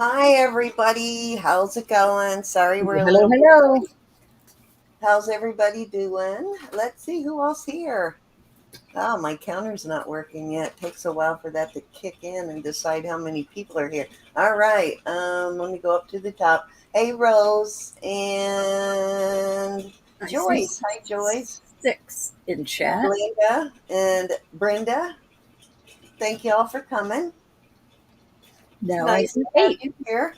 Hi, everybody. How's it going? Sorry, we're a Hello, little bit hello. late. How's everybody doing? Let's see who else here. Oh, my counter's not working yet. Takes a while for that to kick in and decide how many people are here. All right. Let me go up to the top. Hey, Rose and I see Joyce. Hi, Joyce. six in chat. Glenda and Brenda. Thank y'all for coming. It's Now I nice to see have eight. you here.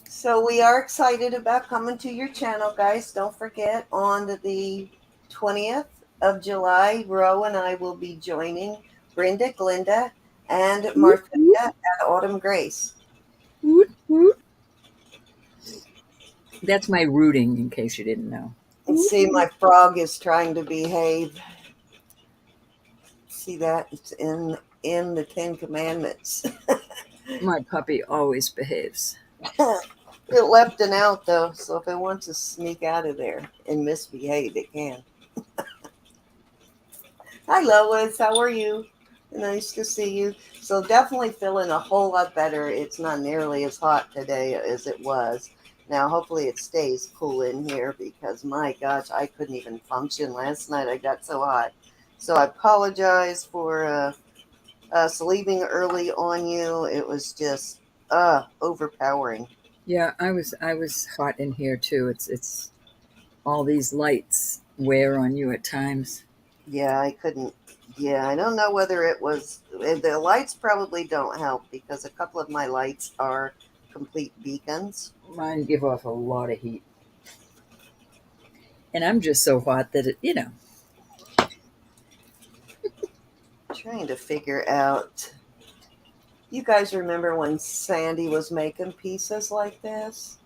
So we are excited about coming to your channel, guys. Don't forget on the 20th of July, Ro and I will be joining Brenda, Glenda, and Woot, Martha woot, at Autumn Grace. woot, woot. That's my rooting, in case you didn't know. And see, my frog is trying to behave. See that? It's in the Ten Commandments. My puppy always behaves. It left an out though, so if it wants to sneak out of there and misbehave, it can. Hi, Lois. How are you? Nice to see you. So definitely feeling a whole lot better. It's not nearly as hot today as it was. Now, hopefully it stays cool in here because my gosh, I couldn't even function last night. I got so hot. So I apologize for us leaving early on you. It was just overpowering. Yeah, I was hot in here too. It's all these lights wear on you at times. Yeah, I couldn't. Yeah, I don't know whether it was the lights probably don't help because a couple of my lights are complete beacons. Mine give off a lot of heat. And I'm just so hot that Trying to figure out. You guys remember when Sandy was making pieces like this?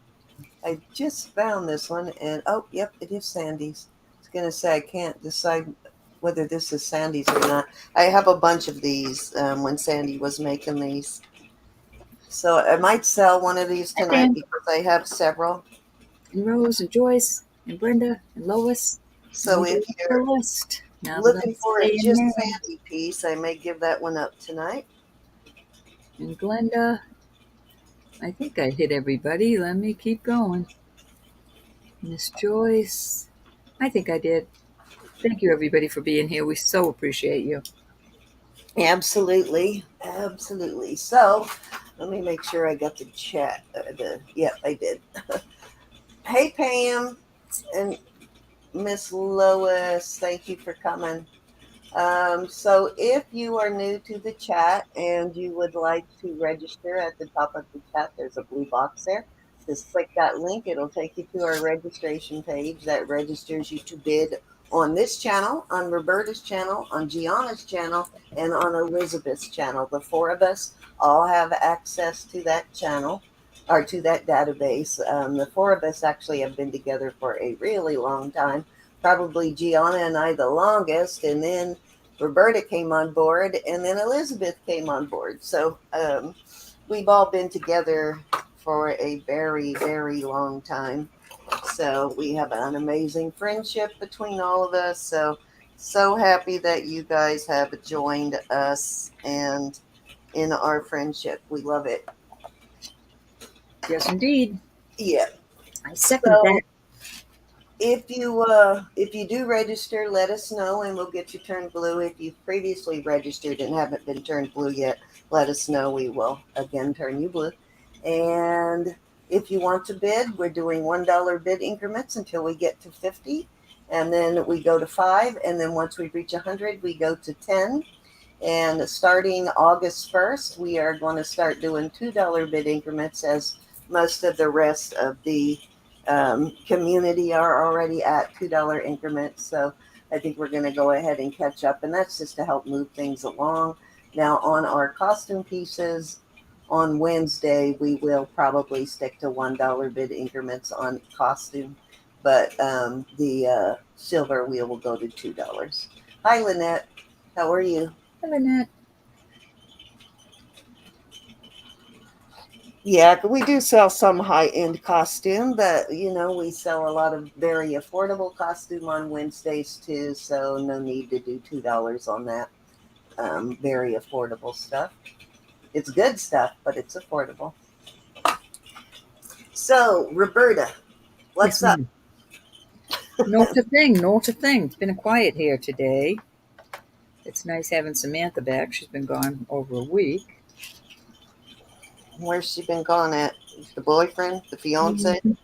I just found this one, and oh, yep, it is Sandy's. I was gonna say I can't decide whether this is Sandy's or not. I have a bunch of these when Sandy was making these, so I might sell one of these Hi, tonight Dan. because I have several. And Rose and Joyce and Brenda and Lois. Let So me go if look at the you're list. Now that I'm looking for a staying just there. Sandy piece, I may give that one up tonight. And Glenda, I think I hit everybody. Let me keep going. Miss Joyce, I think I did. Thank you, everybody, for being here. We so appreciate you. Absolutely, absolutely. So let me make sure I got the chat. Yep, I did. Hey, Pam and Miss Lois, thank you for coming. So if you are new to the chat and you would like to register at the top of the chat, there's a blue box there. Just click that link. It'll take you to our registration page that registers you to bid on this channel, on Roberta's channel, on Gianna's channel, and on Elizabeth's channel. The four of us all have access to that channel or to that database. The four of us actually have been together for a really long time, probably Gianna and I the longest, and then Roberta came on board, and then Elizabeth came on board. So we've all been together for a very, very long time. So we have an amazing friendship between all of us. So happy that you guys have joined us and in our friendship. We love it. Yes, indeed. Yeah. I second that. So if you do register, let us know and we'll get you turned blue. If you've previously registered and haven't been turned blue yet, let us know. We will again turn you blue. And if you want to bid, we're doing $1 bid increments until we get to 50, and then we go to 5, and then once we reach 100, we go to 10. And starting August 1st, we are going to start doing $2 bid increments as most of the rest of the community are already at $2 increments. So I think we're going to go ahead and catch up, and that's just to help move things along. Now, on our costume pieces, on Wednesday, we will probably stick to $1 bid increments on costume, but the silver wheel will go to $2. Hi, Lynette. How are you? Hello, Nat. Yeah, we do sell some high-end costume, but we sell a lot of very affordable costume on Wednesdays too, so no need to do $2 on that very affordable stuff. It's good stuff, but it's affordable. So, Roberta, Yes, what's up? ma'am. Not a thing, not a thing. It's been quiet here today. It's nice having Samantha back. She's been gone over a week. Where's she been gone at? The boyfriend? The fiance? Mhm.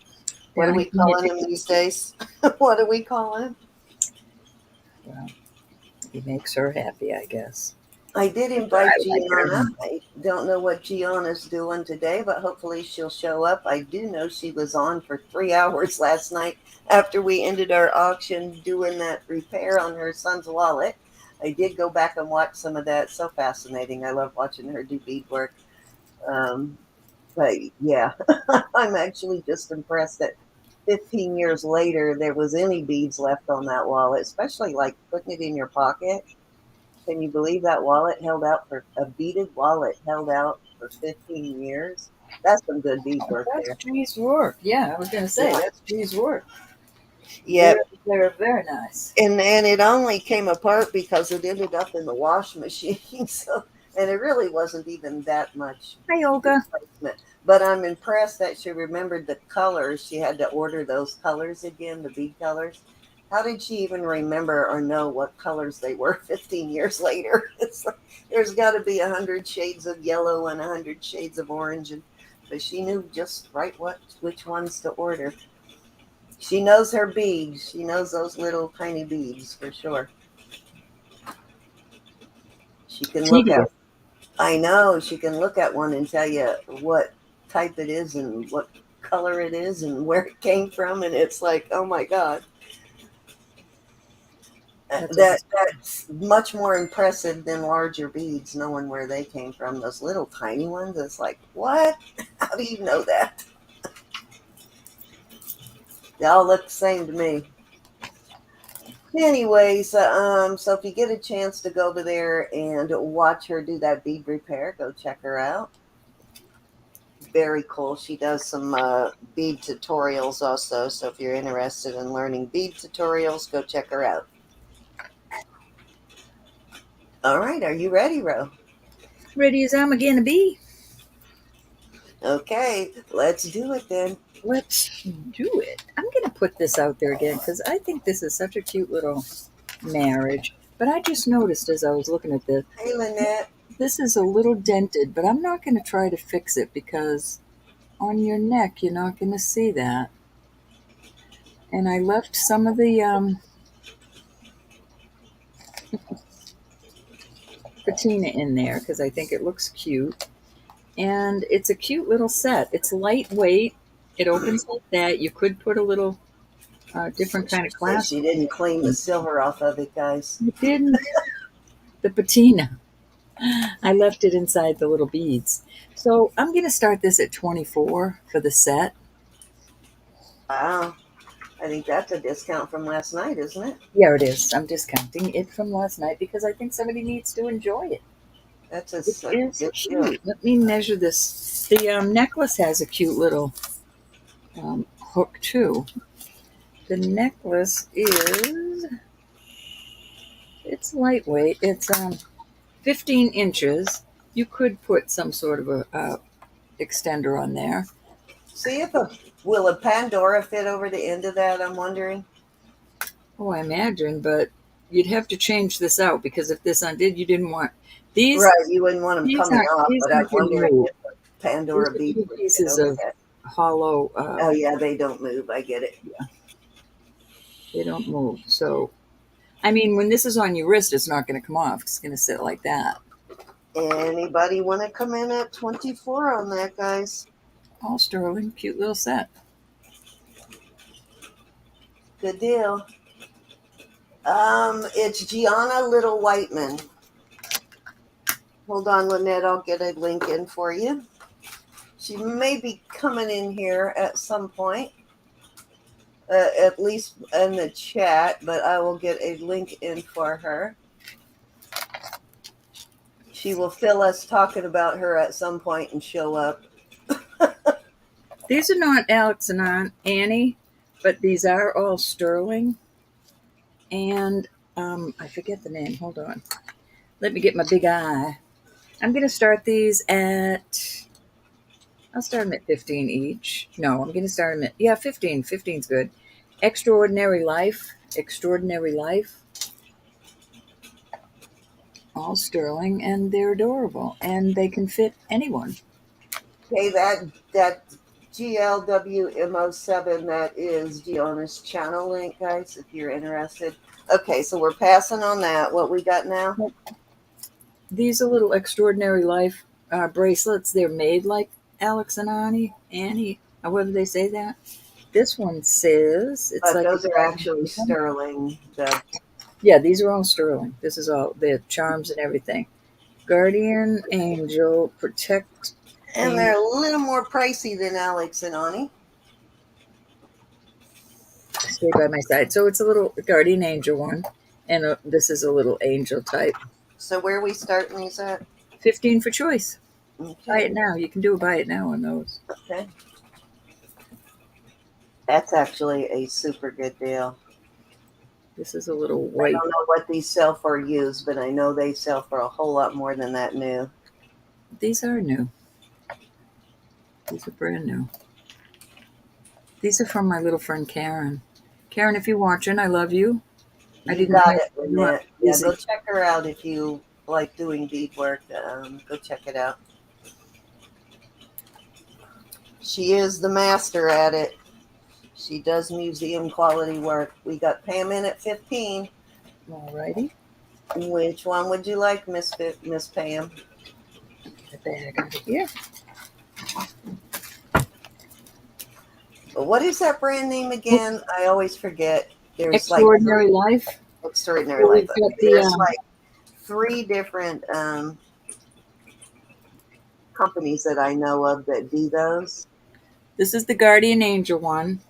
What are Down we here calling knitting. him these days? What are we calling him? Well, he makes her happy, I guess. I did That's what invite I like Gianna. her. I don't know what Gianna's doing today, but hopefully she'll show up. I do know she was on for 3 hours last night after we ended our auction doing that repair on her son's wallet. I did go back and watch some of that. So fascinating. I love watching her do beadwork. Um, but yeah, I'm actually just impressed that 15 years later there was any beads left on that wallet, especially like putting it in your pocket. Can you believe that wallet held out for a beaded wallet held out for 15 years? That's some good beadwork That's there. G's work. Yeah, I was going to say, Yeah. that's G's work. Yep. They're very nice. And it only came apart because it ended up in the wash machine. So, and it really wasn't even that much Hi, Olga. replacement. But I'm impressed that she remembered the colors. She had to order those colors again, the bead colors. How did she even remember or know what colors they were 15 years later? It's like, there's got to be 100 shades of yellow and 100 shades of orange, and but she knew just right which ones to order. She knows her beads. She knows those little tiny beads for sure. She can look at. Tedious. I know she can look at one and tell you what type it is and what color it is and where it came from, and it's like, oh my god, That's a, that's much more impressive than larger beads. Knowing where they came from, those little tiny ones, it's like, what? How do you know that? They all look the same to me. Anyways, so if you get a chance to go over there and watch her do that bead repair, go check her out. Very cool. She does some bead tutorials also. So if you're interested in learning bead tutorials, go check her out. All right. Are you ready, Ro? ready as I'm going to be. Okay. Let's do it then. Let's do it. I'm going to put this out there again because I think this is such a cute little marriage. But I just noticed as I was looking at this, Hey, Lynette. this is a little dented, but I'm not going to try to fix it because on your neck, you're not going to see that. And I left some of the patina in there because I think it looks cute. And it's a cute little set. It's lightweight. It opens like that. You could put a little different kind of Says clasp. she didn't clean the silver off of it, guys. You didn't. The patina. I left it inside the little beads. So I'm going to start this at 24 for the set. Wow. I think that's a discount from last night, isn't it? Yeah, it is. I'm discounting it from last night because I think somebody needs to enjoy it. That's It such a is good deal. cute. Let me measure this. The necklace has a cute little hook too. The necklace is, it's lightweight. It's 15 inches. You could put some sort of a extender on there. See if will a Pandora fit over the end of that? I'm wondering. Oh, I imagine, but you'd have to change this out because if this undid, you didn't want these. Right, you wouldn't want them coming off, These but I'm aren't going to wondering move. if a These Pandora are bead little would fit pieces over of that. hollow. Oh yeah, they don't move. I get it. Yeah, they don't move. So, I mean, when this is on your wrist, it's not going to come off. It's going to sit like that. Anybody want to come in at 24 on that, guys? All sterling, cute little set. Good deal. It's Gianna Little Whiteman. Hold on, Lynette. I'll get a link in for you. She may be coming in here at some point, at least in the chat, but I will get a link in for her. She will feel us talking about her at some point and show up. These are not Alex and Annie, but these are all sterling. And I forget the name. Hold on. Let me get my big eye. I'm going to start these at, I'll start them at 15 each. No, I'm going to start them at, yeah, 15. 15's good. Extraordinary Life. Extraordinary Life. All sterling, and they're adorable, and they can fit anyone. Okay, that GLWMO7, that is Giona's channel link, guys, if you're interested. Okay, so we're passing on that. What we got now? These are little Extraordinary Life bracelets. They're made like Alex and Annie, however they say that. This one says it's But like those are actually sterling. Yeah, these are all sterling. This is all the charms and everything. Guardian Angel protect. And they're a little more pricey than Alex and Ani. Stay by my side. So it's a little Guardian Angel one, and this is a little angel type. So where are we starting these at? 15 for choice. Okay. Buy it now. You can do a buy it now on those. Okay. That's actually a super good deal. This is a little white. I don't know what these sell for used, but I know they sell for a whole lot more than that new. These are new. These are brand new. These are from my little friend Karen. Karen, if you're watching, I love you. I didn't got it, Lynette. Yeah, go check her out if you like doing bead work. Go check it out. She is the master at it. She does museum quality work. We got Pam in at 15. Alrighty. Which one would you like, Miss Pam? The bag over here. What is that brand name again? I always forget. There's Extraordinary Life. Extraordinary Life. There's like 3 different companies that I know of that do those. This is the Guardian Angel one.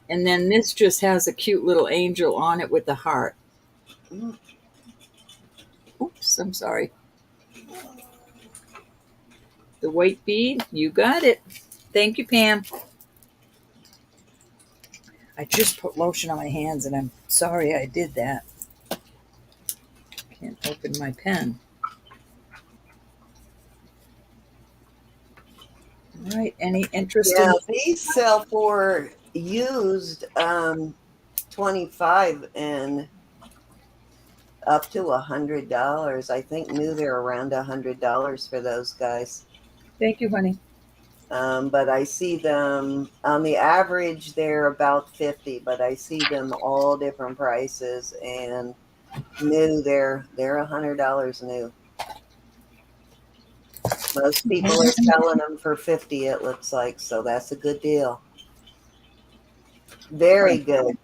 And then this just has a cute little angel on it with the heart. Oops, I'm sorry. The white bead, you got it. Thank you, Pam. I just put lotion on my hands, and I'm sorry I did that. Can't open my pen. All right, any interest in these sell for used 25 and up to $100. I think new they're around $100 for those guys. Thank you, honey. But I see them on the average they're about 50, but I see them all different prices, and new they're $100 new. Most people are selling them for 50, it looks like, so that's a good deal. Very good.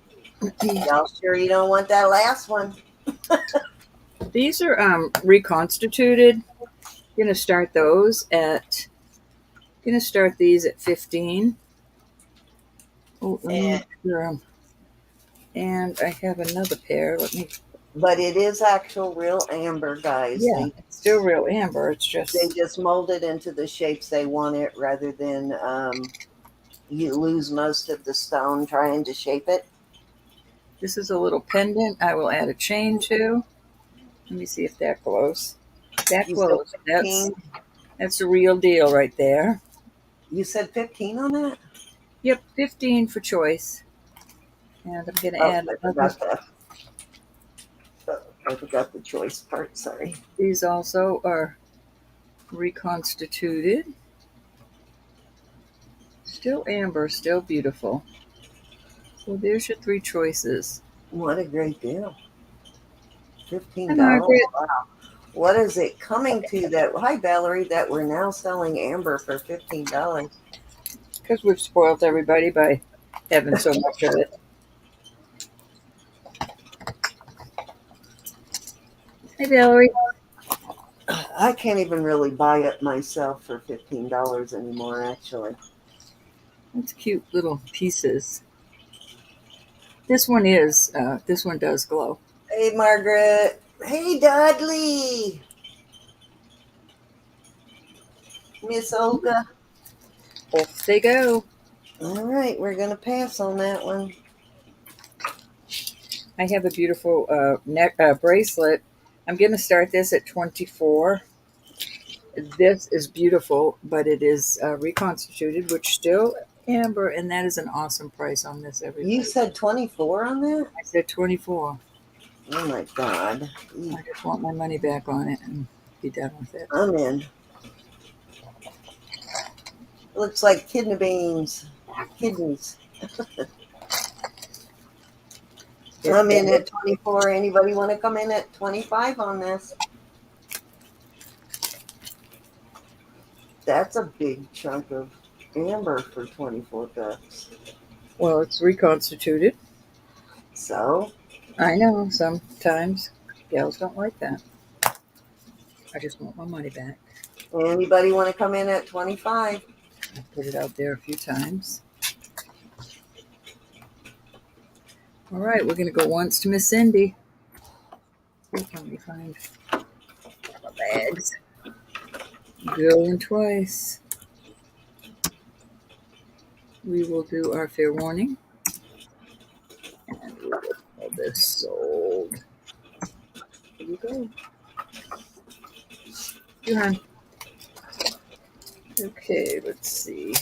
Y'all sure you don't want that last one? These are reconstituted. Gonna start those at. Gonna start these at 15. Oh, and I have another pair. But it is actual real amber, guys. Yeah, it's still real amber. It's just they just mold it into the shapes they want it, rather than you lose most of the stone trying to shape it. This is a little pendant. I will add a chain to. Let me see if that glows. That glows. That's a real deal right there. You said 15 on that? Yep, 15 for choice. And I'm going to add another. I forgot the choice part, sorry. These also are reconstituted. Still amber, still beautiful. So there's your 3 choices. What a great deal. $15. Wow. What is it coming to that? Hi, Valerie, that we're now selling amber for $15. Because we've spoiled everybody by having so much of it. Hey, Valerie. I can't even really buy it myself for $15 anymore, actually. That's cute little pieces. This one does glow. Hey, Margaret. Hey, Dudley. Miss Olga. Off they go. All right, we're going to pass on that one. I have a beautiful neck bracelet. I'm going to start this at 24. this is beautiful, but it is reconstituted, which still amber, and that is an awesome price on this. Everybody, You said 24 on that? I said 24. Oh my God. I just want my money back on it and be done with it. I'm in. Looks like kidney beans. Kidneys. I'm in at 24. Anybody want to come in at 25 on this? That's a big chunk of amber for 24 bucks. Well, it's reconstituted. So, I know sometimes gals don't like that. I just want my money back. anybody want to come in at 25? I put it out there a few times. All right, we're going to go once to Miss Cindy. Let me find my bags. Going twice. We will do our fair warning. And we will call this sold. Here you go. You hon. Okay, let's see.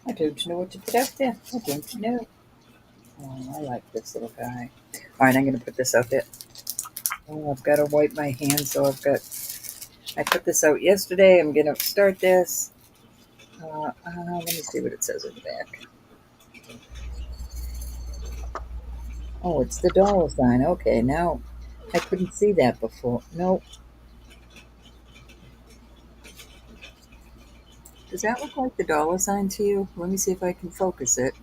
I don't know what to put out there. I don't know. Oh, I like this little guy. All right, I'm going to put this out there. Oh, I've got to wipe my hands, so I put this out yesterday. I'm going to start this. Let me see what it says in the back. Oh, it's the dollar sign. Okay, now I couldn't see that before. Nope. Does that look like the dollar sign to you? Let me see if I can focus it.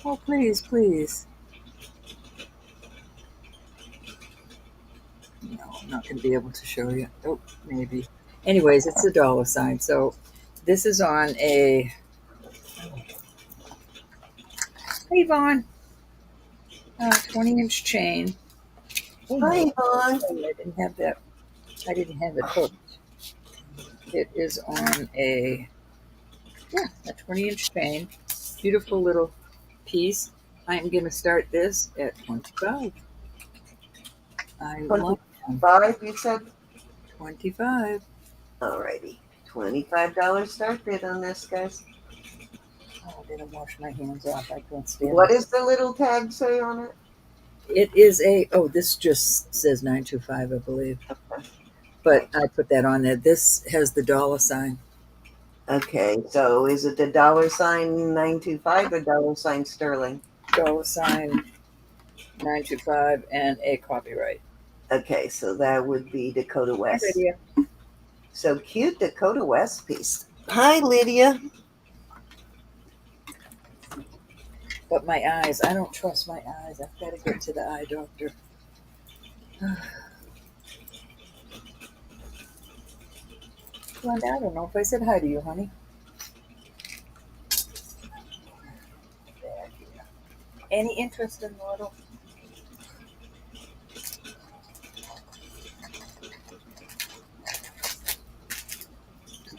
Oh, please, please. No, I'm not going to be able to show you. Oh, maybe. Anyways, it's a dollar sign. So this is on a... Hey, Vaughn. 20-inch chain. Oh, Hi, no. Vaughn. I didn't have that. I didn't have it hooked. It is on a 20-inch chain. Beautiful little piece. I'm going to start this at 25. I love them. 25, you said? 25. Alrighty. $25 start bid on this, guys. Oh, I didn't wash my hands off. I can't stand What it. does the little tag say on it? It is this just says 925, I believe. But I put that on there. This has the dollar sign. Okay, so is it the dollar sign 925 or dollar sign sterling? Dollar sign 925 and a copyright. Okay, so that would be Dakota Hi, West. Lydia. So cute Dakota West piece. Hi, Lydia. But my eyes, I don't trust my eyes. I've got to get to the eye doctor. Glenda, I don't know if I said hi to you, honey. Any interest in the little?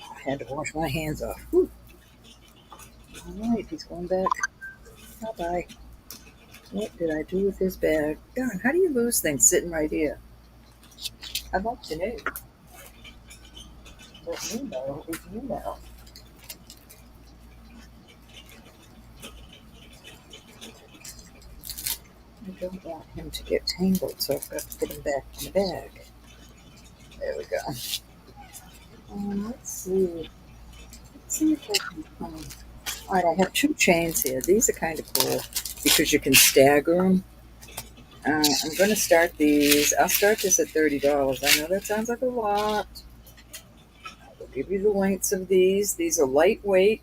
I had to wash my hands off. Whew. All right, he's going back. Bye-bye. What did I do with his bag? Darn, how do you lose things sitting right here? I'd like to know. What you know is you know. I don't want him to get tangled, so I've got to put him back in the bag. There we go. Let's see. Let's see if I can find. All right, I have 2 chains here. These are kind of cool because you can stagger them. I'm going to start these. I'll start this at $30. I know that sounds like a lot. I'll give you the lengths of these. These are lightweight.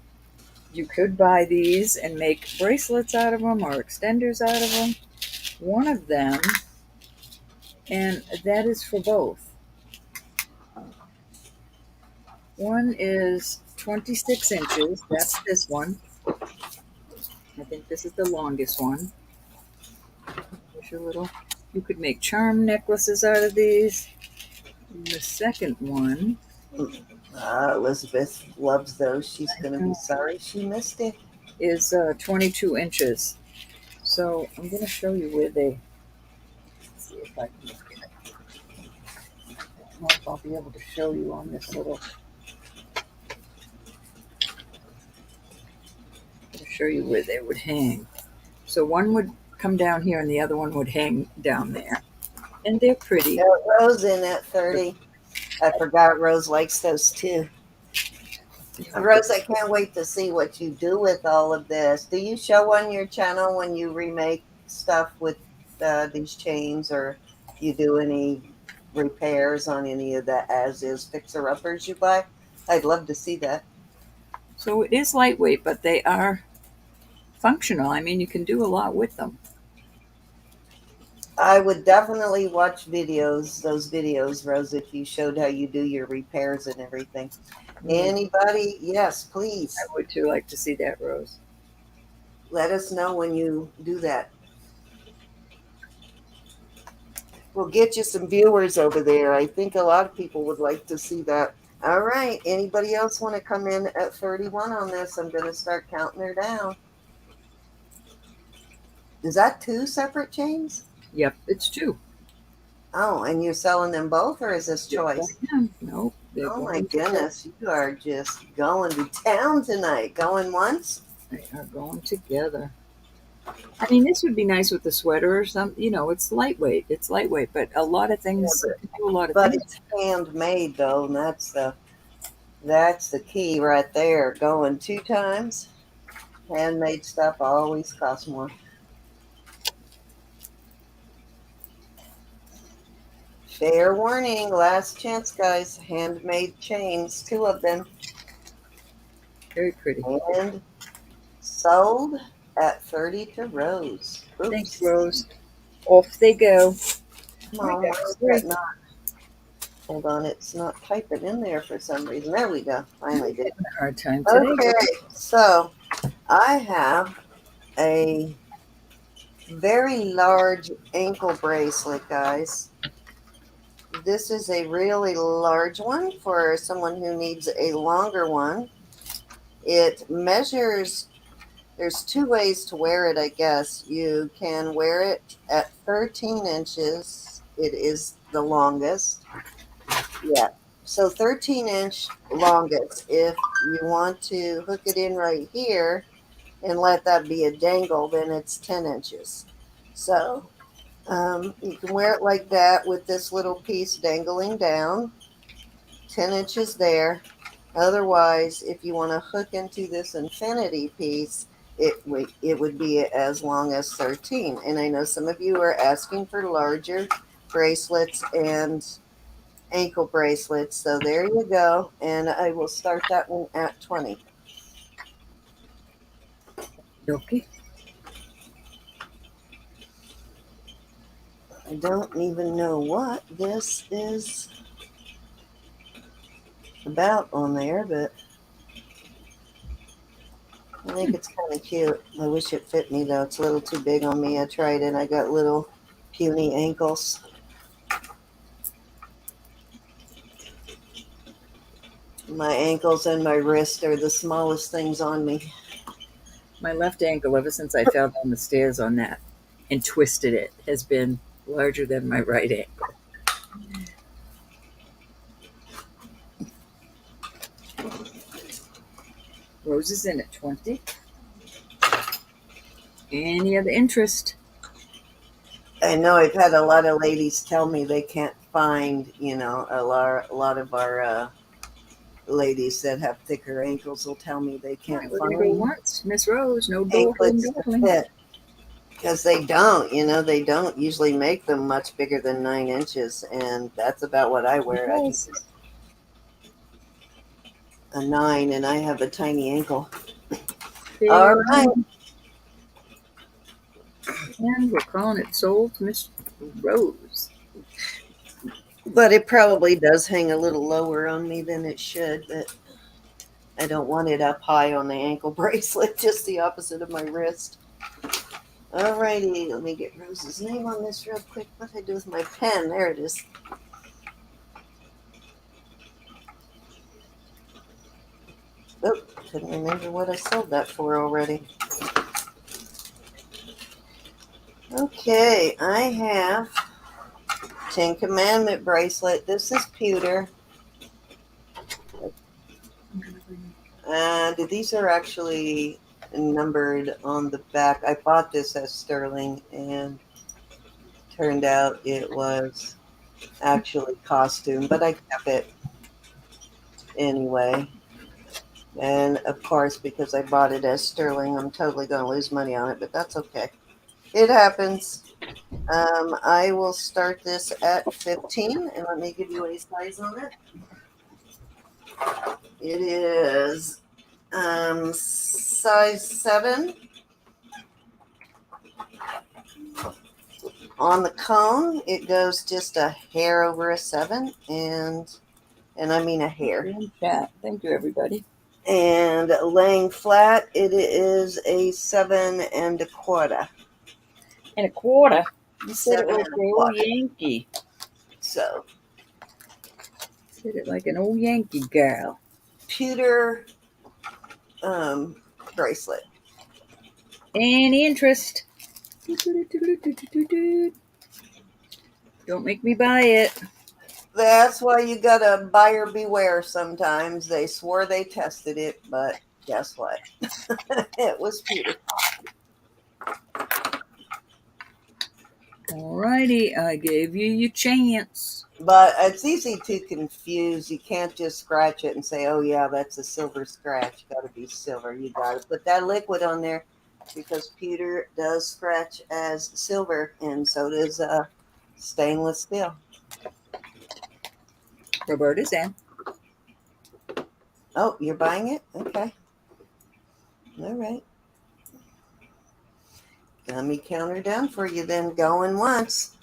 You could buy these and make bracelets out of them or extenders out of them. One of them, and that is for both. One is 26 inches. That's this one. I think this is the longest one. Here's your little. You could make charm necklaces out of these. And the second one. Elizabeth loves those. She's going to be sorry she missed it. Is 22 inches. So I'm going to show you where they Let's see if I can look at it. I don't know if I'll be able to show you on this little. I'll show you where they would hang. So one would come down here and the other one would hang down there. And they're pretty. Rose in at 30. I forgot Rose likes those too. Rose, I can't wait to see what you do with all of this. Do you show on your channel when you remake stuff with these chains, or you do any repairs on any of the as-is fixer-uppers you buy? I'd love to see that. So it is lightweight, but they are functional. I mean, you can do a lot with them. I would definitely watch those videos, Rose, if you showed how you do your repairs and everything. Anybody? Yes, please. I would too like to see that, Rose. Let us know when you do that. We'll get you some viewers over there. I think a lot of people would like to see that. All right. Anybody else want to come in at 31 on this? I'm going to start counting her down. Is that 2 separate chains? Yep, it's 2. Oh, and you're selling them both, or is this choice? Nope. Oh my goodness, you are just going to town tonight. Going once? They are going together. I mean, this would be nice with the sweater or something. You know, it's lightweight. It's lightweight, but a lot of things can do a lot of things. But it's handmade though, and that's the key right there. Going 2 times. Handmade stuff always costs more. Fair warning, last chance, guys. Handmade chains, 2 of them. Very pretty. And sold at 30 to Rose. Oops. Thanks, Rose. Off they go. Come on, why is that not? Hold on, it's not typing in there for some reason. There we go. Finally did. Having a hard time today. Okay, so I have a very large ankle bracelet, guys. This is a really large one for someone who needs a longer one. It measures, there's 2 ways to wear it, I guess. You can wear it at 13 inches. It is the longest. Yeah, so 13-inch longest. If you want to hook it in right here and let that be a dangle, then it's 10 inches. So you can wear it like that with this little piece dangling down, 10 inches there. Otherwise, if you want to hook into this infinity piece, it would be as long as 13. And I know some of you are asking for larger bracelets and ankle bracelets. So there you go. And I will start that one at 20. Okay. I don't even know what this is about on there, but I think it's kind of cute. I wish it fit me, though. It's a little too big on me. I tried it. I got little puny ankles. My ankles and my wrist are the smallest things on me. My left ankle, ever since I fell down the stairs on that and twisted it, has been larger than my right ankle. Rose is in at 20. Any other interest? I know I've had a lot of ladies tell me they can't find, a lot of our ladies that have thicker ankles will tell me they can't Go find once, Miss Rose. No anklets to dawdling. fit. Because they don't usually make them much bigger than 9 inches, and that's about what I wear. I think a 9, and I have a tiny ankle. All right. And we're calling it sold to Miss Rose. But it probably does hang a little lower on me than it should, but I don't want it up high on the ankle bracelet, just the opposite of my wrist. All righty, let me get Rose's name on this real quick. What did I do with my pen? There it is. Oh, couldn't remember what I sold that for already. Okay, I have Ten Commandment bracelet. This is pewter. And these are actually numbered on the back. I bought this as sterling and turned out it was actually costume, but I kept it anyway. And of course, because I bought it as sterling, I'm totally going to lose money on it, but that's okay. It happens. I will start this at 15, and let me give you a size on it. It is size 7. On the cone, it goes just a hair over a 7, and I mean a hair. Chat. Thank you, everybody. And laying flat, it is a 7 1/4. And a quarter. You said it 7 like an old Yankee. So, Said it like an old Yankee girl. pewter bracelet. Any interest? Don't make me buy it. That's why you gotta buyer beware sometimes. They swore they tested it, but guess what? It was pewter. Alrighty, I gave you your chance. But it's easy to confuse. You can't just scratch it and say, oh, yeah, that's a silver scratch. Got to be silver. You got to put that liquid on there because pewter does scratch as silver, and so does stainless steel. Roberta's in. Oh, you're buying it? Okay. All right. Let me count her down for you then. Going once.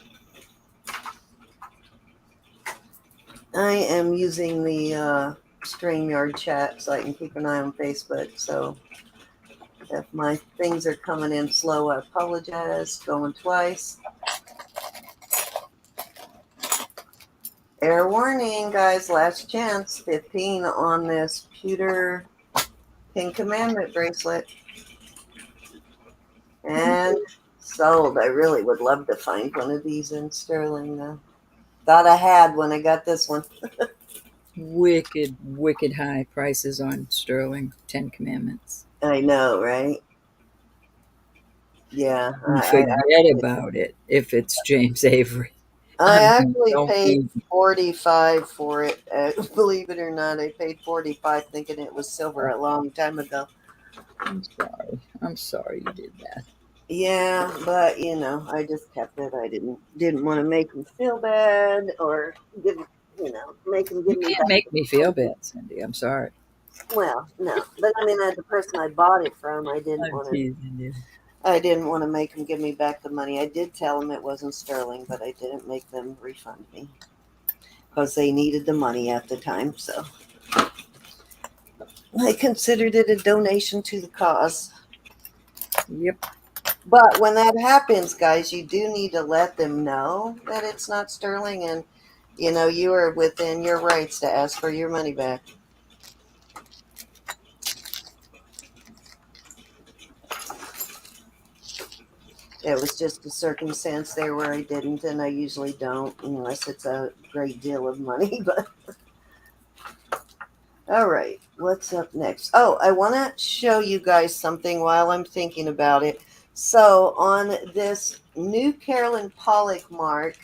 I am using the StreamYard chat so I can keep an eye on Facebook. So if my things are coming in slow, I apologize. Going twice. Air warning, guys. Last chance. 15 on this pewter Ten Commandment bracelet. And sold. I really would love to find one of these in sterling, though. Thought I had when I got this one. Wicked, wicked high prices on sterling 10 Commandments. I know, right? Yeah. Forget about it if it's James Avery. I mean, actually don't paid even. $45 for it. Believe it or not, I paid $45 thinking it was silver a long time ago. I'm sorry. I'm sorry you did that. Yeah, but I just kept it. I didn't want to make him feel bad or make him give You me can't back. make me feel bad, Cindy. I'm sorry. Well, no, but I mean, the person I bought it from, I didn't I'm want to. teasing you. I didn't want to make him give me back the money. I did tell him it wasn't sterling, but I didn't make them refund me because they needed the money at the time. So I considered it a donation to the cause. Yep. But when that happens, guys, you do need to let them know that it's not sterling, and you are within your rights to ask for your money back. It was just a circumstance there where I didn't, and I usually don't unless it's a great deal of money. But all right, what's up next? Oh, I want to show you guys something while I'm thinking about it. So on this new Carolyn Pollock mark,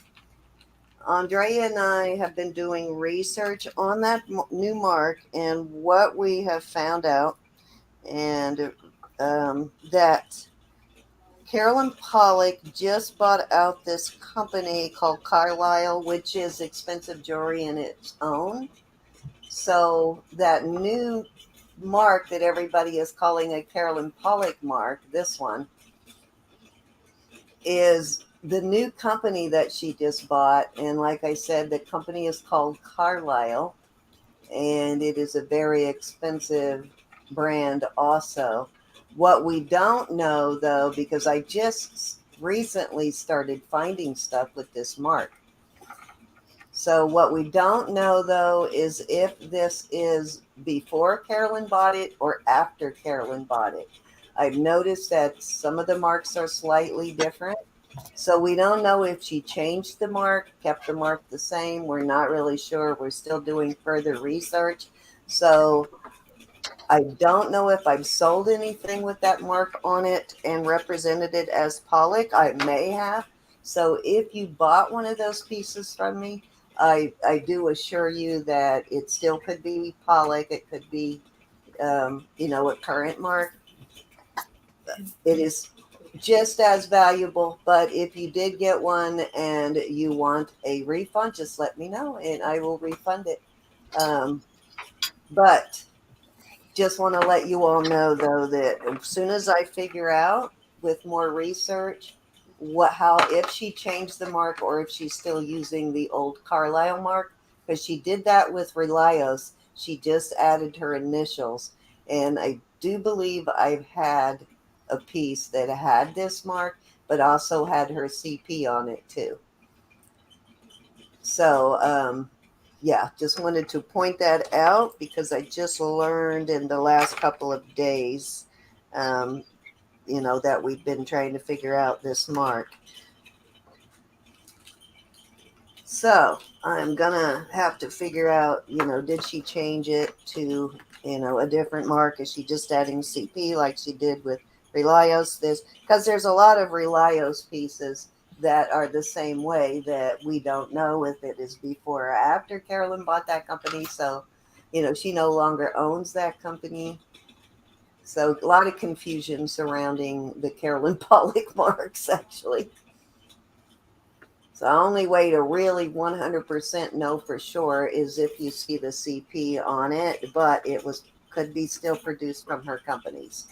Andrea and I have been doing research on that new mark, and what we have found out, and that Carolyn Pollock just bought out this company called Carlisle, which is expensive jewelry in its own. So that new mark that everybody is calling a Carolyn Pollock mark, this one, is the new company that she just bought. And like I said, the company is called Carlisle, and it is a very expensive brand also. What we don't know, though, because I just recently started finding stuff with this mark. So what we don't know, though, is if this is before Carolyn bought it or after Carolyn bought it. I've noticed that some of the marks are slightly different. So we don't know if she changed the mark, kept the mark the same. We're not really sure. We're still doing further research. So I don't know if I've sold anything with that mark on it and represented it as Pollock. I may have. So if you bought one of those pieces from me, I do assure you that it still could be Pollock. It could be, a current mark. It is just as valuable. But if you did get one and you want a refund, just let me know and I will refund it. But just want to let you all know though that as soon as I figure out with more research how if she changed the mark or if she's still using the old Carlisle mark, because she did that with Relios, she just added her initials. And I do believe I've had a piece that had this mark but also had her CP on it too. So yeah, just wanted to point that out because I just learned in the last couple of days, um, that we've been trying to figure out this mark. So I'm gonna have to figure out, did she change it to, a different mark? Is she just adding CP like she did with Relios? This because there's a lot of Relios pieces that are the same way that we don't know if it is before or after Carolyn bought that company. So, she no longer owns that company. So a lot of confusion surrounding the Carolyn Pollock marks, actually. So the only way to really 100% know for sure is if you see the CP on it, but it could be still produced from her companies.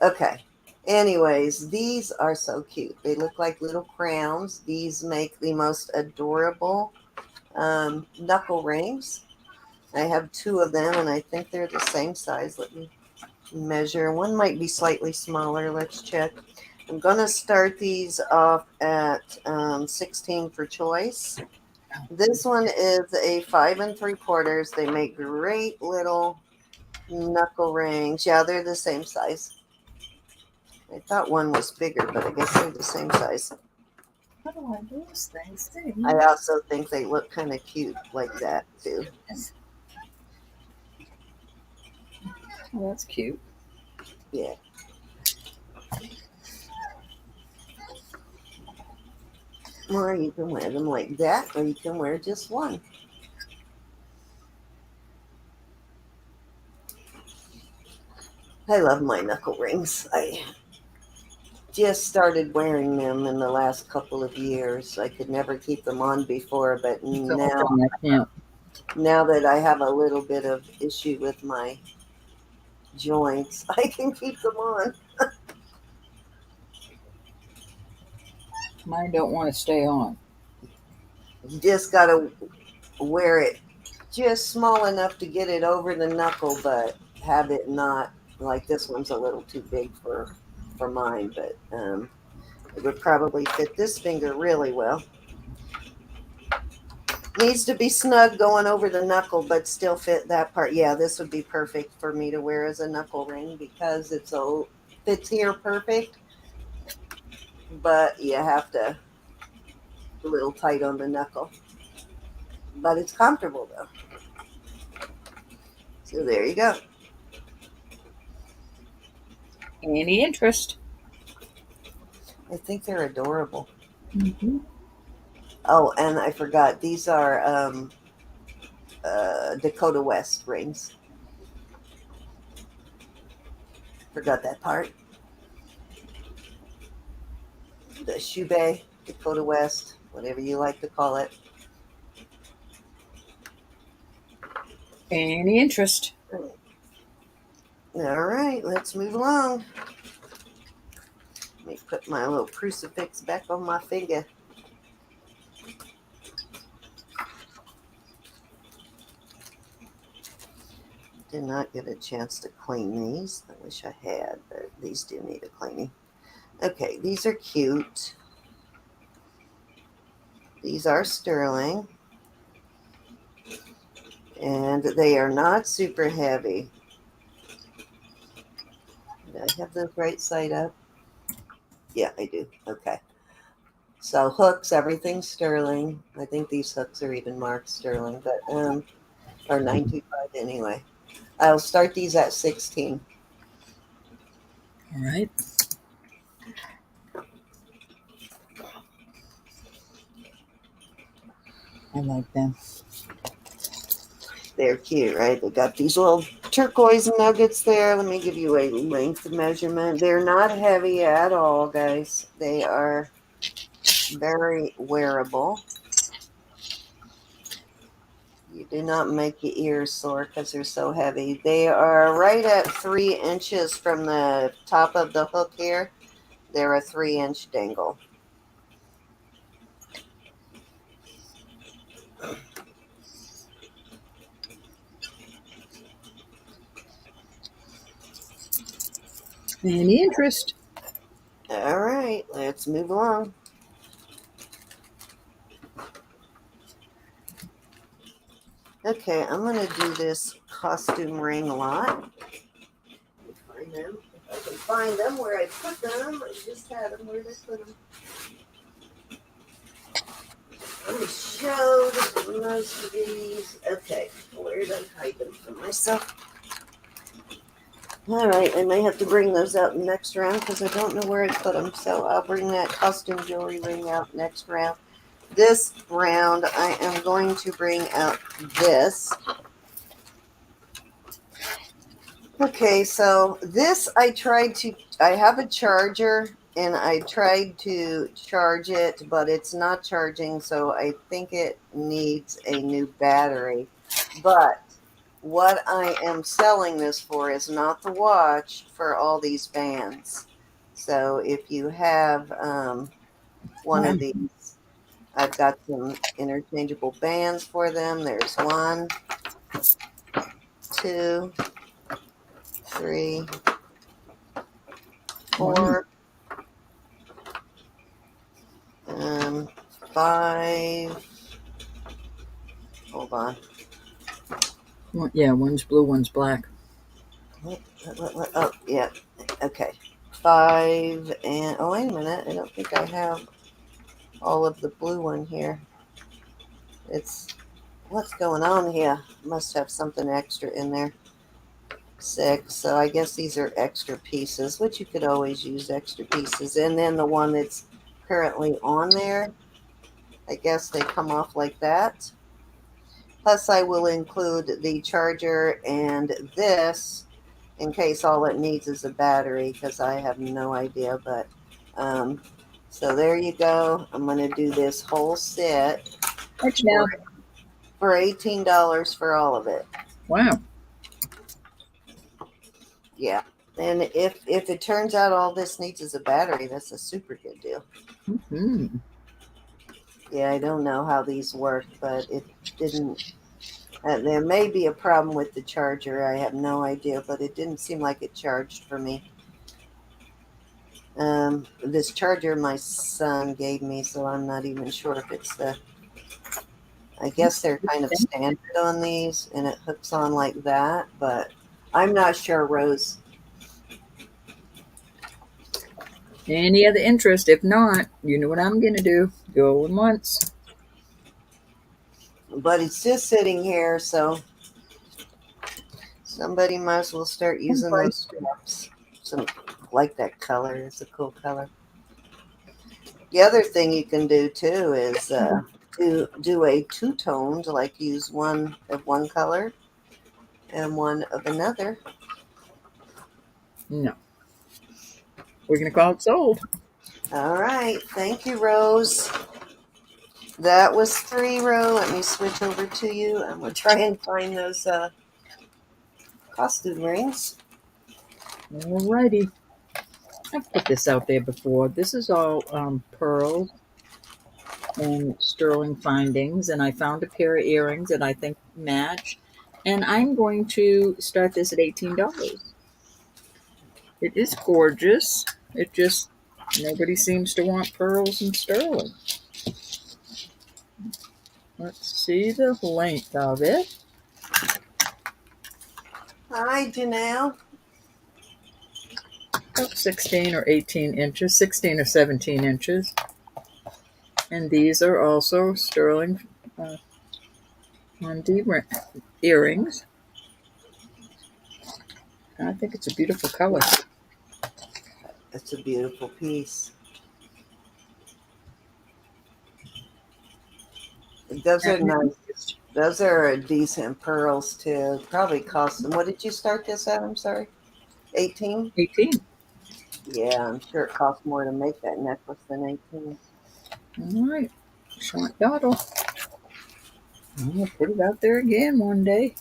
Okay. Anyways, these are so cute. They look like little crowns. These make the most adorable knuckle rings. I have two of them, and I think they're the same size. Let me measure. One might be slightly smaller. Let's check. I'm going to start these off at 16 for choice. This one is a 5 3/4. They make great little knuckle rings. Yeah, they're the same size. I thought one was bigger, but I guess they're the same size. How do I do those things? I also think they look kind of cute like that, too. Oh, that's cute. Yeah. Or you can wear them like that, or you can wear just one. I love my knuckle rings. I just started wearing them in the last couple of years. I could never keep them on before, but Some of them I can't. now that I have a little bit of issue with my joints, I can keep them on. Mine don't want to stay on. You just got to wear it just small enough to get it over the knuckle, but have it not like this one's a little too big for mine, but it would probably fit this finger really well. Needs to be snug going over the knuckle, but still fit that part. Yeah, this would be perfect for me to wear as a knuckle ring because fits here perfect. But you have to a little tight on the knuckle. But it's comfortable though. So there you go. Any interest? I think they're adorable. Mm-hmm. Oh, and I forgot these are Dakota West rings. Forgot that part. The Shubei, Dakota West, whatever you like to call it. Any interest? All right, let's move along. Let me put my little crucifix back on my finger. Did not get a chance to clean these. I wish I had, but these do need a cleaning. Okay, these are cute. These are sterling. And they are not super heavy. Did I have the right side up? Yeah, I do. Okay. So hooks, everything's sterling. I think these hooks are even marked sterling, but or 925 anyway. I'll start these at 16. All right. I like them. They're cute, right? They got these little turquoise nuggets there. Let me give you a length measurement. They're not heavy at all, guys. They are very wearable. You do not make your ears sore because they're so heavy. They are right at 3 inches from the top of the hook here. They're a 3-inch dangle. Any interest? All right, let's move along. Okay, I'm going to do this costume ring lot. Find them. If I can find them where I put them. I just had them. Where did I put them? I showed most of these. Okay, where did I hide them from myself? All right, I may have to bring those out next round because I don't know where I put them. So I'll bring that costume jewelry ring out next round. This round, I am going to bring out this. Okay, so this I have a charger and I tried to charge it, but it's not charging, so I think it needs a new battery. But what I am selling this for is not the watch, for all these bands. So if you have one of these, I've got some interchangeable bands for them. There's 1, 2, 3, Wow. 4, 5. Hold on. Yeah, one's blue, one's black. Oh, yeah. Okay. 5 and oh, wait a minute. I don't think I have all of the blue one here. It's what's going on here? Must have something extra in there. 6. So I guess these are extra pieces, which you could always use extra pieces. And then the one that's currently on there, I guess they come off like that. Plus, I will include the charger and this in case all it needs is a battery because I have no idea. But so there you go. I'm going to do this whole set Watch now. for $18 for all of it. Wow. Yeah. And if it turns out all this needs is a battery, that's a super good deal. Mm-hmm. Yeah, I don't know how these work, but it didn't. There may be a problem with the charger. I have no idea, but it didn't seem like it charged for me. This charger my son gave me, so I'm not even sure if it's the. I guess they're kind of standard on these, and it hooks on like that, but I'm not sure, Rose. Any other interest? If not, you know what I'm going to do. Going once. But it's just sitting here, so somebody might as well start using those straps. Some like that color. It's a cool color. The other thing you can do too is do a two-toned, like use one of one color and one of another. No. We're going to call it sold. All right. Thank you, Rose. That was 3, Rose. Let me switch over to you. I'm going to try and find those costume rings. Alrighty. I've put this out there before. This is all pearls and sterling findings, and I found a pair of earrings that I think match. And I'm going to start this at $18. It is gorgeous. It just nobody seems to want pearls and sterling. Let's see the length of it. Hi, Janelle. about 16 or 18 inches, 16 or 17 inches. And these are also sterling funday earrings. I think it's a beautiful color. It's a beautiful piece. Those are nice. Those are decent pearls too. Probably cost them. What did you start this at? I'm sorry. 18? 18. Yeah, I'm sure it costs more to make that necklace than 18. All right. Short dottle. I'm going to put it out there again one day.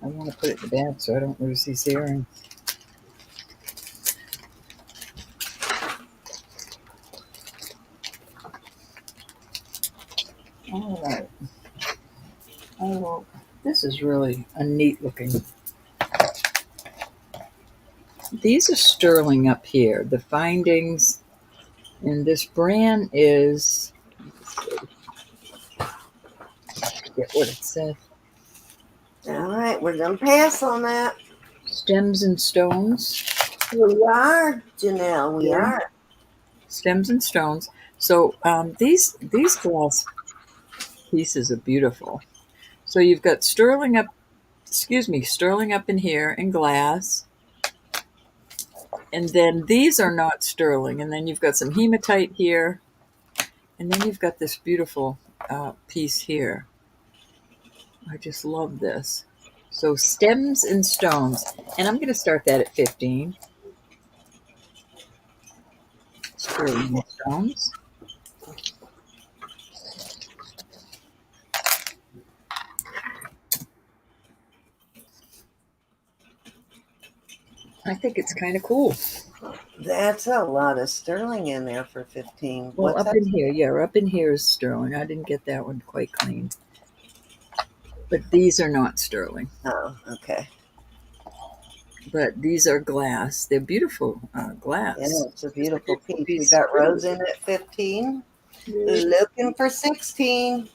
I want to put it to bed so I don't lose these earrings. All right. Oh, this is really a neat looking. These are sterling up here. The findings, and this brand is, forget what it says. All right, we're going to pass on that. Stems and Stones. We are, Janelle. We are. Stems and Stones. So these glass pieces are beautiful. So you've got sterling up in here in glass. And then these are not sterling. And then you've got some hematite here. And then you've got this beautiful piece here. I just love this. So Stems and Stones. And I'm going to start that at 15. Sterling and Stones. I think it's kind of cool. That's a lot of sterling in there for 15. Well, What's up that? in here, yeah, up in here is sterling. I didn't get that one quite clean. But these are not sterling. Oh, okay. But these are glass. They're beautiful glass. Yeah, it's a beautiful piece. We got Rose in at 15. Looking for 16.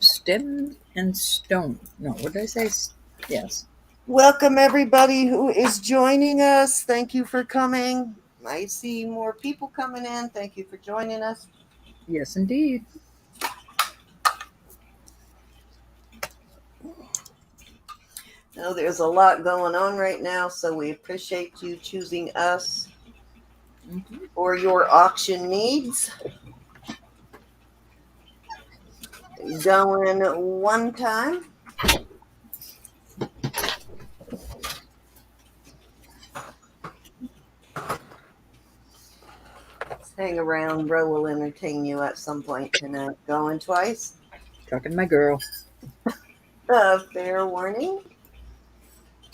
Stem and Stone. No, what did I say? Yes. Welcome, everybody who is joining us. Thank you for coming. I see more people coming in. Thank you for joining us. Yes, indeed. Now, there's a lot going on right now, so we appreciate you choosing us for your auction needs. Going one time. Hang around. Ro will entertain you at some point tonight. Going twice. Talking to my girl. Fair warning.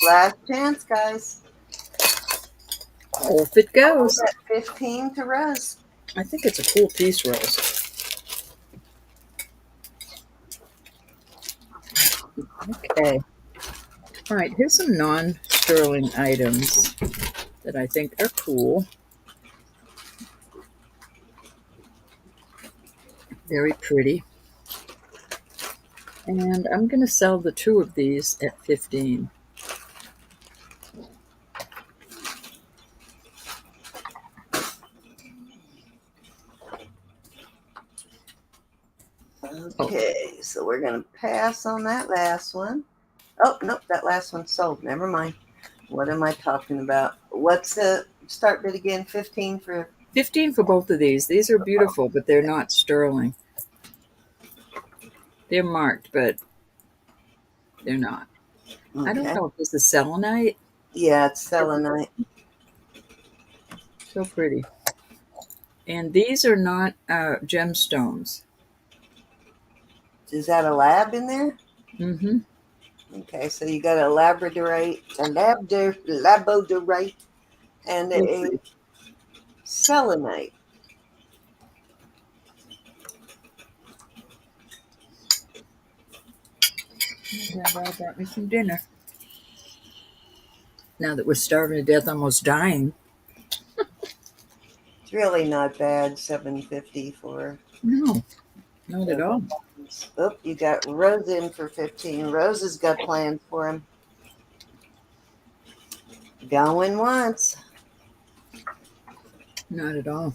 Last chance, guys. Off it goes. At 15 to Rose. I think it's a cool piece, Rose. Okay. All right, here's some non-sterling items that I think are cool. Very pretty. And I'm going to sell the two of these at 15. Okay, so we're going to pass on that last one. Oh, nope, that last one's sold. Never mind. What am I talking about? What's the start bid again? 15 for... 15 for both of these. These are beautiful, but they're not sterling. They're marked, but they're not. Okay. I don't know if this is selenite. Yeah, it's selenite. So pretty. And these are not gemstones. Is that a lab in there? Mm-hmm. Okay, so you got a labradorite, and a selenite. Grandpa brought me some dinner. Now that we're starving to death, almost dying. It's really not bad. $7.50 for... No, not at all. Oh, you got Rose in for 15. Rose has got plans for him. Going once. Not at all.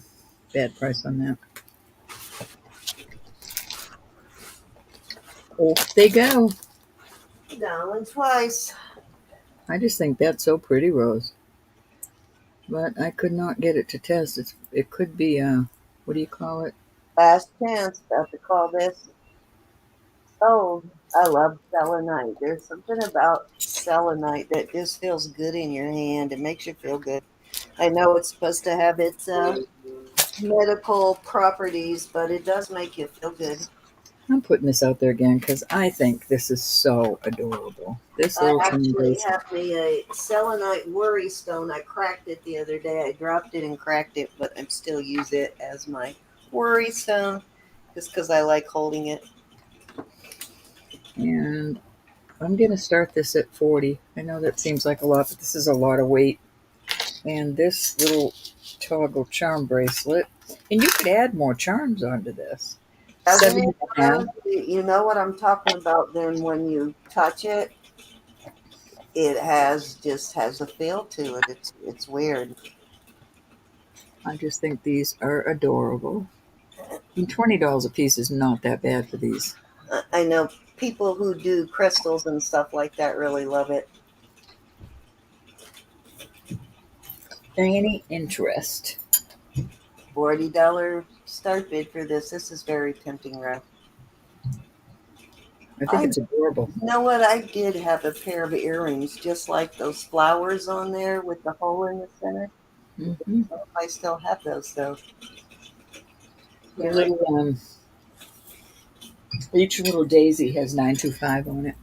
Bad price on that. Off they go. Going twice. I just think that's so pretty, Rose. But I could not get it to test. It could be what do you call it? Last chance. About to call this sold. I love selenite. There's something about selenite that just feels good in your hand. It makes you feel good. I know it's supposed to have its medical properties, but it does make you feel good. I'm putting this out there again because I think this is so adorable. This I little chain actually bracelet. have me a selenite worry stone. I cracked it the other day. I dropped it and cracked it, but I still use it as my worry stone just because I like holding it. And I'm going to start this at 40. I know that seems like a lot, but this is a lot of weight. And this little toggle charm bracelet. And you could add more charms onto this. Doesn't 70 it? and a half. You know what I'm talking about then when you touch it? It has a feel to it. It's weird. I just think these are adorable. And $20 a piece is not that bad for these. I know people who do crystals and stuff like that really love it. Any interest? $40 start bid for this. This is very tempting, Rob. I think I it's adorable. You know what? I did have a pair of earrings just like those flowers on there with the hole in the center. Hmm. I still have those though. The little each little daisy has 925 on it.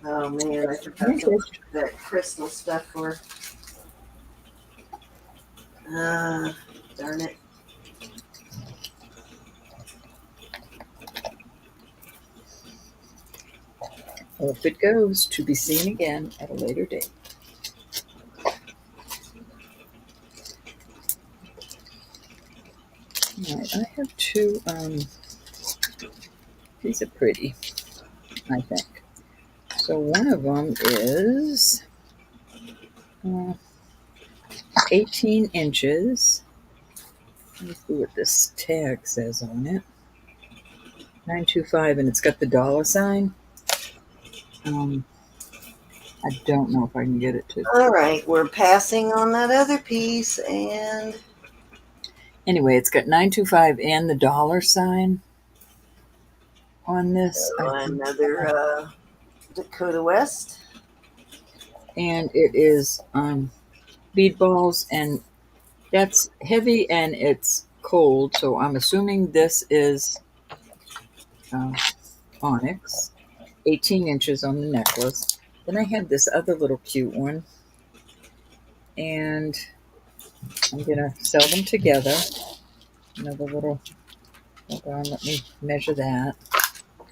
Oh man, I forgot to look Interest. at that crystal stuff for. Darn it. Off it goes to be seen again at a later date. All right, I have two. These are pretty, I think. So one of them is uh, 18 inches. Let me see what this tag says on it. 925, and it's got the dollar sign. Um, I don't know if I can get it to. All right, we're passing on that other piece, and Anyway, it's got 925 and the dollar sign on this. I think, another Dakota West. and it is bead balls, and that's heavy and it's cold. So I'm assuming this is uh, onyx. 18 inches on the necklace. Then I had this other little cute one, and I'm gonna sell them together. Another little, hold on, let me measure that.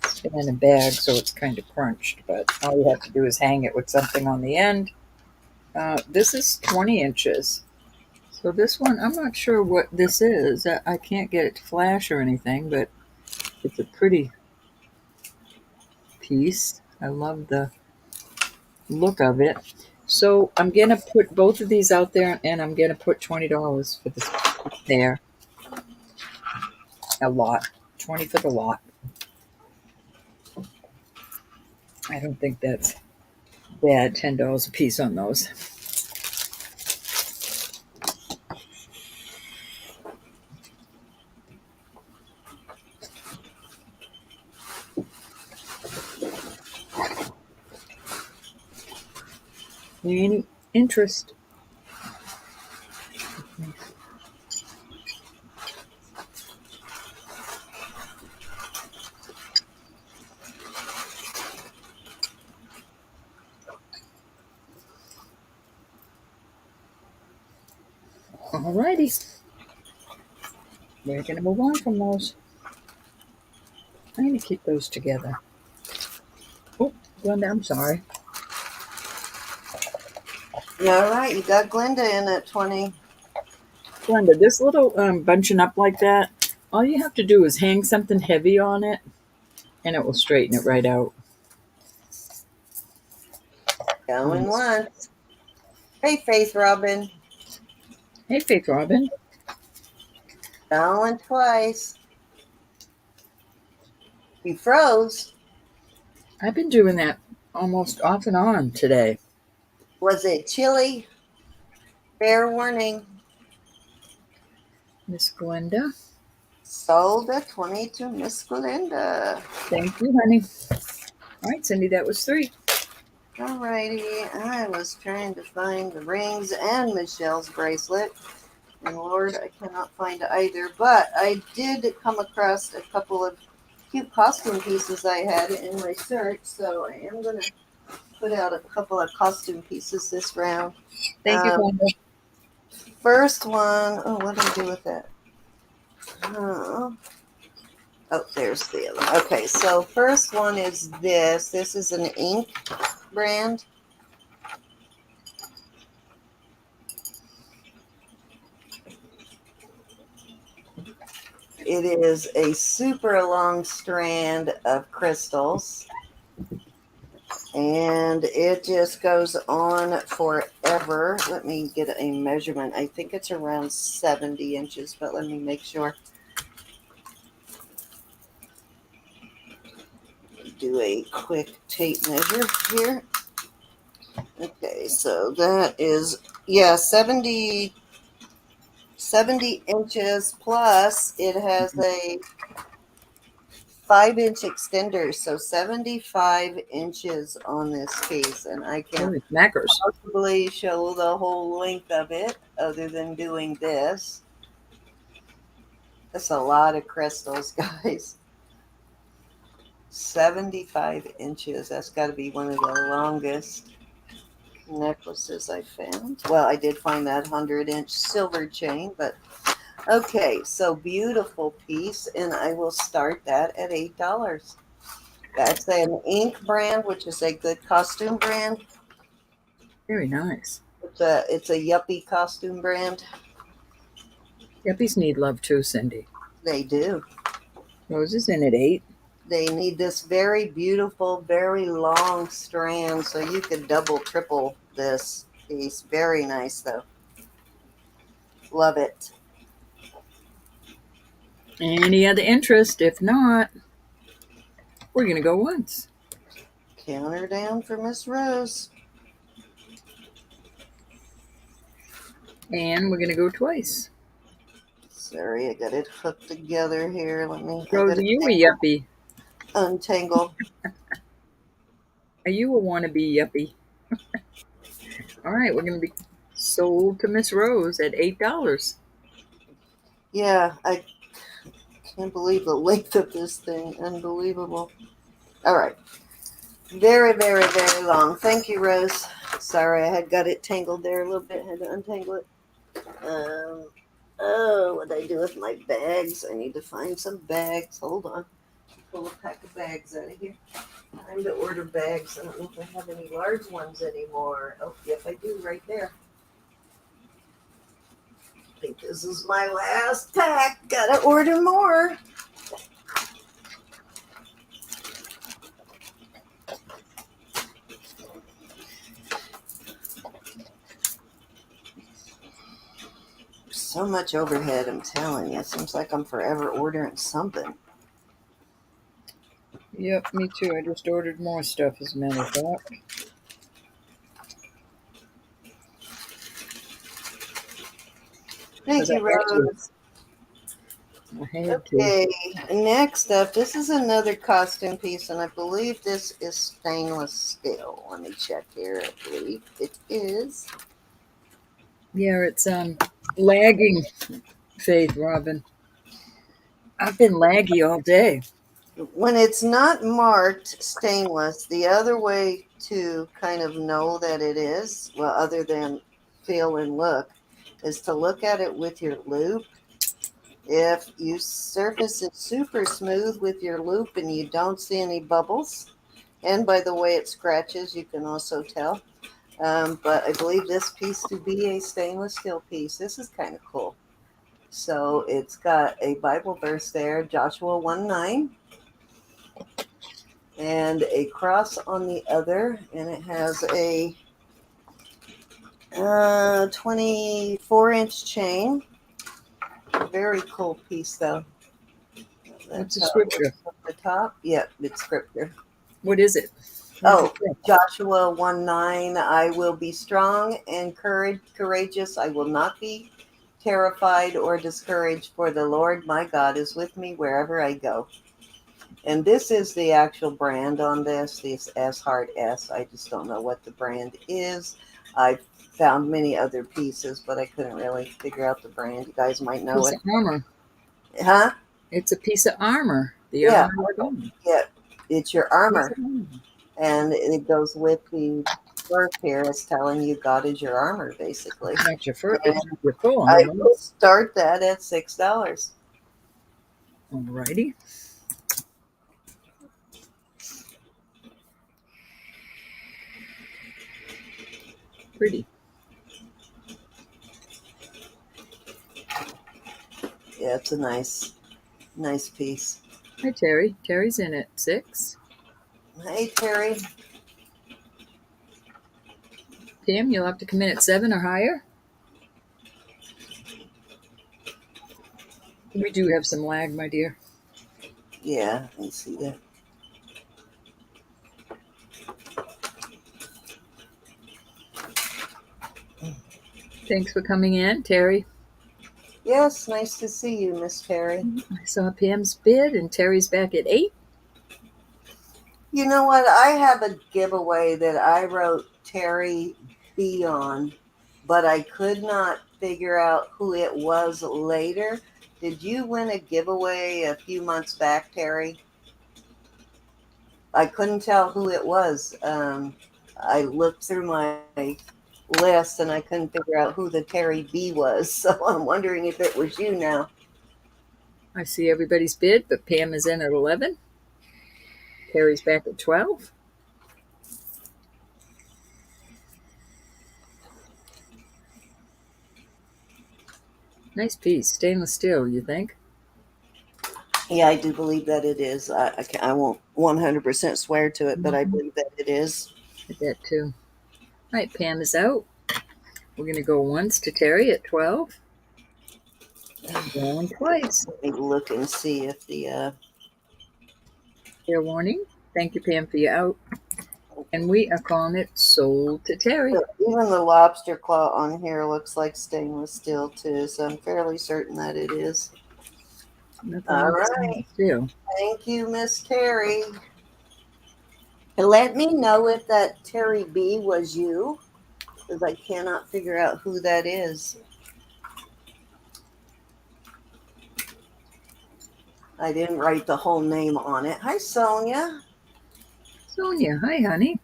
It's been in a bag, so it's kind of crunched, but all you have to do is hang it with something on the end. This is 20 inches. So this one, I'm not sure what this is. I can't get it to flash or anything, but it's a pretty piece. I love the look of it. So I'm gonna put both of these out there, and I'm gonna put $20 for this pair. A lot, 20 for the lot. I don't think that's bad. $10 a piece on those. Any interest? Alrighty. We're gonna move on from those. I'm gonna keep those together. Oh, Glenda, I'm sorry. All right, you got Glenda in at 20. Glenda, this little bunching up like that, all you have to do is hang something heavy on it, and it will straighten it right out. Going once. Hey, Faith Robin. Hey, Faith Robin. Going twice. You froze. I've been doing that almost off and on today. Was it chilly? Fair warning. Miss Glenda. Sold a 20 to Miss Glinda. Thank you, honey. All right, Cindy, that was 3. Alrighty, I was trying to find the rings and Michelle's bracelet. And Lord, I cannot find either. But I did come across a couple of cute costume pieces I had in my search. So I am going to put out a couple of costume pieces this round. Thank you, Glenda. First one, oh, what did I do with that? Oh, there's the other. Okay, so first one is this. This is an ink brand. It is a super long strand of crystals. And it just goes on forever. Let me get a measurement. I think it's around 70 inches, but let me make sure. Do a quick tape measure here. Okay, so that is, yeah, 70 inches, plus it has a 5-inch extender, so 75 inches on this piece, and I can't Holy smackers. possibly show the whole length of it other than doing this. That's a lot of crystals, guys. 75 inches. That's got to be one of the longest necklaces I found. Well, I did find that 100-inch silver chain, but okay, so beautiful piece, and I will start that at $8. That's an ink brand, which is a good costume brand. Very nice. It's a yuppie costume brand. Yuppies need love too, Cindy. They do. Rose is in at 8. They need this very beautiful, very long strand, so you could double, triple this piece. Very nice, though. Love it. Any other interest? If not, we're going to go once. Counter down for Miss Rose. And we're going to go twice. Sorry, I got it hooked together here. Rose, are you a yuppie? Untangle. Are you a wannabe yuppie? All right, we're going to be sold to Miss Rose at $8. Yeah, I can't believe the length of this thing. Unbelievable. All right. Very, very, very long. Thank you, Rose. Sorry, I had got it tangled there a little bit. Had to untangle it. What did I do with my bags? I need to find some bags. Hold on. Pull a pack of bags out of here. Time to order bags. I don't know if I have any large ones anymore. Oh, yep, I do right there. I think this is my last pack. Gotta order more. So much overhead, I'm telling you. It seems like I'm forever ordering something. Yep, me too. I just ordered more stuff, as a matter of fact. Thank you, Rose. I had Okay, next up, this is another costume piece, and I believe this is stainless steel. Let me check here. I believe it is. Yeah, it's lagging, Faith Robin. I've been laggy all day. When it's not marked stainless, the other way to kind of know that it is, well, other than feel and look, is to look at it with your loop. If you surface it super smooth with your loop and you don't see any bubbles, and by the way it scratches, you can also tell. But I believe this piece to be a stainless steel piece. This is kind of cool. So it's got a Bible verse there, Joshua 1:9, and a cross on the other, and it has a 24-inch chain. Very cool piece, though. What's That's the how it looks scripture? on the top. Yep, it's scripture. What is it? What does it Oh, say? Joshua 1:9. I will be strong and courageous. I will not be terrified or discouraged, for the Lord my God is with me wherever I go. And this is the actual brand on this S Heart S. I just don't know what the brand is. I found many other pieces, but I couldn't really figure out the brand. You guys might know Piece it. of armor. Huh? It's a piece of armor. The Yeah. armor of God. Yeah. It's your Piece armor. of armor. And it goes with the verse here. It's telling you God is your armor, basically. Not your fur. And It's not your full I armor. will start that at $6. Alrighty. Pretty. Yeah, it's a nice piece. Hi, Terry. Terry's in at 6. Hey, Terry. Pam, you'll have to come in at 7 or higher. We do have some lag, my dear. Yeah, I see that. Thanks for coming in, Terry. Yes, nice to see you, Miss Terry. I saw Pam's bid, and Terry's back at 8. You know what? I have a giveaway that I wrote Terry B on, but I could not figure out who it was later. Did you win a giveaway a few months back, Terry? I couldn't tell who it was. I looked through my list and I couldn't figure out who the Terry B was. So I'm wondering if it was you now. I see everybody's bid, but Pam is in at 11. Terry's back at 12. Nice piece. Stainless steel, you think? Yeah, I do believe that it is. I won't 100% swear to it, but I believe that it is. I bet too. All right, Pam is out. We're going to go once to Terry at 12. Going twice. Let me look and see if the Fair warning. Thank you, Pam, for your out. And we are calling it sold to Terry. even the lobster claw on here looks like stainless steel too, so I'm fairly certain that it is. Nothing All like right. stainless steel. Thank you, Miss Terry. And let me know if that Terry B was you, because I cannot figure out who that is. I didn't write the whole name on it. Hi, Sonia. Sonia, hi, honey.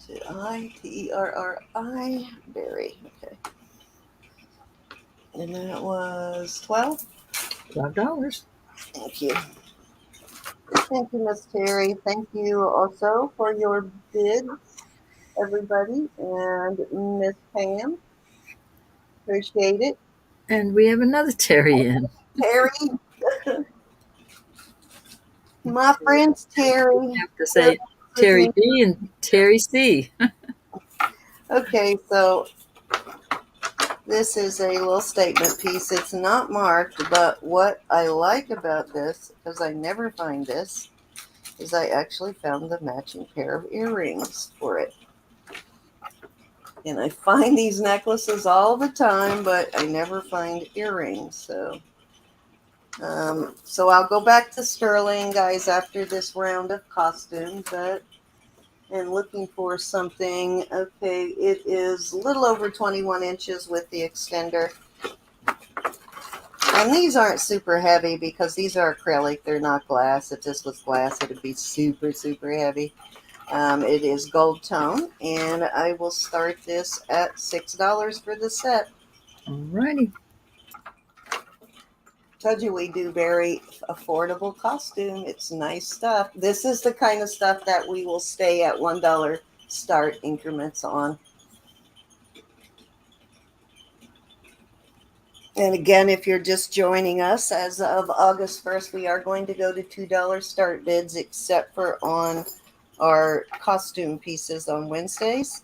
Terri, Berry. Okay. And that was 12. $12. Thank you. Thank you, Miss Terry. Thank you also for your bids, everybody. And Miss Pam. Appreciate it. And we have another Terry in. Terry. My friend's Terry. I have to say Terry B and Terry C. Okay, so this is a little statement piece. It's not marked, but what I like about this, because I never find this, is I actually found the matching pair of earrings for it. And I find these necklaces all the time, but I never find earrings. So I'll go back to Sterling, guys, after this round of costumes. And looking for something. Okay, it is a little over 21 inches with the extender. And these aren't super heavy because these are acrylic. They're not glass. If this was glass, it would be super, super heavy. It is gold tone, and I will start this at $6 for the set. Alrighty. Told you we do very affordable costume. It's nice stuff. This is the kind of stuff that we will stay at $1 start increments on. And again, if you're just joining us, as of August 1st, we are going to go to $2 start bids, except for on our costume pieces on Wednesdays.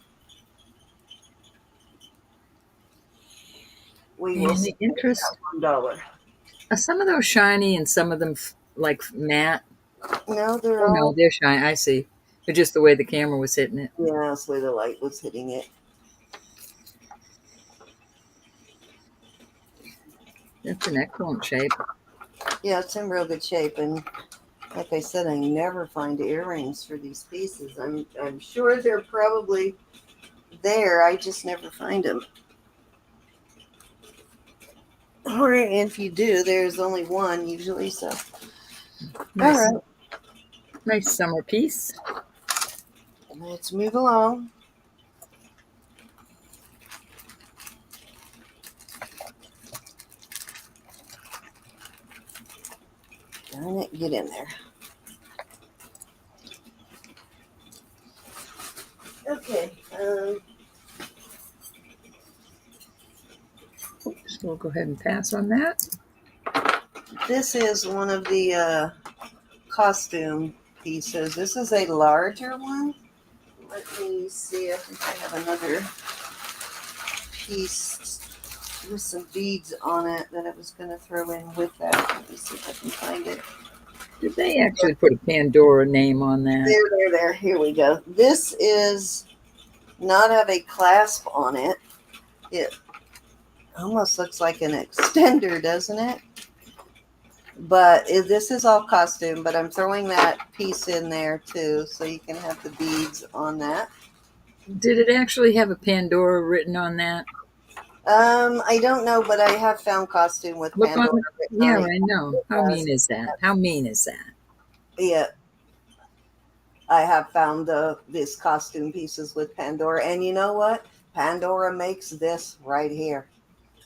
We will And the start interest, at $1. are some of those shiny and some of them like matte? No, they're Oh no, all, they're shiny. I see. But just the way the camera was hitting it. yeah, that's where the light was hitting it. That's an excellent shape. Yeah, it's in real good shape. And like I said, I never find earrings for these pieces. I'm sure they're probably there. I just never find them. Or if you do, there's only one usually. So, all Nice, right, nice summer piece. let's move along. Darn it, get in there. Okay. So we'll go ahead and pass on that. This is one of the costume pieces. This is a larger one. Let me see if I have another piece with some beads on it that I was going to throw in with that. Let me see if I can find it. Did they actually put a Pandora name on that? There. Here we go. This is not have a clasp on it. It almost looks like an extender, doesn't it? But this is all costume, but I'm throwing that piece in there too, so you can have the beads on that. Did it actually have a Pandora written on that? I don't know, but I have found costume with Look on Pandora the. written Yeah, on it. I know. It How does. mean is that? How mean is that? Yeah, I have found this costume pieces with Pandora, and you know what? Pandora makes this right here.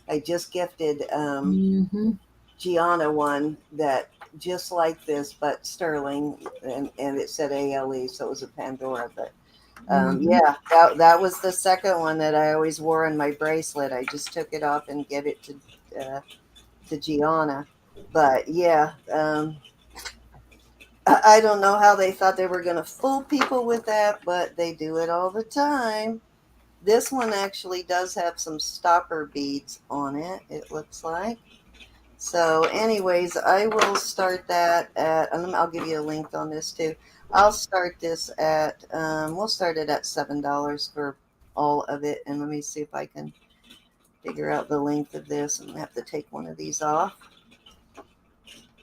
I just gifted Mm-hmm. Gianna one that just like this, but sterling, and it said ALE, so it was a Pandora. But Mm-hmm. yeah, that was the second one that I always wore in my bracelet. I just took it off and gave it to Gianna. But yeah, I don't know how they thought they were going to fool people with that, but they do it all the time. This one actually does have some stopper beads on it, it looks like. So, anyways, I will start that at, and I'll give you a link on this too. I'll start this at, we'll start it at $7 for all of it. And let me see if I can figure out the length of this. I'm going to have to take one of these off.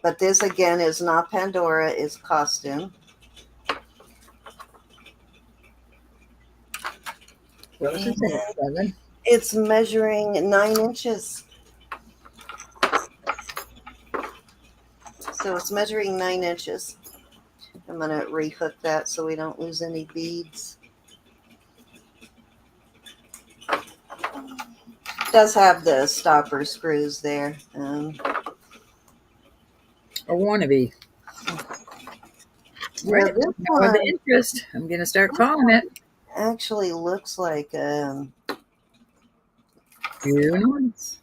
But this again is not Pandora, it's costume. Roses And at 7. it's measuring 9 inches. So it's measuring 9 inches. I'm going to rehook that so we don't lose any beads. It does have the stopper screws there. A wannabe. Now Right. this Now with the one interest, I'm going to start calling it. actually looks like Going once.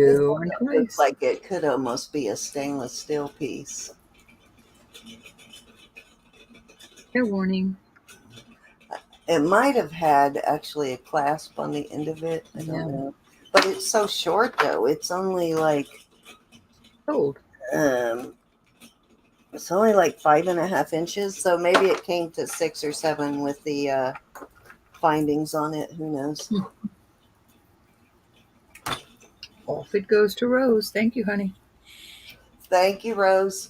this Going one looks twice. like it could almost be a stainless steel piece. Fair warning. It might have had actually a clasp on the end of it. I don't Yeah. know. But it's so short though. Cold. Um it's only like 5.5 inches. So maybe it came to 6 or 7 with the findings on it. Who knows? Off it goes to Rose. Thank you, honey. Thank you, Rose.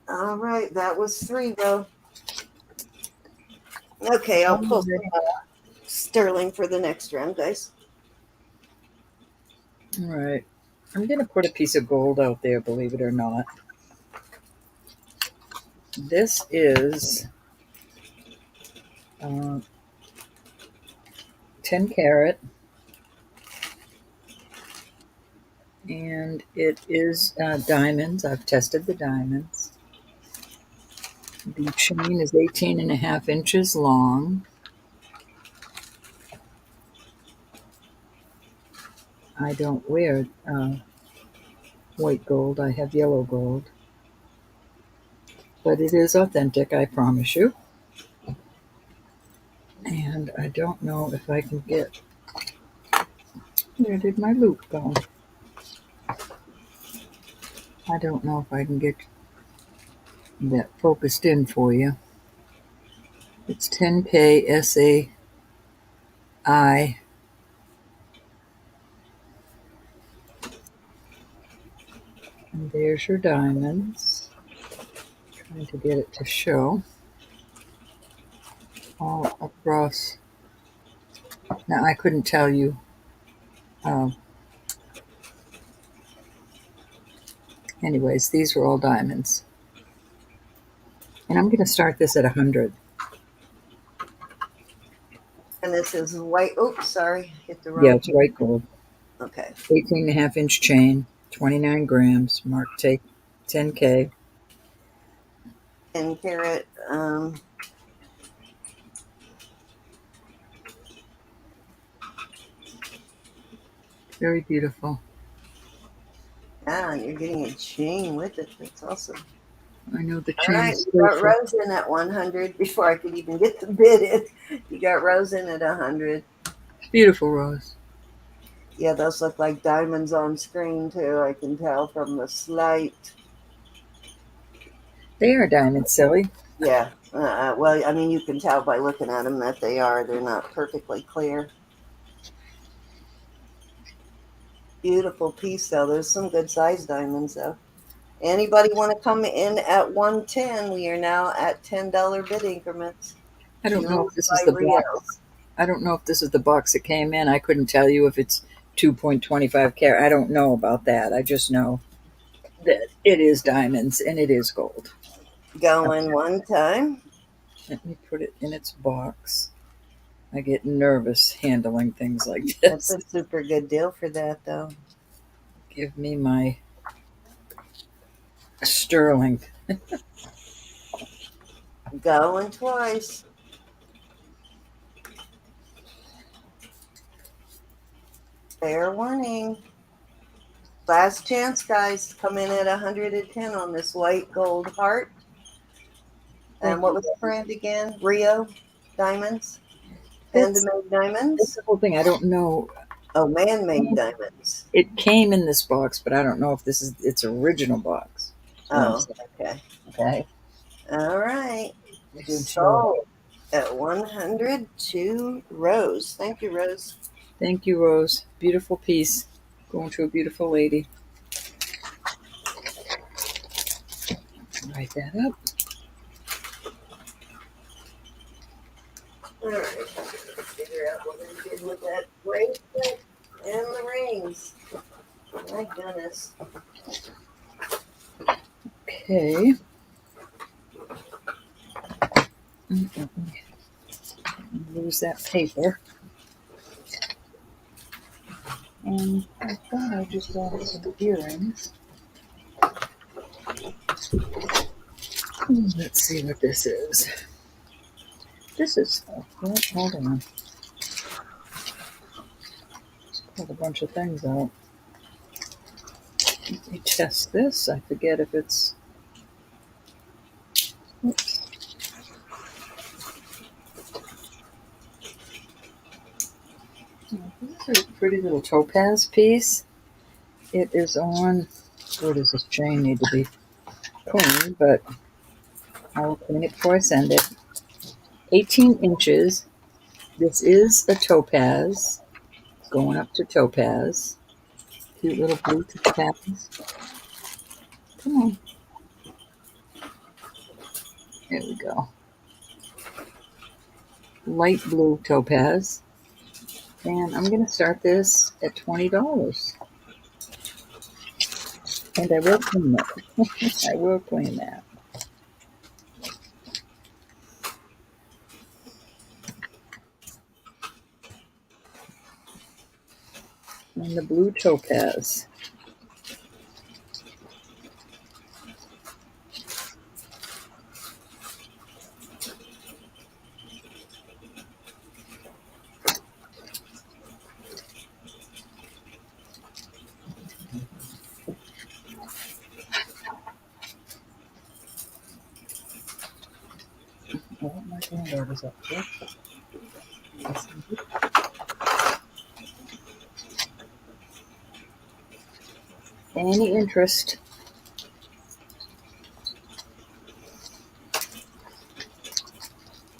All right, that was 3 though. Okay, I'll pull some Alrighty. sterling for the next round, guys. All right. I'm going to put a piece of gold out there, believe it or not. This is uh, 10 carat, and it is diamonds. I've tested the diamonds. The chain is 18 and a half inches long. I don't wear white gold. I have yellow gold. But it is authentic, I promise you. And I don't know if I can get... Where did my loop go? I don't know if I can get that focused in for you. It's 10K SAI. And there's your diamonds. Trying to get it to show all across. Now, I couldn't tell you. Anyways, these are all diamonds. And I'm going to start this at 100. And this is white. Oops, sorry. Hit the Yeah, wrong. it's white gold. Okay. 18.5-inch chain, 29 grams, marked take 10K. 10 carat. Very beautiful. Yeah, and you're getting a chain with it. That's awesome. I know the All chain right, is you got special. Rose in at 100 before I could even get the bid in. You got Rose in at 100. Beautiful, Rose. Yeah, those look like diamonds on screen too. I can tell from the slight. They are diamonds, silly. Yeah. Well, I mean, you can tell by looking at them that they are. They're not perfectly clear. Beautiful piece though. There's some good size diamonds though. Anybody want to come in at 110? We are now at $10 bid increments. I don't know Jewels if this is by the Rio. box. I don't know if this is the box that came in. I couldn't tell you if it's 2.25 carat. I don't know about that. I just know that it is diamonds and it is gold. Going one time. Let me put it in its box. I get nervous handling things like That's this. a super good deal for that though. Give me my sterling. Going twice. Fair warning. Last chance, guys. Come in at 110 on this white gold heart. And Thank what you. was the brand again? Rio Diamonds? That's, Handmade that's diamonds? the whole thing. I don't know. Oh, man-made diamonds. It came in this box, but I don't know if this is its original box. That's what I'm Oh, saying. okay. Okay. All right. You're doing slow. So at 102, Rose. Thank you, Rose. Thank you, Rose. Beautiful piece. Going to a beautiful lady. Write that up. All right. Let's figure out what we did with that bracelet and the rings. My goodness. Okay. Lose that paper. And I thought I just got some earrings. Let's see what this is. This is, well, hold on. Just pulled a bunch of things out. Let me test this. I forget if it's, oops. This is a pretty little topaz piece. It is on, where does this chain need to be cleaned, but I will clean it before I send it. 18 inches. This is a topaz, going up to topaz. Cute little blue topaz. Come on. There we go. Light blue topaz. And I'm going to start this at $20. And I will clean it. I will clean that. And the blue topaz. And that was up there. Any interest?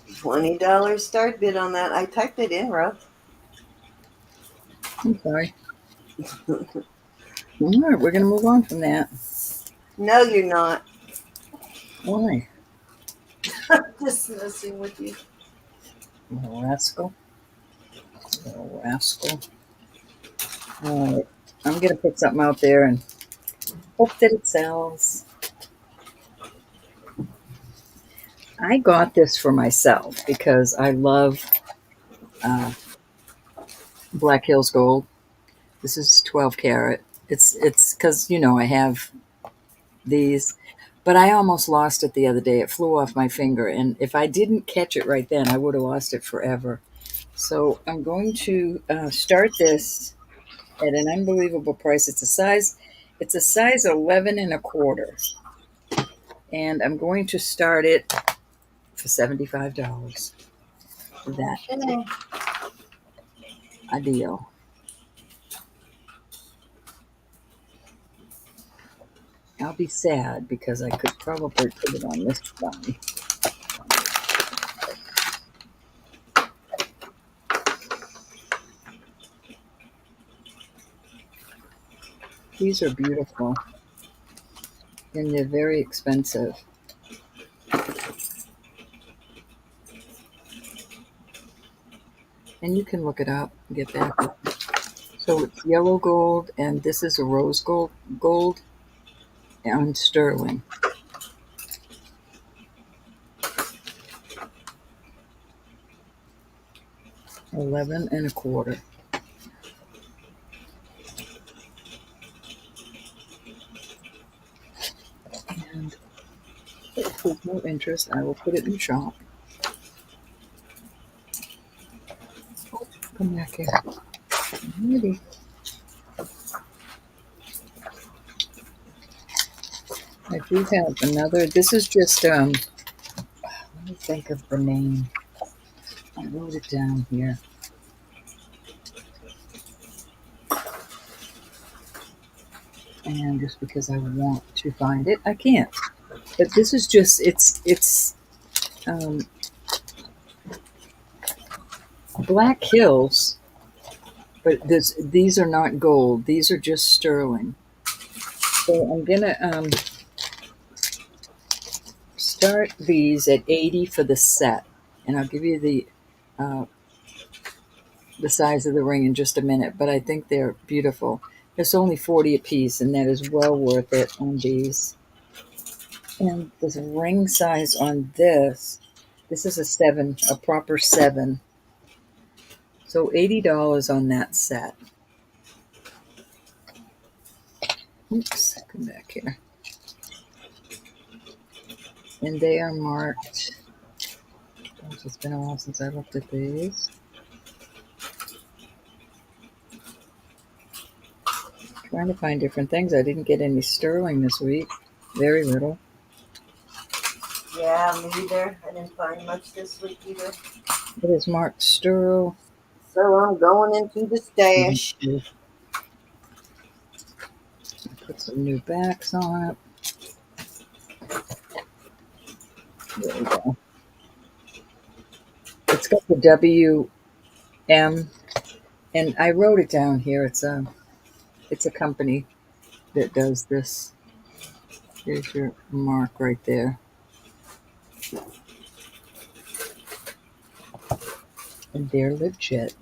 $20 start bid on that. I typed it in, Rob. I'm sorry. All right, we're going to move on from that. No, you're not. Why? Just messing with you. Little rascal. Little rascal. All right. I'm going to put something out there and hope that it sells. I got this for myself because I love Black Hills Gold. This is 12 karat. It's because, I have these, but I almost lost it the other day. It flew off my finger, and if I didn't catch it right then, I would have lost it forever. So I'm going to start this at an unbelievable price. It's a size 11 and a quarter, and I'm going to start it for $75. That Okay. a deal. I'll be sad because I could probably put it on this one. These are beautiful, and they're very expensive. And you can look it up and get back. So it's yellow gold, and this is a rose gold and sterling. 11 and a quarter. And if there's no interest, I will put it in shop. Oh, come back here. Alrighty. I do have another. This is just let me think of the name. I wrote it down here. And just because I want to find it, I can't. But this is just it's Black Hills, but these are not gold. These are just sterling. So I'm gonna start these at 80 for the set, and I'll give you the size of the ring in just a minute. But I think they're beautiful. It's only 40 a piece, and that is well worth it on these. And the ring size on this is a 7, a proper 7. So $80 on that set. Oops, come back here. And they are marked. Gosh, it's been a while since I looked at these. Trying to find different things. I didn't get any sterling this week. Very little. Yeah, me either. I didn't find much this week either. It is marked sterling. So I'm going into the stash. Put some new backs on it. There we go. It's got the WM, and I wrote it down here. It's a company that does this. There's your mark right there. And they're legit.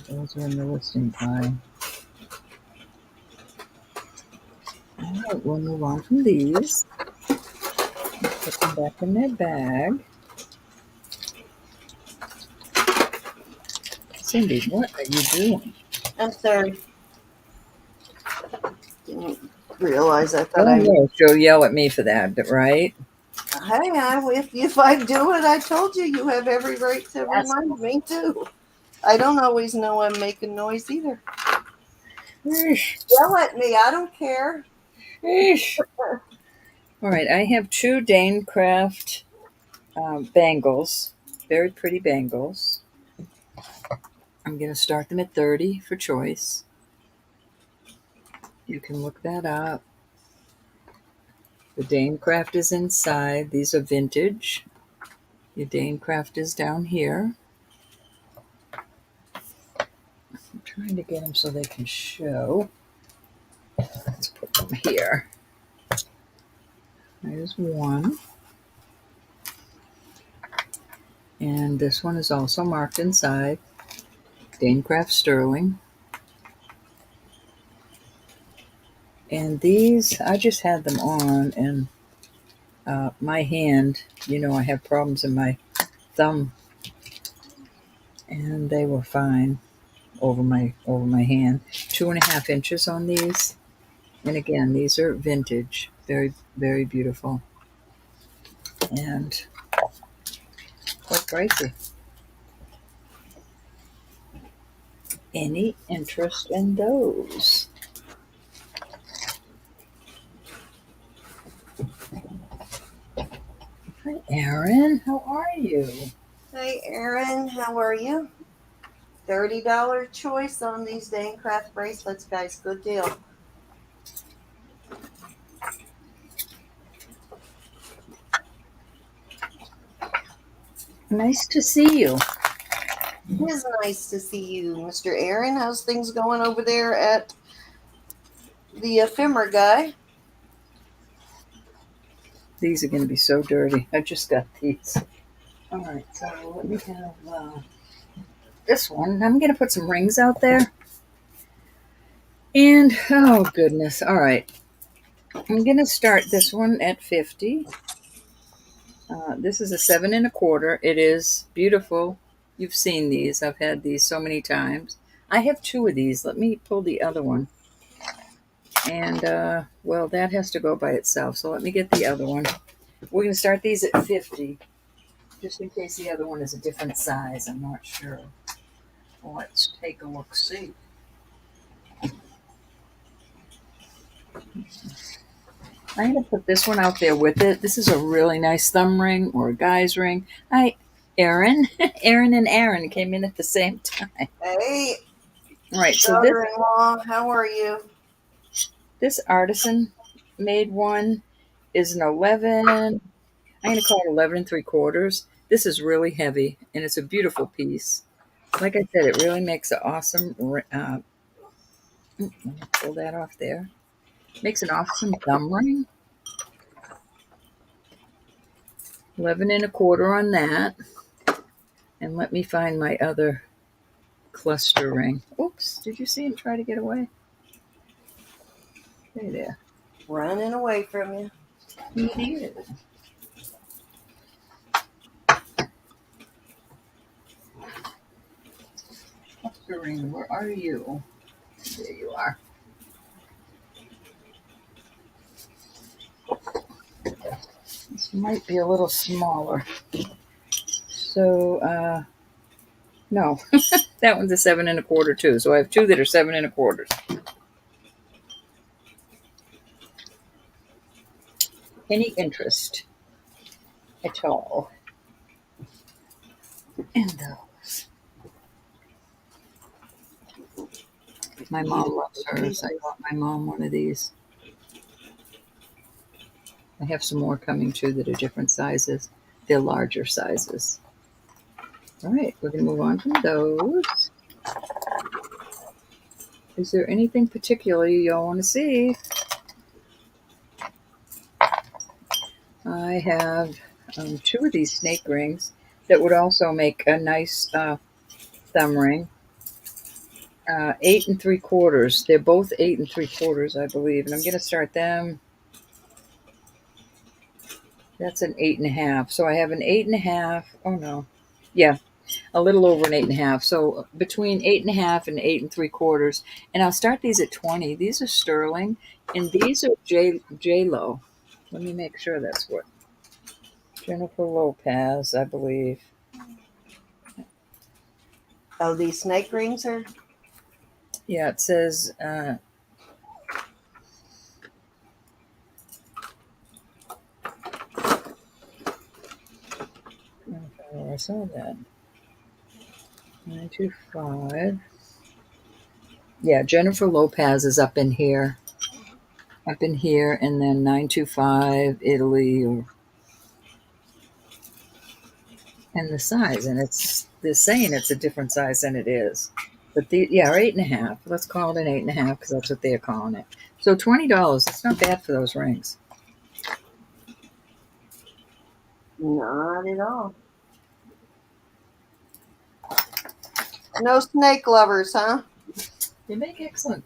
Those are in the listing pile. All right, we'll move on from these. Put them back in their bag. Cindy, what are you doing? I'm sorry. Didn't realize. I thought Oh, no, she'll yell at me for that, right? Hey, if I do it, I told you have every right to remind me too. I don't always know I'm making noise either. Eesh. Yell at me. I don't care. Eesh. All right, I have two Dane Craft bangles, very pretty bangles. I'm going to start them at 30 for choice. You can look that up. The Dane Craft is inside. These are vintage. Your Dane Craft is down here. I'm trying to get them so they can show. Let's put them here. There's one. And this one is also marked inside. Dane Craft Sterling. And these, I just had them on, and my hand, I have problems in my thumb, and they were fine over my hand. 2.5 inches on these. And again, these are vintage, very, very beautiful, and quite pricey. Any interest in those? Hi, Erin. How are you? Hey, Erin, how are you? $30 choice on these Dane Craft bracelets, guys. Good deal. Nice to see you. It is nice to see you, Mr. Aaron. How's things going over there at the ephemera guy? These are going to be so dirty. I just got these. All right, so let me have this one. I'm going to put some rings out there. And, oh goodness. All right. I'm going to start this one at 50. This is a 7.25. It is beautiful. You've seen these. I've had these so many times. I have two of these. Let me pull the other one. And, well, that has to go by itself. So let me get the other one. We're going to start these at 50. Just in case the other one is a different size. I'm not sure. Let's take a look, see. I'm going to put this one out there with it. This is a really nice thumb ring or a guy's ring. Hi, Erin. Erin and Aaron came in at the same time. Hey, All right, so daughter-in-law, how are you? this artisan made one is an 11. I'm going to call it 11.75. This is really heavy, and it's a beautiful piece. Like I said, it really makes an awesome. Let me pull that off there. Makes an awesome thumb ring. 11.25 on that. And let me find my other cluster ring. Oops, did you see him try to get away? Hey there. Running away from you. He did. Cluster ring, where are you? There you are. This might be a little smaller. So, no, that one's a 7.25 too. So I have two that are 7.25. Any interest at all in those? My mom loves hers. I got my mom one of these. I have some more coming too that are different sizes. They're larger sizes. All right, we're going to move on from those. Is there anything particular y'all want to see? I have two of these snake rings that would also make a nice thumb ring. 8.75. They're both 8.75, I believe. And I'm going to start them. That's an 8.5. So I have an 8.5. Oh no. Yeah, a little over an 8.5. So between 8.5 and 8.75. And I'll start these at 20. These are sterling, and these are J-Lo. Let me make sure that's what. Jennifer Lopez, I believe. Oh, these snake rings are? Yeah, it says I saw that. 925. Yeah, Jennifer Lopez is up in here. Up in here, and then 925 Italy, and the size, and they're saying it's a different size than it is. But yeah, 8.5. Let's call it an 8.5 because that's what they're calling it. So $20. It's not bad for those rings. Not at all. No snake lovers, huh? They make excellent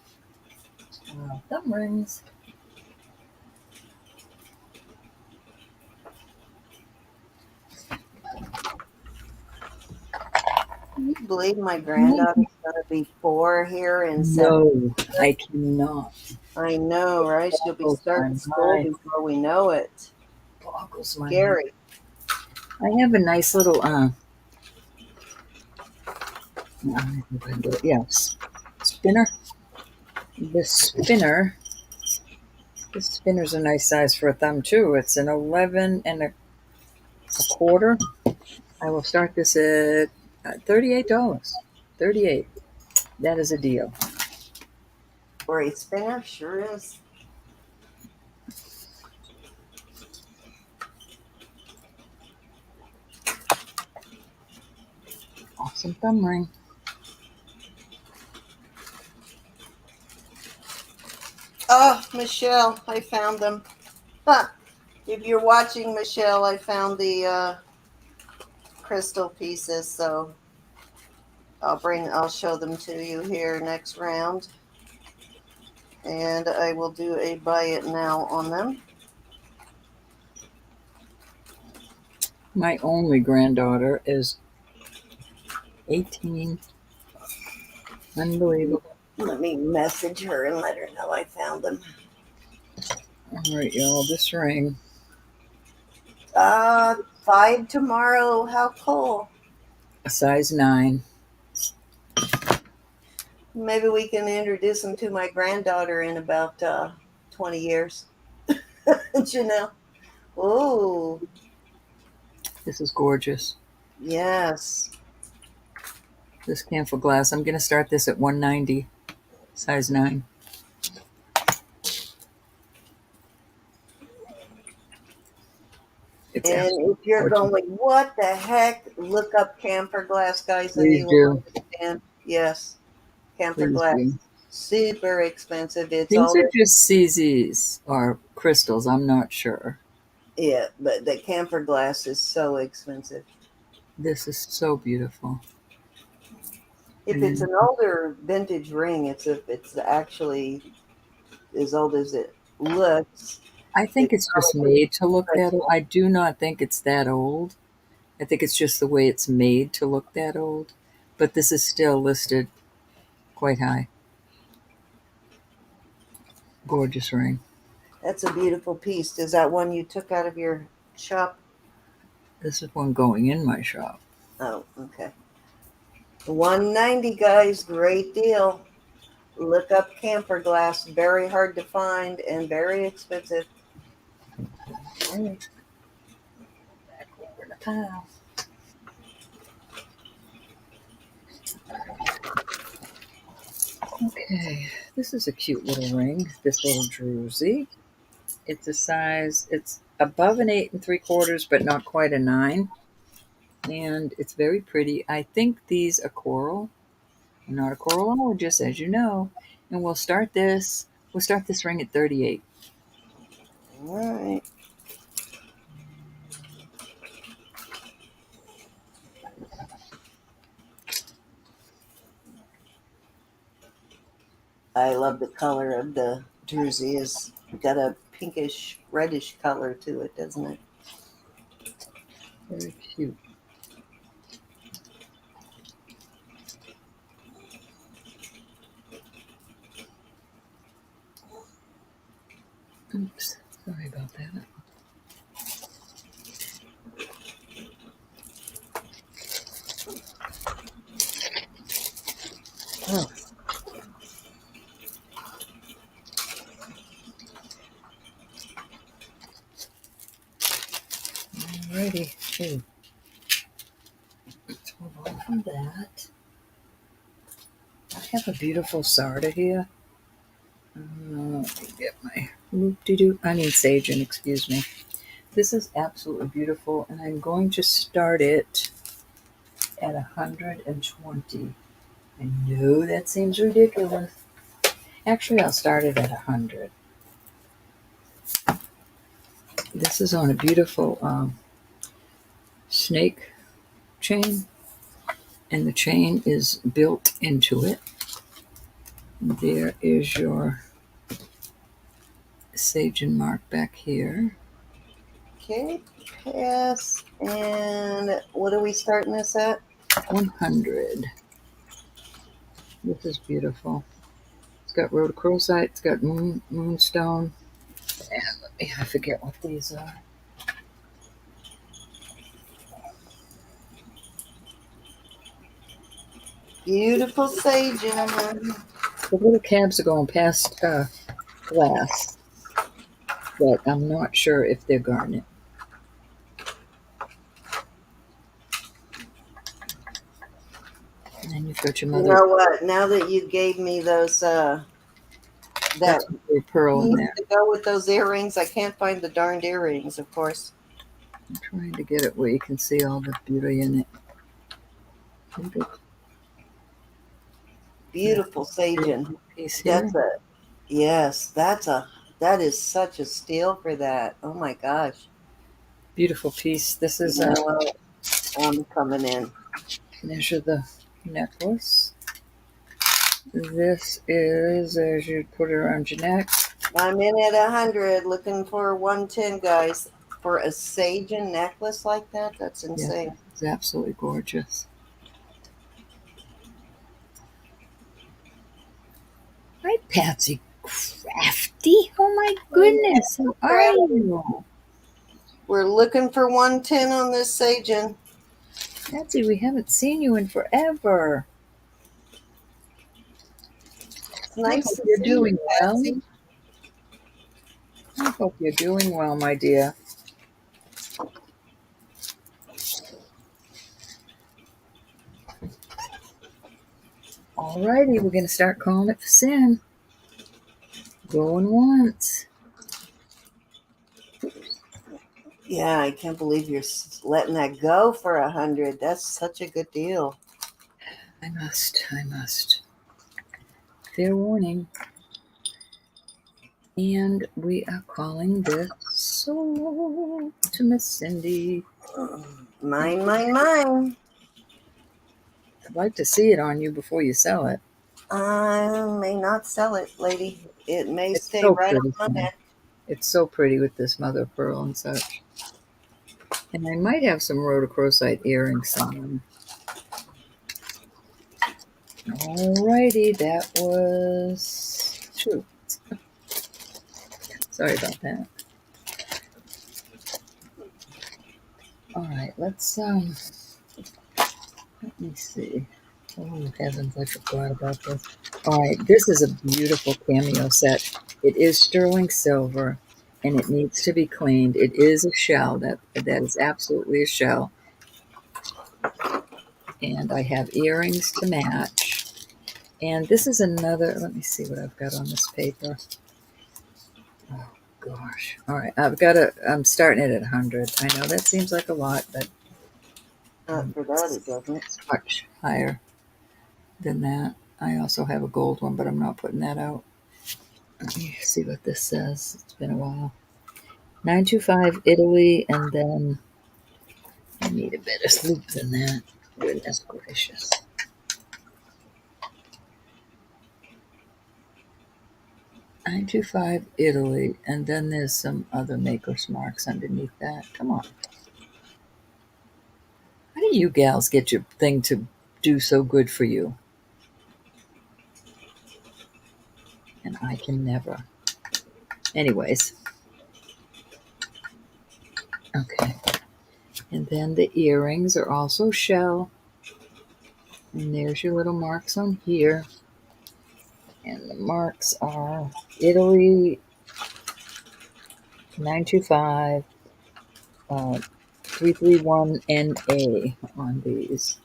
thumb rings. Can you believe my granddaughter's gonna be 4 here in September? No, I cannot. I know, right? She'll be Boggles my starting school mind. before we know it. Boggles my mind. Scary. I have a nice little yes, spinner. This spinner's a nice size for a thumb too. It's an 11 and a quarter. I will start this at $38. 38. That is a deal. For a spinner, sure is. Awesome thumb ring. Oh, Michelle, I found them. Huh. If you're watching, Michelle, I found the crystal pieces, so I'll show them to you here next round. And I will do a buy it now on them. My only granddaughter is 18. Unbelievable. Let me message her and let her know I found them. All right, y'all, this ring. 5 tomorrow. How cool. A size 9. Maybe we can introduce them to my granddaughter in about 20 years. You know? Oh, This is gorgeous. yes. This camphor glass. I'm going to start this at 190. Size 9. It's And if you're gorgeous. going, what the heck? Look up camphor glass, guys, and Please you will do. understand. Yes, camphor Please glass. do. Super expensive. It's These all are just CZs or crystals. I'm not sure. yeah, but the camphor glass is so expensive. This is so beautiful. If it's an older vintage ring, it's actually as old as it looks. I think It's it's just probably made to look that old. crystal. I do not think it's that old. I think it's just the way it's made to look that old. But this is still listed quite high. Gorgeous ring. That's a beautiful piece. Is that one you took out of your shop? This is one going in my shop. Oh, okay. 190, guys. Great deal. Look up camphor glass. Very hard to find and very expensive. All right. Back over in the pile. Okay, this is a cute little ring. This little druzy. It's a size. It's above an 8 3/4, but not quite a 9. And it's very pretty. I think these are coral. Not a coralologist, as you know. And we'll start this. We'll start this ring at 38. All right. I love the color of the druzy. It's got a pinkish reddish color to it, doesn't it? Very cute. Oops, sorry about that. Oh, alrighty. Ooh. from that. I have a beautiful Sarda here. Let me get my loop-de-doo. I mean Sagen, excuse me. This is absolutely beautiful, and I'm going to start it at 120. I know that seems ridiculous. Actually, I'll start it at 100. This is on a beautiful snake chain, and the chain is built into it. And there is your Sagen mark back here. Okay, pass. And what are we starting this at? 100. This is beautiful. It's got rhodochrosite, it's got moonstone, and I forget what these are. Beautiful sage. The little cabs are going past glass, but I'm not sure if they're garnet. And then you've got your You mother. know what? Now that you gave me those, that That's a pearl in piece there. to go with those earrings, I can't find the darned earrings, of course. I'm trying to get it where you can see all the beauty in it. Beautiful Sagen. Piece here. That's a, yes, that is such a steal for that. Oh my gosh. Beautiful piece. This is You know what? I'm coming in. measure the necklace. This is as you'd put it around your neck. I'm in at 100, looking for 110, guys. For a Sagen necklace like that, that's insane. It's absolutely gorgeous. Hi, Patsy Crafty. Oh my goodness. How are you? We're looking for 110 on this Sagen. Patsy, we haven't seen you in forever. It's nice I hope to you're see doing you, well. Patsy. I hope you're doing well, my dear. Alrighty, we're going to start calling it for sin. Going once. Yeah, I can't believe you're letting that go for 100. That's such a good deal. I must. Fair warning. And we are calling this soul to Miss Cindy. Mine. I'd like to see it on you before you sell it. I may not sell it, lady. It may It's stay so right pretty. on my neck. It's so pretty with this mother of pearl and such. And I might have some rhodochrosite earrings on. Alrighty, that was 2. Sorry about that. Alright, let's let me see. Oh heavens, I forgot about this. Alright, this is a beautiful cameo set. It is sterling silver and it needs to be cleaned. It is a shell. That is absolutely a shell. And I have earrings to match. And this is another, let me see what I've got on this paper. Oh gosh. All right. I'm starting it at 100. I know that seems like a lot, but Not for that, it doesn't. it's much higher than that. I also have a gold one, but I'm not putting that out. Let me see what this says. It's been a while. 925 Italy, and then I need a better loop than that. Goodness gracious. 925 Italy, and then there's some other maker's marks underneath that. Come on. How do you gals get your thing to do so good for you? And I can never. Anyways. Okay. And then the earrings are also shell. And there's your little marks on here. And the marks are Italy 925 331 NA on these.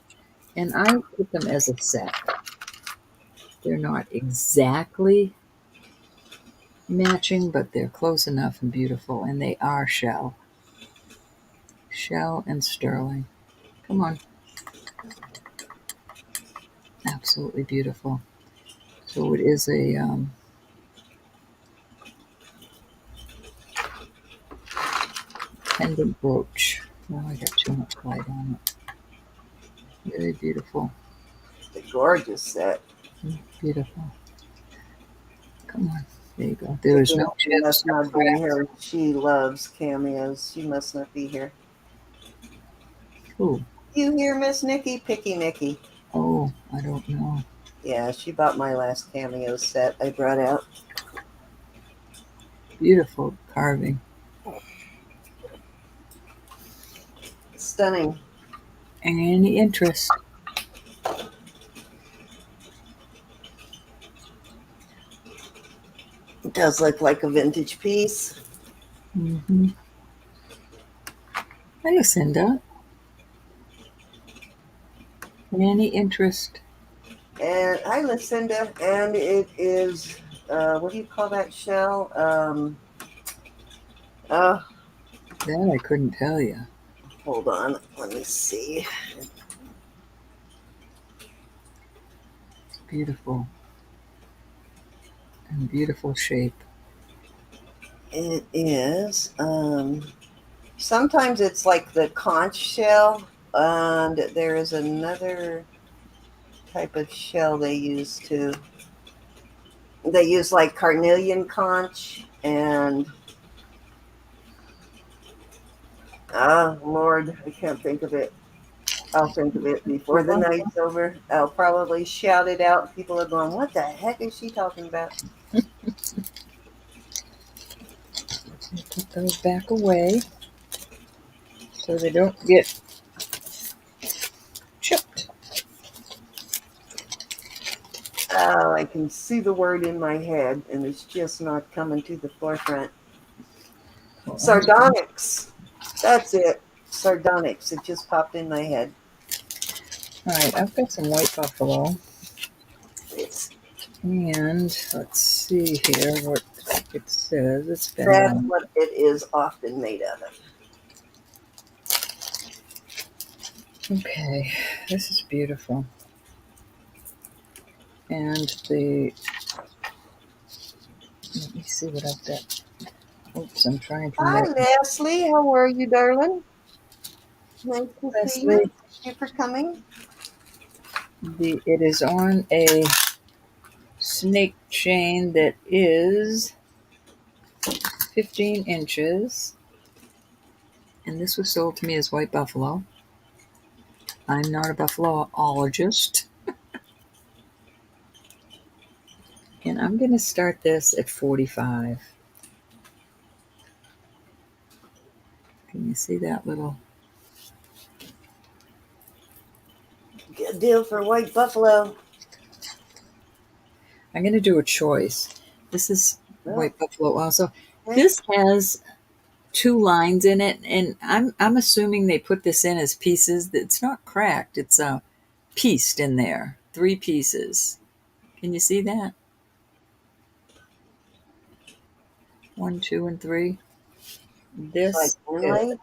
And I put them as a set. They're not exactly matching, but they're close enough and beautiful, and they are shell. Shell and sterling. Come on. Absolutely beautiful. So it is a pendant brooch. Oh, I got too much light on it. Very beautiful. The gorgeous set. Beautiful. Come on. There you go. There is Vicky no chips, must no not be cracks. here. She loves cameos. She must not be here. Ooh. You hear Miss Nikki? Picky Nikki. Oh, I don't know. Yeah, she bought my last cameo set I brought out. Beautiful carving. Stunning. Any interest? It does look like a vintage piece. Mm-hmm. Hi, Lucinda. Any interest? And hi, Lucinda. And it is, what do you call that shell? Uh, That I couldn't tell you. Hold on. Let me see. It's beautiful. And beautiful shape. It is, sometimes it's like the conch shell. And there is another type of shell they use too. They use like carnelian conch and Lord, I can't think of it. I'll think of it before the night's over. I'll probably shout it out. People are going, "What the heck is she talking about?" Put those back away so they don't get chipped. Oh, I can see the word in my head, and it's just not coming to the forefront. Sardonyx. That's it. Sardonyx. It just popped in my head. All right, I've got some white buffalo. It's And let's see here what it says. It's been That's done. what it is often made out of. Okay, this is beautiful. And let me see what I've got. Oops, I'm trying to Hi, make Leslie. How are you, darling? Nice to see you. Leslie. Thank you for coming. It is on a snake chain that is 15 inches. And this was sold to me as white buffalo. I'm not a buffaloologist. And I'm going to start this at 45. Can you see that little? Good deal for white buffalo. I'm going to do a choice. This is Oh, white buffalo also. okay. This has two lines in it, and I'm assuming they put this in as pieces. It's not cracked. It's pieced in there. 3 pieces. Can you see that? 1, 2, and 3. Like This is, inlay.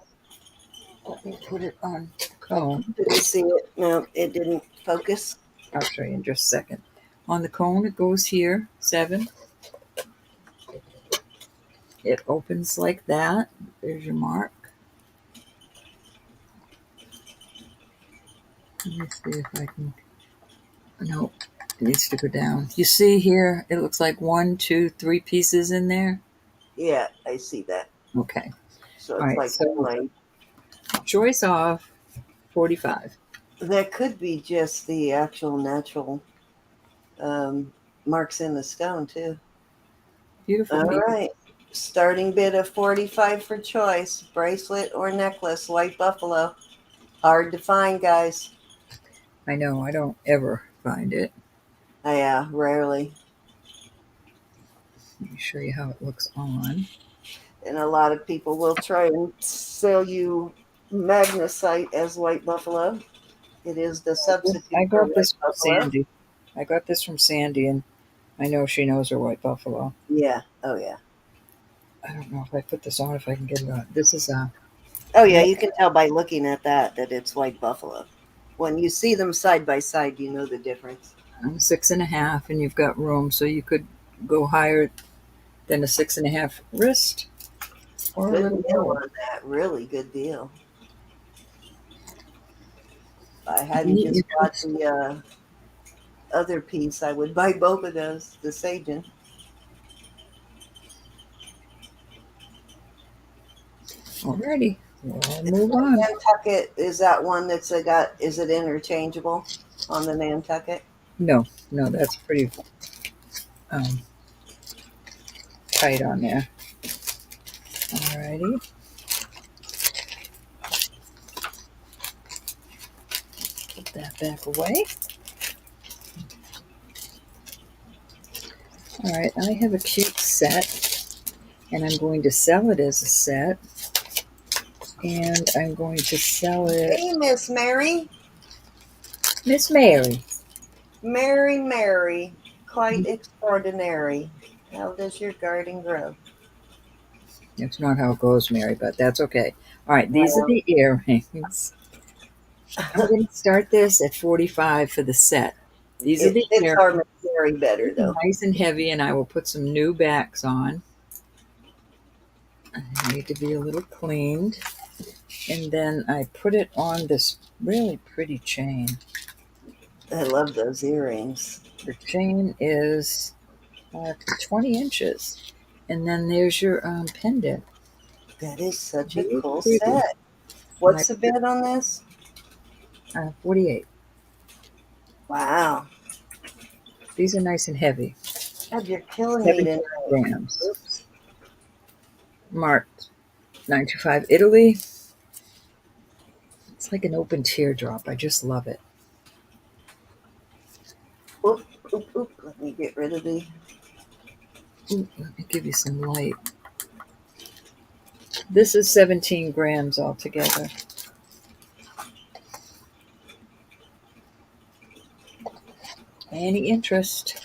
let me put it on the I cone. couldn't see it. No, it didn't focus. I'll show you in just a second. On the cone, it goes here, 7. It opens like that. There's your mark. Let me see if I can. No, it needs to go down. You see here, it looks like 1, 2, 3 pieces in there. Yeah, I see that. Okay. So All it's right. like So inlay. choice off 45. That could be just the actual natural um, marks in the stone, too. Beautiful All piece. right. Starting bid of 45 for choice. Bracelet or necklace, white buffalo. Hard to find, guys. I know. I don't ever find it. Yeah, rarely. Let me show you how it looks on. And a lot of people will try and sell you magnesite as white buffalo. It is the substitute I for got white this from buffalo. Sandy. I got this from Sandy, and I know she knows her white buffalo. Yeah. Oh yeah. I don't know if I put this on, if I can get it on. This is Oh yeah. no, You can tell by looking at that it's white buffalo. When you see them side by side, you know the difference. 6.5, and you've got room, so you could go higher than a 6.5 wrist or a Good little deal lower. on that. Really good deal. If I hadn't Any just bought interest? the other piece, I would buy both of those. The Sajin. Alrighty, well, I'll It's move the on. Nantucket. Is that one that's got? Is it interchangeable on the Nantucket? No, no, that's pretty um, tight on there. Alrighty, put that back away. Alright, I have a cute set, and I'm going to sell it as a set, and I'm going to sell it. Hey, Miss Mary. Miss Mary. Mary, Mary, quite extraordinary. How does your garden grow? That's not how it goes, Mary, but that's okay. All right, these are Well, the earrings. I'm going to start this at 45 for the set. These are it the fits our earrings. Miss Mary better, These are though. nice and heavy, and I will put some new backs on. I need to be a little cleaned. And then I put it on this really pretty chain. I love those earrings. The chain is 20 inches. And then there's your pendant. That is such a Very cool pretty. set. And I What's the bid on this? 48. Wow. These are nice and heavy. God, you're killing me 17 tonight. grams. Oops. Marked 925 Italy. It's like an open teardrop. I just love it. Oop, oop, oop. Let me get rid of the. Ooh, let me give you some light. This is 17 grams altogether. Any interest?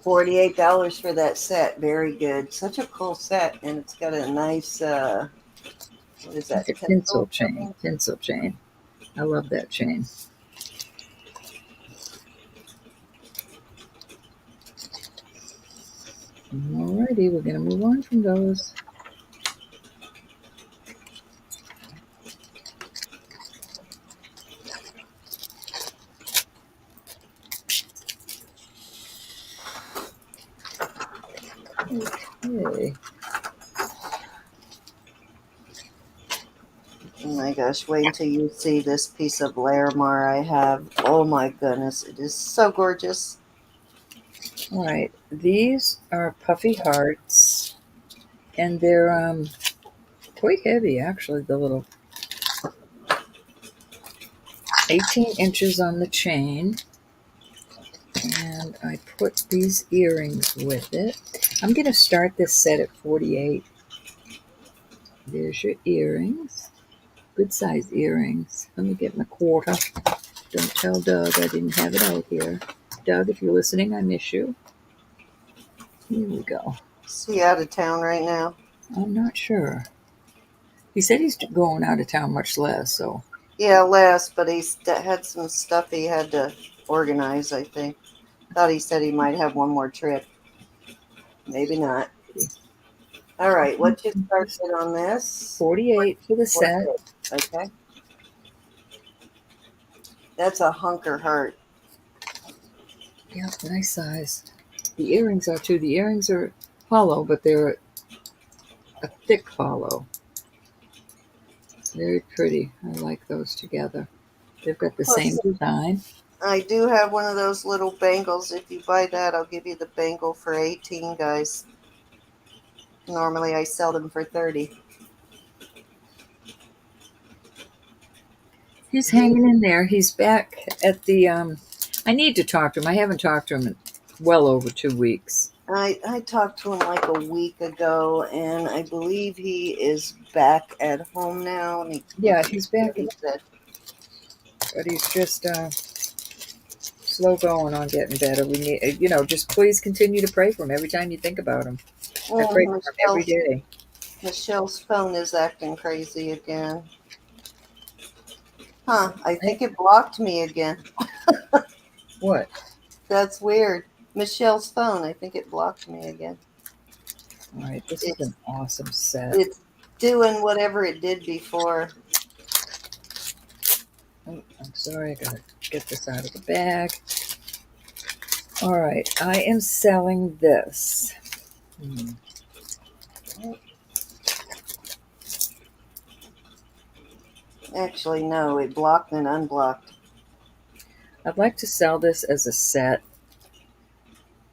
$48 for that set. Very good. Such a cool set, and it's got a nice what is It's that, a tinsel? chain. Tinsel chain. I love that chain. Alrighty, we're going to move on from those. Okay. Oh my gosh, wait until you see this piece of Larimar I have. Oh my goodness, it is so gorgeous. All right. These are puffy hearts, and they're quite heavy actually. The little 18 inches on the chain, and I put these earrings with it. I'm going to start this set at 48. There's your earrings. Good size earrings. Let me get my quarter. Don't tell Doug I didn't have it out here. Doug, if you're listening, I miss you. Here we go. Is he out of town right now? I'm not sure. He said he's going out of town much less, so. Yeah, less, but he's had some stuff he had to organize, I think. Thought he said he might have one more trip. Maybe not. All right, what you started on this? 48 for the set. Okay. That's a hunker heart. Yep, nice size. The earrings are too. The earrings are hollow, but they're a thick hollow. Very pretty. I like those together. They've got the same Plus, design. I do have one of those little bangles. If you buy that, I'll give you the bangle for 18, guys. Normally I sell them for 30. He's hanging in there. He's back at the. I need to talk to him. I haven't talked to him in well over 2 weeks. I talked to him like a week ago, and I believe he is back at home now. Yeah, he's back. He said. but he's just slow going on getting better. We need, just please continue to pray for him every time you think about him. I pray for him every day. Michelle's phone is acting crazy again. Huh, I think it blocked me again. What? That's weird. Michelle's phone, I think it blocked me again. All right, this is It's, an awesome set. it's doing whatever it did before. Oh, I'm sorry, I gotta get this out of the bag. All right, I am selling this. Actually, no, it blocked and unblocked. I'd like to sell this as a set,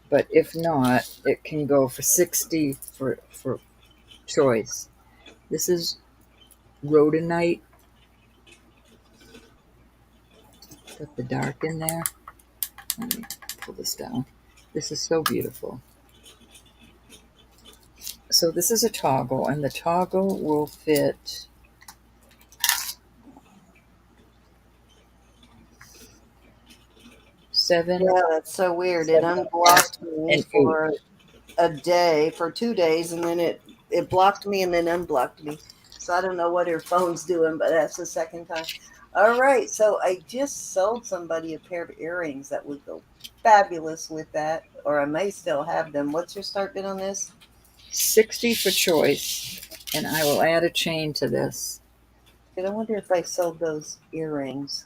but if not, it can go for $60 for choice. This is rhodonite. Got the dark in there. Let me pull this down. This is so beautiful. So this is a toggle, and the toggle will fit 7. Yeah, that's so weird. It 7 unblocked me and 8. for a day, for 2 days, and then it blocked me and then unblocked me. So I don't know what her phone's doing, but that's the second time. All right, so I just sold somebody a pair of earrings that would go fabulous with that, or I may still have them. What's your start bid on this? 60 for choice, and I will add a chain to this. I wonder if I sold those earrings.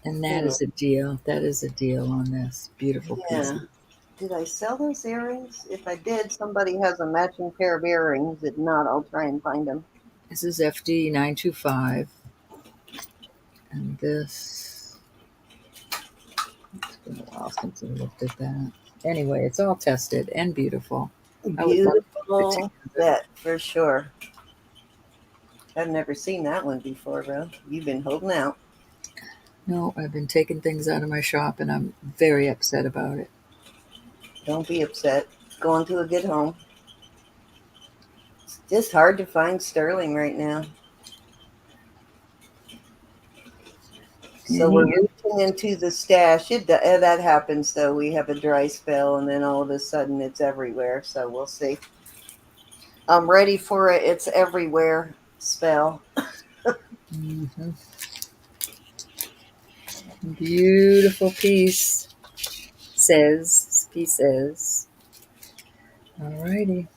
And that is a deal. That is a deal on this. Beautiful piece. Yeah. Did I sell those earrings? If I did, somebody has a matching pair of earrings. If not, I'll try and find them. This is FD 925. And this, it's been a while since I looked at that. Anyway, it's all tested and beautiful. Beautiful set for sure. I've never seen that one before, bro. You've been holding out. No, I've been taking things out of my shop, and I'm very upset about it. Don't be upset. It's going to a good home. It's just hard to find sterling right now. So we're reaching into the stash. That happens, though. We have a dry spell, and then all of a sudden it's everywhere. So we'll see. I'm ready for it. It's everywhere spell. Mm-hmm. Beautiful piece. Pieces. Alrighty.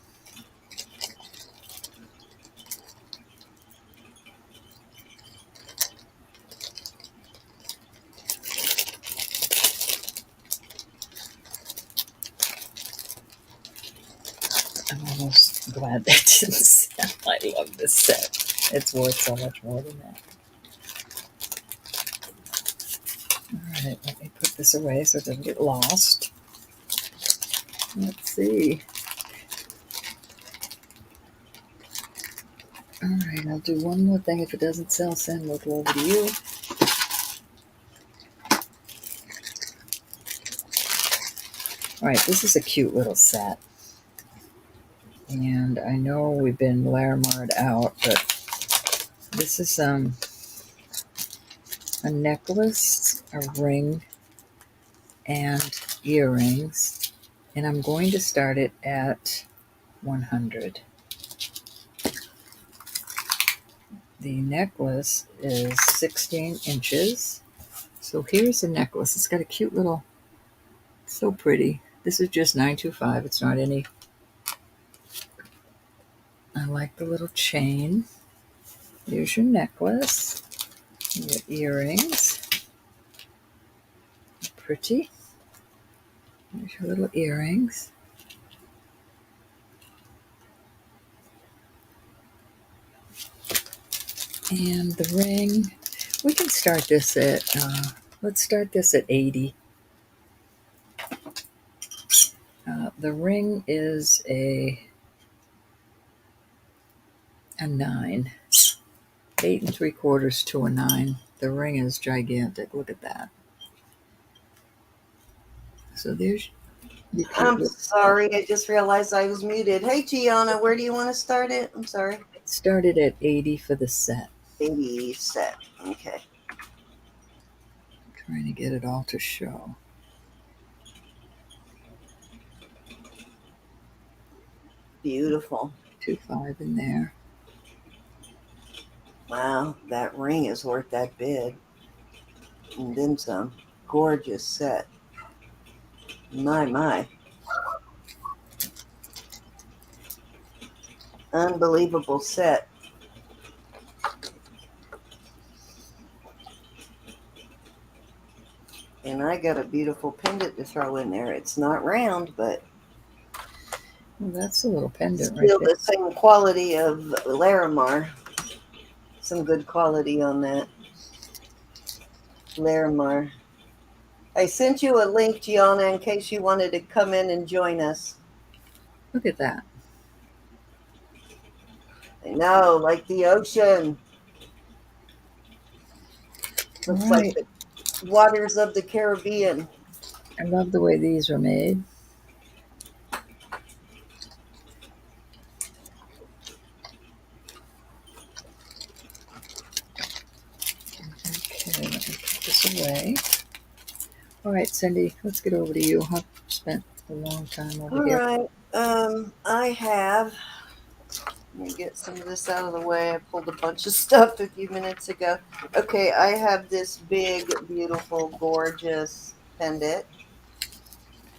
I'm almost glad that didn't sell. I love this set. It's worth so much more than that. Alright, let me put this away so it doesn't get lost. Let's see. Alright, I'll do one more thing. If it doesn't sell, send we'll go over to you. Alright, this is a cute little set. And I know we've been Larimar'd out, but this is a necklace, a ring, and earrings. And I'm going to start it at 100. The necklace is 16 inches. So here's the necklace. It's got a cute little, so pretty. This is just 925. It's not any. I like the little chain. Here's your necklace. Your earrings. Pretty. There's your little earrings. And the ring. We can start this at, let's start this at 80. The ring is a 9. 8 3/4 to a 9. The ring is gigantic. Look at that. So there's. I'm sorry. I just realized I was muted. Hey, Gianna, where do you want to start it? I'm sorry. Started at 80 for the set. 80 set. Okay. Trying to get it all to show. Beautiful. 2.5 in there. Wow, that ring is worth that bid. And then some. Gorgeous set. My. Unbelievable set. And I got a beautiful pendant to throw in there. It's not round, but Well, that's a little pendant right still there. the same quality of Larimar. Some good quality on that. Larimar. I sent you a link, Gianna, in case you wanted to come in and join us. Look at that. I know, like the ocean. Looks like Right. the waters of the Caribbean. I love the way these are made. Okay, let me put this away. All right, Cindy, let's get over to you. I've spent a long time over All here. right. I have. Let me get some of this out of the way. I pulled a bunch of stuff a few minutes ago. Okay, I have this big, beautiful, gorgeous pendant.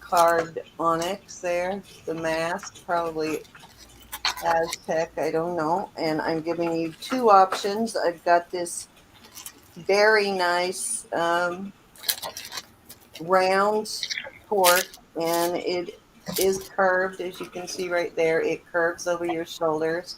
Carved onyx there. The mask, probably Aztec, I don't know. And I'm giving you two options. I've got this very nice round fork, and it is curved, as you can see right there. It curves over your shoulders.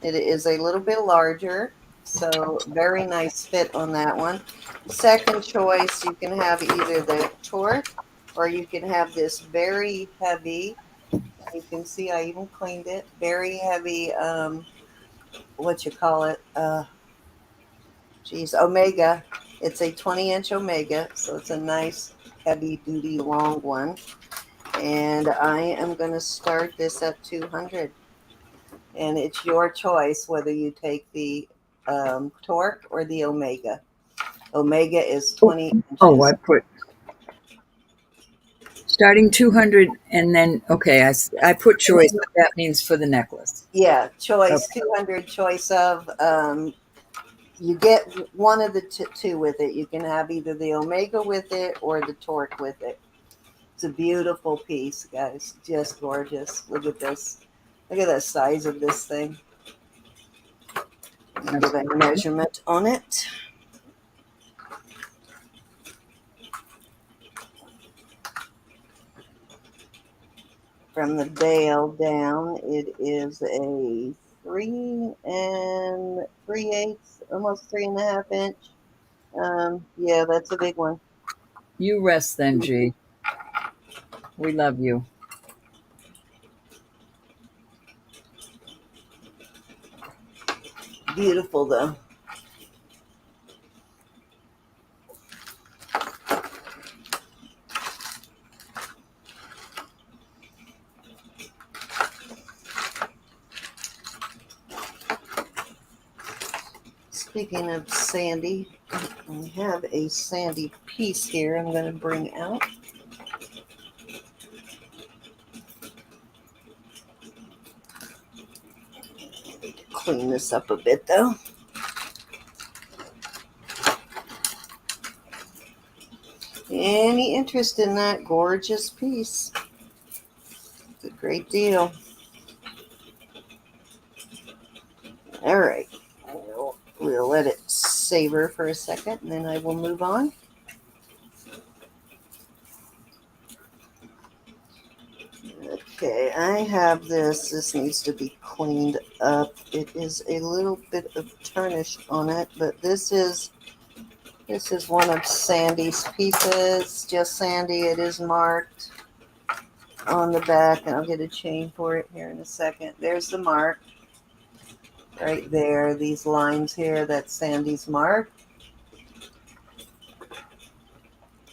It is a little bit larger, so very nice fit on that one. Second choice, you can have either the torque, or you can have this very heavy. You can see I even cleaned it. Very heavy. What you call it? Geez, Omega. It's a 20-inch Omega, so it's a nice heavy duty long one. And I am going to start this at 200. And it's your choice whether you take the Torque or the Omega. Omega is 20 Oh, I inches. put starting 200 and then, okay, I put choice, but that means for the necklace. Yeah, choice Okay. 200, choice of. You get one of the two with it. You can have either the Omega with it or the Torque with it. It's a beautiful piece, guys. Just gorgeous. Look at this. Look at the size of this thing. Give a measurement on it. From the bail down, it is a 3 3/8, almost 3.5 inch. Yeah, that's a big one. You rest then, G. We love you. Beautiful though. Speaking of sandy, I have a sandy piece here I'm going to bring out. Need to clean this up a bit though. Any interest in that gorgeous piece? It's a great deal. All right. We'll let it savor for a second and then I will move on. Okay, I have this. This needs to be cleaned up. It is a little bit of tarnish on it, but this is one of Sandy's pieces. Just Sandy. It is marked on the back, and I'll get a chain for it here in a second. There's the mark right there. These lines here, that's Sandy's mark.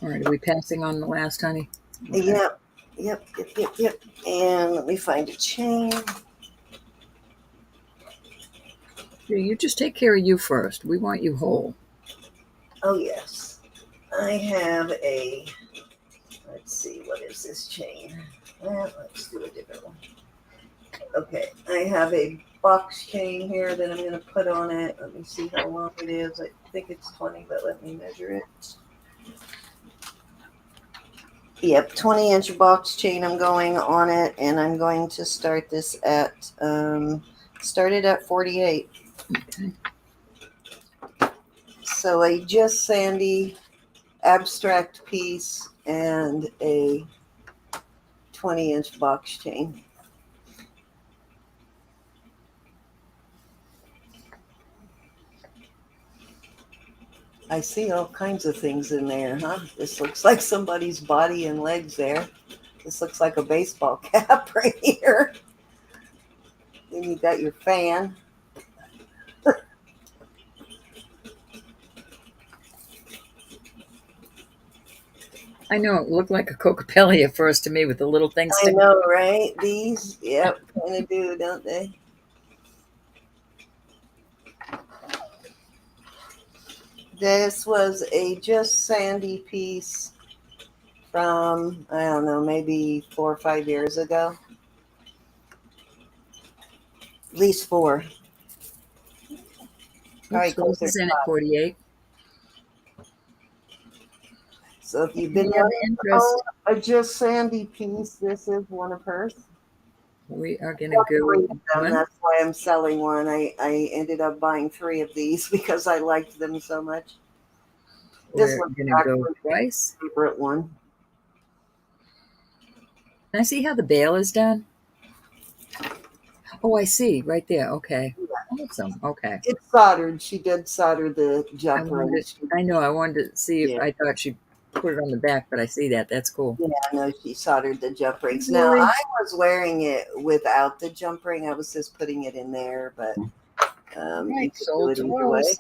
All right, are we passing on the last, honey? Okay. Yep. And let me find a chain. You just take care of you first. We want you whole. Oh, yes. I have a, let's see, what is this chain? Well, let's do a different one. Okay, I have a box chain here that I'm going to put on it. Let me see how long it is. I think it's 20, but let me measure it. Yep, 20-inch box chain I'm going on it, and I'm going to start this at, started at 48. Okay. So a just sandy abstract piece and a 20-inch box chain. I see all kinds of things in there, huh? This looks like somebody's body and legs there. This looks like a baseball cap right here. Then you got your fan. I know it looked like a Cocapelli at first to me with the little thing I sticking. know, right? These, yep, kind of do, don't they? This was a just sandy piece from, I don't know, maybe 4 or 5 years ago. At least 4. Probably Oops, so this closer to is in at 5. 48. So if you've been Any other wanting to interest? own a just sandy piece, this is one of hers. We are going to go with 3 of them. one. That's why I'm selling one. I ended up buying 3 of these because I liked them so much. This We're one's going to go actually twice. my favorite one. Can I see how the bail is done? Oh, I see. Right there. Okay. Awesome. Okay. It's soldered. She did solder the I jump wanted, rings. I know, I wanted to see if Yeah. I thought she put it on the back, but I see that. That's cool. Yeah, no, she soldered the jump rings. Now, Really? I was wearing it without the jump ring. I was just putting it in there, but you Right. could do Sold it to either way. Rose.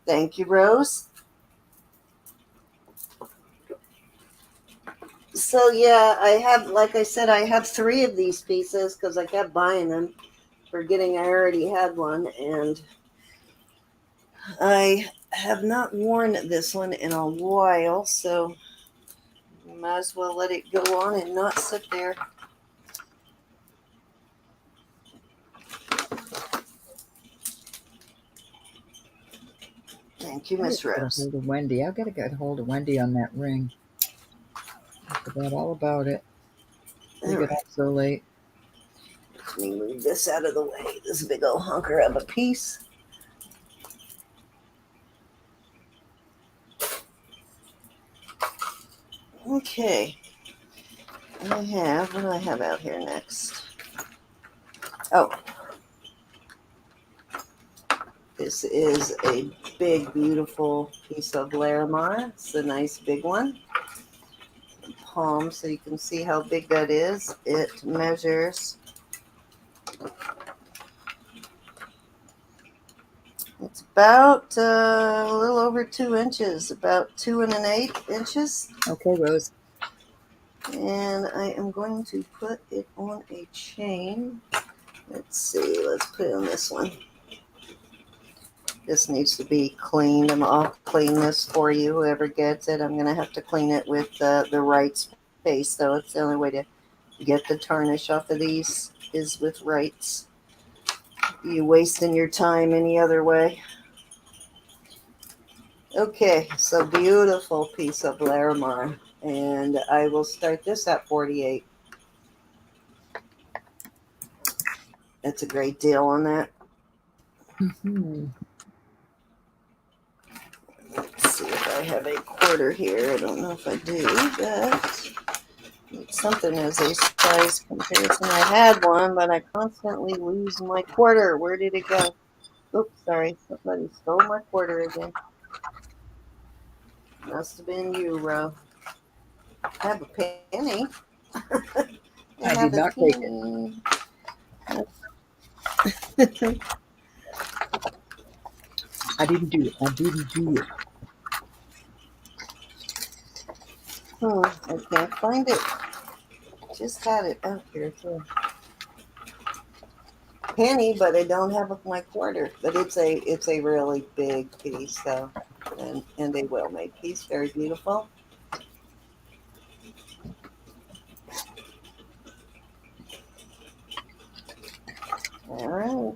Thank you, Rose. So, yeah, I have, like I said, I have 3 of these pieces because I kept buying them, forgetting I already had one. And I have not worn this one in a while, so might as well let it go on and not sit there. Thank you, I gotta Miss get a Rose. hold of Wendy. I've got to get a hold of Wendy on that ring. I forgot all about it. We All got right, up so late. let me move this out of the way. This big old hunker of a piece. Okay. What do I have out here next? Oh, this is a big, beautiful piece of Larimar. It's a nice big one. Palm, so you can see how big that is. It measures, it's about a little over 2 inches, about 2 1/8 inches. Okay, Rose. And I am going to put it on a chain. Let's see, let's put it on this one. This needs to be cleaned. I'll clean this for you, whoever gets it. I'm going to have to clean it with the right space, though. It's the only way to get the tarnish off of these is with rights. You wasting your time any other way. Okay, so beautiful piece of Larimar. And I will start this at 48. That's a great deal on that. Mm-hmm. Let's see if I have a quarter here. I don't know if I do, but it's something as a size comparison. I had one, but I constantly lose my quarter. Where did it go? Oops, sorry. Somebody stole my quarter again. Must have been you, Ro. I have a penny. I I did have a not take it. penny. I didn't do it. I didn't do it. I can't find it. Just had it out here too. penny, but I don't have my quarter. But it's a really big piece, so and a well-made piece, very beautiful. All right.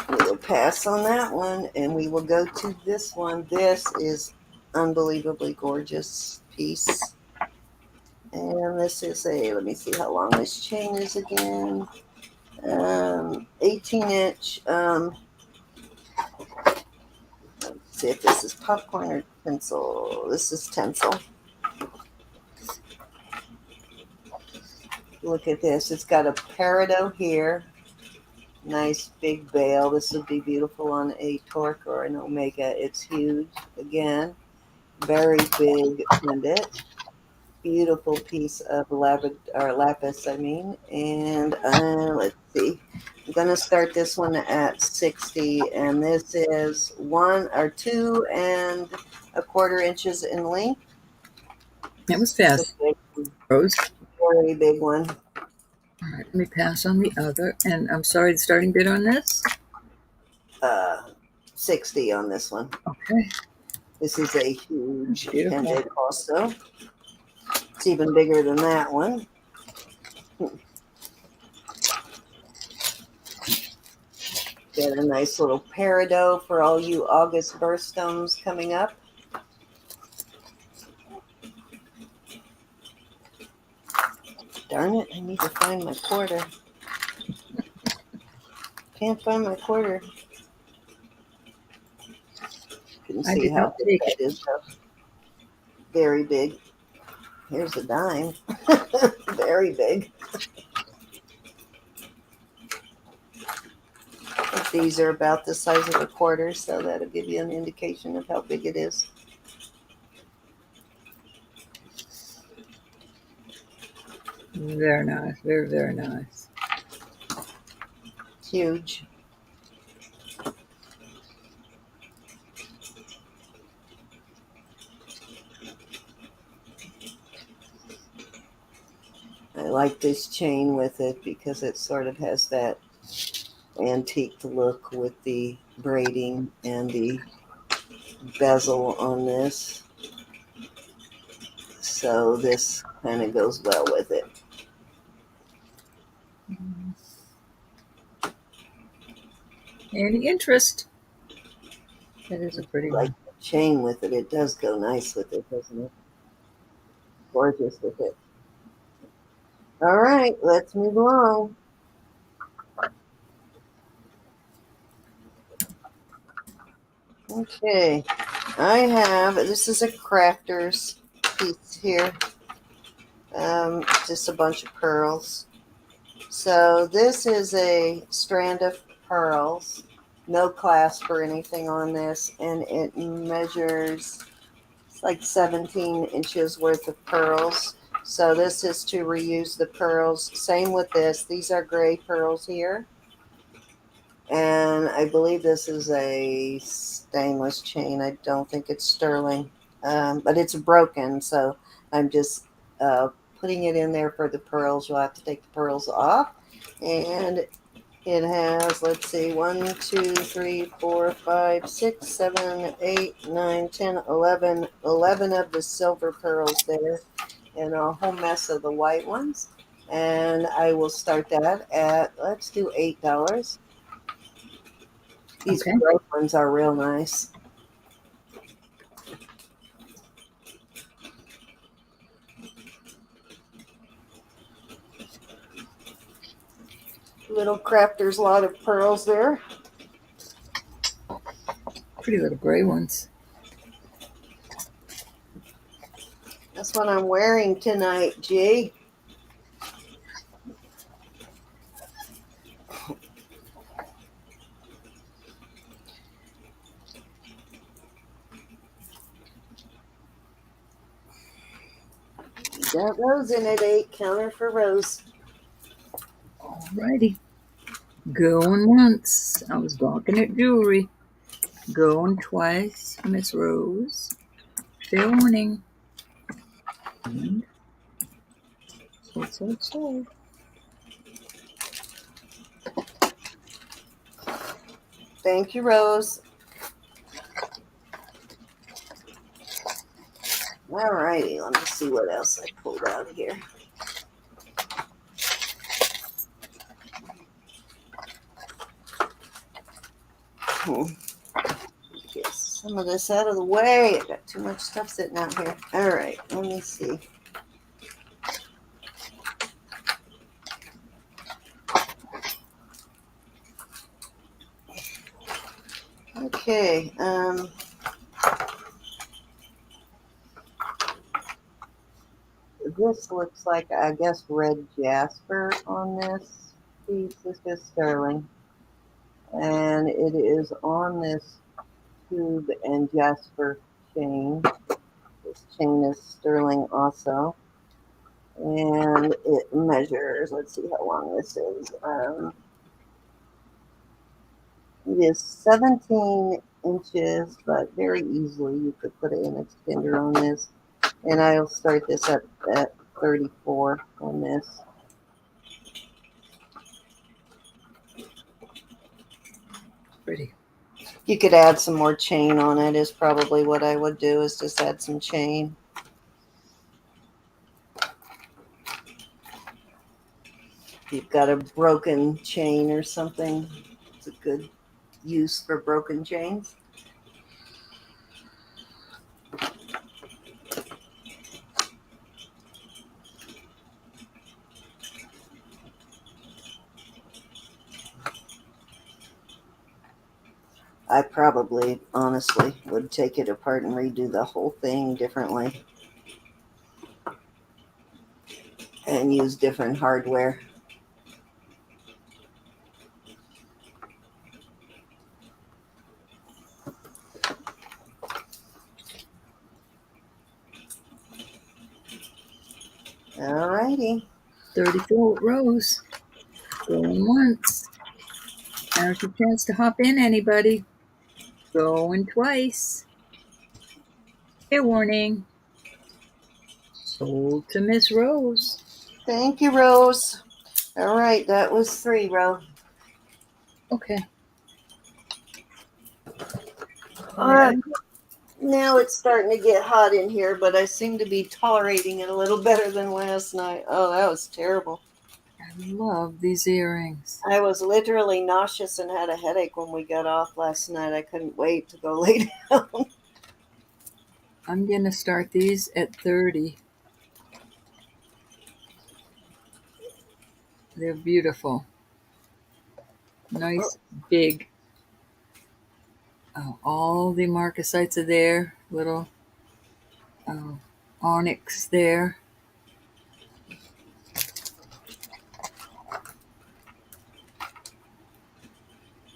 We will pass on that one, and we will go to this one. This is unbelievably gorgeous piece. And this is let me see how long this chain is again. 18-inch. Let's see if this is popcorn or tinsel. This is tinsel. Look at this. It's got a peridot here. Nice big bail. This would be beautiful on a torque or an omega. It's huge. Again, very big pendant. Beautiful piece of lapis, and let's see. I'm going to start this one at 60, and this is 2.25 inches in length. That was fast, Rose. Very big one. All right, let me pass on the other. And I'm sorry, the starting bid on this? 60 on this one. Okay. This is a huge Beautiful. pendant also. It's even bigger than that one. Got a nice little peridot for all you August birthstones coming up. Darn it, I need to find my quarter. Can't find my quarter. You can see how big that is. Very big. Here's a dime. Very big. These are about the size of a quarter, so that'll give you an indication of how big it is. Very nice. Very, very nice. It's huge. I like this chain with it because it sort of has that antique look with the braiding and the bezel on this. So this kind of goes well with it. Any interest? That is a pretty like one. The chain with it. It does go nice with it, doesn't it? Gorgeous with it. All right, let's move along. Okay, this is a crafter's piece here. Just a bunch of pearls. So this is a strand of pearls, no clasp or anything on this, and it measures, it's like 17 inches worth of pearls. So this is to reuse the pearls. Same with this. These are gray pearls here. And I believe this is a stainless chain. I don't think it's sterling, but it's broken. So I'm just putting it in there for the pearls. You'll have to take the pearls off. And it has, let's see, 1, 2, 3, 4, 5, 6, 7, 8, 9, 10, 11. 11 of the silver pearls there and a whole mess of the white ones. And I will start that at, let's do $8. These bright ones are real nice. Little crafter's lot of pearls there. Pretty little gray ones. That's what I'm wearing tonight, G. Got Rose in at 8. Counter for Rose. Alrighty. Going once. I was gawking at jewelry. Going twice, Miss Rose. Fair warning. And sold. Thank you, Rose. All righty, let me see what else I pulled out of here. Get some of this out of the way. I got too much stuff sitting out here. All right, let me see. Okay, this looks like, I guess, red jasper on this piece. This is sterling. And it is on this tube and jasper chain. This chain is sterling also. And it measures, let's see how long this is. It is 17 inches, but very easily you could put an extender on this. And I'll start this at 34 on this. Pretty. You could add some more chain on it is probably what I would do, is just add some chain. If you've got a broken chain or something, it's a good use for broken chains. I probably, honestly, would take it apart and redo the whole thing differently and use different hardware. All righty. 34 rows. Going once. Now's your chance to hop in, anybody. Going twice. Fair warning. Sold to Miss Rose. Thank you, Rose. All right, that was 3, Rose. Okay. Now it's starting to get hot in here, but I seem to be tolerating it a little better than last night. Oh, that was terrible. I love these earrings. I was literally nauseous and had a headache when we got off last night. I couldn't wait to go lay down. I'm going to start these at 30. They're beautiful. Nice, big. All the marcasites are there. Little onyx there.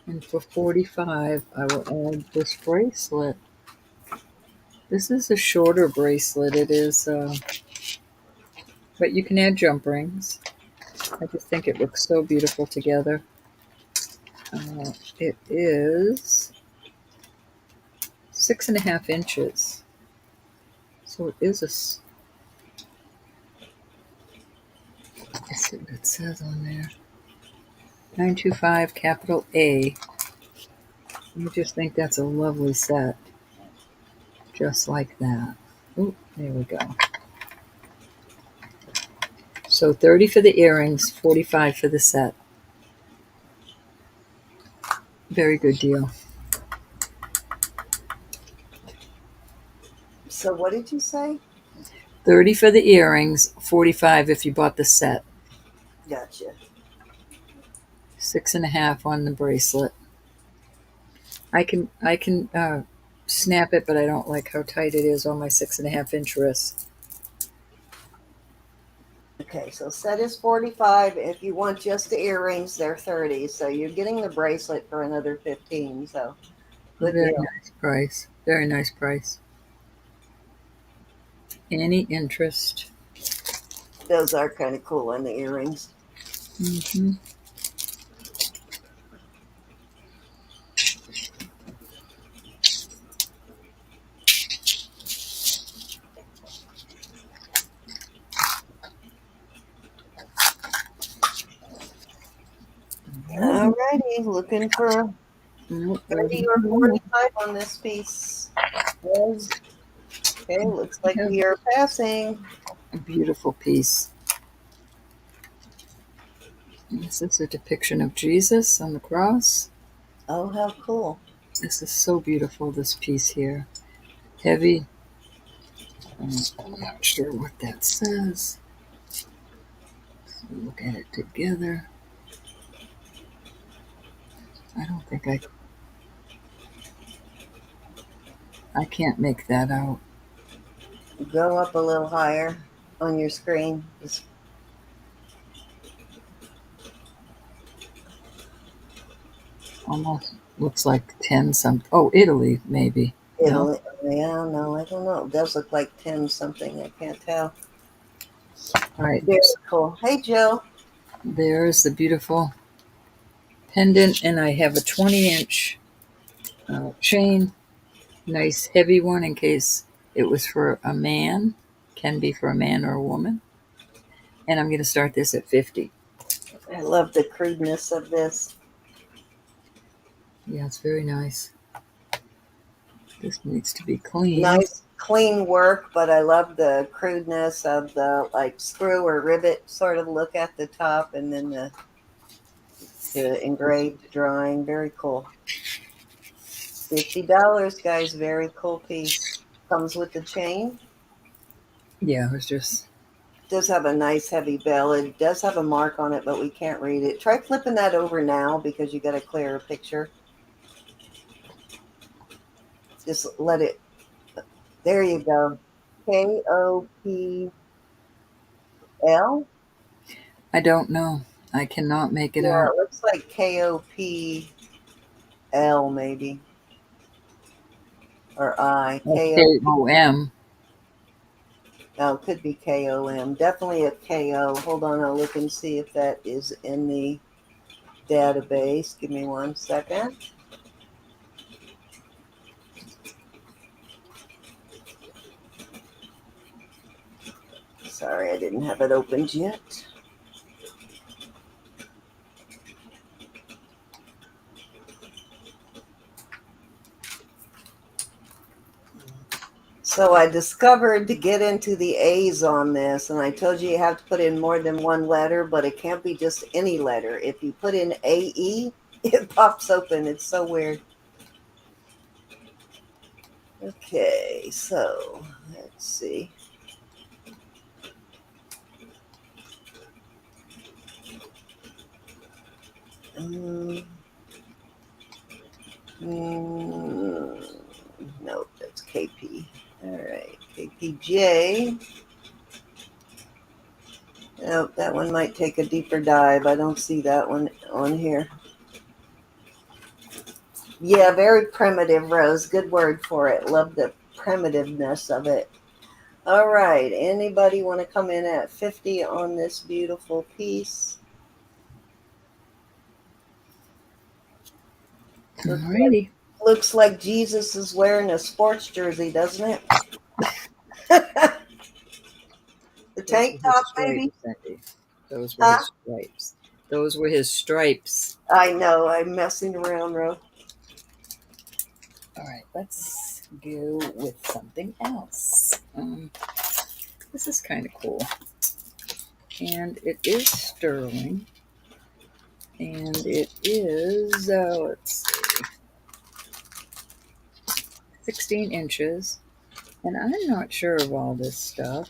And for 45, I will add this bracelet. This is a shorter bracelet. It is, but you can add jump rings. I just think it looks so beautiful together. It is 6.5 inches. So it is let's see what it says on there. 925 capital A. I just think that's a lovely set. Just like that. Oh, there we go. So 30 for the earrings, 45 for the set. Very good deal. So what did you say? 30 for the earrings, 45 if you bought the set. Gotcha. 6.5 on the bracelet. I can snap it, but I don't like how tight it is on my 6.5 inch wrist. Okay, so set is 45. If you want just the earrings, they're 30. So you're getting the bracelet for another 15. So good Very deal. nice price. Very nice price. Any interest? Those are kind of cool on the earrings. Mm-hmm. All righty, looking for Nope, 30 or 45 on this piece. Yes. Okay, looks like we are passing. a beautiful piece. This is a depiction of Jesus on the cross. Oh, how cool. This is so beautiful, this piece here. Heavy. I'm not sure what that says. Look at it together. I don't think I can't make that out. Go up a little higher on your screen. Just Almost looks like 10 something. Oh, Italy, maybe. No? Italy. Yeah, no, I don't know. It does look like 10 something. I can't tell. All right. Very cool. Hey, Joe. There's the beautiful pendant, and I have a 20-inch chain. Nice heavy one in case it was for a man. Can be for a man or a woman. And I'm going to start this at 50. I love the crudeness of this. Yeah, it's very nice. This needs to be clean. Nice, clean work, but I love the crudeness of the like screw or rivet sort of look at the top, and then the engraved drawing. Very cool. $50, guys. Very cool piece. Comes with the chain. Yeah, it was just... Does have a nice heavy bell. It does have a mark on it, but we can't read it. Try flipping that over now because you got a clearer picture. Just let it. There you go. KOPL. I don't know. I cannot make it Yeah, out. it looks like KOPL maybe, or I That's KOP. KOM. No, it could be KOM. Definitely a KO. Hold on, I'll look and see if that is in the database. Give me 1 second. Sorry, I didn't have it opened yet. So I discovered to get into the A's on this, and I told you have to put in more than one letter, but it can't be just any letter. If you put in AE, it pops open. It's so weird. Okay, so let's see. No, that's KP. All right, KPJ. Oh, that one might take a deeper dive. I don't see that one on here. Yeah, very primitive, Rose. Good word for it. Love the primitiveness of it. All right, anybody want to come in at 50 on this beautiful piece? Alrighty. Looks like Jesus is wearing a sports jersey, doesn't it? The tank top, maybe? Those were his stripes. Those were his stripes. I know, I'm messing around, Ro. All right, let's go with something else. This is kind of cool. And it is sterling. And it is, let's see, 16 inches. And I'm not sure of all this stuff.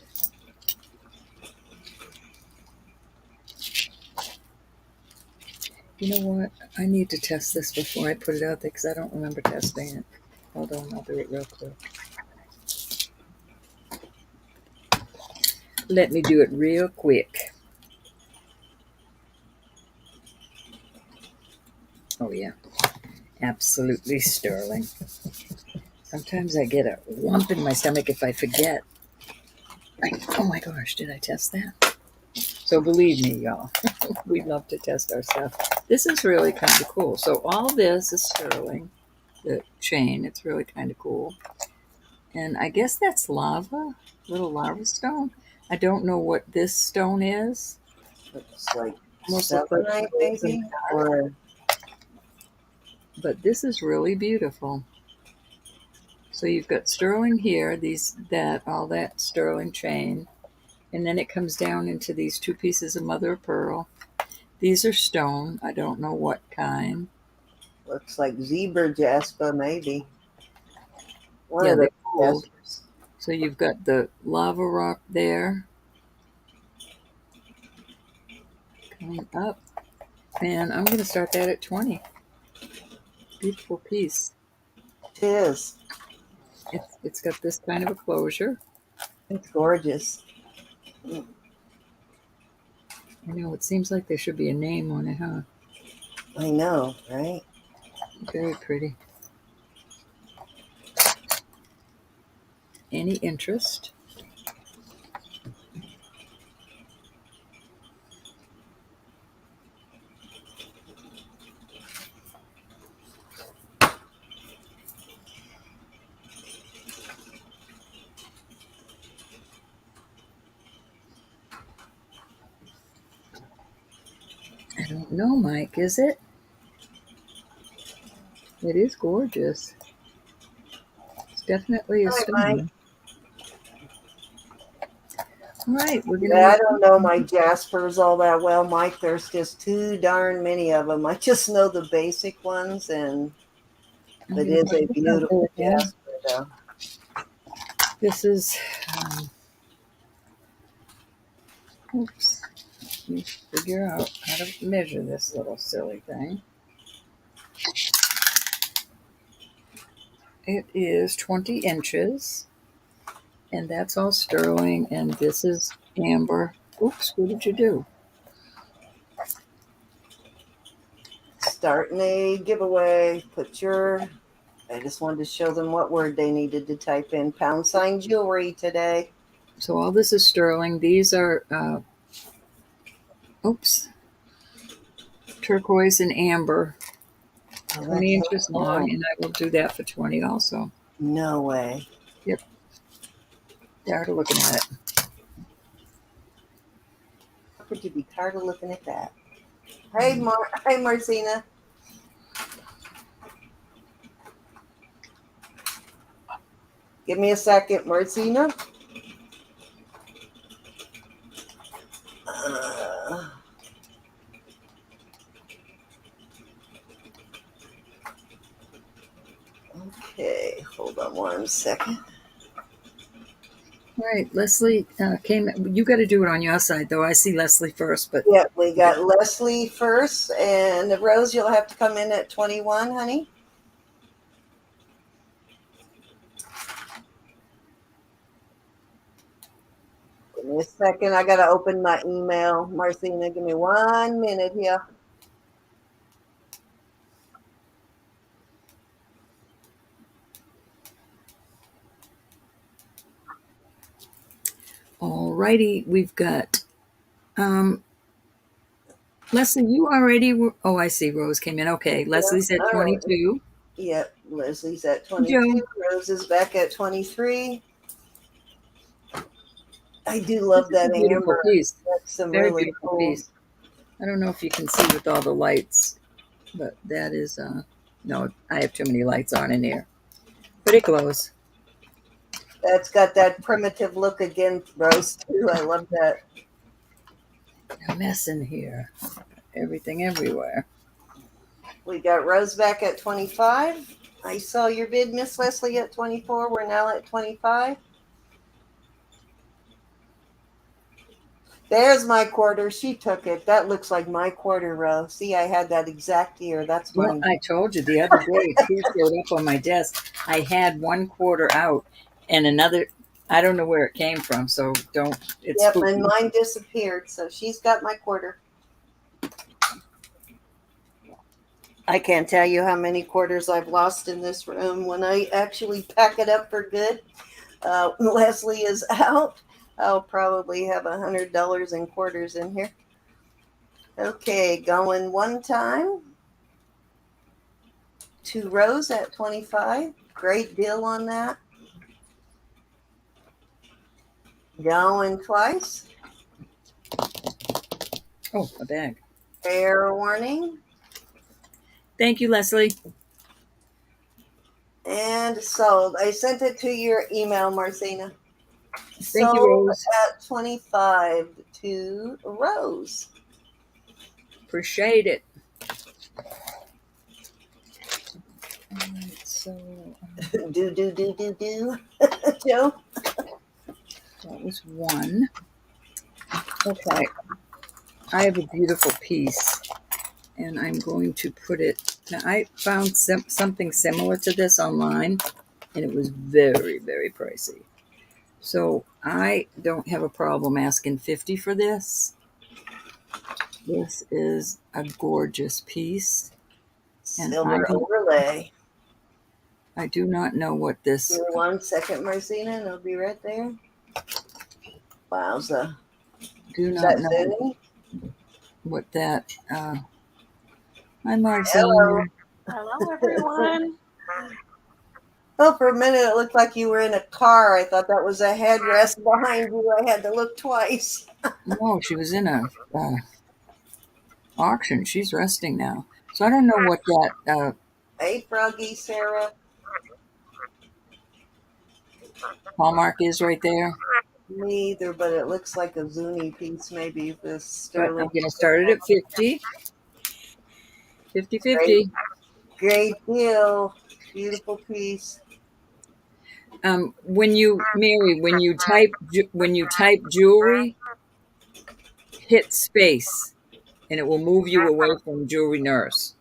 You know what? I need to test this before I put it out there because I don't remember testing it. Hold on, I'll do it real quick. Let me do it real quick. Oh, yeah. Absolutely sterling. Sometimes I get a lump in my stomach if I forget. Like, oh my gosh, did I test that? So believe me, y'all, we love to test our stuff. This is really kind of cool. So all this is sterling, the chain. It's really kind of cool. And I guess that's lava, little lava stone. I don't know what this stone is. Looks like Almost looks like selenite, maybe? Or but this is really beautiful. So you've got sterling here, all that sterling chain, and then it comes down into these 2 pieces of mother of pearl. These are stone. I don't know what kind. Looks like zebra jasper, maybe. One Yeah, of they're those gold. jaspers. So you've got the lava rock there coming up, and I'm going to start that at 20. Beautiful piece. It is. It's got this kind of a closure. It's gorgeous. I know, it seems like there should be a name on it, huh? I know, right? Very pretty. Any interest? I don't know, Mike, is it? It is gorgeous. It's definitely a Hi, Mike. stone. All right, we're going to Yeah, I move don't know on. my jaspers all that well, Mike. There's just too darn many of them. I just know the basic ones, and I'm it going to is put a this out there beautiful again. jasper, though. This is, um, oops, let me figure out how to measure this little silly thing. It is 20 inches, and that's all sterling, and this is amber. Oops, what did you do? Starting a giveaway. I just wanted to show them what word they needed to type in. # jewelry today. So all this is sterling. These are, oops, turquoise and amber, Oh, 20 that's so inches long, cool. and I will do that for 20 also. No way. Yep, tired of looking at it. How could you be tired of looking at that? Hey, Marcina. Give me a second, Marcina. Uh, okay, hold on one second. All right, Leslie came. You got to do it on your side, though. I see Leslie first, but Yep, we got Leslie first, and Rose, you'll have to come in at 21, honey. Give me a second. I got to open my email. Marcina, give me 1 minute here. all righty, we've got Leslie. You already were. Oh, I see. Rose came in. Okay, Yeah, Leslie's at all right. 22. Yep, Leslie's at Joe, 22. Rose is back at 23. I do this love is a that beautiful amber. piece. That's some Very really beautiful cool. piece. I don't know if you can see with all the lights, but that is no. I have too many lights on in here, but it glows. That's got that primitive look again, Rose, too. I love that. A mess in here. Everything everywhere. We got Rose back at 25. I saw your bid, Miss Leslie, at 24. We're now at 25. There's my quarter. She took it. That looks like my quarter, Rose. See, I had that exact year. That's Well, mine. I told you the other day, two showed up on my desk. I had one quarter out and another, I don't know where it came from, so don't, it's Yep, and spooky. mine disappeared. So she's got my quarter. I can't tell you how many quarters I've lost in this room. When I actually pack it up for good, Leslie is out. I'll probably have $100 in quarters in here. Okay, going one time to Rose at 25. Great deal on that. Going twice. Oh, a bag. Fair warning. Thank you, Leslie. And sold. I sent it to your email, Marcina. Thank you, Sold Rose. at 25 to Rose. Appreciate it. All right, so Do. Joe? that was one. Okay. I have a beautiful piece, and I'm going to put it. Now, I found something similar to this online, and it was very, very pricey. So I don't have a problem asking $50 for this. This is a gorgeous piece, and Silver overlay. I do not know what this. Give me 1 second, Marcina, and it'll be right there. Wowza. Do Is not that know Zoom? what that. Hi, Marcina. Hello. Hello, everyone. Oh, for a minute it looked like you were in a car. I thought that was a headrest behind you. I had to look twice. No, she was in a auction. She's resting now, so I don't know what that Hey, Froggy, Sarah. hallmark is right there. Me either, but it looks like a Zuni piece, maybe this But I'm sterling. going to start it at 50. 50, 50. Great deal. Beautiful piece. When you type jewelry, hit space, and it will move you away from JewelryNurse.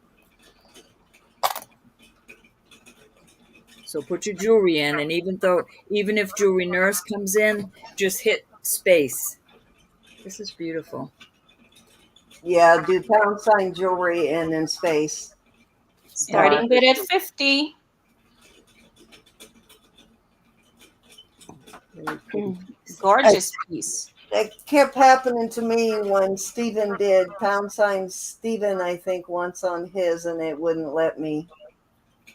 So put your jewelry in, and even if JewelryNurse comes in, just hit space. This is beautiful. Yeah, do # jewelry and in space. Starting bid at 50. Gorgeous piece. That kept happening to me when Stephen did # Stephen, I think, once on his, and it wouldn't let me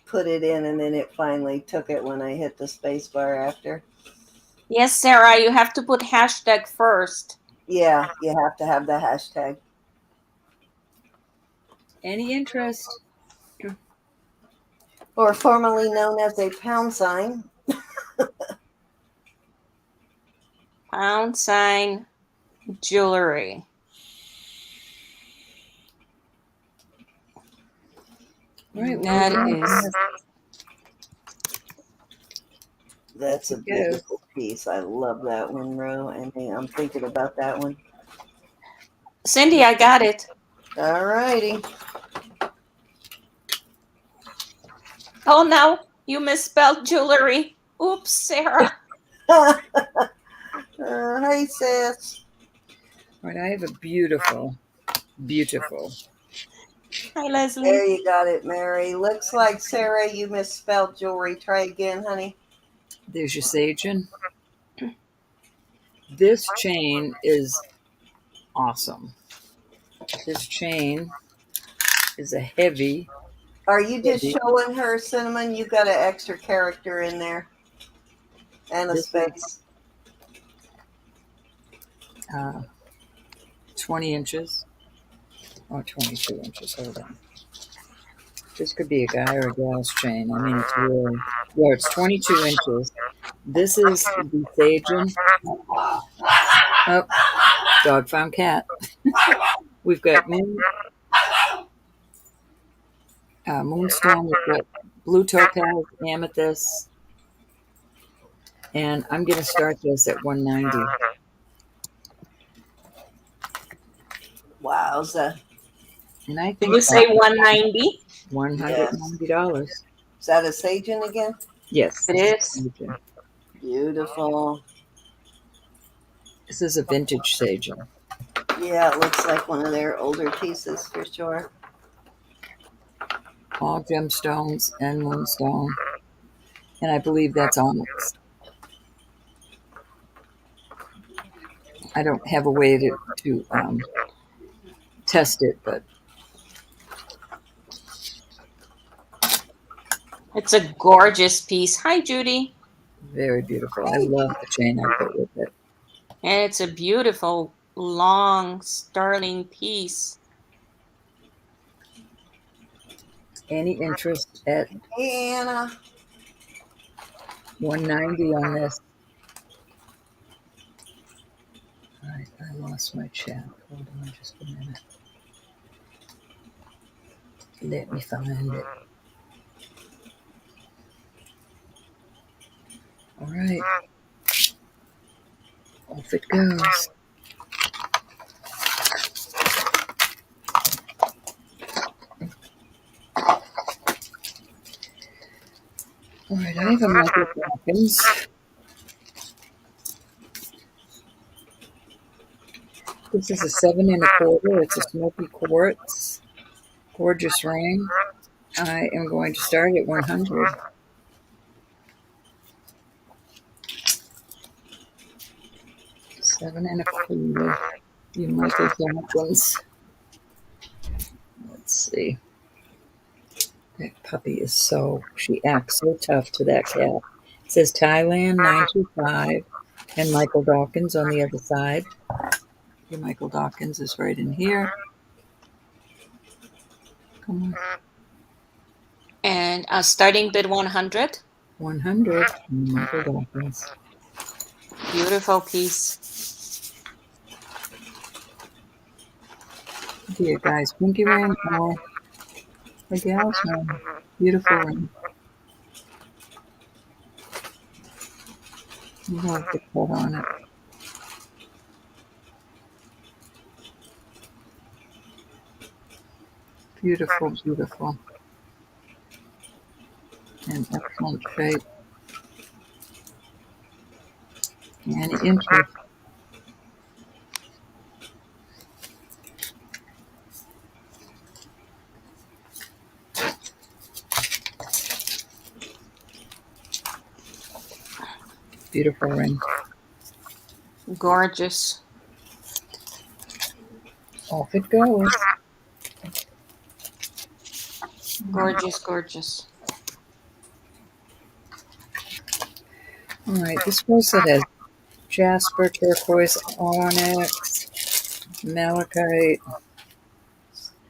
put it in, and then it finally took it when I hit the space bar after. Yes, Sarah, you have to put hashtag first. Yeah, you have to have the hashtag. Any interest? Or formerly known as a #. # jewelry. All right, That is. That's a beautiful piece. I love that one, Ro. I mean, I'm thinking about that one. Cindy, I got it. All righty. Oh, no, you misspelled jewelry. Oops, Sarah. Hey, sis. All right, I have a beautiful. Hi, Leslie. There you got it, Mary. Looks like, Sarah, you misspelled jewelry. Try again, honey. There's your sagin. This chain is awesome. This chain is a heavy. Are you just showing her, Cinnamon? You got an extra character in there and a space. 20 inches or 22 inches. Hold on. This could be a guy or a gal's chain. I mean, it's really, yeah, it's 22 inches. This is the sagin. Oh, dog found cat. We've got moonstone. We've got blue topaz, amethyst. And I'm going to start this at 190. Wowza. And I think Did you say 190? $190. Is that a sagin again? Yes. It is. Beautiful. This is a vintage sagin. Yeah, it looks like one of their older pieces for sure. All gemstones and moonstone. And I believe that's onyx. I don't have a way to test it, but It's a gorgeous piece. Hi, Judy. very beautiful. I love the chain I put with it. And it's a beautiful, long, sterling piece. Any interest at Hey, Anna. $190 on this. All right, I lost my chat. Hold on just a minute. Let me find it. All right. Off it goes. All right, I have a Michael Dawkins. This is a 7 1/4. It's a smoky quartz. Gorgeous ring. I am going to start at 100. Seven and a quarter. You Michael Dawkins. Let's see. That puppy is she acts so tough to that cat. It says Thailand 925 and Michael Dawkins on the other side. Your Michael Dawkins is right in here. Come on. And starting bid 100. 100. Michael Dawkins. Beautiful piece. Here, guys. Pinky ring or a gal's ring. Beautiful ring. Love the cut on it. Beautiful, beautiful. And excellent shape. And interest. Beautiful ring. Gorgeous. Off it goes. Gorgeous, gorgeous. All right, this bracelet has jasper, turquoise, onyx, malachite.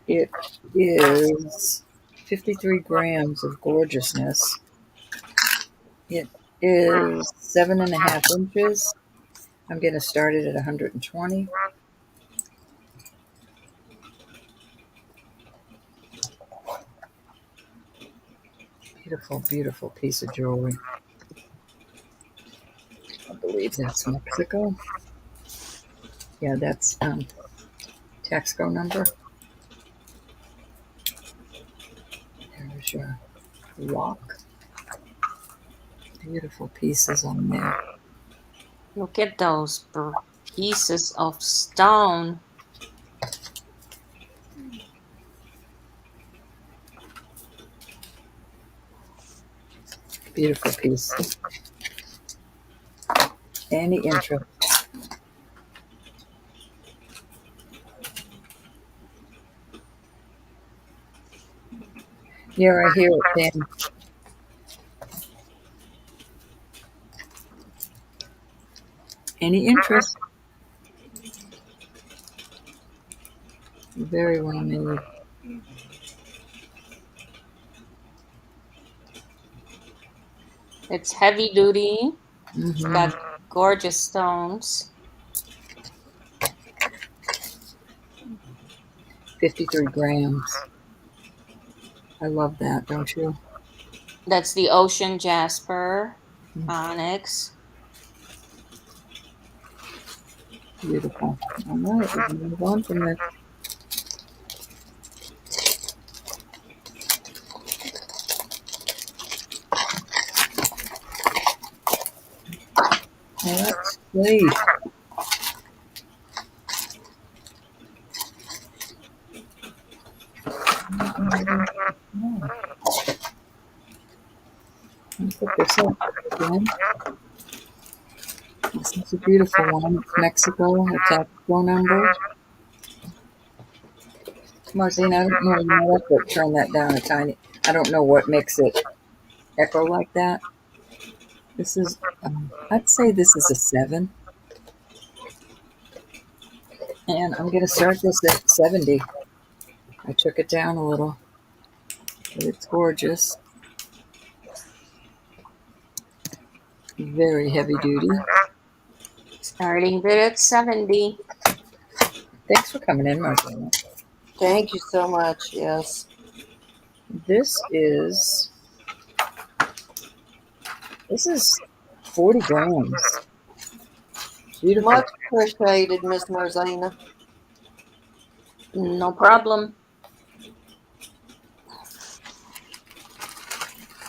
It is 53 grams of gorgeousness. It is 7.5 inches. I'm going to start it at 120. Beautiful, beautiful piece of jewelry. I believe that's Mexico. Yeah, that's Taxco number. There's your lock. Beautiful pieces on there. Look at those pieces of stone. Beautiful piece. Any interest? Yeah, I hear it, Dan. Any interest? Very well made. It's heavy duty. It's Mm-hmm. got gorgeous stones. 53 grams. I love that, don't you? That's the ocean jasper, onyx. Beautiful. All right, we're going to move on from this. Let's see. Let's put this up again. This is a beautiful one. It's Mexico, a Taxco number. Marcine, I don't know. You might have to turn that down a tiny. I don't know what makes it echo like that. This is, I'd say this is a 7. And I'm going to start this at 70. I took it down a little, but it's gorgeous. Very heavy duty. Starting bid at 70. Thanks for coming in, Martina. Thank you so much. Yes. This is 40 grams. Beautiful. Much appreciated, Miss Marzina. No problem.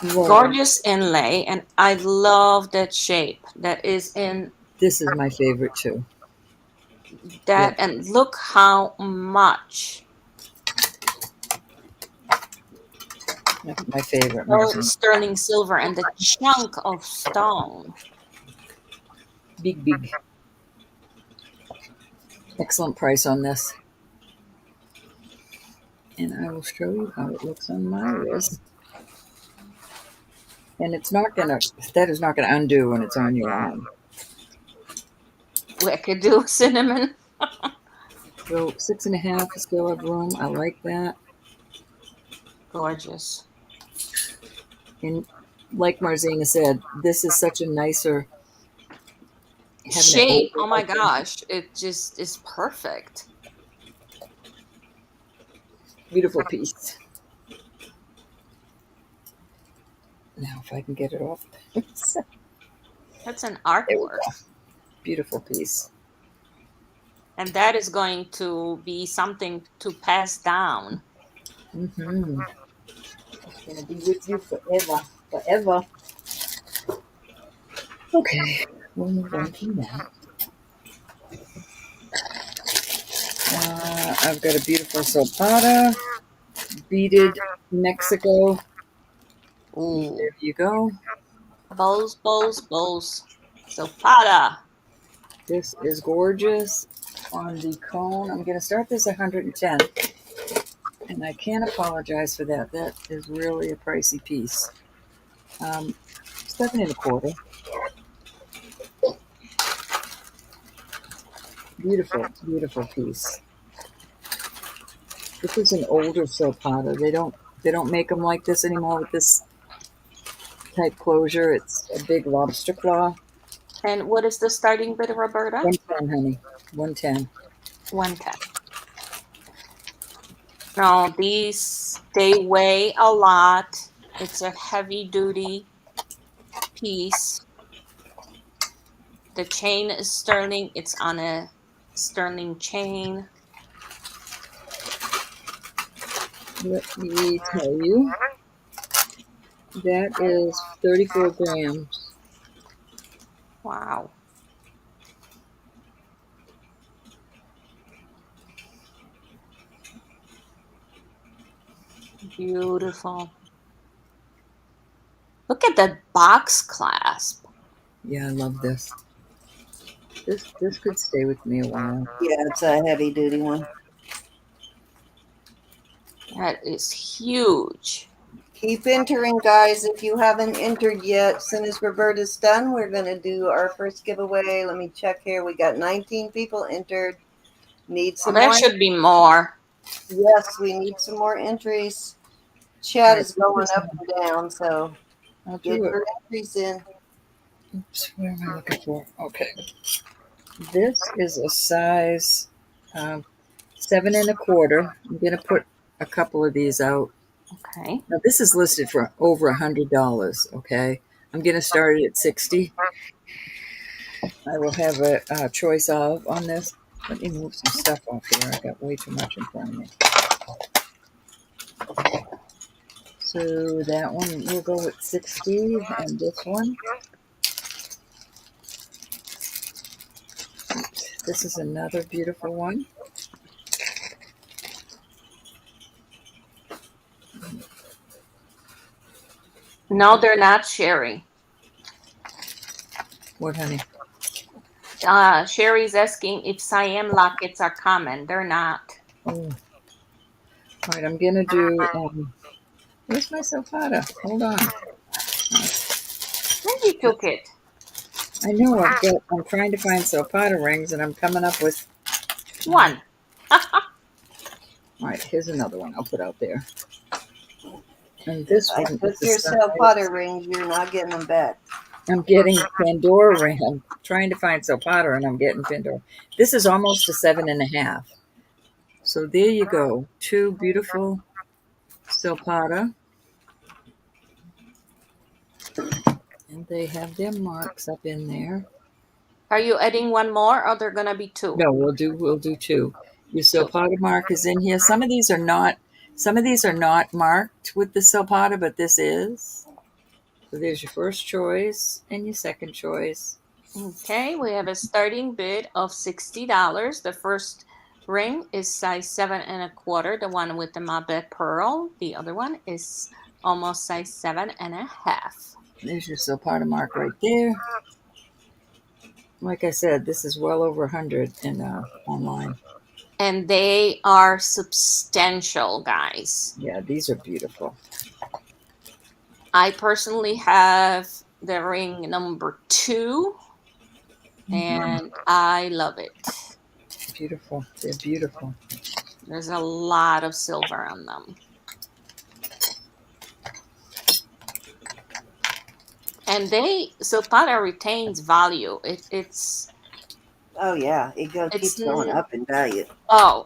Whoa. Gorgeous inlay, and I love that shape that is in This is my favorite too. that. Yeah. And look how much That's my favorite. Martina. sterling silver and the chunk of stone. Big. Excellent price on this. And I will show you how it looks on my wrist. And that is not gonna undo when it's on your arm. Wackadoo cinnamon. So 6.5 still have room. I like that. Gorgeous. And like Marzina said, this is such a nicer Shape. Oh my gosh. It just is perfect. Beautiful piece. Now if I can get it off. That's an There we artwork. go. Beautiful piece. And that is going to be something to pass down. Mm-hmm. It's going to be with you forever. Okay, we'll move on from that. I've got a beautiful Zapata, beaded Mexico. Ooh. There you go. Bowls. Zapata. This is gorgeous. On the cone, I'm going to start this 110. And I can't apologize for that. That is really a pricey piece. 7.25. Beautiful piece. This is an older Zapata. They don't make them like this anymore with this type closure. It's a big lobster claw. And what is the starting bid, Roberta? 110, honey. 110. 110. Now these, they weigh a lot. It's a heavy duty piece. The chain is sterling. It's on a sterling chain. Let me tell you. That is 34 grams. Wow. Beautiful. Look at that box clasp. Yeah, I love this. This could stay with me a while. Yeah, it's a heavy duty one. That is huge. Keep entering, guys. If you haven't entered yet, as soon as Roberta's done, we're going to do our first giveaway. Let me check here. We got 19 people entered. Need some There more. should be more. Yes, we need some more entries. Chat is going up and down, so I'll get do it. your entries in. Oops, where am I looking for? Okay. This is a size 7.25. I'm going to put a couple of these out. Okay. Now, this is listed for over $100, okay? I'm going to start it at 60. I will have a choice of on this. Let me move some stuff off here. I got way too much in front of me. So that one, we'll go with 60, and this one. This is another beautiful one. No, they're not Sherry. What, honey? Sherry's asking if Siam lockets are common. They're not. Oh. All right, I'm going to do, where's my Zapata? Hold on. When you took it. I know I'm trying to find Zapata rings, and I'm coming up with One. All right, here's another one I'll put out there. And this I one took is the your size. Potter rings. You're not getting them back. I'm getting Pandora ring. I'm trying to find Zapata and I'm getting Pandora. This is almost a 7.5. So there you go. Two beautiful Zapata. And they have their marks up in there. Are you adding one more, or they're gonna be two? No, we'll do two. Your Two. Zapata mark is in here. Some of these are not marked with the Zapata, but this is. So there's your first choice and your second choice. Okay, we have a starting bid of $60. The first ring is size 7.25, the one with the mauve pearl. The other one is almost size 7.5. There's your Zapata mark right there. Like I said, this is well over 100 in online. And they are substantial, guys. Yeah, these are beautiful. I personally have the ring number 2, and I love it. Beautiful. They're beautiful. There's a lot of silver on them. And Zapata retains value. It's Oh yeah, it's keeps going up in value.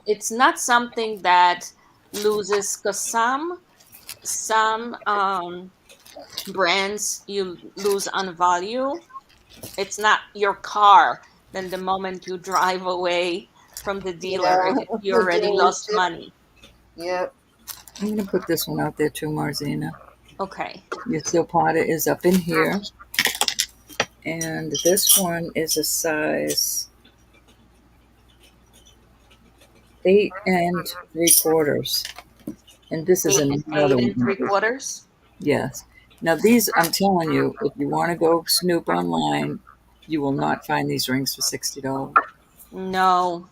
it's not something that loses, because some brands you lose on value. It's not your car. Then the moment you drive away from the dealer, Yeah, you the already lost dealership. money. Yep. I'm going to put this one out there too, Marzina. Okay. Your Zapata is up in here. And this one is a size 8 3/4. And this is Eight, another eight and one. three quarters. Yes. Now these, I'm telling you, if you want to go snoop online, you will not find these rings for $60. No.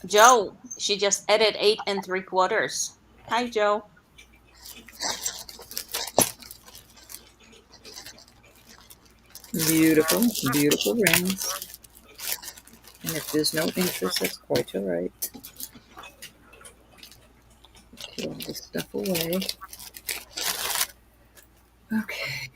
Joe, she just added 8 3/4. Hi, Joe. Beautiful, beautiful rings. And if there's no interest, that's quite all right. Put all this stuff away. Okay.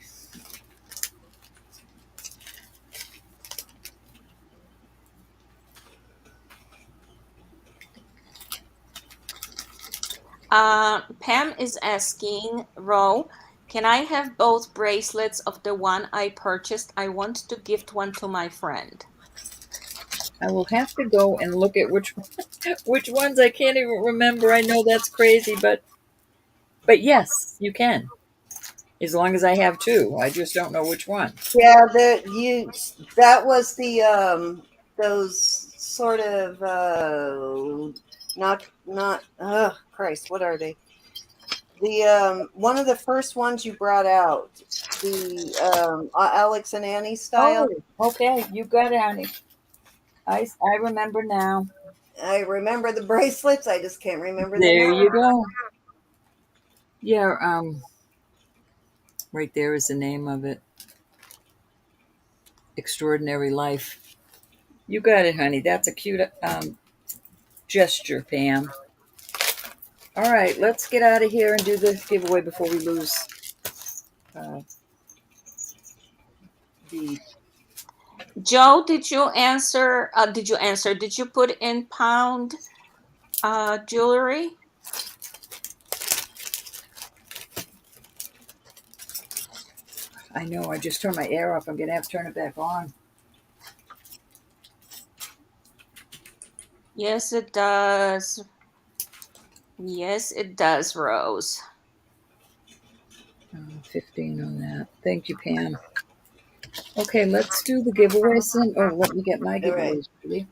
Pam is asking, Ro, can I have both bracelets of the one I purchased? I want to gift one to my friend. I will have to go and look at which ones I can't even remember. I know that's crazy, but yes, you can. As long as I have two. I just don't know which one. Yeah, that was the those sort of not Christ, what are they? The one of the first ones you brought out, the Alex and Annie style. Oh, okay. You got it, honey. I remember now. I remember the bracelets. I just can't remember the There name. you go. Yeah, right there is the name of it. Extraordinary Life. You got it, honey. That's a cute gesture, Pam. All right, let's get out of here and do the giveaway before we lose Bead. Joe, did you answer? Did you answer? Did you put in pound jewelry? I know, I just turned my air off. I'm going to have to turn it back on. Yes, it does. Yes, it does, Rose. 15 on that. Thank you, Pam. Okay, let's do the giveaways then. Oh, let me get my All right. giveaways ready.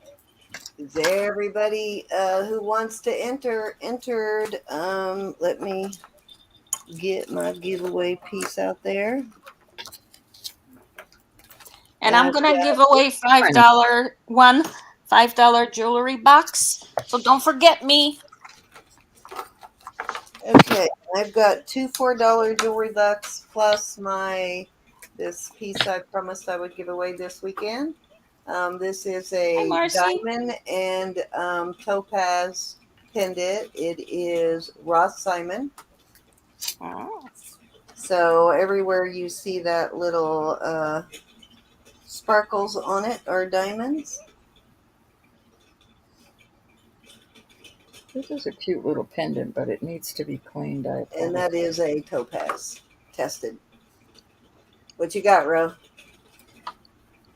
Is everybody who wants to enter entered? Let me get my giveaway piece out there. And I'm gonna give away $5 jewelry box. So don't forget me. Okay, I've got two $4 jewelry bucks plus this piece I promised I would give away this weekend. This is Hi, a Marcy. diamond and topaz pendant. It is Ross Simon. Oh. So everywhere you see that little sparkles on it are diamonds. This is a cute little pendant, but it needs to be cleaned. I And apologize. that is a topaz tested. What you got, Ro?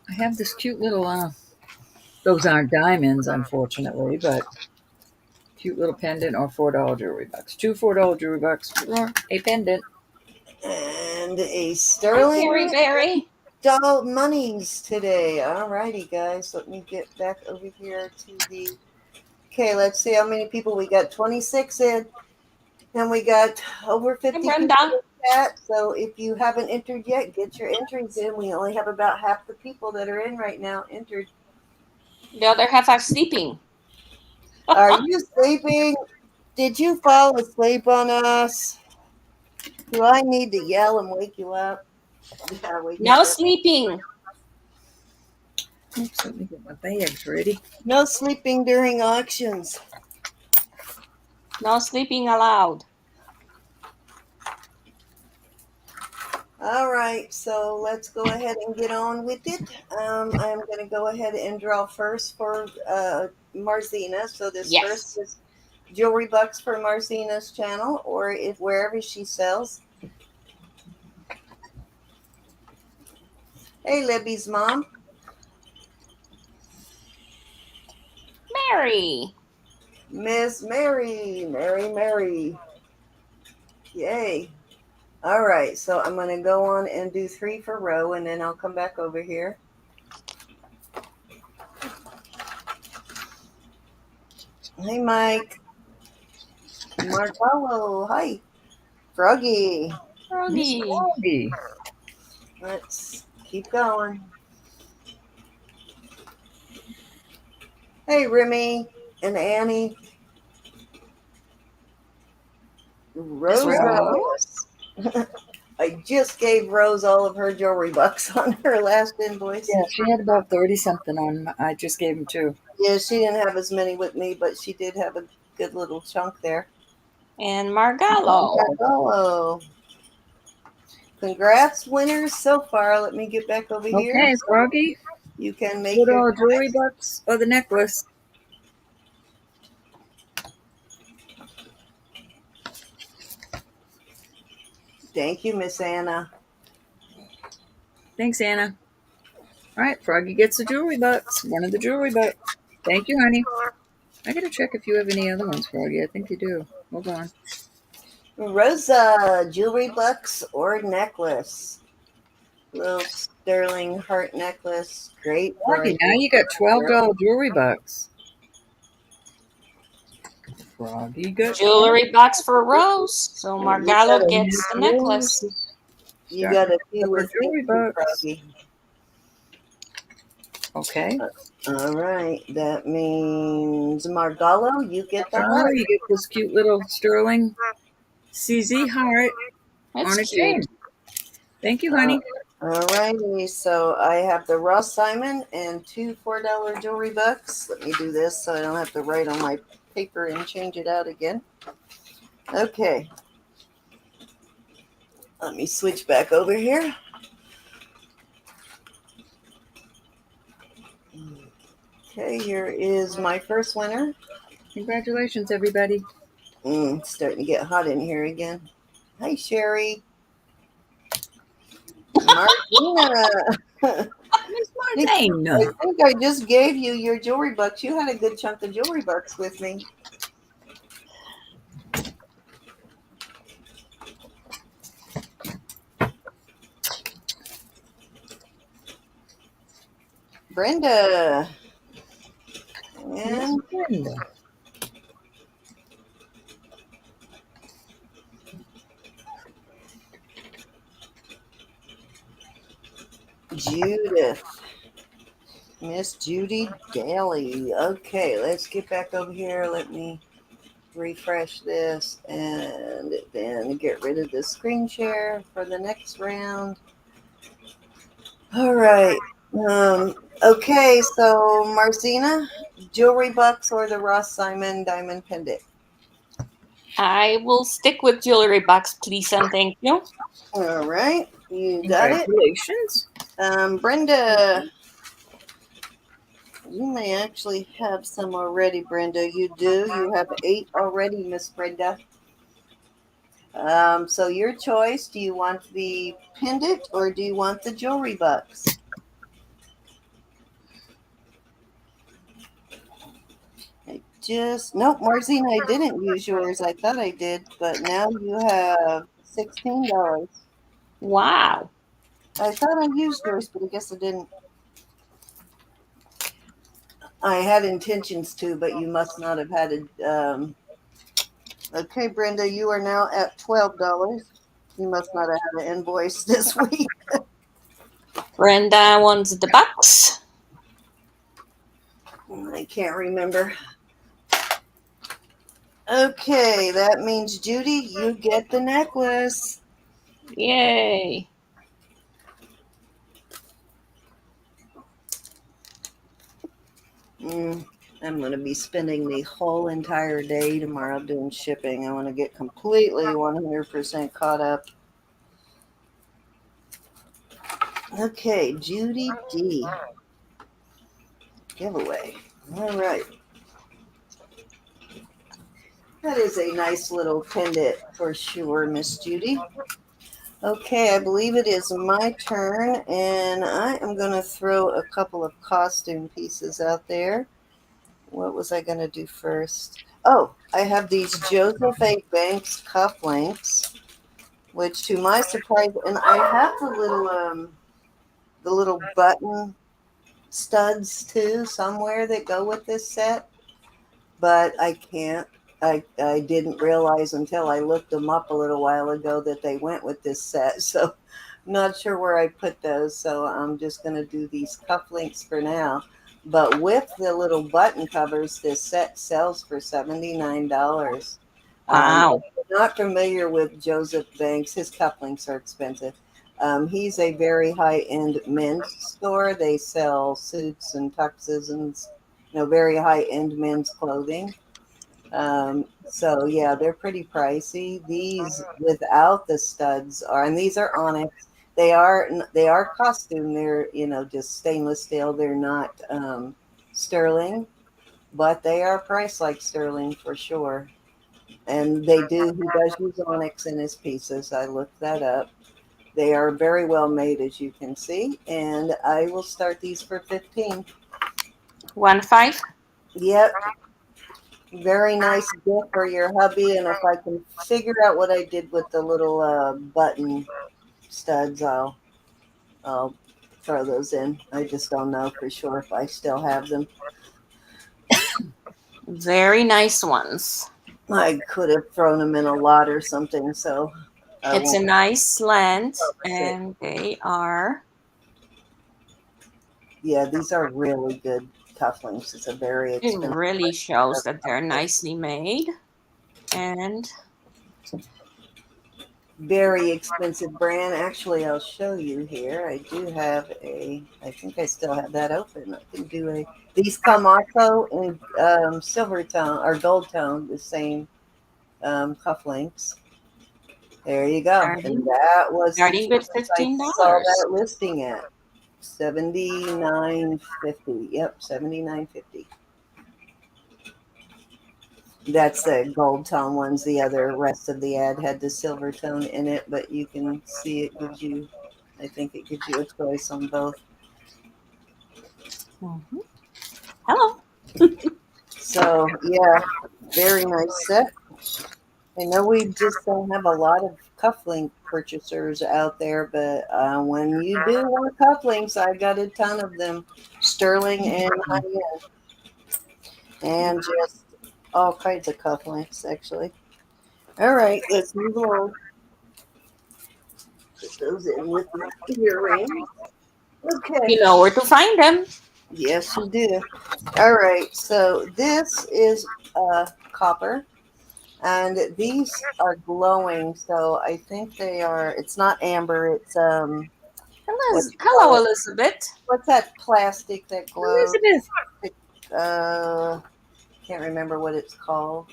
I have this cute little, those aren't diamonds, unfortunately, but cute little pendant or $4 jewelry bucks. Two $4 jewelry bucks for a pendant. And a Hi, sterling Berry. doll monies today. All righty, guys. Let me get back over here to the. Okay, let's see how many people we got. 26 in, and we got over Hi, 50 people Brenda. in the chat. So if you haven't entered yet, get your entries in. We only have about half the people that are in right now entered. The other half are sleeping. Are you sleeping? Did you fall asleep on us? Do I need to yell and wake you up? Yeah, wake No up. sleeping. Oops, let me get my bags ready. No sleeping during auctions. No sleeping allowed. All right, so let's go ahead and get on with it. I'm going to go ahead and draw first for Marzina. So this first Yes. is Jewelry Bucks for Marzina's channel, or if wherever she sells. Hey, Libby's mom. Mary. Miss Mary. Mary. Yay. All right, so I'm going to go on and do 3 for Ro, and then I'll come back over here. Hey, Mike. Marcelo. Hi. Froggy. Miss Froggy. Froggy. Let's keep going. Hey, Remy and Annie. Rosa. Rose. I just gave Rose all of her jewelry bucks on her last invoice. Yeah, she had about 30 something on. I just gave him 2. Yeah, she didn't have as many with me, but she did have a good little chunk there. And Margallo. Hello. Congrats, winners so far. Let me get back over here. Okay, Froggy. You can make $4 your jewelry bucks or the necklace. Thank you, Miss Anna. Thanks, Anna. All right, Froggy gets the jewelry bucks. One of the jewelry bucks. Thank you, honey. I gotta check if you have any other ones, Froggy. I think you do. Hold on. Rosa, jewelry bucks or necklace? Little sterling heart necklace. Great for Froggy, now you got $12 jewelry bucks. Froggy got Jewelry box for Rose. So Margallo gets the necklace. You got a few Starting with me jewelry too, bucks. Froggy. Okay. All right, that means Margallo, you get the Oh, heart. you get this cute little sterling CZ heart It's on a cute. chain. Thank you, honey. All righty, so I have the Ross Simon and 2 $4 jewelry bucks. Let me do this so I don't have to write on my paper and change it out again. Okay. Let me switch back over here. Okay, here is my first winner. Congratulations, everybody. It's starting to get hot in here again. Hi, Sherry. Martina. Miss I Martine. think I just gave you your jewelry bucks. You had a good chunk of jewelry bucks with me. Brenda. Miss And Brenda. Judith. Miss Judy Daly. Okay, let's get back over here. Let me refresh this and then get rid of the screen share for the next round. All right. Okay, so Marcina, jewelry bucks or the Ross Simon diamond pendant? I will stick with jewelry box, please, and thank you. All right, you got it. Congratulations. Brenda, you may actually have some already, Brenda. You do. You have 8 already, Miss Brenda. So your choice. Do you want the pendant or do you want the jewelry box? Nope, Marzine, I didn't use yours. I thought I did, but now you have $16. Wow. I thought I used yours, but I guess I didn't. I had intentions to, but you must not have had it. Okay, Brenda, you are now at $12. You must not have had an invoice this week. Brenda wants the box. I can't remember. Okay, that means Judy, you get the necklace. Yay. I'm going to be spending the whole entire day tomorrow doing shipping. I want to get completely 100% caught up. Okay, Judy D. Giveaway. All right. That is a nice little pendant for sure, Miss Judy. Okay, I believe it is my turn, and I am going to throw a couple of costume pieces out there. What was I going to do first? Oh, I have these Joseph A. Banks cufflinks, which to my surprise, and I have the little button studs too somewhere that go with this set, but I can't. I didn't realize until I looked them up a little while ago that they went with this set. So not sure where I put those. So I'm just going to do these cufflinks for now. But with the little button covers, this set sells for $79. Wow. If you're not familiar with Joseph Banks, his cufflinks are expensive. He's a very high-end men's store. They sell suits and tuxes and very high-end men's clothing. So yeah, they're pretty pricey. These without the studs are, and these are onyx. They are costume. They're just stainless steel. They're not sterling, but they are priced like sterling for sure. And he does use onyx in his pieces. I looked that up. They are very well made, as you can see. And I will start these for 15. 15. Yep. Very nice gift for your hubby. And if I can figure out what I did with the little button studs, I'll throw those in. I just don't know for sure if I still have them. Very nice ones. I could have thrown them in a lot or something, so I It's a won't nice length, promise it. and they are. Yeah, these are really good cufflinks. It's a very It expensive really shows that they're cufflink. nicely made. And Very expensive brand. Actually, I'll show you here. I do have I think I still have that open. I can do these come also in silver tone or gold tone, the same cufflinks. There you go. And that was the starting with cheapest I $15. saw that listing at. 79.50. Yep, 79.50. That's the gold tone ones. The other rest of the ad had the silver tone in it, but you can see I think it gives you a choice on both. Mm-hmm. Hello. So yeah, very nice set. I know we just don't have a lot of cufflink purchasers out there, but when you do want cufflinks, I got a ton of them, sterling and high end, and just all kinds of cufflinks actually. All right, let's move along. Put those in with my earrings. Okay. You know where to find them. Yes, you do. All right. So this is copper, and these are glowing. So I think they are. It's not amber. It's what do you call Hello, it? Elizabeth. What's that plastic that glows? Elizabeth. Uh, can't remember what it's called.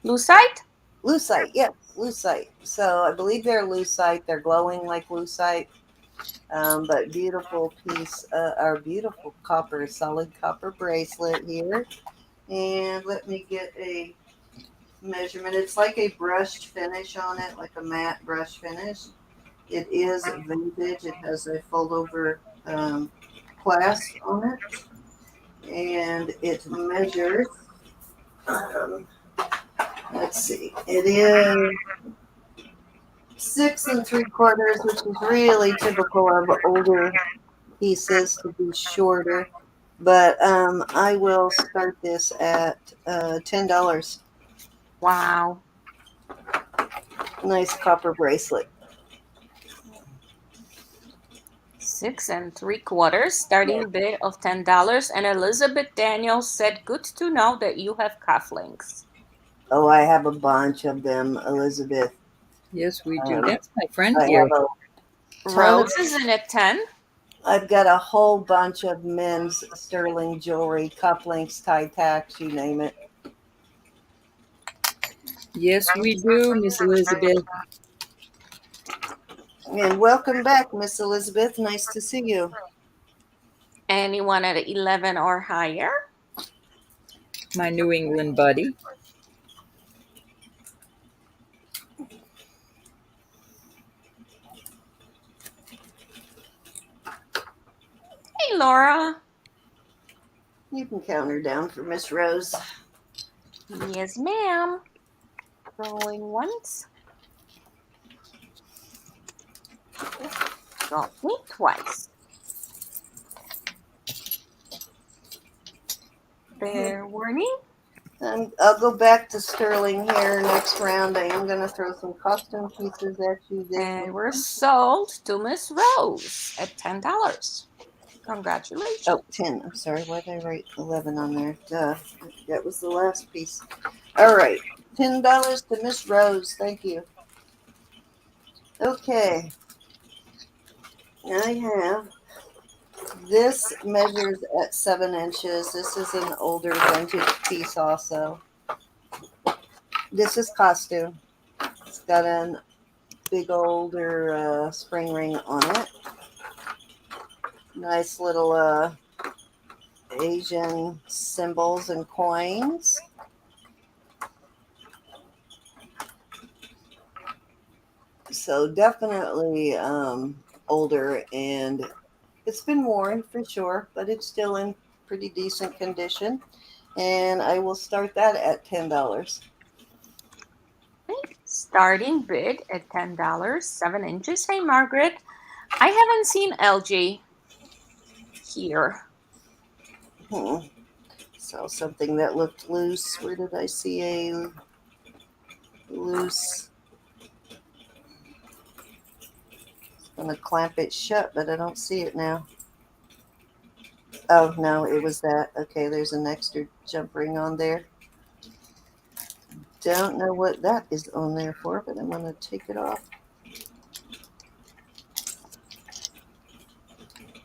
Lucite? Lucite, yes, lucite. So I believe they're lucite. They're glowing like lucite, but beautiful piece, our beautiful copper, solid copper bracelet here. And let me get a measurement. It's like a brushed finish on it, like a matte brush finish. It is vintage. It has a fold over clasp on it, and it measures. Um, let's see. It is 6 3/4, which is really typical of older pieces to be shorter. But I will start this at $10. Wow. Nice copper bracelet. 6 3/4, starting bid of $10. And Elizabeth Daniels said, "Good to know that you have cufflinks." Oh, I have a bunch of them, Elizabeth. Yes, we do. Um, That's my friend I here. have a ton. Rose is in at 10. I've got a whole bunch of men's sterling jewelry, cufflinks, tie tacks, you name it. Yes, we do, Miss Elizabeth. And welcome back, Miss Elizabeth. Nice to see you. Anyone at 11 or higher? My New England buddy. Hey, Laura. You can count her down for Miss Rose. Yes, ma'am. Going once. Got me twice. Fair warning. I'll go back to sterling here next round. I am going to throw some costume pieces at you this And week. we're sold to Miss Rose at $10. Congratulations. Oh, 10. I'm sorry. Why did I write 11 on there? Duh. That was the last piece. All right. $10 to Miss Rose. Thank you. Okay. I have this measures at 7 inches. This is an older vintage piece also. This is costume. It's got a big older spring ring on it. Nice little Asian symbols and coins. So definitely older, and it's been worn for sure, but it's still in pretty decent condition. And I will start that at $10. Okay. Starting bid at $10, 7 inches. Hey, Margaret. I haven't seen LG here. Hmm. So something that looked loose. Where did I see a loose? I'm gonna clamp it shut, but I don't see it now. Oh no, it was that. Okay, there's an extra jump ring on there. Don't know what that is on there for, but I'm gonna take it off.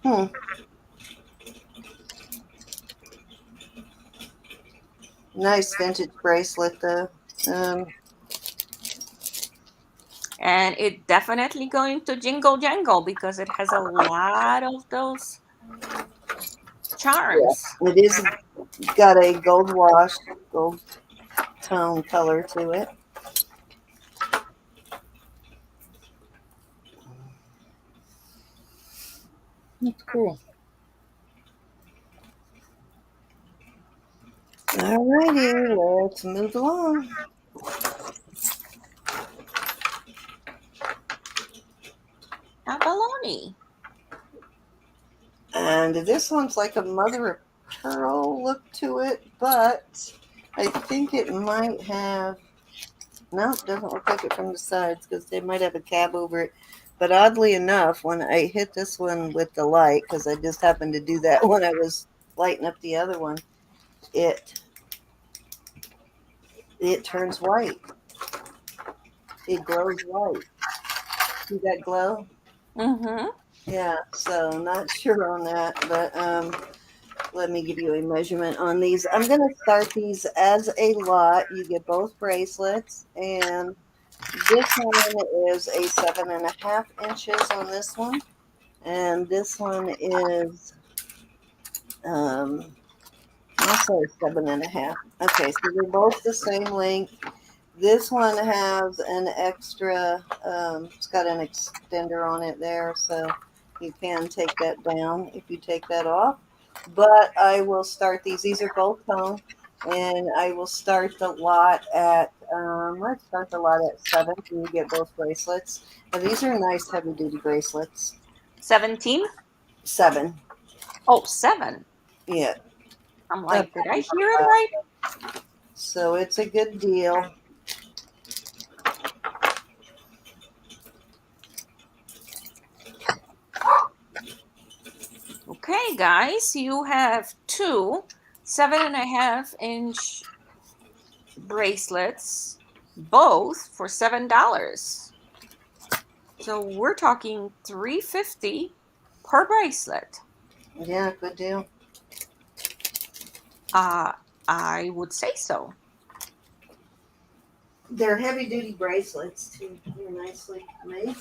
Hmm. Nice vintage bracelet though. And it definitely going to jingle jangle because it has a lot of those charms. It is got a gold wash, gold tone color to it. That's cool. Alrighty, let's move along. Abalone. And this one's like a mother of pearl look to it, but I think it might have. No, it doesn't look like it from the sides because they might have a cab over it. But oddly enough, when I hit this one with the light, because I just happened to do that when I was lighting up the other one, it turns white. It glows white. See that glow? Mm-hmm. Yeah, so not sure on that, but let me give you a measurement on these. I'm going to start these as a lot. You get both bracelets, and this one is a 7.5 inches on this one, and this one is also 7.5. Okay, so they're both the same length. This one has an extra, it's got an extender on it there, so you can take that down if you take that off. But I will start these. These are both home, and I will start the lot at, let's start the lot at 7, and you get both bracelets. And these are nice heavy duty bracelets. 17? 7. Oh, 7. Yeah. I'm like, did I hear it right? So it's a good deal. Okay, guys, you have 2 7.5-inch bracelets, both for $7. So we're talking $3.50 per bracelet. Yeah, good deal. I would say so. They're heavy duty bracelets too. They're nicely made.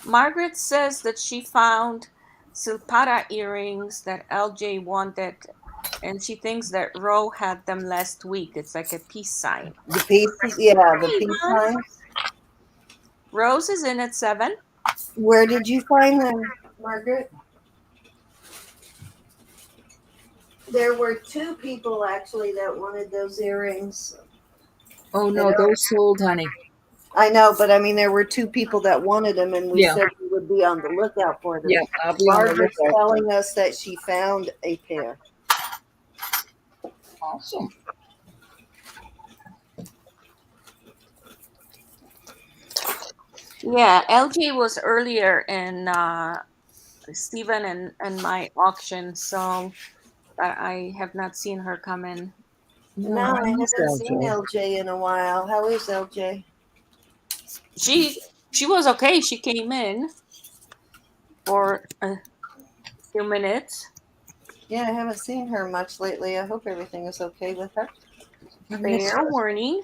Margaret says that she found silpara earrings that LJ wanted, and she thinks that Ro had them last week. It's like a peace sign. The pieces, yeah, the Hey, piece hon. signs. Rose is in at 7. Where did you find them, Margaret? There were 2 people actually that wanted those earrings. Oh no, those sold, honey. I know, but I mean, there were 2 people that wanted them, and we Yeah. said we would be on the lookout for them. Yeah, I'll be on the Margaret's lookout. telling us that she found a pair. Awesome. Yeah, LJ was earlier in Stephen and my auction, so I have not seen her come in. No, No, I I miss haven't seen LJ. LJ in a while. How is LJ? She was okay. She came in for a few minutes. Yeah, I haven't seen her much lately. I hope everything is okay with her. I miss Fair her. warning.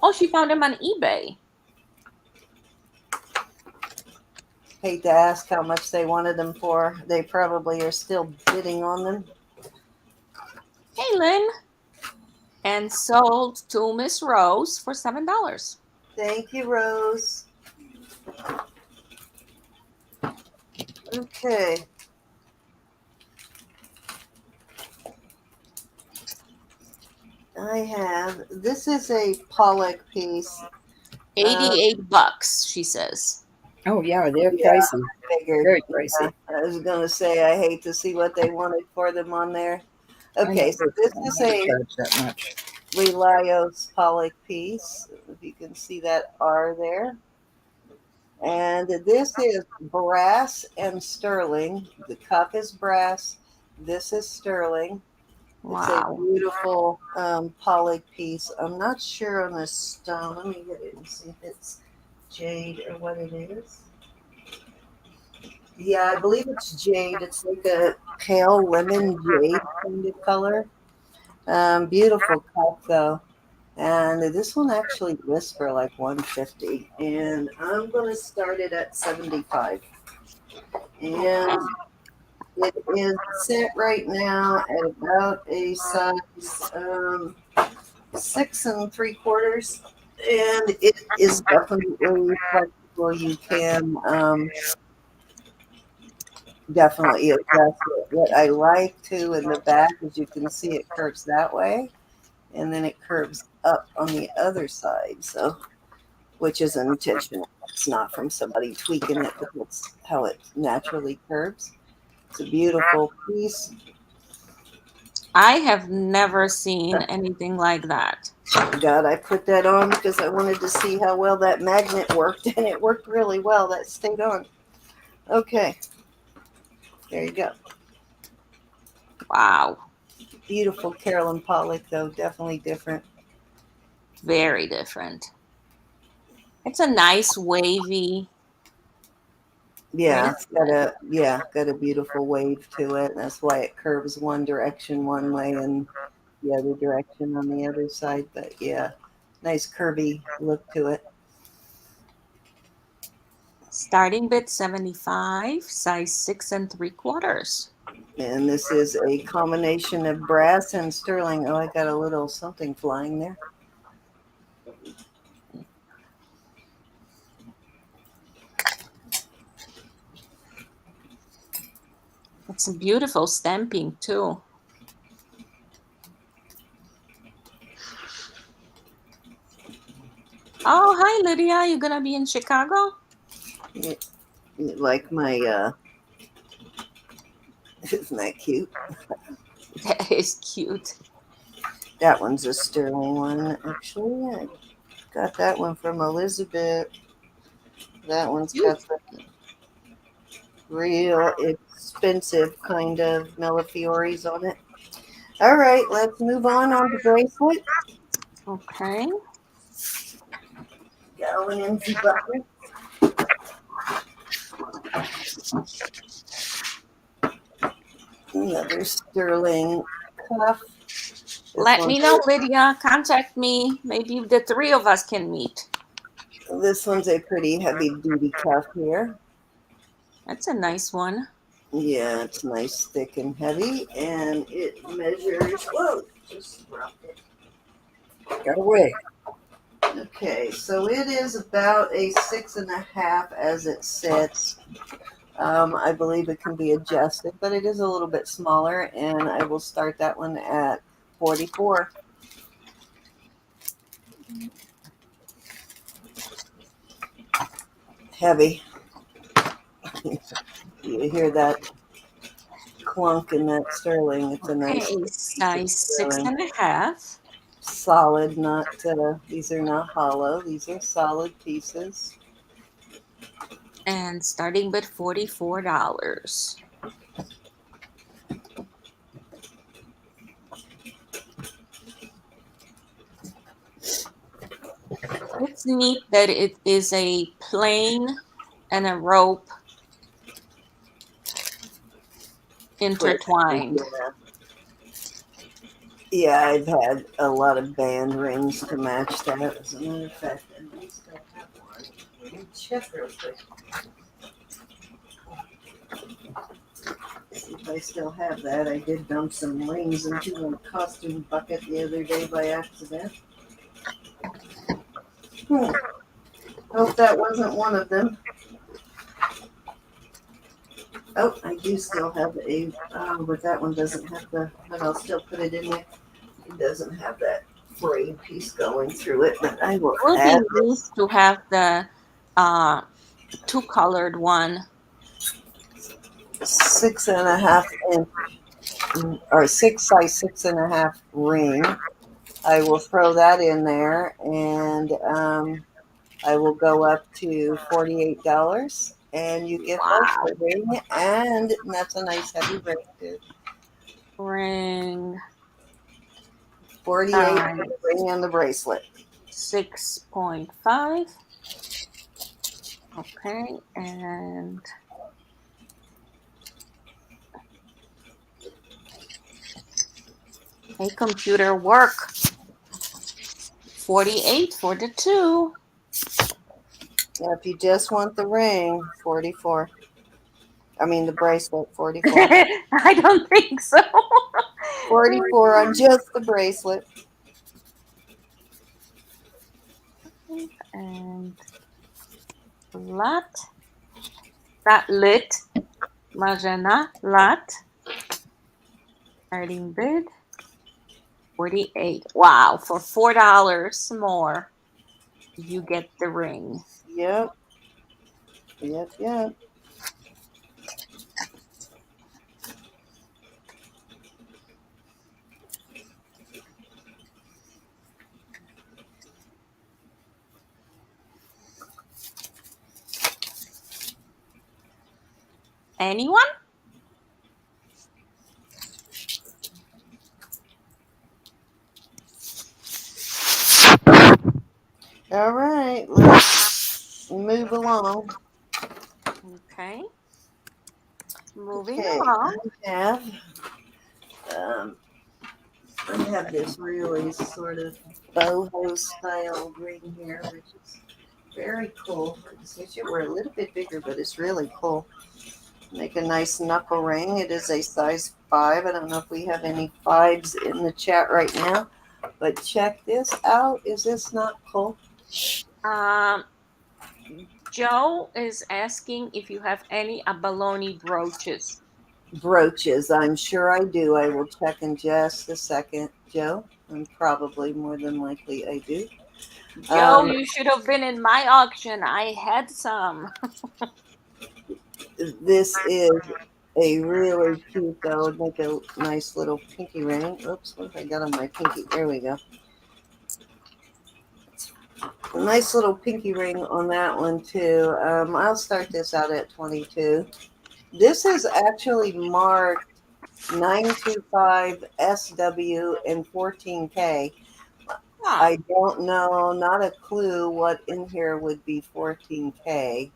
Oh, she found him on eBay. Hate to ask how much they wanted them for. They probably are still bidding on them. Hey, Lynn. And sold to Miss Rose for $7. Thank you, Rose. Okay. I have, this is a Pollock piece. 88 bucks, she says. Oh yeah, they're Yeah, pricey. Figured. Very Yeah, pricey. I was going to say, I hate to see what they wanted for them on there. Okay, so this is a charge that much. Relios Pollock piece. If you can see that R there. And this is brass and sterling. The cuff is brass. This is sterling. It's a Wow. beautiful Pollock piece. I'm not sure on this stone. Let me get it and see if it's jade or what it is. Yeah, I believe it's jade. It's like a pale lemon jade kind of color. Beautiful cuff though. And this one actually lists for like 150, and I'm going to start it at 75. And it is set right now at about a size 6 3/4, and it is definitely flexible. You can definitely adjust it. What I like too in the back is you can see it curves that way, and then it curves up on the other side. So, which is intentional. It's not from somebody tweaking it, but that's how it naturally curves. It's a beautiful piece. I have never seen anything like that. God, I put that on because I wanted to see how well that magnet worked, and it worked really well. That stayed on. Okay. There you go. Wow. Beautiful Carolyn Pollock, though. Definitely different. Very different. It's a nice wavy. Yeah, Really it's good. got a beautiful wave to it. That's why it curves one direction one way and the other direction on the other side. But yeah, nice curvy look to it. Starting bid 75, size 6 3/4. And this is a combination of brass and sterling. Oh, I got a little something flying there. It's a beautiful stamping too. Oh, hi Lydia. You gonna be in Chicago? You, you like my isn't that cute? That is cute. That one's a sterling one. Actually, I got that one from Elizabeth. That one's Cute. got the real expensive kind of Millefioris on it. All right, let's move on to bracelet. Okay. Going into button. Another sterling cuff. This Let one's me know, Lydia. Contact me. Maybe the three of us can meet. this one's a pretty heavy duty cuff here. That's a nice one. Yeah, it's nice, thick, and heavy, and it measures. Whoa, just dropped it. Got away. Okay, so it is about a 6.5 as it sits. I believe it can be adjusted, but it is a little bit smaller, and I will start that one at 44. Heavy. You hear that clunk in that sterling. It's a nice Okay, piece of size six sterling. and a half. Solid, not these are not hollow. These are solid pieces. And starting bid $44. It's neat that it is a plain and a rope Twisted, intertwined. yeah. Yeah, I've had a lot of band rings to match that. As a matter of fact, I may still have one. Let me check real quick. See if I still have that. I did dump some rings into a costume bucket the other day by accident. Hope that wasn't one of them. Oh, I do still have but that one doesn't have but I'll still put it in there. It doesn't have that frayed piece going through it, but I will It will be add neat this to have the uh, two-colored one. 6.5 inch or 6 size 6.5 ring. I will throw that in there, and I will go up to $48, and you get both Wow. the ring, and that's a nice heavy ring too. Ring 48 for size the ring and the bracelet. 6.5. Okay, and a computer work. 48 for the two. Now, if you just want the ring, 44. I mean the bracelet, 44. I don't think so. 44 on just the bracelet. And lat, that lit, Majana, lat, starting bid, 48. Wow, for $4 more, you get the ring. Yep. Yep. Yep. Anyone? All right. Let's move along. Okay. Moving Okay, along. um, I have this really sort of boho style ring here, which is very cool. I just wish it were a little bit bigger, but it's really cool. Make a nice knuckle ring. It is a size 5. I don't know if we have any 5s in the chat right now, but check this out. Is this not cool? Um, Joe is asking if you have any abalone brooches. Brooches. I'm sure I do. I will check in just a second, Joe. And probably more than likely I do. Joe, Um, you should have been in my auction. I had some. this is a really cute, though. Would make a nice little pinky ring. Oops, what have I got on my pinky? There we go. A nice little pinky ring on that one, too. I'll start this out at 22. This is actually marked 925 SW and 14K. Huh. I don't know, not a clue what in here would be 14K.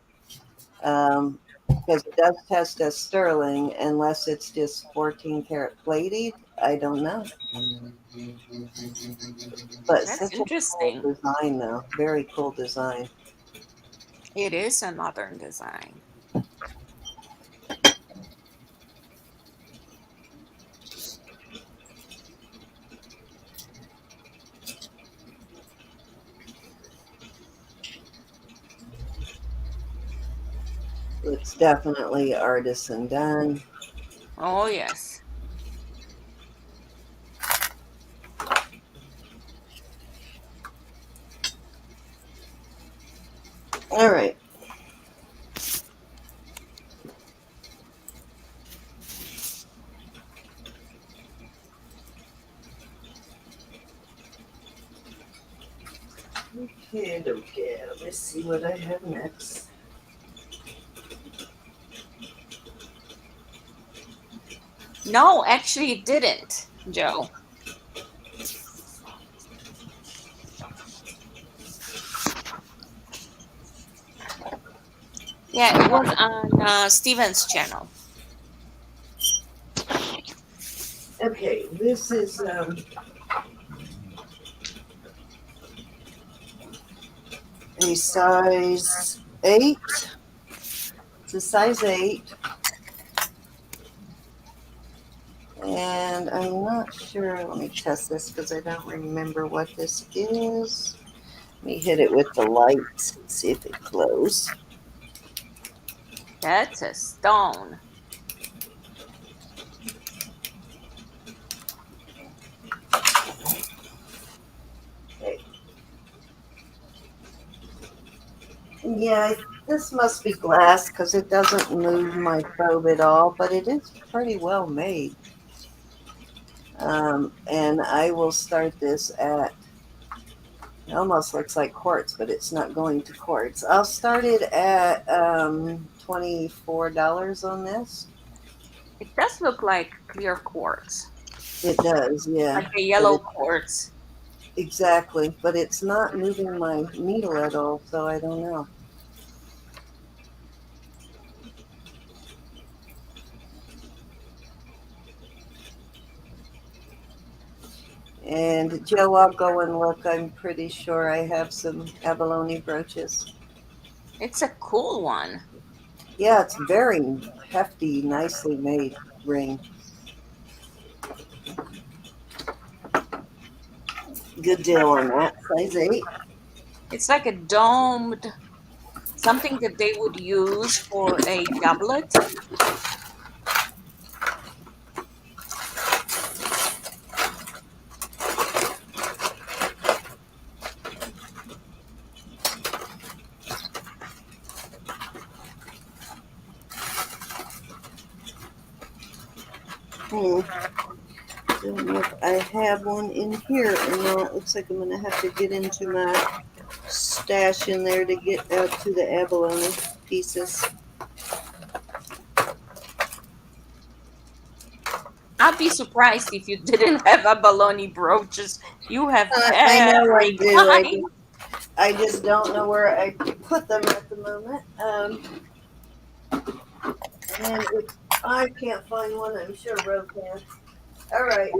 Because it does test as sterling, unless it's just 14 karat plated. I don't know. But That's such a cool interesting. design, though. Very cool design. It is a modern design. It's definitely artisan done. Oh, yes. All right. Okay. Let's see what I have next. No, actually, it didn't, Joe. Yeah, it was on Steven's channel. Okay, this is a size 8. It's a size 8. And I'm not sure. Let me test this because I don't remember what this is. Let me hit it with the light and see if it glows. That's a stone. Okay. Yeah, this must be glass because it doesn't move my probe at all, but it is pretty well made. And I will start this at, it almost looks like quartz, but it's not going to quartz. I'll start it at $24 on this. It does look like clear quartz, It does, yeah. like a But yellow it, quartz. exactly, but it's not moving my needle at all, so I don't know. And Joe, I'll go and look. I'm pretty sure I have some abalone brooches. It's a cool one. Yeah, it's very hefty, nicely made ring. Good deal on that. Size 8. It's like a domed, something that they would use for a doublet. Hmm. Don't know if I have one in here or not. Looks like I'm going to have to get into my stash in there to get out to the abalone pieces. I'd be surprised if you didn't have abalone brooches. You have I know I every do. kind. I just don't know where I put them at the moment. And if I can't find one, I'm sure Ro can. All right,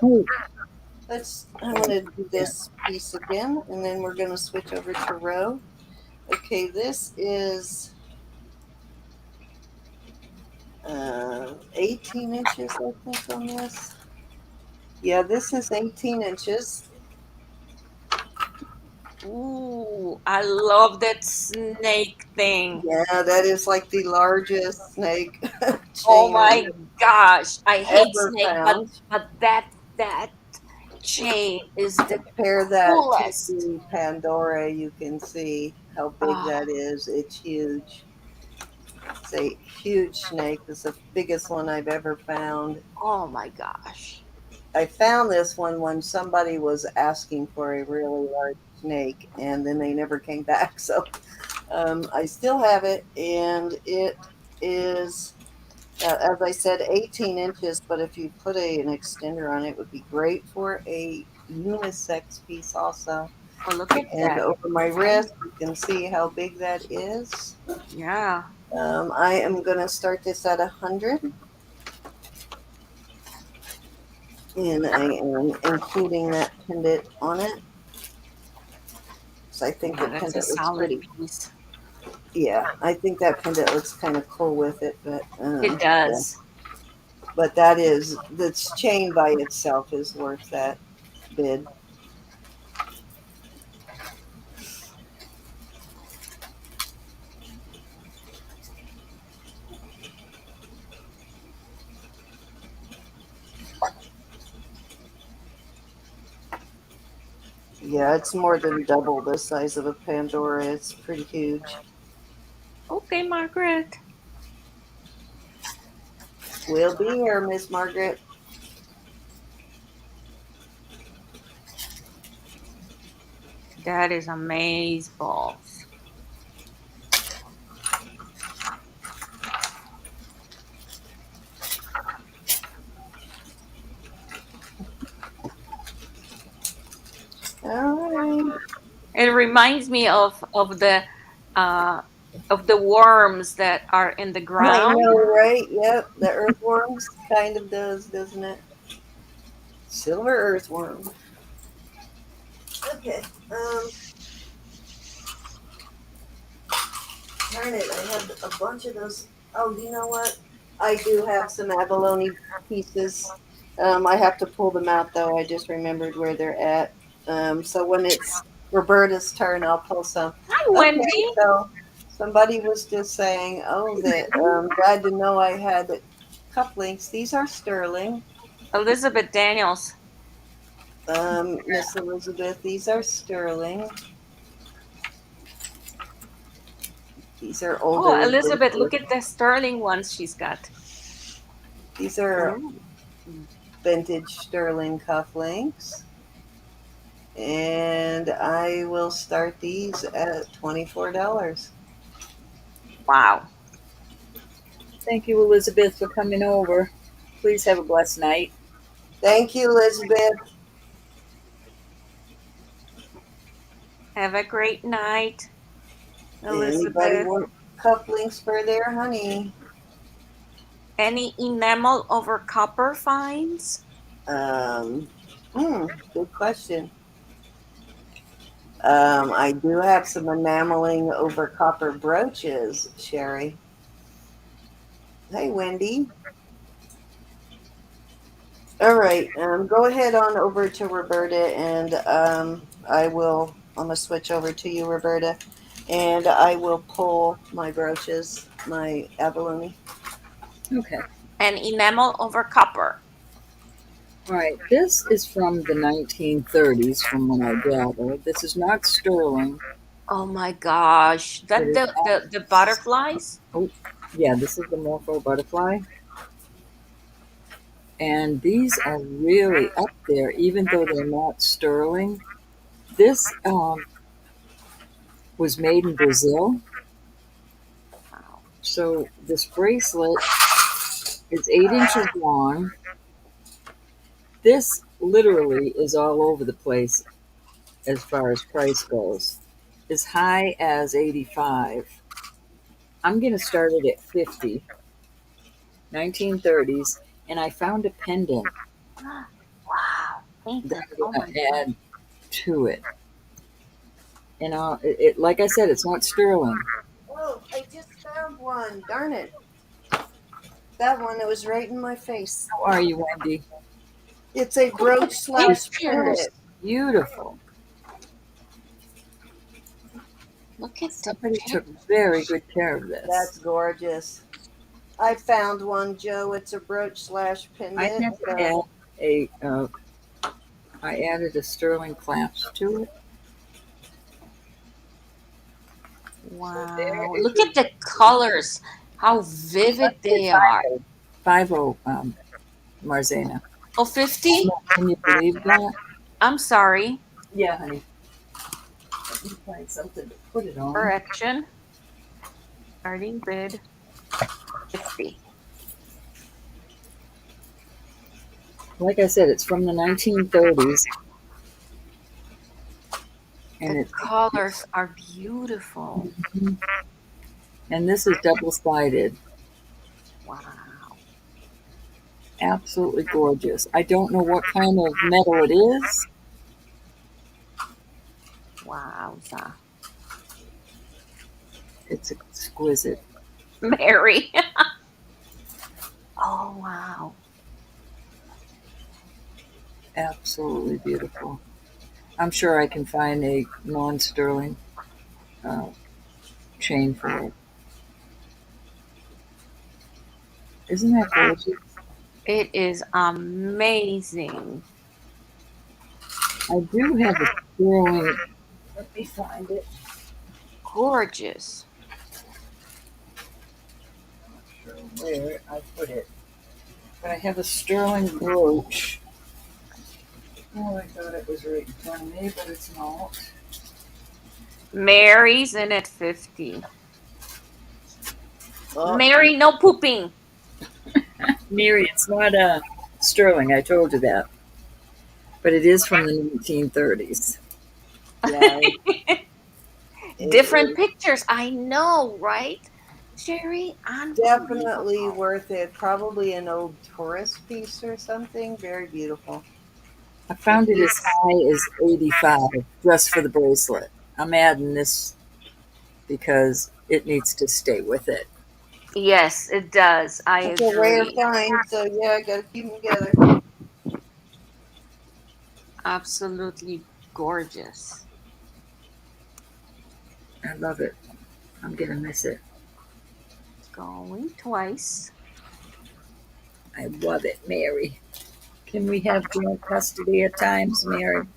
Oh, I'm gonna do this piece again, and then we're gonna switch over to Ro. Okay, this is 18 inches, I think, on this. Yeah, this is 18 inches. Ooh, I love that snake thing. Yeah, that is like the largest snake Oh chain my I've gosh, I hate ever snake, but found. that chain is the Compare that to coolest. the Pandora, you can see how big Oh, that is. It's huge. It's a huge snake. It's the biggest one I've ever found. oh my gosh. I found this one when somebody was asking for a really large snake, and then they never came back. So I still have it, and it is, as I said, 18 inches. But if you put an extender on it, it would be great for a unisex piece also. Oh, look at And that. over my Right? wrist, you can see how big that is. Yeah. I am going to start this at 100, and I am including that pendant on it. So I think Yeah, the that's a pendant looks solid pretty. piece. Yeah, I think that pendant looks kind of cool with it, but It yeah. does. But that is, this chain by itself is worth that bid. Yeah, it's more than double the size of a Pandora. It's pretty huge. Okay, Margaret. We'll be here, Miss Margaret. That is amaze balls. All right. It reminds me uh of the worms that are in the I ground. know, right? Yep, the earthworms kind of does, doesn't it? Silver earthworm. Okay. Darn it, I had a bunch of those. Oh, you know what? I do have some abalone pieces. I have to pull them out though. I just remembered where they're at. So when it's Roberta's turn, I'll pull some. Hi, Okay, Wendy. so somebody was just saying, oh, that glad to know I had cufflinks. These are sterling. Elizabeth Daniels. Miss Elizabeth, these are sterling. These are Oh, older Elizabeth, vintage. look at the sterling ones she's got. These are Ooh, vintage sterling cufflinks. And I will start these at $24. wow. thank you, Elizabeth, for coming over. Please have a blessed night. Thank you, Elizabeth. Have a great night, Anybody Elizabeth. want cufflinks for their honey? Any enamel over copper finds? Um, Good question. I do have some enameling over copper brooches, Sherry. Hey, Wendy. All right. Go ahead on over to Roberta, and I'm gonna switch over to you, Roberta, and I will pull my brooches, my abalone. Okay. And enamel over copper. All right. This is from the 1930s, from what I gather. This is not sterling. Oh my gosh. It That is. the butterflies? Oh, yeah. This is the Morpho butterfly, and these are really up there, even though they're not sterling. This was made in Brazil. Wow. So this bracelet is 8 inches long. This literally is all over the place as far as price goes. As high as 85. I'm going to start it at 50, 1930s, and I found a pendant Wow. Thank that you. I'm Oh going my to God. add to it. And like I said, it's not sterling. Oh, I just found one. Darn it. That one that was right in my face. How are you, Wendy? It's a Look at the brooch slash pictures. pendant. Beautiful. Look at the Somebody took pictures. very good care of this. That's gorgeous. I found one, Joe. It's a brooch slash I pendant. had to add I added a sterling clasp to it. So there Wow. is Look your at the colors. How vivid they are. 50 Marzana. Oh, 50? Can you believe that? I'm sorry. Yeah, honey. Let me find something to put it on. Correction. Starting bid 50. Like I said, it's from the 1930s, and The it's colors are beautiful. and this is double-sided. Wow. Absolutely gorgeous. I don't know what kind of metal it is. Wowza. It's exquisite. Mary. Oh, wow. Absolutely beautiful. I'm sure I can find a non-sterling uh, chain for it. Isn't that gorgeous? It is amazing. I do have a sterling. Let me find it. Gorgeous. Not sure where I put it, but I have a sterling brooch. Oh, I thought it was right in front of me, but it's not. Mary's in at 50. Oh, Mary, no pooping. Mary, it's not sterling. I told you that, but it is from the 1930s. yeah. Different It pictures. I know, right? Jerry, definitely unbelievable. worth it. Probably an old tourist piece or something. Very beautiful. I It found it as keeps, high as 85 just for the bracelet. I'm adding this because it needs to stay with it. Yes, it does. I it's a rare agree. find, so yeah, I gotta keep them together. Absolutely gorgeous. I love it. I'm gonna miss it. Going twice. I love it, Mary. Can we have joint custody at times, Mary?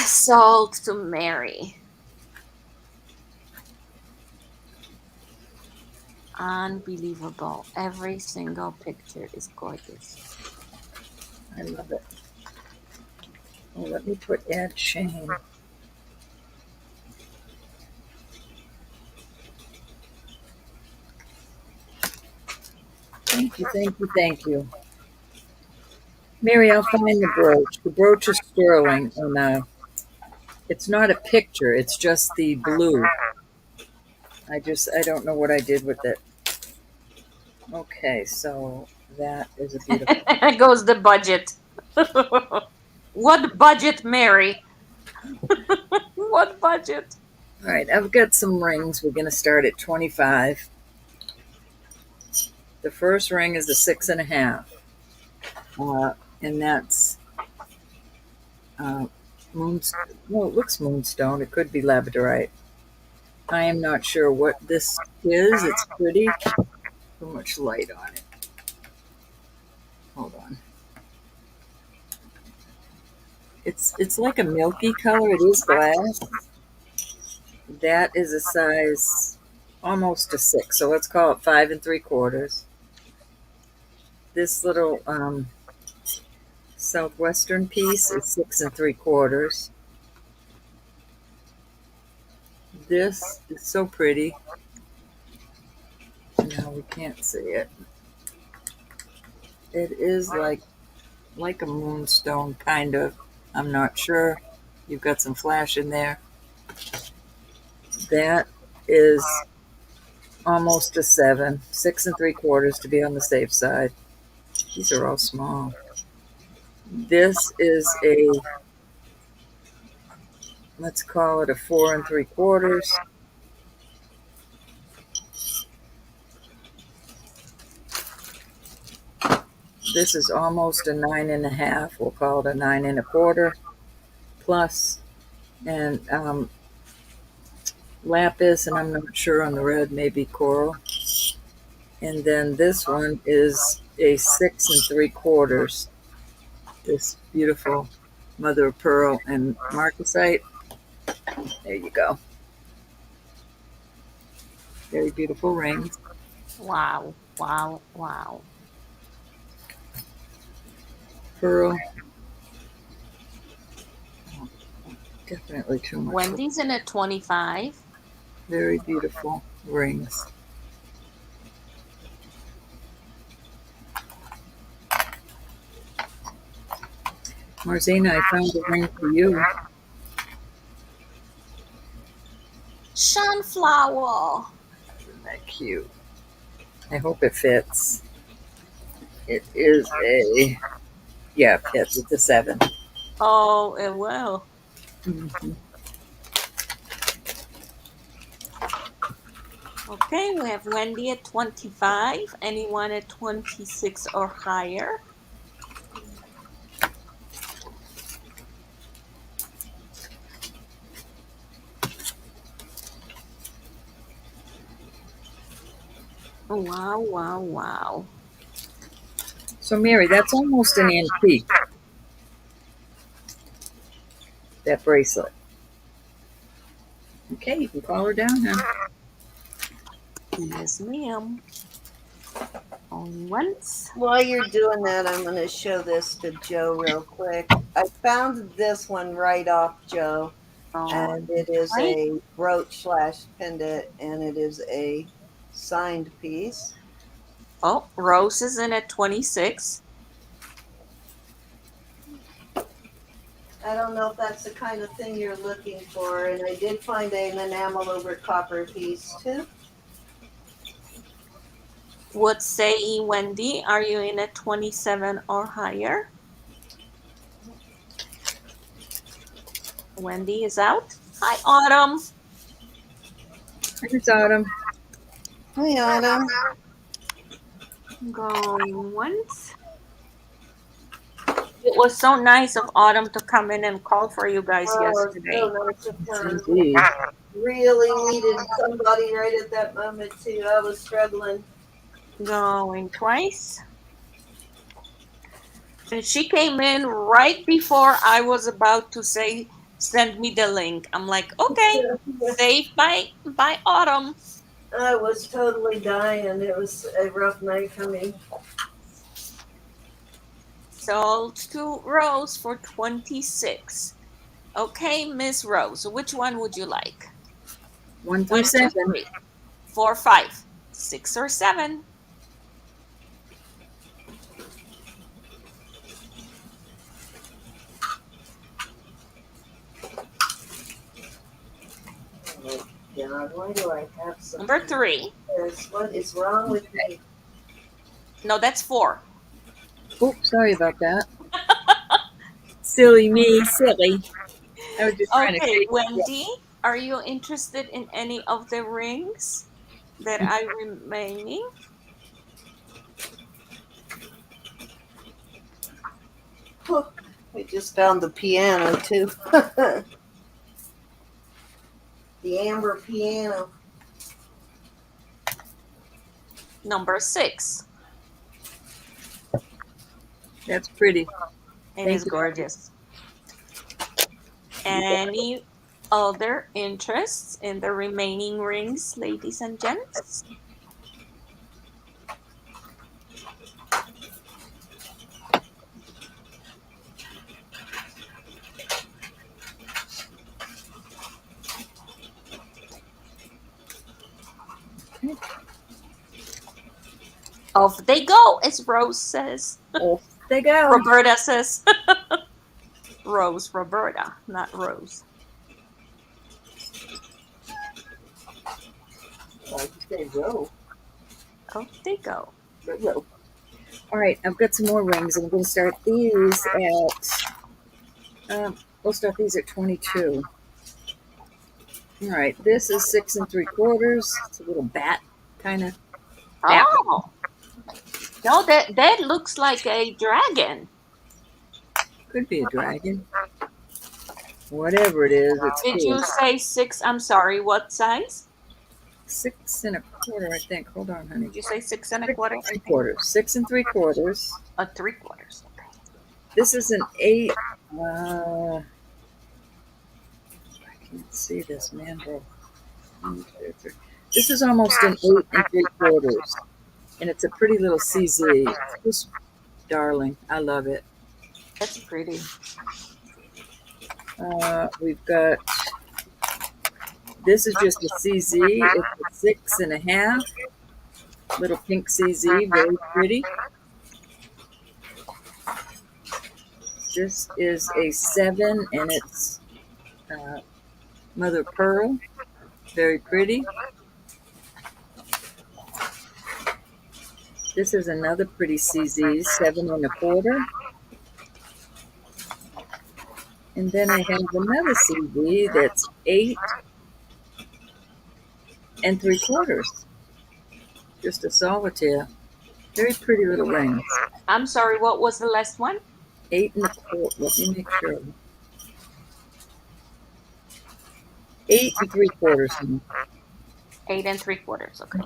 Sold to Mary. Unbelievable. Every single picture is gorgeous. I love it. Oh, let me put add chain. Thank you, thank you, thank you. Mary, I'll find the brooch. The brooch is sterling, and it's not a picture. It's just the blue. I don't know what I did with it. Okay, so that is a beautiful. There goes the budget. What budget, Mary? What budget? All right, I've got some rings. We're going to start at 25. The first ring is a 6.5, and that's uh, moon. Well, it looks moonstone. It could be labradorite. I am not sure what this is. It's pretty. So much light on it. Hold on. It's like a milky color. It is glass. That is a size almost a 6. So let's call it 5 3/4. This little southwestern piece is 6 3/4. This is so pretty. Now we can't see it. It is like a moonstone, kind of. I'm not sure. You've got some flash in there. That is almost a 7, 6 3/4 to be on the safe side. These are all small. This is a, let's call it a 4 3/4. This is almost a 9.5. We'll call it a 9 1/4 plus. And lapis, and I'm not sure on the red, maybe coral. And then this one is a 6 3/4. This beautiful mother of pearl and marcasite. There you go. Very beautiful rings. Wow, wow, wow. Pearl. Definitely too much. Wendy's in at 25. Very beautiful rings. Marzina, I found a ring for you. Sunflower. Isn't that cute? I hope it fits. It is a, yeah, it fits. It's a 7. Oh, it will. Mm-hmm. Okay, we have Wendy at 25. Anyone at 26 or higher? Wow, wow, wow. So, Mary, that's almost an antique, that bracelet. Okay, you can call her down now. Yes, ma'am. Only once. While you're doing that, I'm going to show this to Joe real quick. I found this one right off Joe, and it is right. a brooch slash pendant, and it is a signed piece. Oh, Rose is in at 26. I don't know if that's the kind of thing you're looking for, and I did find an enamel over copper piece too. What say Wendy? Are you in at 27 or higher? Wendy is out. Hi, Autumn. Here's Autumn. Hi, Autumn. Going once. It was so nice of Autumn to come in and call for you guys yesterday. So nice of her. Indeed. Really needed somebody right at that moment too. I was struggling. Going twice. And she came in right before I was about to say, send me the link. I'm like, okay, saved by Autumn. I was totally dying. It was a rough night for me. Sold to Rose for 26. Okay, Miss Rose, which one would you like? 1 through 1, 2, 7. 3, 4, 5, 6, or 7? Oh, God, why do I have some? Number 3. What is wrong with me? No, that's 4. Oops, sorry about that. Silly me, silly. I was just trying to Okay, take Wendy, are you interested in any of the rings that are remaining? Oh, we just found the piano too. The amber piano. Number 6. That's pretty. It Thank is you. gorgeous. Any other interests in the remaining rings, ladies and gents? Off they go, as Rose says. Off they go. Roberta says. Roberta, not Rose. Why'd you say row? Oh, they go. Row. All right, I've got some more rings. I'm going to start these at, we'll start these at 22. All right, this is 6 3/4. It's a little bat kind of. Bat. Oh, no, that looks like a dragon. Could be a dragon. Whatever it is, it's Did cool. you say 6? I'm sorry, what size? 6 1/4, I think. Hold on, honey. Did you say 6 1/4? 3/4. 6 3/4. 3/4. Okay. This is an 8. I can't see this, man, bro. 1, 2, 3. This is almost an 8 3/4, and it's a pretty little CZ. It's just darling. I love it. That's pretty. We've got. This is just a CZ. It's a 6 1/2. Little pink CZ, very pretty. This is a 7, and it's mother of pearl, very pretty. This is another pretty CZ, 7 1/4. And then I have another CZ that's 8 3/4. Just a solitaire. Very pretty little rings. I'm sorry, what was the last one? 8 1/4. Let me make sure. 8 3/4. 8 3/4. Okay.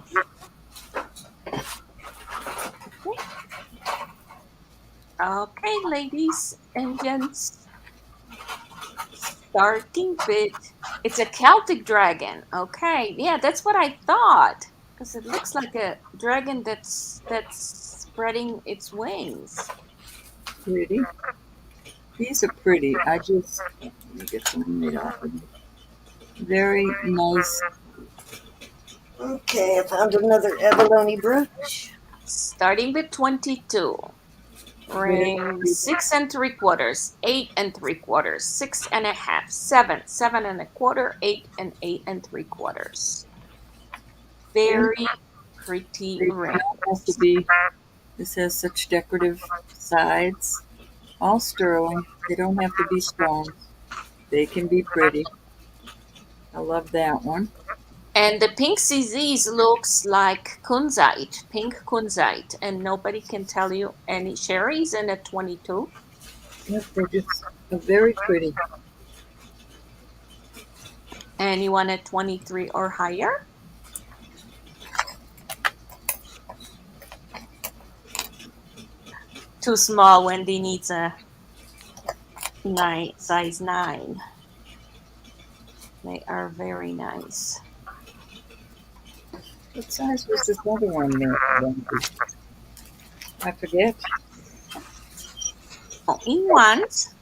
Okay, ladies and gents. Starting bid. It's a Celtic dragon. Okay, yeah, that's what I thought. Because it looks like a dragon that's spreading its wings. Pretty. These are pretty. Let me get some right off of them. Very nice. Okay, I found another abalone brooch. Starting with 22. Ring 6 3/4, 8 3/4, 6 1/2, 7, 7 1/4, 8 and 8 3/4. Very pretty They ring. don't have to be. This has such decorative sides. All sterling. They don't have to be stones. They can be pretty. I love that one. And the pink CZs looks like kunzite, pink kunzite, and nobody can tell you any cherries in a 22. Yep, they're very pretty. And you want a 23 or higher? Too small. Wendy needs a size 9. They are very nice. What size was this other one there? I forget. Oh, in ones.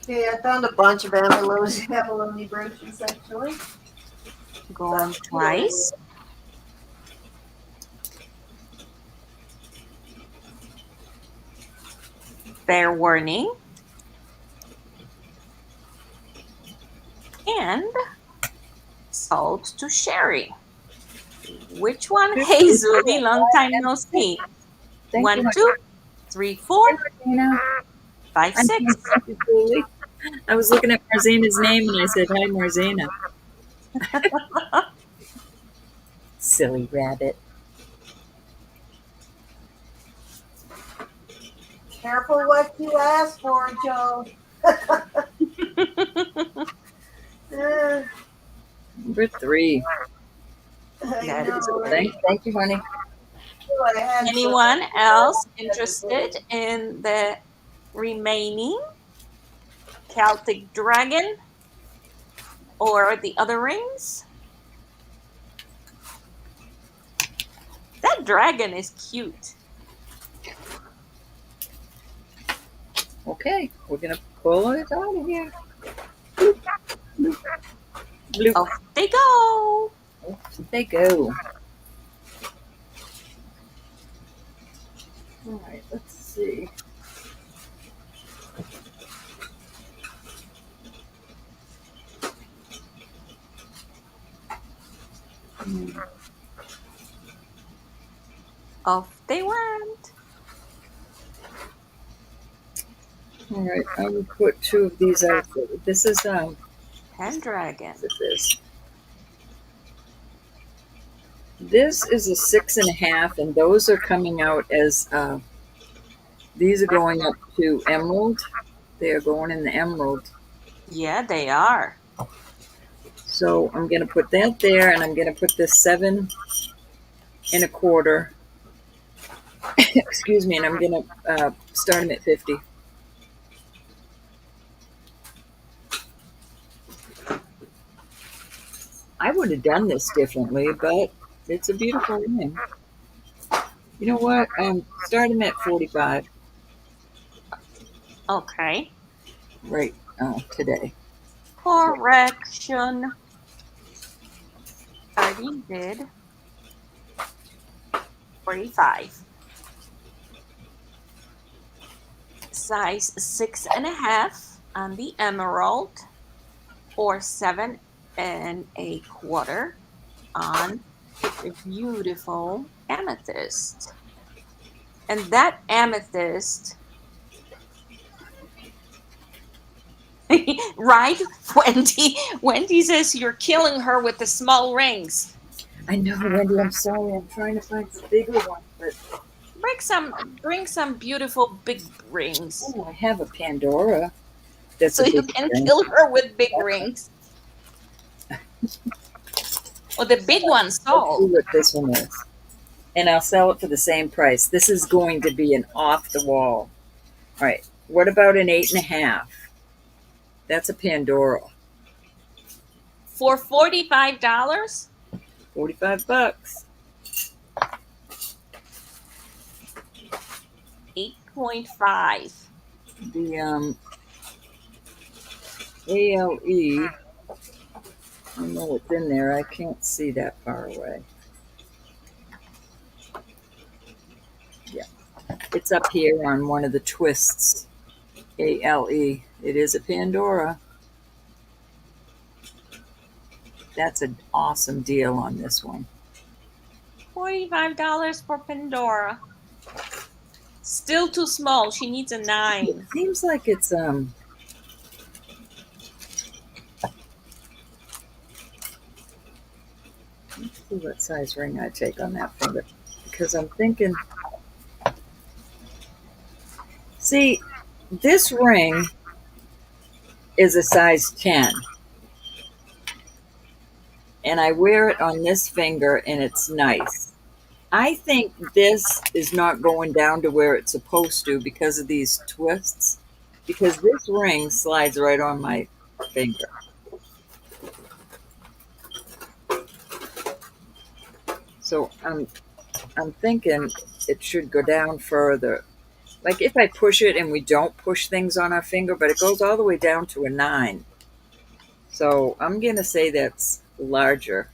Okay, I found a bunch of abalone brooches actually. Going twice. Fair warning. And sold to Sherry. Which one? Hey, Zudi, long time no see. Thank 1, you. 2, 3, 4, Martina. 5, 6. Thank you, Julie. I was looking at Marzina's name and I said, "Hi, Marzina." Silly rabbit. Careful what you ask for, Joe. Number 3. I know, Thank you, honey. I had Anyone else interested in the remaining Celtic dragon or the other rings? That dragon is cute. Okay, we're gonna pull it out of here. Bloop, bloop, bloop. Off they go. Off they go. All right, let's see. All right, I will put 2 of these out. This is Pendragon. what is this is a 6.5, and those are coming out as these are going up to emerald. They are going in the emerald. Yeah, they are. So I'm going to put that there, and I'm going to put this 7.25. Excuse me, and I'm going to start them at 50. I would have done this differently, but it's a beautiful ring. You know what? Start them at 45 Okay. right today. Correction. Starting bid 45. Size 6.5 on the emerald, or 7.25 on the beautiful amethyst. And that amethyst, right? Wendy says you're killing her with the small rings. I know, Wendy. I'm sorry. I'm trying to find some bigger ones, but Bring some beautiful big rings. oh, I have a Pandora. That's So a you big can ring. kill her with big rings. Well, the big one Let's see sold. what this one is, and I'll sell it for the same price. This is going to be an off the wall. All right. What about an 8.5? That's a Pandora. For $45? $45. 8.5. The ALE. I don't know what's in there. I can't see that far away. Yeah, it's up here on one of the twists. ALE. It is a Pandora. That's an awesome deal on this one. $45 for Pandora. Still too small. She needs a 9. It seems like it's let's see what size ring I take on that finger, because I'm thinking. See, this ring is a size 10, and I wear it on this finger, and it's nice. I think this is not going down to where it's supposed to because of these twists, because this ring slides right on my finger. So I'm thinking it should go down further. Like if I push it, and we don't push things on our finger, but it goes all the way down to a 9. So I'm going to say that's larger.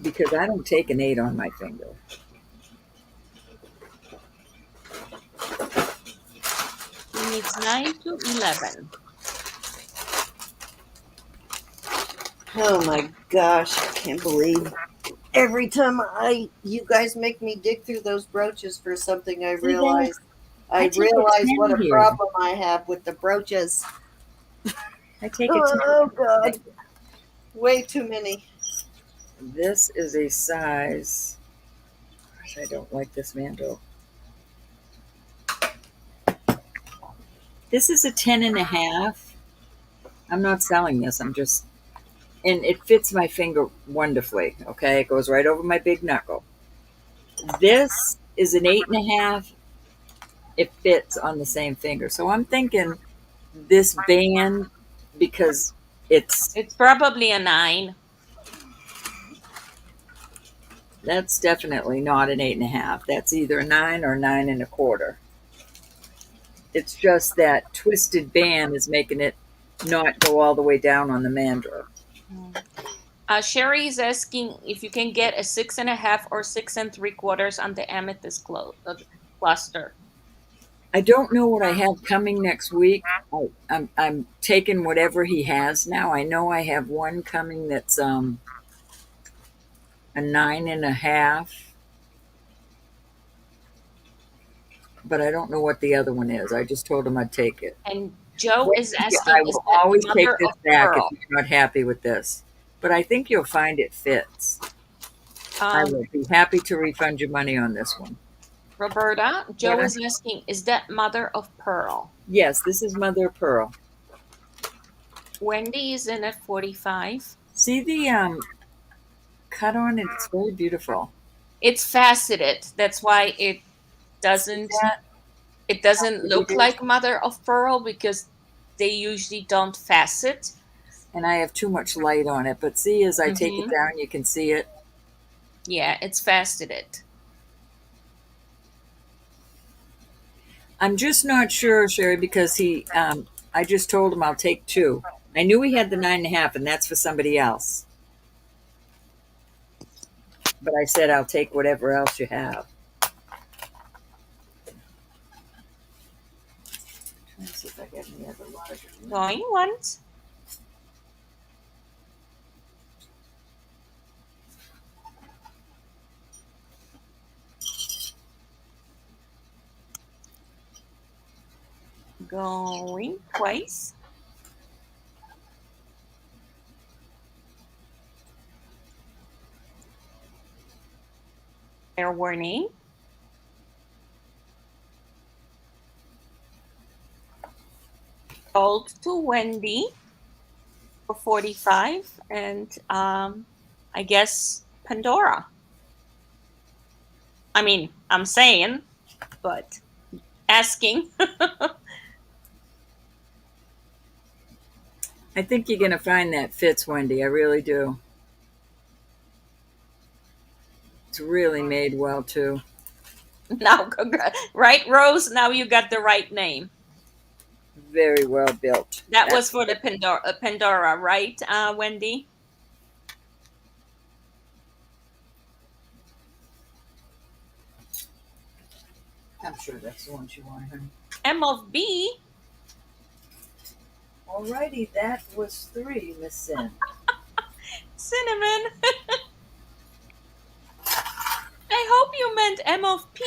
Because I don't take an 8 on my finger. She needs 9 to 11. Oh my gosh, I can't believe every time you guys make me dig through those brooches for something, I See that? I take a realize 10 what a here. problem I have with the brooches. I take a 10. Oh god. Way too many. This is a size. Gosh, I don't like this mandrel. This is a 10.5. I'm not selling this. I'm just, and it fits my finger wonderfully. Okay, it goes right over my big knuckle. This is an 8.5. It fits on the same finger. So I'm thinking this band, because it's It's probably a 9. that's definitely not an 8.5. That's either a 9 or 9.25. It's just that twisted band is making it not go all the way down on the mandrel. Sherry is asking if you can get a 6.5 or 6.75 on the amethyst cluster. I don't know what I have coming next week. I'm taking whatever he has now. I know I have one coming that's a 9.5, but I don't know what the other one is. I just told him I'd take it. And Joe is Wendy, asking, I is will that always take mother this of back if pearl? you're not happy with this. But I think you'll find it fits. I Um, will be happy to refund your money on this one. Roberta, Joe What? is asking, is that mother of pearl? Yes, this is mother of pearl. Wendy is in at 45. See the cut on it? It's very beautiful. It's faceted. That's why See doesn't that? it How doesn't pretty look it is? like mother of pearl because they usually don't facet. And I have too much light on it. But see, as I take it Mm-hmm. down, you can see it. Yeah, it's faceted. I'm just not sure, Sherry, because I just told him I'll take two. I knew he had the 9.5, and that's for somebody else. But I said I'll take whatever else you have. Trying to see if I got any other larger ones. Going once. Going twice. Fair warning. Sold to Wendy for 45, and I guess Pandora. I mean, I'm saying, but asking. I think you're going to find that fits, Wendy. I really do. It's really made well, too. Now, right, Rose? Now you got the right name. Very well built. That was for the Pandora, right, Wendy? I'm sure that's the one you want, honey. M of B. Alrighty, that was 3, Miss Sin. Cinnamon. I hope you meant M of P.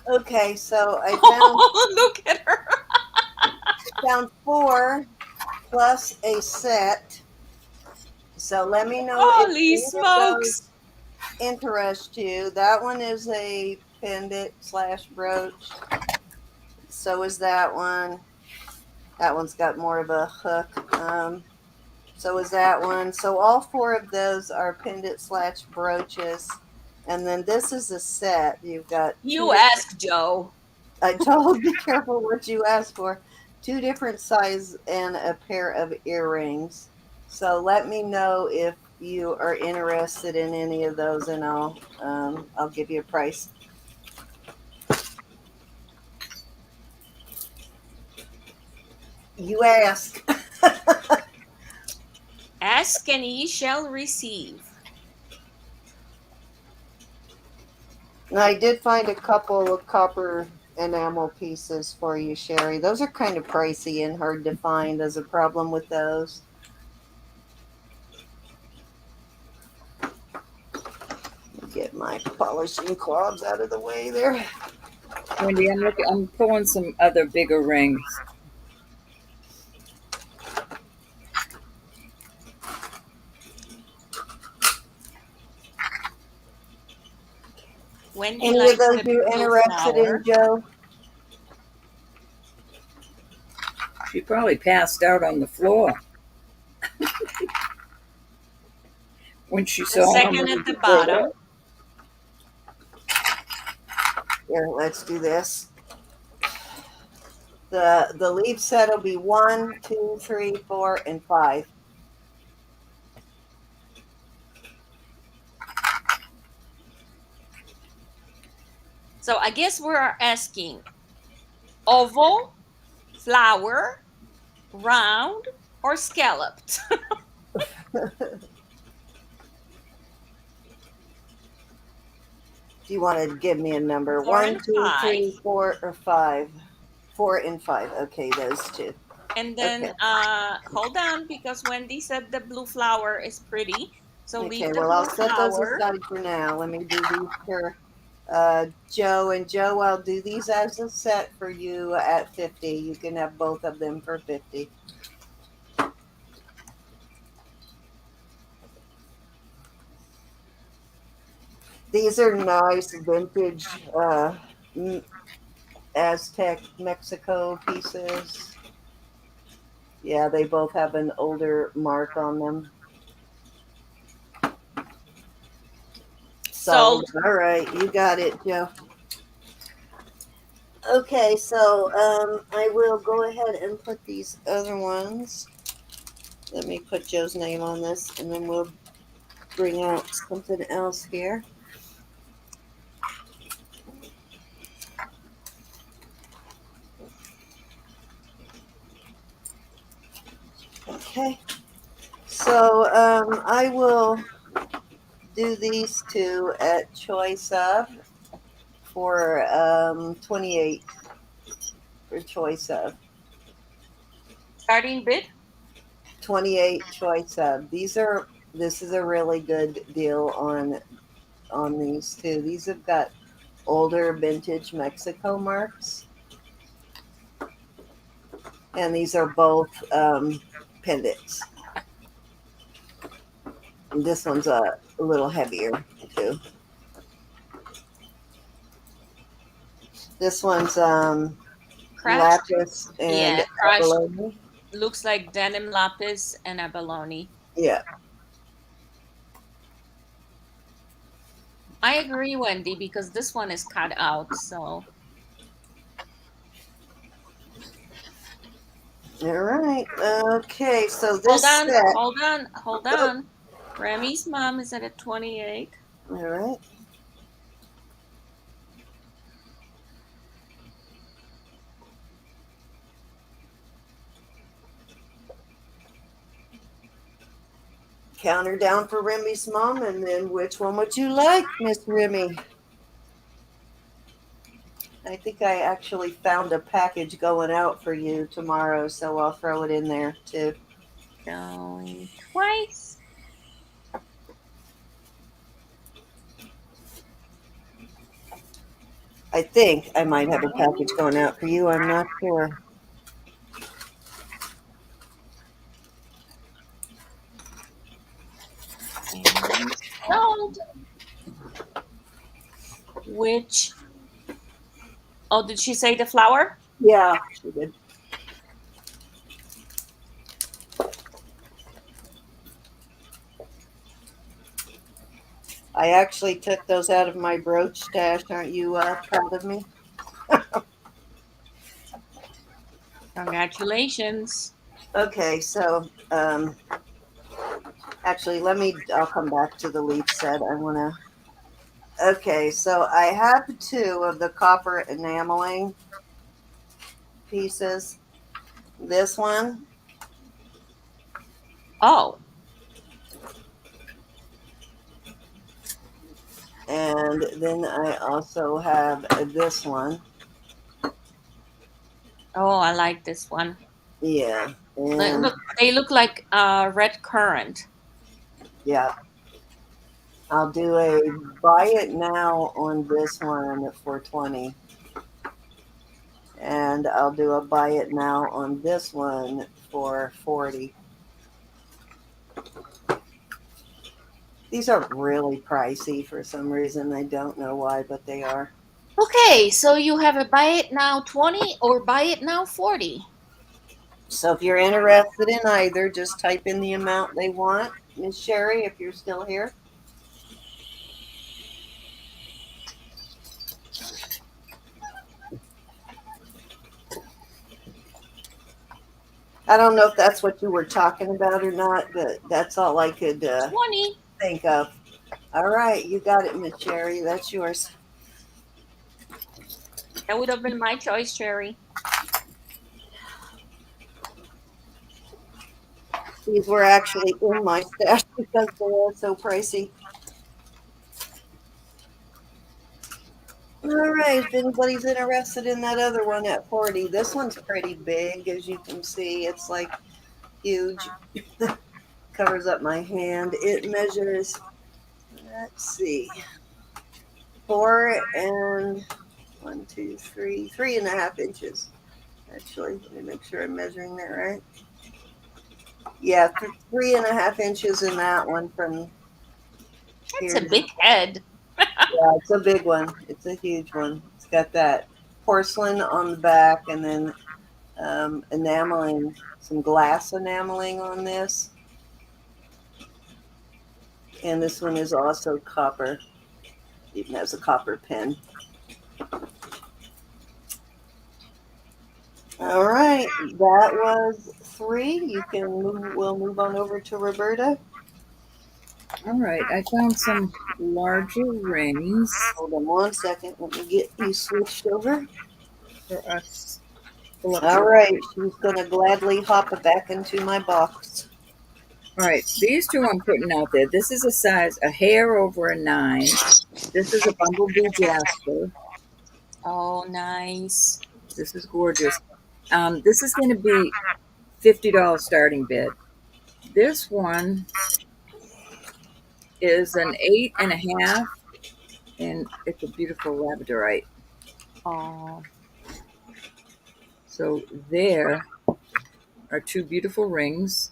Okay, so I Oh, look at her. found 4 plus a set. So let me know Holy if any of those smokes. interest you. That one is a pendant / brooch. So is that one. That one's got more of a hook. So is that one. So all 4 of those are pendant / brooches. And then this is a set. You've got You ask, Joe. I told be careful what you ask for. 2 different size and a pair of earrings. So let me know if you are interested in any of those, and I'll give you a price. You ask. Ask and ye shall receive. And I did find a couple of copper enamel pieces for you, Sherry. Those are kind of pricey and hard to find. There's a problem with those. Get my polishing cloths out of the way there. Wendy, I'm pulling some other bigger rings. Wendy Any of likes those the you blue interested flower. in, Joe? She probably passed out on the floor when she The saw how second many at the people there bottom. were. Here, let's do this. The leaf set will be 1, 2, 3, 4, and 5. So I guess we're asking oval, flower, round, or scalloped. Do you want to give me a number? 4 1, and 2, 5. 3, 4, or 5? 4 and 5. Okay, those 2. And then Okay. hold on, because Wendy said the blue flower is pretty. So Okay, leave the well, I'll blue set those flower. aside for now. Let me do these here. Joe, and Joe, I'll do these as a set for you at 50. You can have both of them for 50. These are nice vintage Aztec Mexico pieces. Yeah, they both have an older mark on them. Sold. Sold. All right, you got it, Joe. Okay, so I will go ahead and put these other ones. Let me put Joe's name on this, and then we'll bring out something else here. Okay, so I will do these two at choice of for 28 for choice of Starting bid. 28 choice of. This is a really good deal on these two. These have got older vintage Mexico marks, and these are both pendants. And this one's a little heavier too. This one's Crafts. lapis and Yeah, crushed. abalone. Looks like denim lapis and abalone. Yeah. I agree, Wendy, because this one is cut out. So All right. Okay. So hold this on, set. hold on, hold Oh, on. Remy's mom is at a 28. all right. Counter down for Remy's mom, and then which one would you like, Miss Remy? I think I actually found a package going out for you tomorrow, so I'll throw it in there too. Going twice. I think I might have a package going out for you. I'm not sure. And sold. Which, oh, did she say the flower? Yeah, she did. I actually took those out of my brooch stash. Aren't you proud of me? Congratulations. Okay, so actually, I'll come back to the leaf set. I want to. Okay, so I have two of the copper enameling pieces. This one, Oh, and then I also have this one. oh, I like this one. Yeah, and Look, they look like red currant. yeah, I'll do a buy it now on this one for 20. And I'll do a buy it now on this one for 40. These are really pricey for some reason. I don't know why, but they are. Okay, so you have a buy it now 20 or buy it now 40. So if you're interested in either, just type in the amount they want. Miss Sherry, if you're still here. I don't know if that's what you were talking about or not, but that's all I could 20. think of. All right, you got it, Miss Sherry. That's yours. That would have been my choice, Sherry. These were actually in my stash because they are so pricey. All right, if anybody's interested in that other one at 40, this one's pretty big, as you can see. It's like huge. Covers up my hand. It measures, let's see, 3.5 inches. Actually, let me make sure I'm measuring that right. Yeah, 3.5 inches in that one from It's here a to big head. yeah, it's a big one. It's a huge one. It's got that porcelain on the back and then enameling, some glass enameling on this. And this one is also copper. Even has a copper pin. All right, that was 3. We'll move on over to Roberta. All right, I found some larger rings Hold on 1 second. Let me get you switched over. for us. Pull up All your- right, she's going to gladly hop it back into my box. All right, these two I'm putting out there. This is a size, a hair over a 9. This is a bumblebee jasper. Oh, nice. This is gorgeous. This is going to be $50 starting bid. This one is an 8.5, and it's a beautiful labradorite. Oh, So there are 2 beautiful rings.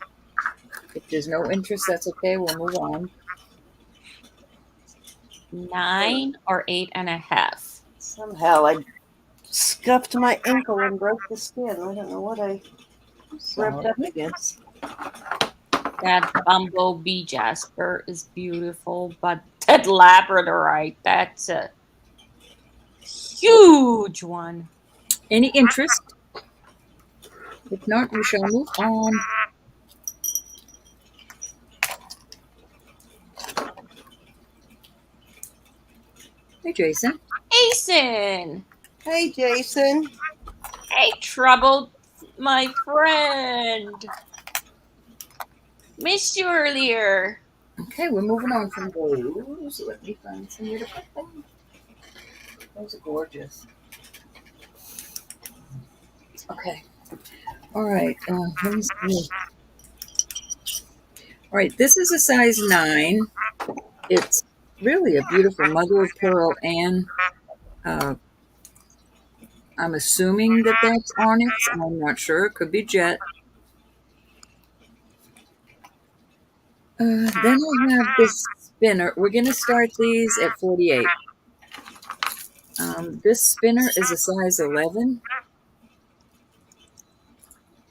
If there's no interest, that's okay. We'll move on. 9 or 8.5. Somehow I scuffed my ankle and broke the skin. I don't know what I rubbed Sorry. up against. That bumblebee jasper is beautiful, but that labradorite, that's a huge one. Any interest? If not, we shall move on. Hey, Jason. Jason! Hey, Jason. Hey, troubled my friend. Missed you earlier. Okay, we're moving on from those. Let me find some here to put them. Those are gorgeous. Okay. All right. Let me see. All right. This is a size 9. It's really a beautiful mother of pearl, and I'm assuming that that's onyx. I'm not sure. It could be jet. Then I have this spinner. We're going to start these at 48. This spinner is a size 11.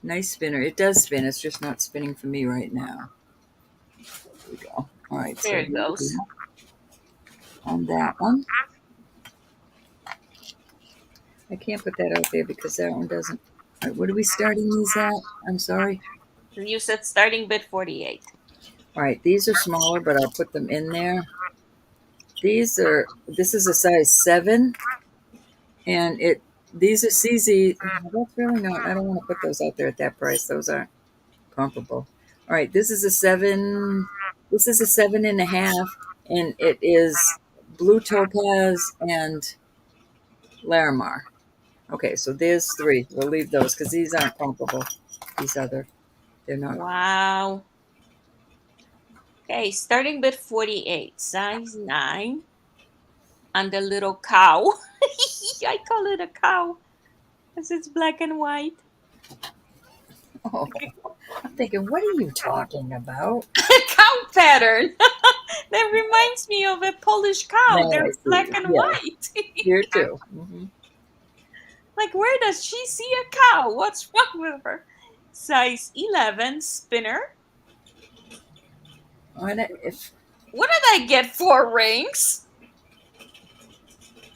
Nice spinner. It does spin. It's just not spinning for me right now. There we go. All right. There So it goes. on that one. I can't put that out there because that one doesn't. All right, what are we starting these at? I'm sorry. You said starting bid 48. All right, these are smaller, but I'll put them in there. This is a size 7, and these are CZ. That's really not, I don't want to put those out there at that price. Those aren't comparable. All right, this is a 7, this is a 7.5, and it is blue topaz and Larimar. Okay, so there's 3. We'll leave those because these aren't comparable. These other, they're not. Wow. Okay, starting bid 48, size 9. And the little cow. I call it a cow because it's black and white. Oh, I'm thinking, what are you talking about? Cow pattern. That reminds me of a Polish cow. Now They're I black see. and Yeah, white. here too. Mm-hmm. Like, where does she see a cow? What's wrong with her? Size 11 spinner. If What did I get? 4 rings?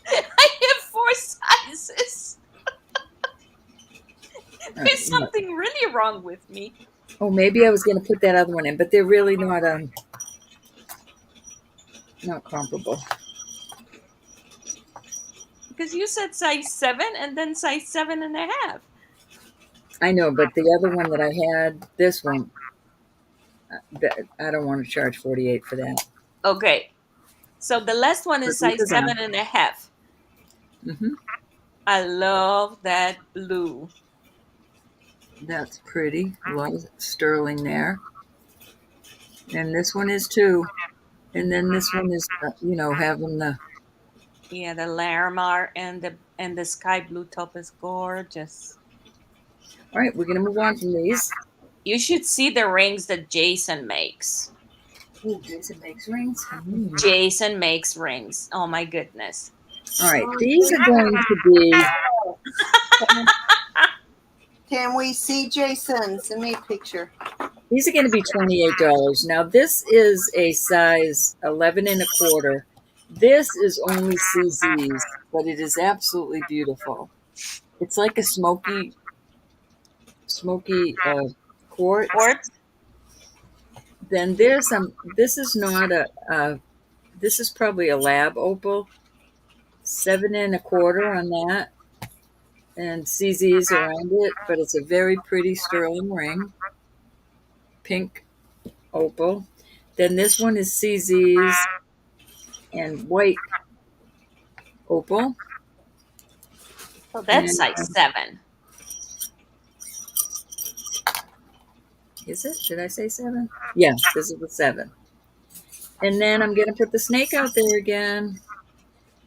I have 4 sizes. There's something really wrong with me. oh, maybe I was going to put that other one in, but they're really not comparable. Because you said size 7 and then size 7.5. I know, but the other one that I had, this one, I don't want to charge 48 for that. Okay. So the last one But is these size are them. 7.5. Mm-hmm. I love that blue. That's pretty. A lot of sterling there. And this one is too. And then this one is, having the Yeah, the Larimar and the sky blue top is gorgeous. All right, we're going to move on from these. You should see the rings that Jason makes. Oh, Jason makes rings. Jason makes rings. Oh my goodness. All right, these are going to be, Can we see Jason? Send me a picture. these are going to be $28. Now, this is a size 11 and a quarter. This is only CZ's, but it is absolutely beautiful. It's like a smoky quartz. Quartz? Then there's some, this is not this is probably a lab opal, 7 and a quarter on that, and CZ's around it, but it's a very pretty sterling ring, pink opal. Then this one is CZ's and white opal. So that's And, size 7. is it? Did I say 7? Yeah, this is the 7. And then I'm going to put the snake out there again.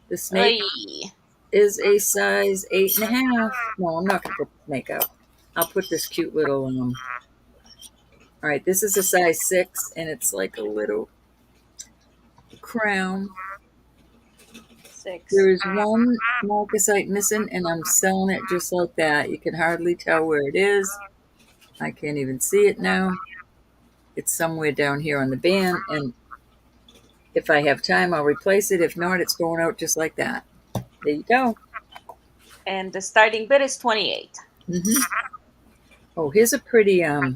The snake Oy. is a size 8.5. No, I'm not going to put the snake out. I'll put this cute little, all right, this is a size 6, and it's like a little crown. 6. There is one marcasite missing, and I'm selling it just like that. You can hardly tell where it is. I can't even see it now. It's somewhere down here on the band, and if I have time, I'll replace it. If not, it's going out just like that. There you go. And the starting bid is 28. Oh, here's a pretty, The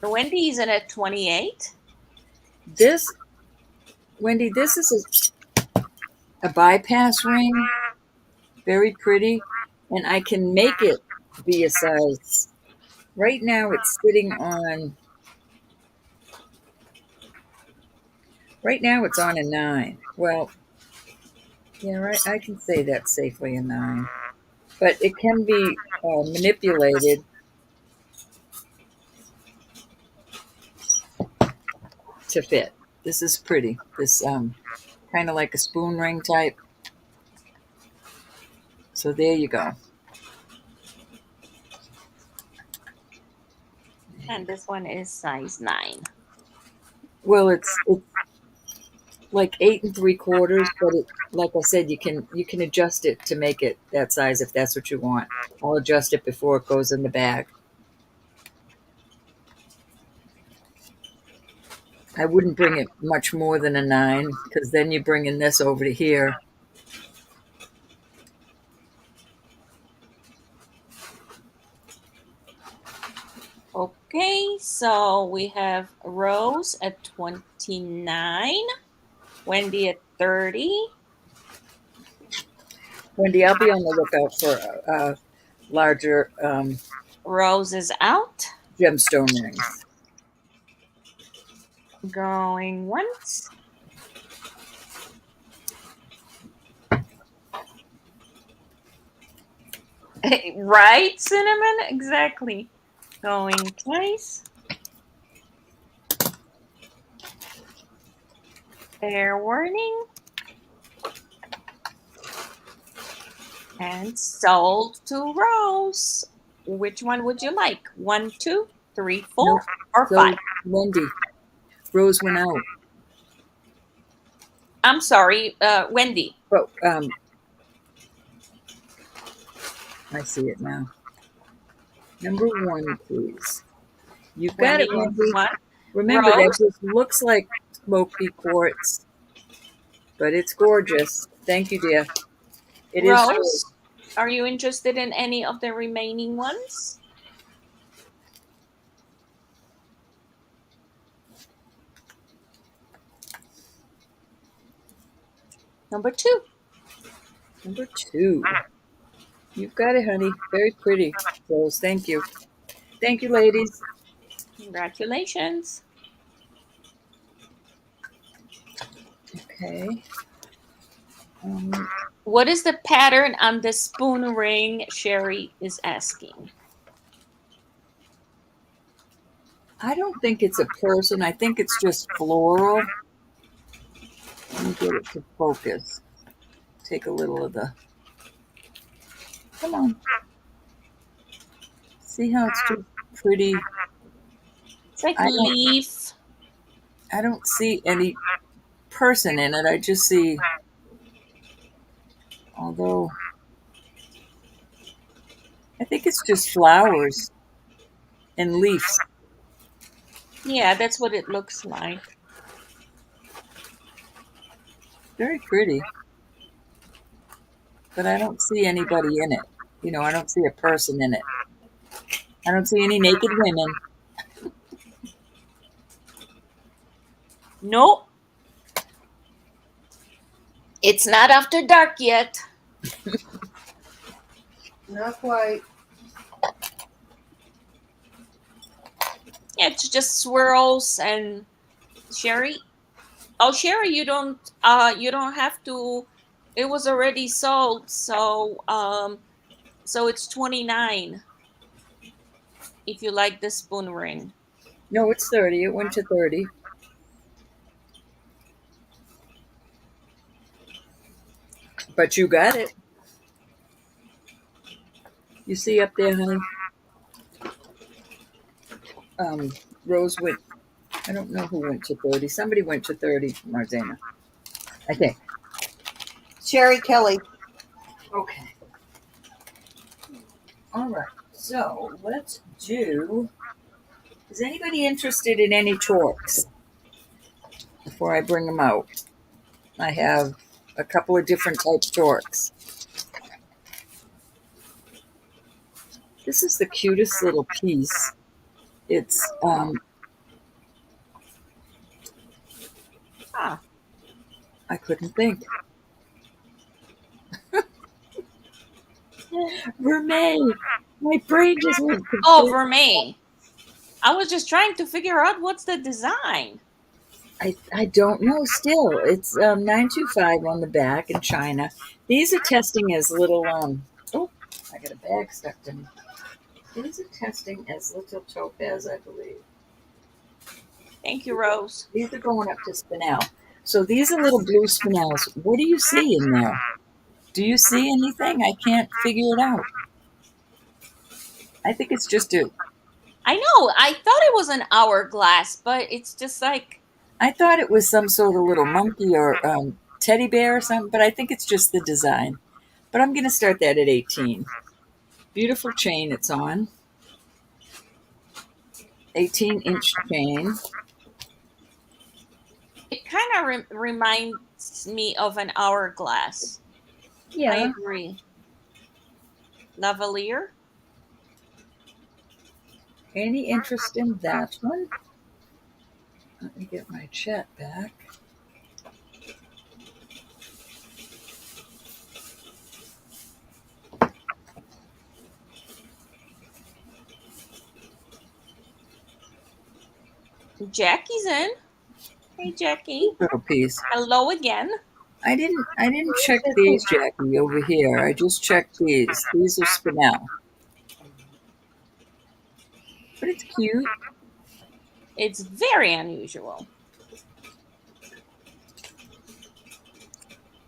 Wendy isn't at 28. this, Wendy, this is a bypass ring. Very pretty. And I can make it be a size. Right now it's sitting on, right now it's on a 9. Well, yeah, right. I can say that safely, a 9. But it can be manipulated to fit. This is pretty. This kind of like a spoon ring type. So there you go. And this one is size 9. Well, it's like 8 3/4, but it, like I said, you can adjust it to make it that size if that's what you want. I'll adjust it before it goes in the bag. I wouldn't bring it much more than a 9, because then you're bringing this over to here. Okay, so we have Rose at 29, Wendy at 30. Wendy, I'll be on the lookout for larger Rose is out. gemstone rings. Going once. Right, Cinnamon? Exactly. Going twice. Fair warning. And sold to Rose. Which one would you like? 1, 2, 3, 4, Nope. or So, 5? Wendy, Rose went out. I'm sorry, Wendy. But I see it now. Number 1, please. You've got Wendy it, Wendy. one. Remember, that Rose. just looks like smoky quartz, but it's gorgeous. Thank you, dear. It is. Rose, are you interested in any of the remaining ones? Number 2. Number 2. You've got it, honey. Very pretty. Rose, thank you. Thank you, ladies. Congratulations. Okay. What is the pattern on the spoon ring? Sherry is asking. I don't think it's a person. I think it's just floral. Let me get it to focus. Take a little of the, come on. See how it's just pretty? It's like I leaf. don't see any person in it. I just see, although I think it's just flowers and leaves. Yeah, that's what it looks like. Very pretty. But I don't see anybody in it. I don't see a person in it. I don't see any naked women. Nope. It's not after dark yet. Not quite. It's just swirls and Sherry. Oh, Sherry, you don't have to. It was already sold, so it's 29 if you like the spoon ring. No, it's 30. It went to 30. But you got it. You see up there, honey? Rose went, I don't know who went to 30. Somebody went to 30, Marzana. I think. Sherry Kelly. Okay. All right. So let's do. Is anybody interested in any torques before I bring them out? I have a couple of different type torques. This is the cutest little piece. It's I couldn't think. Vermeil. My brain just went. Oh, Vermeil. I was just trying to figure out what's the design. I don't know still. It's 925 on the back in China. These are testing as little oh, I got a bag stuck to me. These are testing as little topaz, I believe. Thank you, Rose. These are going up to spinel. So these are little blue spinels. What do you see in there? Do you see anything? I can't figure it out. I think it's just a. I know. I thought it was an hourglass, but it's just like. I thought it was some sort of little monkey or teddy bear or something, but I think it's just the design. But I'm going to start that at 18. Beautiful chain it's on. 18-inch chain. It kind of reminds me of an hourglass. Yeah. I agree. Lavalier. Any interest in that one? Let me get my chat back. Jackie's in. Hey, Jackie. Little piece. Hello again. I didn't check these, Jackie, over here. I just checked these. These are spinel. But it's cute. It's very unusual.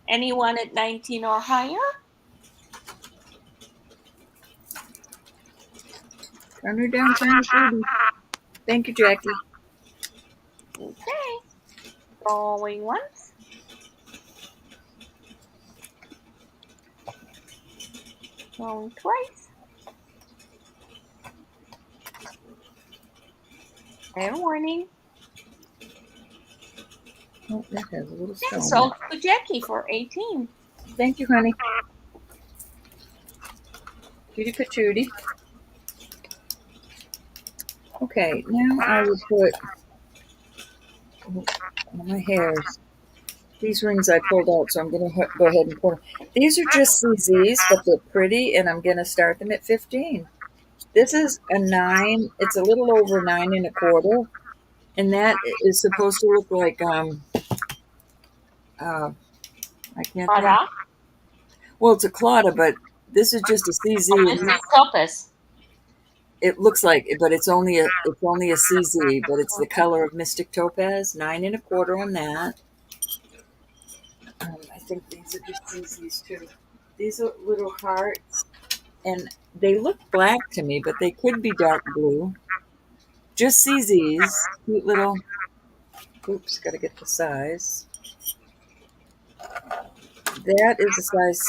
Anyone at 19 or higher? Turn her down, Tiny. Thank you, Jackie. Okay. Going once. Going twice. And warning. Oh, that has a little stone. And sold to Jackie for 18. Thank you, honey. Cutie patootie. Okay, now I will put on my hairs. These rings I pulled out, so I'm going to go ahead and pull them. These are just CZs, but they're pretty, and I'm going to start them at 15. This is a 9. It's a little over 9 1/4, and that is supposed to look like I can't think. Well, it's a Claudia, but this is just a CZ. This is Topaz. It looks like it, but it's only a CZ, but it's the color of Mystic Topaz. 9 1/4 on that. think these are just CZs too. These are little hearts, and they look black to me, but they could be dark blue. Just CZs, cute little. Oops, got to get the size. That is a size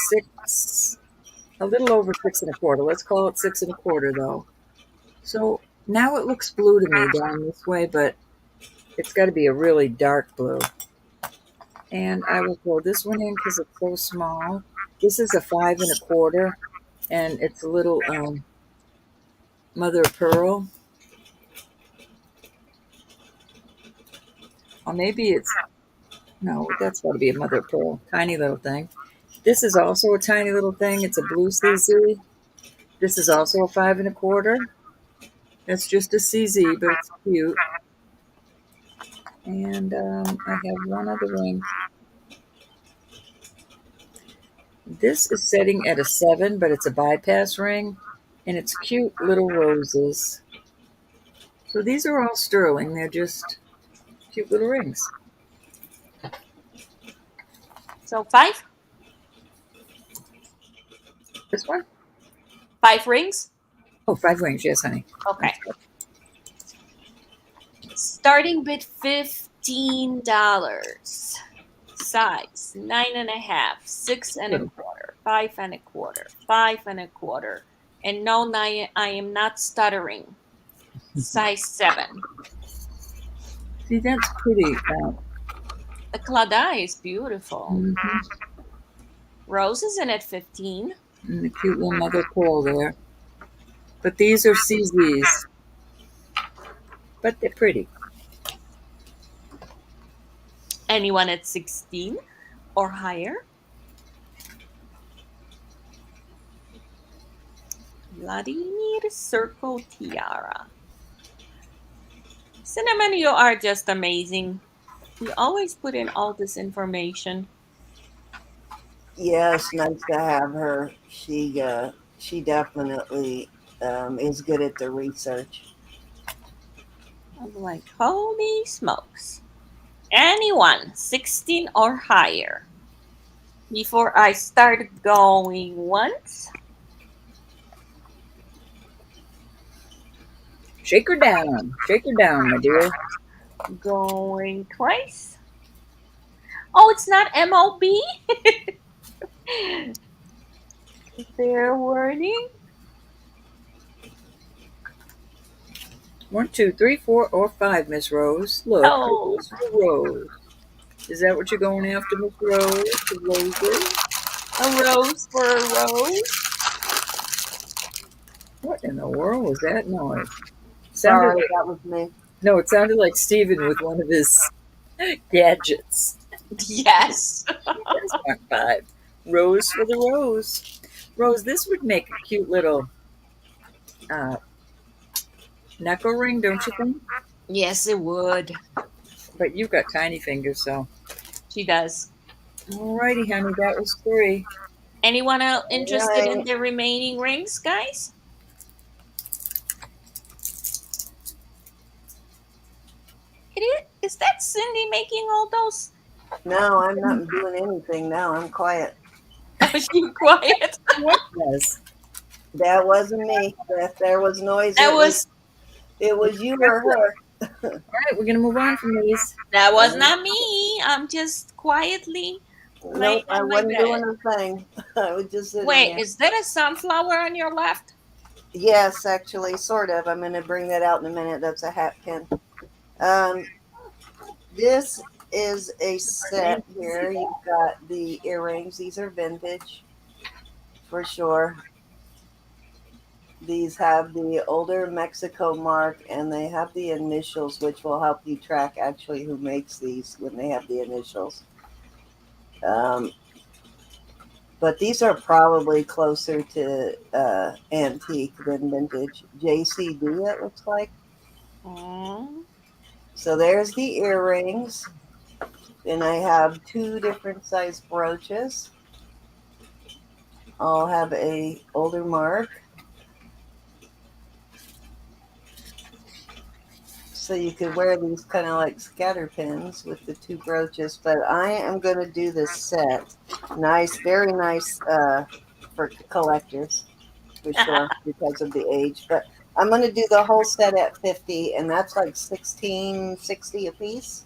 6, a little over 6 1/4. Let's call it 6 1/4 though. So now it looks blue to me down this way, but it's got to be a really dark blue. And I will throw this one in because it's so small. This is a 5 1/4, and it's a little mother of pearl. Or maybe it's, no, that's got to be a mother of pearl. Tiny little thing. This is also a tiny little thing. It's a blue CZ. This is also a 5 1/4. It's just a CZ, but it's cute. And I have one other ring. This is setting at a 7, but it's a bypass ring, and it's cute little roses. So these are all sterling. They're just cute little rings. So 5? This one? 5 rings? Oh, 5 rings. Yes, honey. Okay. Starting bid $15. Size 9.5, 6 1/4, 5 1/4, 5 1/4. And no, I am not stuttering. Size 7. See, that's pretty. The claddagh is beautiful. Mm-hmm. Rose is in at 15. And the cute little mother of pearl there. But these are CZs. But they're pretty. Anyone at 16 or higher? Vladimir Circle Tiara. Cinnamon, you are just amazing. You always put in all this information. Yes, nice to have her. She definitely is good at the research. I'm like, holy smokes. Anyone 16 or higher? Before I start going once. Shake her down. Shake her down, my dear. Going twice. Oh, it's not MOB? Their wording. 1, 2, 3, 4, or 5, Miss Rose. Look, Oh. Rose for Rose. Is that what you're going after, Miss Rose? The roses? A rose for a rose. What in the world was that noise? Sorry, Sounded, that was me. no, it sounded like Stephen with one of his gadgets. Yes. That's not 5. Rose for the rose. Rose, this would make a cute little knuckle ring, don't you think? Yes, it would. But you've got tiny fingers, so. She does. Alrighty, honey, that was 3. Anyone else interested in Right. the remaining rings, guys? Is that Cindy making all those? No, I'm not doing anything now. I'm quiet. She's quiet. What was? That wasn't me. If there was noise, That was it was you or her. Alright, we're going to move on from these. not me. I'm just quietly laying Nope, I on my wasn't bed. doing a thing. I was just sitting Wait, there. is that a sunflower on your left? Yes, actually, sort of. I'm going to bring that out in a minute. That's a hat pin. This is a set here. You've got the earrings. These are vintage for sure. These have the older Mexico mark, and they have the initials, which will help you track actually who makes these when they have the initials. But these are probably closer to antique than vintage. JCB, it looks like. So there's the earrings. And I have 2 different size brooches. All have a older mark. So you could wear these kind of like scatter pins with the two brooches. But I am going to do this set. Nice, very nice for collectors, for sure, because of the age. But I'm going to do the whole set at 50, and that's like 16.60 a piece.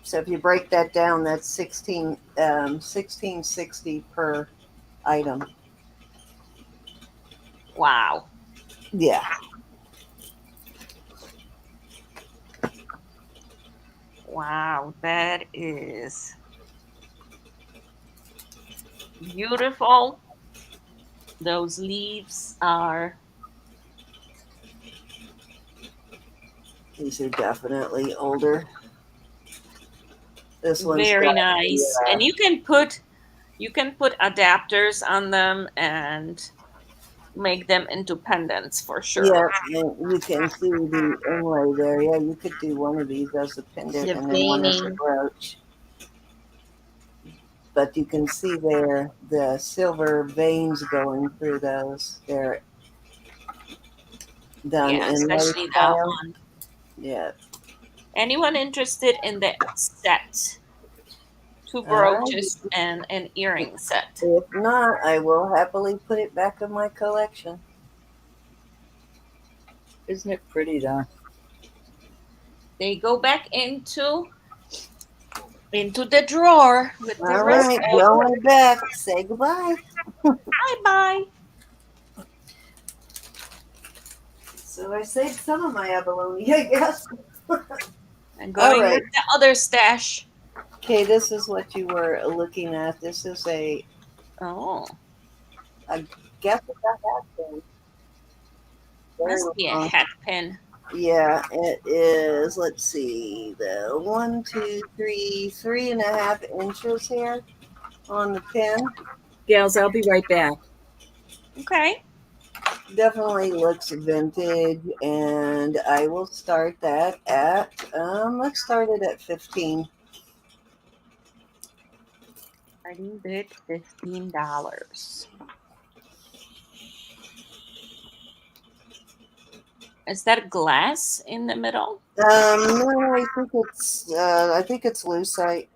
So if you break that down, that's 16.60 per item. Wow. Yeah. Wow, that is beautiful. Those leaves are These are definitely older. This one's very got nice. the And you can put adapters on them and make them into pendants for sure. yeah, and you can see the inlay there. Yeah, you could do one of these as a pendant The and then one as a veining. brooch. But you can see there the silver veins going through those. They're done Yeah, inlay especially that style. one. Yeah. Anyone interested in the set? Two All right. brooches and an earring set. If not, I will happily put it back in my collection. Isn't it pretty though? They go back into the drawer with the All rest right, of. going back. Say goodbye. Bye bye. So I saved some of my abalone, I guess. I'm All going right. with the other stash. Okay, this is what you were looking at. This is Oh, I guess it's a hat pin. Very must be a long. hat pin. Yeah, it is. Let's see, the 3.5 inches here on the pin. Gals, I'll be right back. Okay. Definitely looks vintage, and I will start that at let's start it at 15. Starting bid $15. Is that glass in the middle? No, I think it's lucite.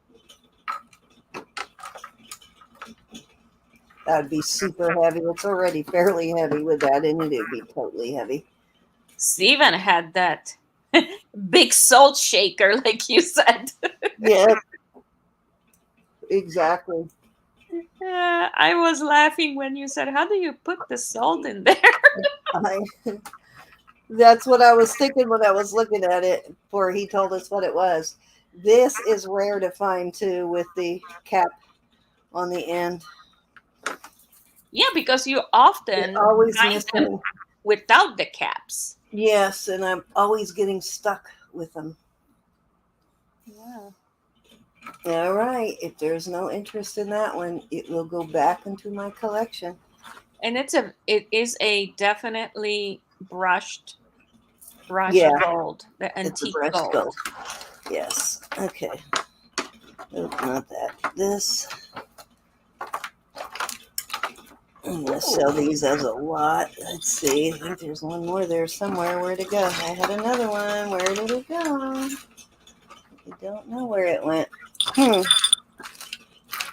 That'd be super heavy. It's already fairly heavy with that in it. It'd be totally heavy. Steven had that big salt shaker, like you said. Yeah, exactly. I was laughing when you said, "How do you put the salt in there?" I, that's what I was thinking when I was looking at it before he told us what it was. This is rare to find too, with the cap on the end. Yeah, because you You're often always find them missing. without the caps. Yes, and I'm always getting stuck with them. Yeah. All right. If there's no interest in that one, it will go back into my collection. And it is a definitely brushed Yeah, gold, the it's a antique brushed gold. gold. Yes. Okay. Nope, not that. This. I'm going to sell these as a lot. Let's see. I think there's one more there somewhere. Where'd it go? I had another one. Where did it go? I don't know where it went.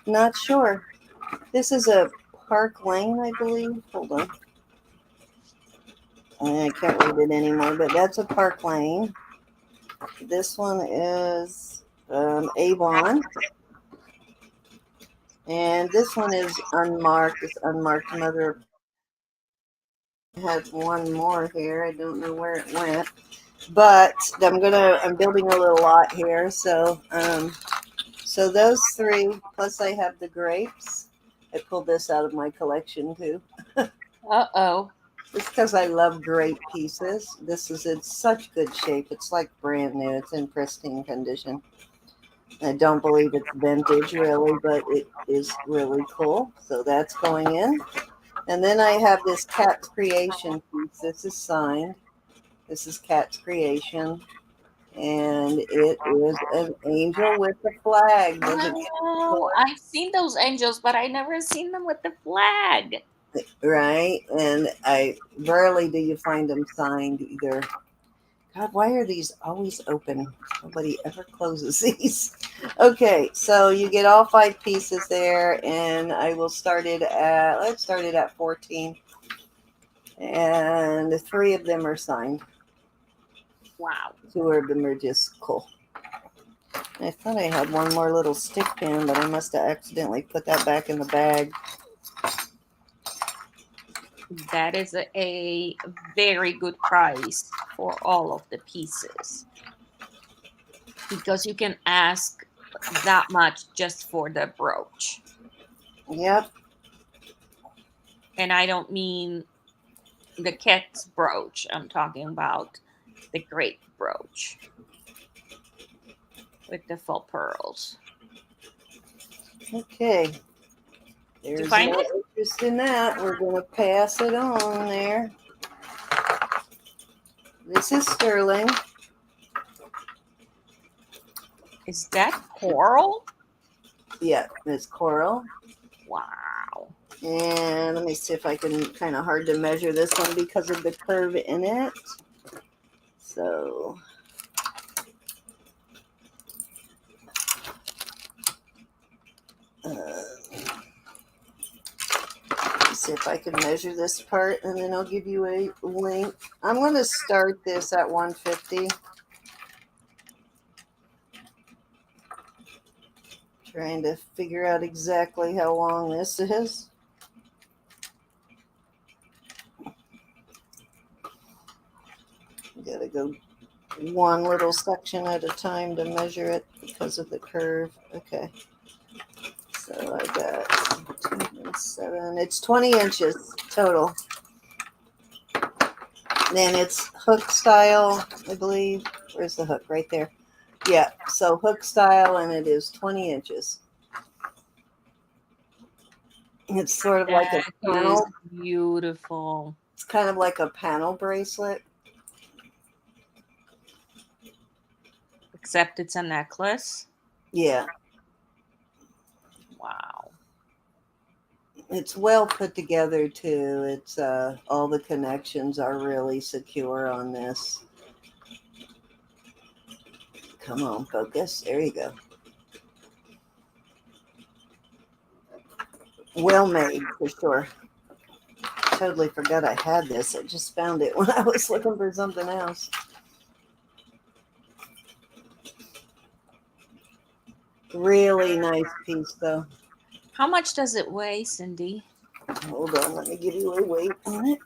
Not sure. This is a Park Lane, I believe. Hold on. I can't read it anymore, but that's a Park Lane. This one is Avon. And this one is unmarked. It's unmarked mother. I had one more here. I don't know where it went. But I'm building a little lot here. So those three, plus I have the grapes. I pulled this out of my collection too. Uh-oh. It's because I love grape pieces. This is in such good shape. It's like brand new. It's in pristine condition. I don't believe it's vintage really, but it is really cool. So that's going in. And then I have this Cat's Creation piece. This is signed. This is Cat's Creation. And it is an angel with the flag. Doesn't get Oh, I've seen those angels, but I never seen them with the flag. right? And I rarely do you find them signed either. God, why are these always open? Nobody ever closes these. Okay, so you get all 5 pieces there, and I will start it at, let's start it at 14. And 3 of them are signed. Wow. 2 of them are just cool. I thought I had one more little stick pin, but I must have accidentally put that back in the bag. That is a very good price for all of the pieces, because you can ask that much just for the brooch. Yep. And I don't mean the cat's brooch. I'm talking about the great brooch with the faux pearls. Okay. Did you There's find no it? interest in that. We're going to pass it on there. This is sterling. Is that coral? Yeah, it's coral. Wow. And let me see if I can, kind of hard to measure this one because of the curve in it. So, let's see if I can measure this part, and then I'll give you a link. I'm going to start this at 150. Trying to figure out exactly how long this is. Gotta go one little section at a time to measure it because of the curve. Okay. So I got 2 and 7. It's 20 inches total. Then it's hook style, I believe. Where's the hook? Right there. Yeah. So hook style, and it is 20 inches. It's sort of like a That is panel. beautiful. It's kind of like a panel bracelet. Except it's a necklace. Yeah. Wow. It's well put together too. It's all the connections are really secure on this. Come on, focus. There you go. Well made for sure. Totally forgot I had this. I just found it when I was looking for something else. Really nice piece though. How much does it weigh, Cindy? Hold on, let me give you a weight on it.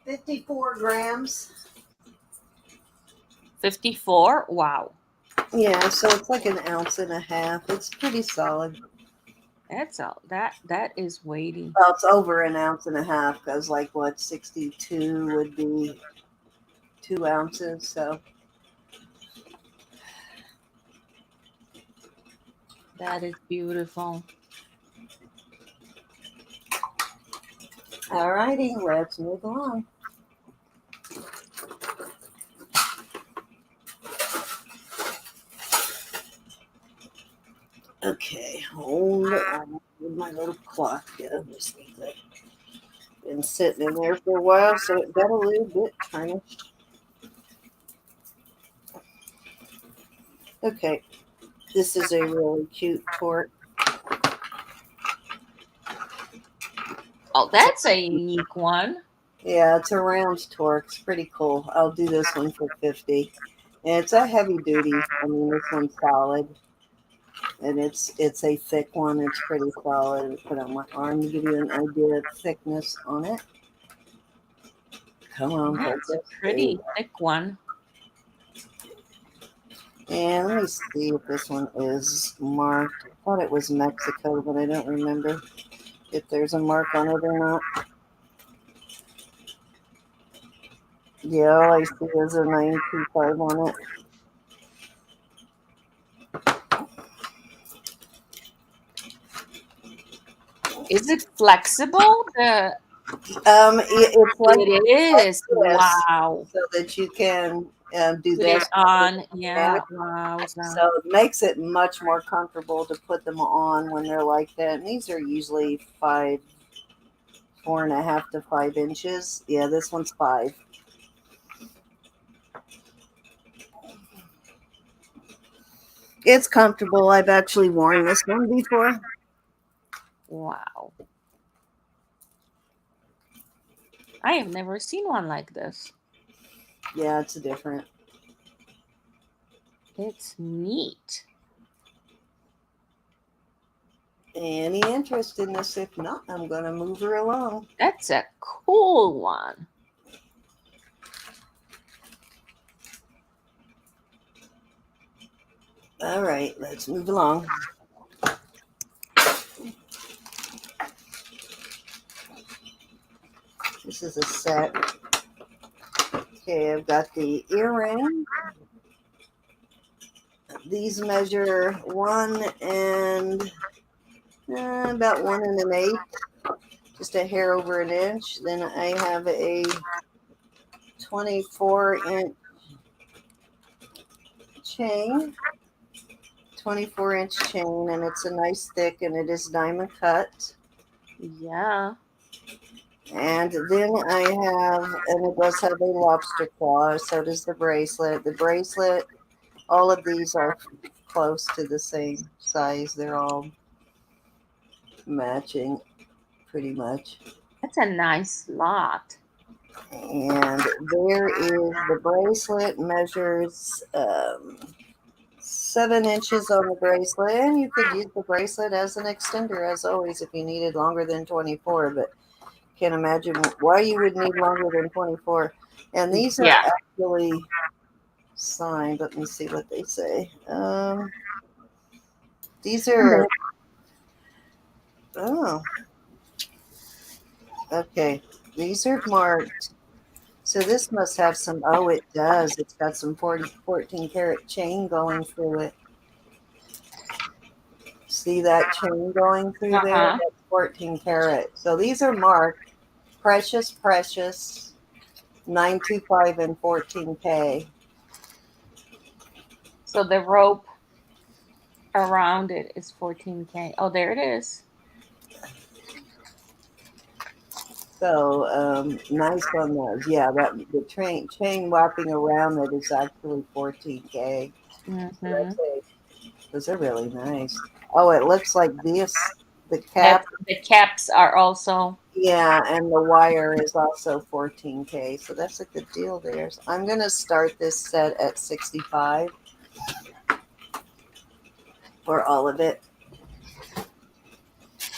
$54 grams. 54? Wow. Yeah, so it's like an ounce and a half. It's pretty solid. That's all that is weighty. Well, it's over an ounce and a half because, like, what, 62 would be 2 ounces. So, That is beautiful. all righty, let's move along. Okay, hold on with my little clock here. Just need that. Been sitting in there for a while, so it got a little bit tarnished. Okay, this is a really cute torque. Oh, that's a unique one. Yeah, it's a round torque. It's pretty cool. I'll do this one for 50. And it's a heavy duty. I mean, this one's solid. And it's a thick one. It's pretty solid. Put it on my arm to give you an idea of thickness on it. Come on, That's a focus. pretty thick one. And let me see if this one is marked. I thought it was Mexico, but I don't remember if there's a mark on it or not. Yeah, all I see is a 925 on it. Is it flexible? It's like It is. this, Wow. so that you can do Put this. it on. Yeah. Wowza. So it makes it much more comfortable to put them on when they're like that. And these are usually 4.5 to 5 inches. Yeah, this one's 5. It's comfortable. I've actually worn this one before. Wow. I have never seen one like this. Yeah, it's different. It's neat. Any interest in this? If not, I'm going to move her along. That's a cool one. All right, let's move along. This is a set. Okay, I've got the earring. These measure 1 and about 1 1/8, just a hair over an inch. Then I have a 24-inch chain, 24-inch chain, and it's a nice thick, and it is diamond cut. Yeah. And then I have, and it does have a lobster claw, so does the bracelet. The bracelet, all of these are close to the same size. They're all matching pretty much. That's a nice lot. And there is the bracelet, measures 7 inches on the bracelet, and you could use the bracelet as an extender, as always, if you needed longer than 24, but can't imagine why you would need longer than 24. And these are Yeah. actually signed. Let me see what they say. These are, oh, okay. These are marked. So this must have some, oh, it does. It's got some 14 karat chain going through it. See that chain going through there? Uh-huh. That's 14 karat. So these are marked precious, precious, 925 and 14K. So the rope around it is 14K. Oh, there it is. So nice on those. Yeah, that the chain wrapping around it is actually 14K. Mm-hmm. Those are really nice. Oh, it looks like this. The That cap, the caps are also. yeah, and the wire is also 14K. So that's a good deal there. So I'm going to start this set at 65 for all of it.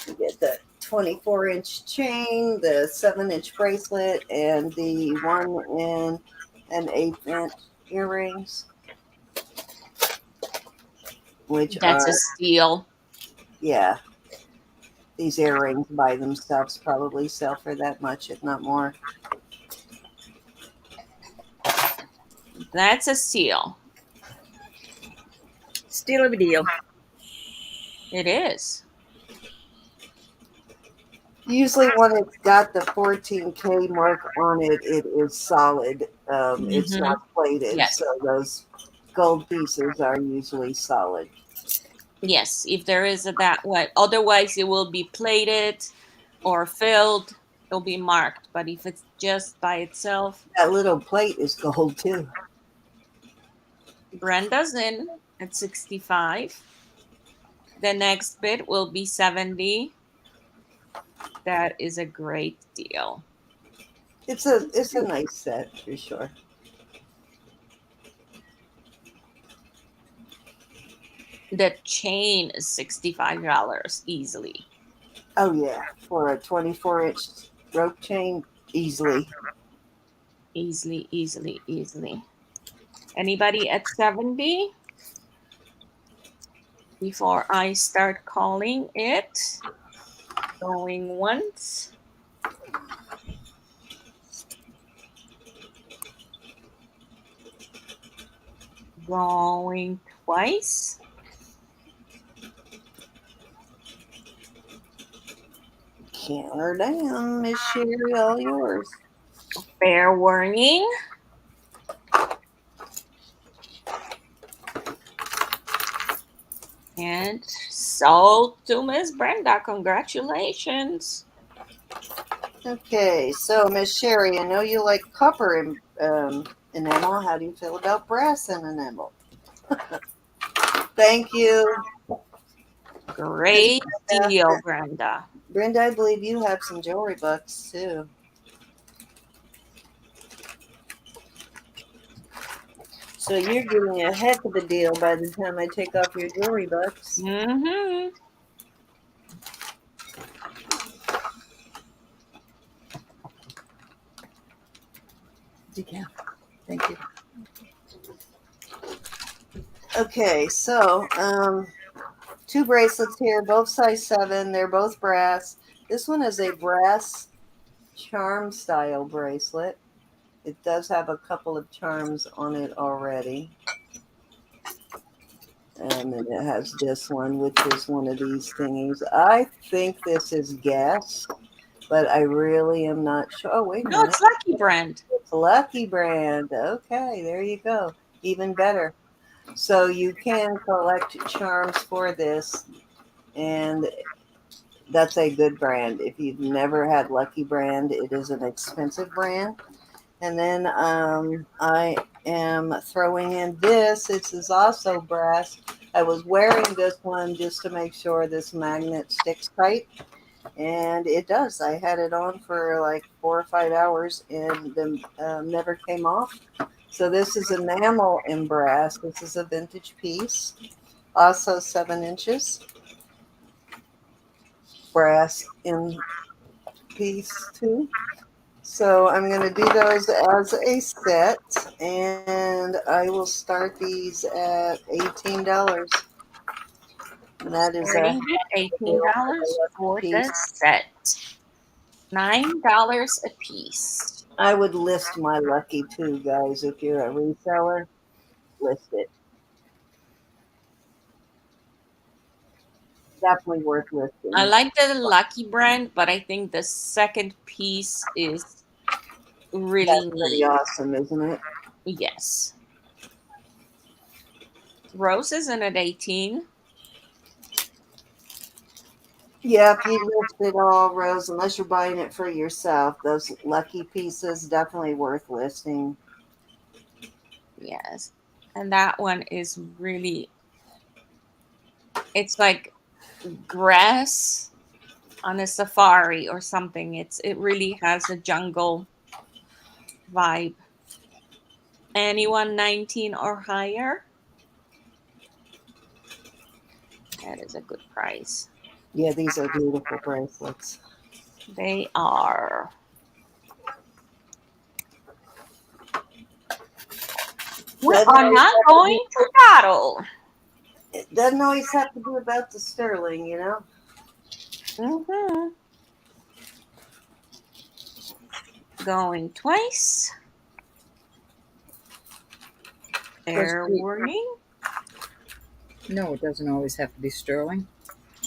You get the 24-inch chain, the 7-inch bracelet, and the 1 1/8 inch earrings, which That's are, a steal. yeah, these earrings by themselves probably sell for that much, if not more. That's a steal. Steal of a deal. It is. Usually when it's got the 14K mark on it, it is solid. It's Mm-hmm. not plated, Yes. so those gold pieces are usually solid. Yes, if there is that way. Otherwise, it will be plated or filled. It'll be marked. But if it's just by itself, That little plate is gold too. Brenda's in at 65. The next bid will be 70. That is a great deal. It's a nice set for sure. The chain is $65 easily. Oh yeah, for a 24-inch rope chain, easily. Easily, easily, easily. Anybody at 70? Before I start calling it. Going once. Going twice. Count her down, Miss Sherry, all yours. Fair warning. And sold to Miss Brenda. Congratulations. Okay, so Miss Sherry, I know you like copper enamel. How do you feel about brass and enamel? Thank you. Miss Great Brenda. deal, Brenda. Brenda, I believe you have some jewelry books too. So you're getting a heck of a deal by the time I take off your jewelry books. Mm-hmm. Decaf. Thank you. Okay, so two bracelets here, both size 7. They're both brass. This one is a brass charm style bracelet. It does have a couple of charms on it already. And then it has this one, which is one of these thingies. I think this is gas, but I really am not sure. Oh, wait a No, minute. it's Lucky Brand. It's Lucky Brand. Okay, there you go. Even better. So you can collect charms for this, and that's a good brand. If you've never had Lucky Brand, it is an expensive brand. And then I am throwing in this. This is also brass. I was wearing this one just to make sure this magnet sticks tight. And it does. I had it on for like 4 or 5 hours and then never came off. So this is enamel in brass. This is a vintage piece. Also 7 inches. Brass in piece too. So I'm going to do those as a set, and I will start these at $18. And that is a Starting at deal $18 for for a the piece. set. $9 a piece. I would list my lucky too, guys. If you're a reseller, list it. Definitely worth I listing. like the Lucky Brand, but I think the second piece is That's really pretty neat. awesome, isn't it? Yes. Rose isn't at 18. Yeah, if you list it all, Rose, unless you're buying it for yourself, those lucky pieces definitely worth listing. Yes. And that one is really, it's like grass on a safari or something. It really has a jungle vibe. Anyone 19 or higher? That is a good price. Yeah, these are beautiful bracelets. They are. We Doesn't are always not have to be, going to battle. it doesn't always have to be about the sterling, you know? Hmm. Going twice. First, Fair warning. no, it doesn't always have to be sterling.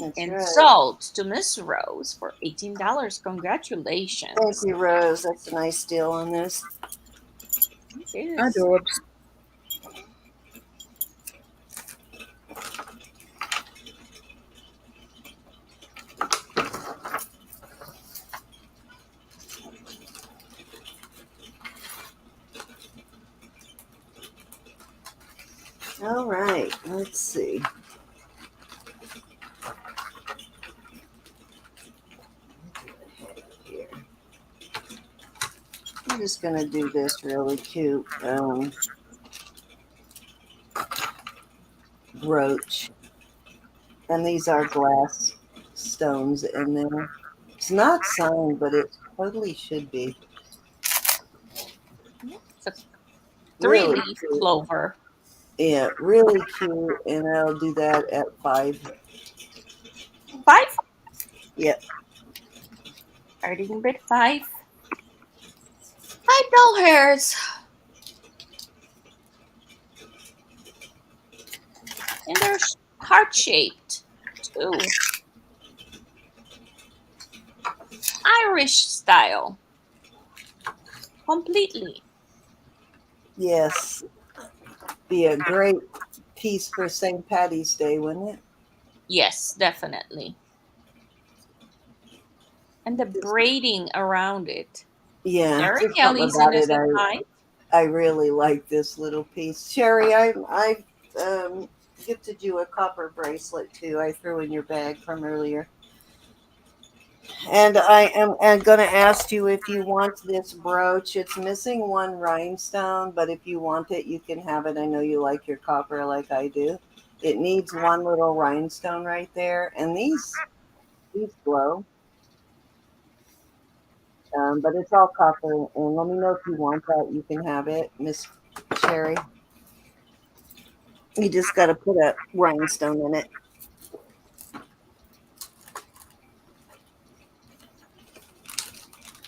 That's And right. sold to Miss Rose for $18. Thank Congratulations. you, Rose. That's a nice deal on this. It is. Adorbs. All right, let's see. Here. I'm just going to do this really cute brooch. And these are glass stones in there. It's not signed, but it totally should be. It's a three Really leaf cute. clover. Yeah, really cute. And I'll do that at 5. 5. Yep. Starting bid 5. 5 dollars. And they're heart shaped too. Irish style. Completely. Yes. Be a great piece for St. Patty's Day, wouldn't it? Yes, definitely. And the braiding around it. Yeah, Very just something about it. Elizabeth, hi. I really like this little piece. Sherry, I gifted you a copper bracelet too. I threw in your bag from earlier. And I am going to ask you if you want this brooch. It's missing one rhinestone, but if you want it, you can have it. I know you like your copper like I do. It needs one little rhinestone right there, and these glow. But it's all copper. And let me know if you want that. You can have it, Miss Sherry. You just got to put a rhinestone in it.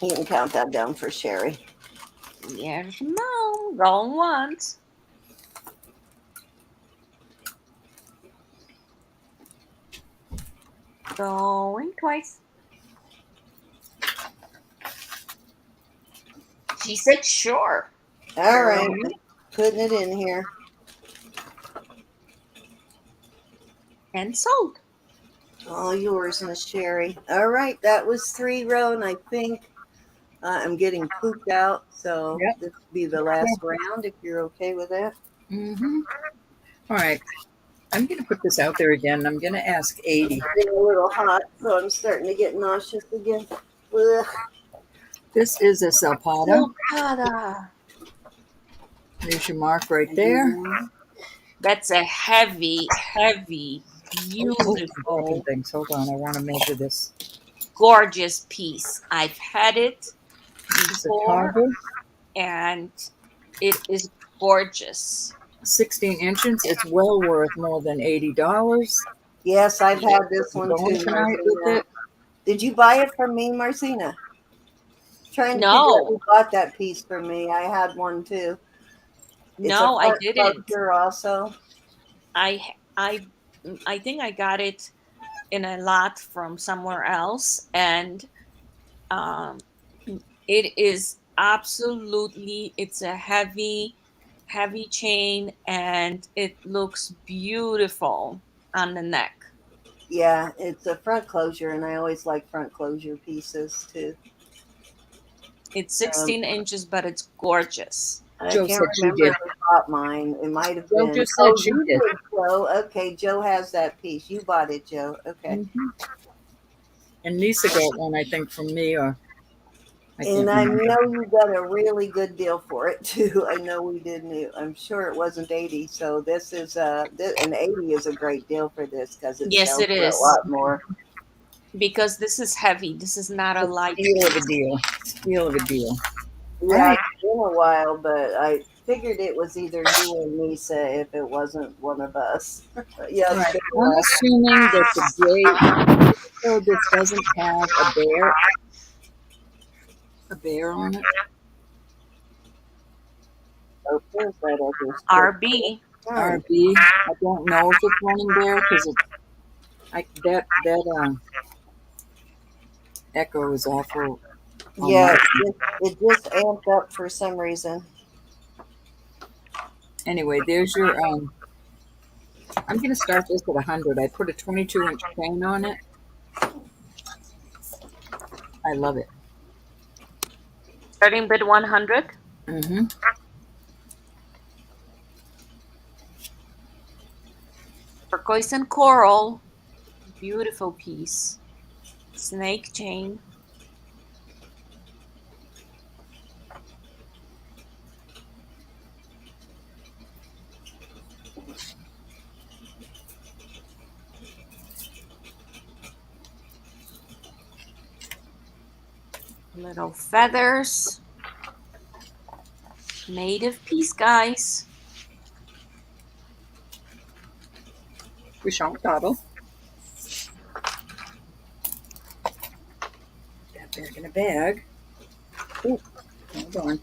You can count that down for Sherry. Yes, mom. Going once. Going twice. She said sure. All right, putting it in here. And sold. All yours, Miss Sherry. All right, that was 3 row, and I think I'm getting pooped out, so Yep. this will be the last round if you're okay with that. Mm-hmm. All right. I'm going to put this out there again. I'm going to ask 80. It's getting a little hot, so I'm starting to get nauseous again. Ugh. This is a Zapata. Zapata. There's your mark right there. That's a heavy, heavy, Oh, dropping beautiful, things. Hold on. I want to measure this. gorgeous piece. I've had it It's a before, toggle. and it is gorgeous. 16 inches. It's well worth more than $80. Yes, I've had this one Going too, tonight with Marcina. it. Did you buy it from me, Marcina? Trying to figure out No, who bought that piece for me. I had one too. It's a no, I front didn't. closure also. I, I, I think I got it in a lot from somewhere else, and um, it is absolutely. It's a heavy, heavy chain, and it looks beautiful on the neck. Yeah, it's a front closure, and I always like front closure pieces too. It's Um, 16 inches, but it's gorgeous. I Joe can't said she remember did. who bought mine. It might have Joe been. just said Oh, she you did. did, Joe. Okay, Joe has that piece. You bought it, Joe. Okay. Mm-hmm. And Lisa got one, I think, from me, or I can't And I remember. know you got a really good deal for it too. I know we didn't. I'm sure it wasn't 80. So this is and 80 is a great deal for this because it Yes, sells it for a is. lot more. Because this is heavy. This is not a It's light steal of a piece. deal. Steal of a deal. All Yeah, right. it's been a while, but I figured it was either you or Lisa if it wasn't one of us. Yeah, All it's right. been a I'm while. assuming that the J, so this doesn't have a bear on it. Oh, there's that other stick. RB. Darn. RB. I don't know if it's running bear because that echo is awful on Yeah, my. it just amped up for some reason. Anyway, there's your. I'm gonna start this at 100. I put a 22-inch chain on it. I love it. Starting bid 100. Mm-hmm. Turquoise and coral. Beautiful piece. Snake chain. Little feathers. Native piece, guys. We shan't dawdle. That back in a bag. Ooh, hold on.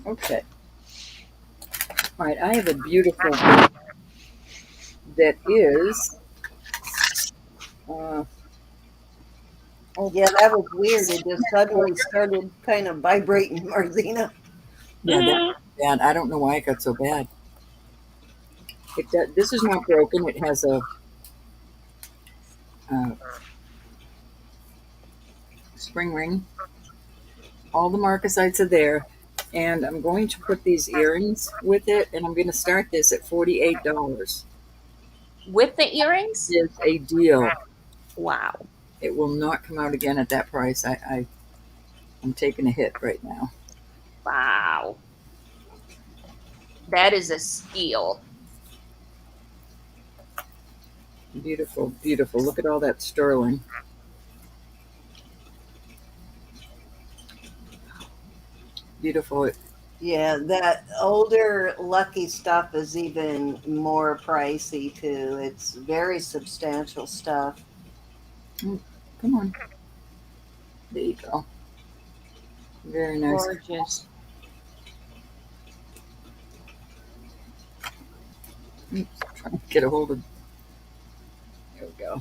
Okay. All right, I have a beautiful that is. Uh, oh, Yeah, that was weird. It just suddenly started kind of vibrating, Marlena. yeah, that's bad. I don't know why it got so bad. This is not broken. It has a spring ring. All the marcasites are there. And I'm going to put these earrings with it, and I'm going to start this at $48. With the earrings? It's a deal. Wow. It will not come out again at that price. I'm taking a hit right now. Wow. That is a steal. Beautiful, beautiful. Look at all that sterling. Beautiful. Yeah, that older lucky stuff is even more pricey too. It's very substantial stuff. Come on. There you go. Very nice. Gorgeous. Oops, trying to get a hold of. There we go.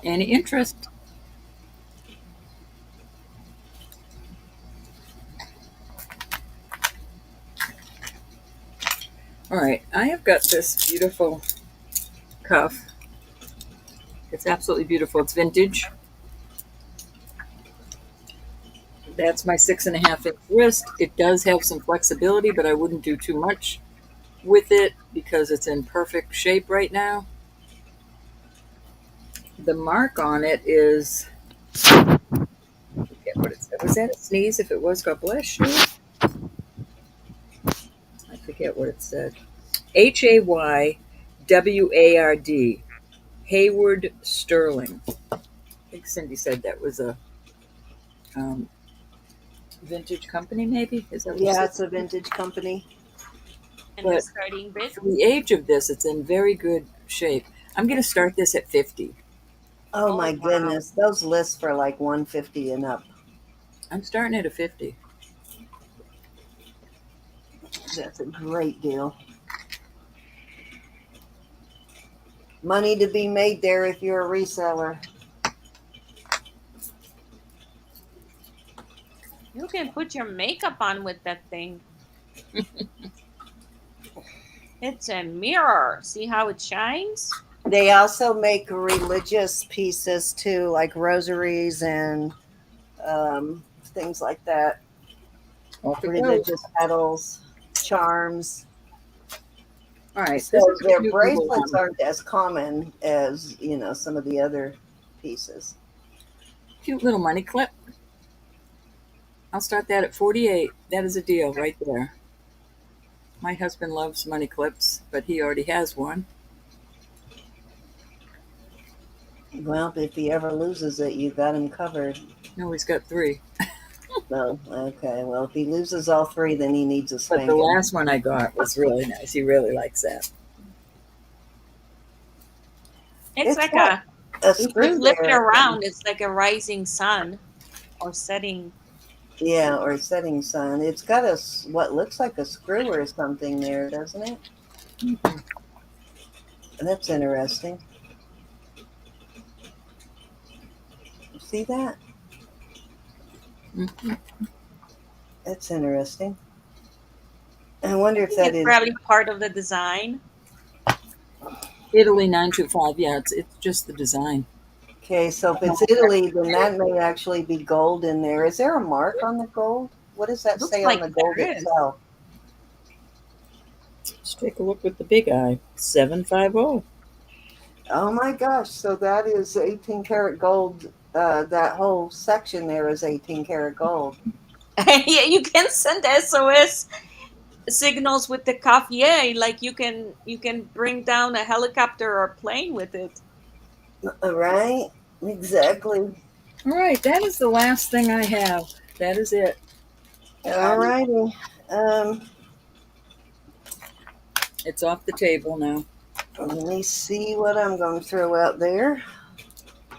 Any interest? All right, I have got this beautiful cuff. It's absolutely beautiful. It's vintage. That's my 6.5-inch wrist. It does have some flexibility, but I wouldn't do too much with it because it's in perfect shape right now. The mark on it is, I forget what it said. Was that a sneeze? If it was, God bless you. I forget what it said. Hayward, Hayward Sterling. I think Cindy said that was a vintage company, maybe? Is that what Yeah, she it's a vintage company. And the But starting bid? for the age of this, it's in very good shape. I'm going to start this at 50. Oh Oh, my wow. goodness, those lists for like 150 and up. I'm starting at a 50. That's a great deal. Money to be made there if you're a reseller. You can put your makeup on with that thing. It's a mirror. See how it shines? They also make religious pieces too, like rosaries and things like that. Off it goes. Religious petals, charms. All right, this So is a their cute little bracelets aren't as common as, some of the other pieces. money clip. I'll start that at 48. That is a deal right there. My husband loves money clips, but he already has one. Well, if he ever loses it, you got him covered. No, he's got 3. Oh, okay. Well, if he loses all 3, then he needs a But spanking. the last one I got was really nice. He really likes that. It's like got a if you screw flip it there. around, it's like a rising sun or setting. Yeah, or a setting sun. It's got what looks like a screw or something there, doesn't it? Mhm. That's interesting. See that? Mhm. That's interesting. I wonder if It's that is. probably part of the design. Italy 925. Yeah, it's just the design. Okay, so if it's Italy, then that may actually be gold in there. Is there a mark on the gold? What does that Looks say like on the gold there is. itself? Let's take a look with the big eye. 750. Oh my gosh, so that is 18 karat gold. That whole section there is 18 karat gold. Yeah, you can send SOS signals with the cuff. Yeah, like you can bring down a helicopter or plane with it. Right? Exactly. All right, that is the last thing I have. That is it. All righty. It's off the table now. Let me see what I'm going to throw out there.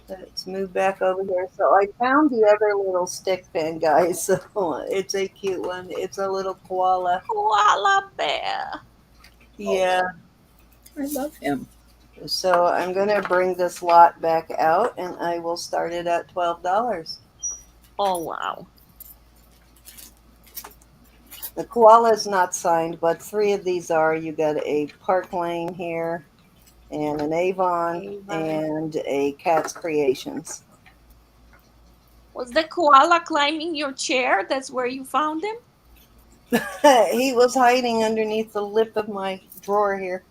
Let's move back over here. So I found the other little stick pin, guys. So it's a cute one. It's a little koala. Koala bear. Yeah. I love him. So I'm going to bring this lot back out and I will start it at $12. Oh wow. The koala is not signed, but 3 of these are. You got a Park Lane here, and an Avon, Avon. and a Cat's Creations. Was the koala climbing your chair? That's where you found him? He was hiding underneath the lip of my drawer here.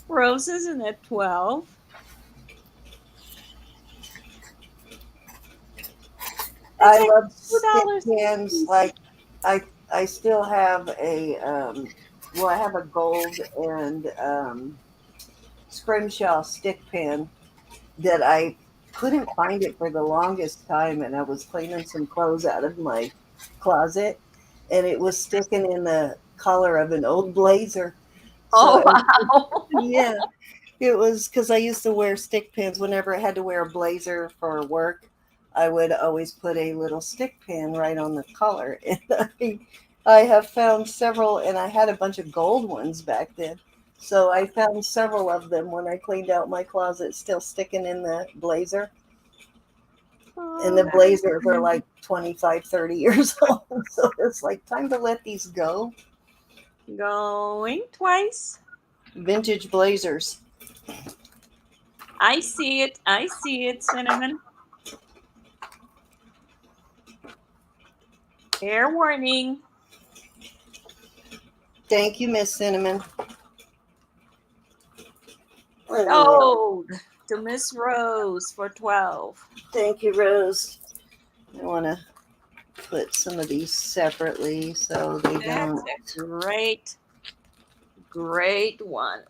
Roses in at 12. It's I like love stick $2 a pins. piece. Like I still have I have a gold and scrimshaw stick pin that I couldn't find it for the longest time, and I was cleaning some clothes out of my closet, and it was sticking in the collar of an old blazer. So Oh, wow. yeah, it was because I used to wear stick pins whenever I had to wear a blazer for work. I would always put a little stick pin right on the collar. And I have found several, and I had a bunch of gold ones back then. So I found several of them when I cleaned out my closet, still sticking in the blazer. And Oh, the that is blazers are like 25, 30 years old. So it's like time to let these go. going twice. Vintage blazers. I see it. I see it, Cinnamon. Fair warning. Thank you, Miss Cinnamon. Sold to Miss Rose for 12. Thank you, Rose. I want to put some of these separately so they That's a great one.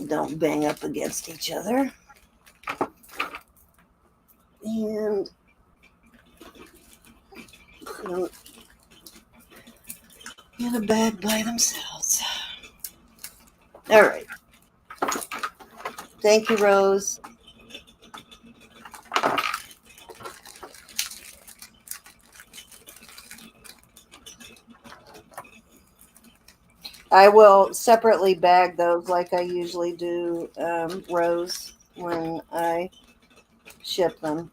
don't bang up against each other and put them in a bag by themselves. All right. Thank you, Rose. I will separately bag those like I usually do, Rose, when I ship them.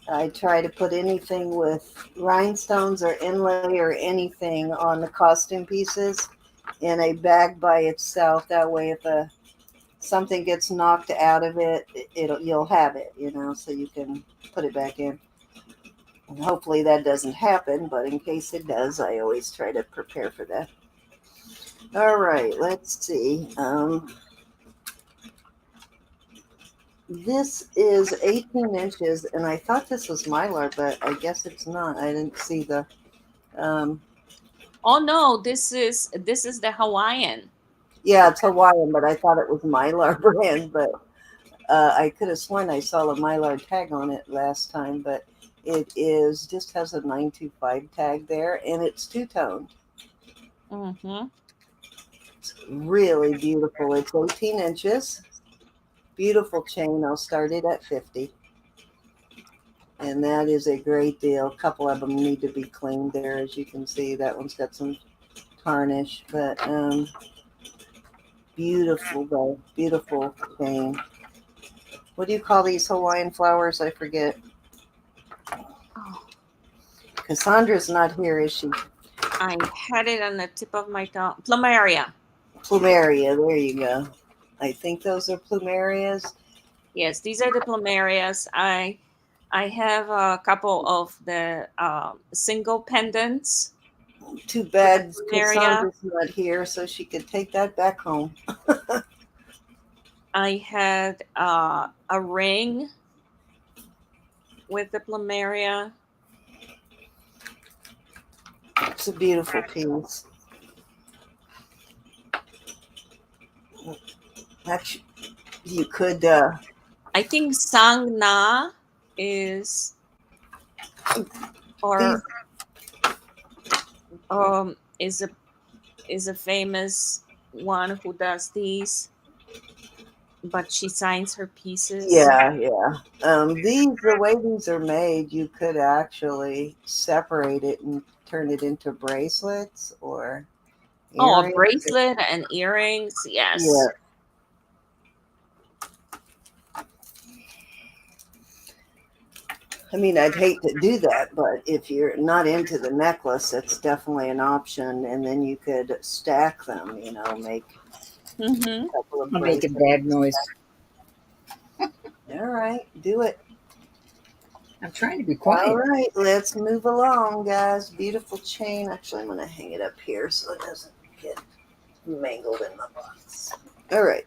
I try to put anything with rhinestones or inlay or anything on the costume pieces in a bag by itself. That way, if something gets knocked out of it, you'll have it, so you can put it back in. And hopefully that doesn't happen, but in case it does, I always try to prepare for that. All right, let's see. This is 18 inches, and I thought this was Mylar, but I guess it's not. I didn't see the. Um, Oh no, this is the Hawaiian. yeah, it's Hawaiian, but I thought it was Mylar brand. But I could have sworn I saw a Mylar tag on it last time, but it is just has a 925 tag there, and it's two-toned. Mm-hmm. It's really beautiful. It's 18 inches. Beautiful chain. I'll start it at 50. And that is a great deal. A couple of them need to be cleaned there, as you can see. That one's got some tarnish, but beautiful though. Beautiful chain. What do you call these Hawaiian flowers? I forget. Oh, Cassandra's not here, is she? I had it on the tip of my tongue. Plumeria. Plumeria. There you go. I think those are plumerias. Yes, these are the plumerias. I have a couple of the single pendants Too with the bad plumeria. Cassandra's not here, so she could take that back home. I had a ring with the plumeria. It's a beautiful piece. Actually, you could. I think Sang Na is These or is a famous one who does these, but she signs her pieces. Yeah, yeah. The way these are made, you could actually separate it and turn it into bracelets or Oh, a earrings. bracelet and earrings. Yeah, Yes. I mean, I'd hate to do that, but if you're not into the necklace, it's definitely an option. And then you could stack them, make Mm-hmm. a couple of I'll make a bracelets. bad noise. All right, do it. I'm trying to be All quiet. right, let's move along, guys. Beautiful chain. Actually, I'm going to hang it up here so it doesn't get mangled in my box. All right.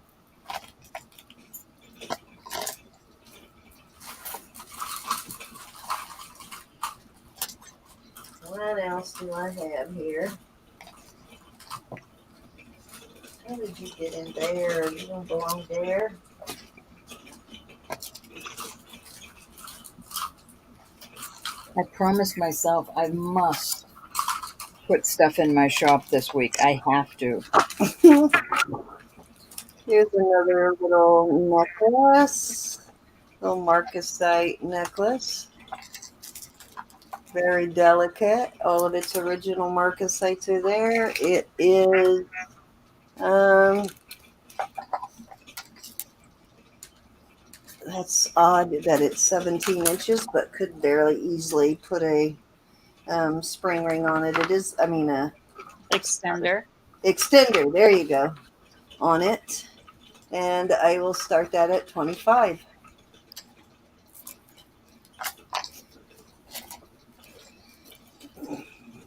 What else do I have here? How did you get in there? You don't belong there. I promised myself I must put stuff in my shop this week. I have to. Here's another little necklace. Little marcasite necklace. Very delicate. All of its original marcasites are there. It is that's odd that it's 17 inches, but could barely easily put a spring ring on it. It is, a Extender. extender. There you go, on it. And I will start that at 25.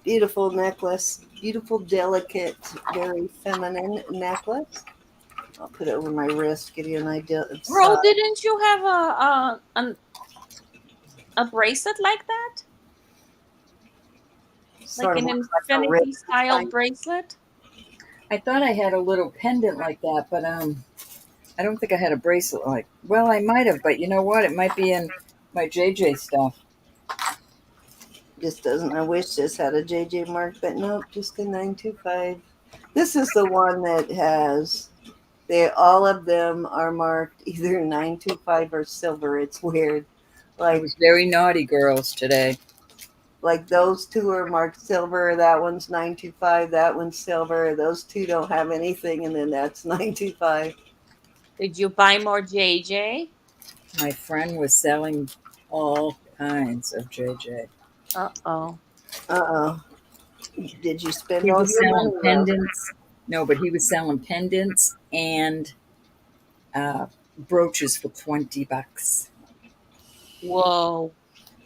Beautiful necklace, beautiful, delicate, very feminine necklace. I'll put it over my wrist, give you an idea of Bro, size. didn't you have a bracelet like that? Sort Like of an looks like a wrist infinity style design. bracelet? I thought I had a little pendant like that, but I don't think I had a bracelet like. Well, I might have, but you know what? It might be in my JJ stuff. Just doesn't. I wish this had a JJ mark, but nope, just a 925. This is the one that has. All of them are marked either 925 or silver. It's weird. I Like was very naughty, girls, today. those two are marked silver. That one's 925. That one's silver. Those two don't have anything, and then that's 925. Did you buy more JJ? My friend was selling all kinds of JJ. Uh-oh. Uh-oh. Did you spend He all was your selling money though? pendants. No, but he was selling pendants and uh, brooches for $20. Whoa.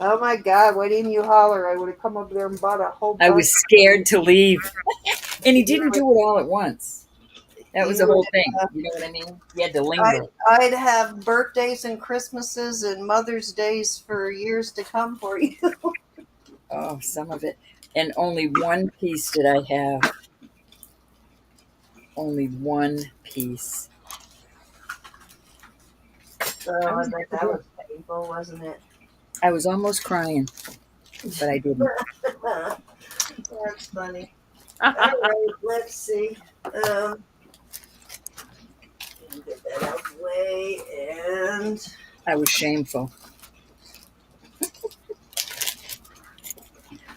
Oh my God! Why didn't you holler? I would have come over there and bought a whole I bunch. was scared to leave, and he You didn't would, do it all at once. That was you the would whole thing. You know what I mean? He had to linger. I'd have birthdays and Christmases and Mother's Days for years to come for you. Oh, some of it. And only one piece did I have. Only one piece. So I I was, bet that was painful, wasn't it? I was almost crying, but I didn't. That's funny. All right, let's see. Get that out of the way, and I was shameful.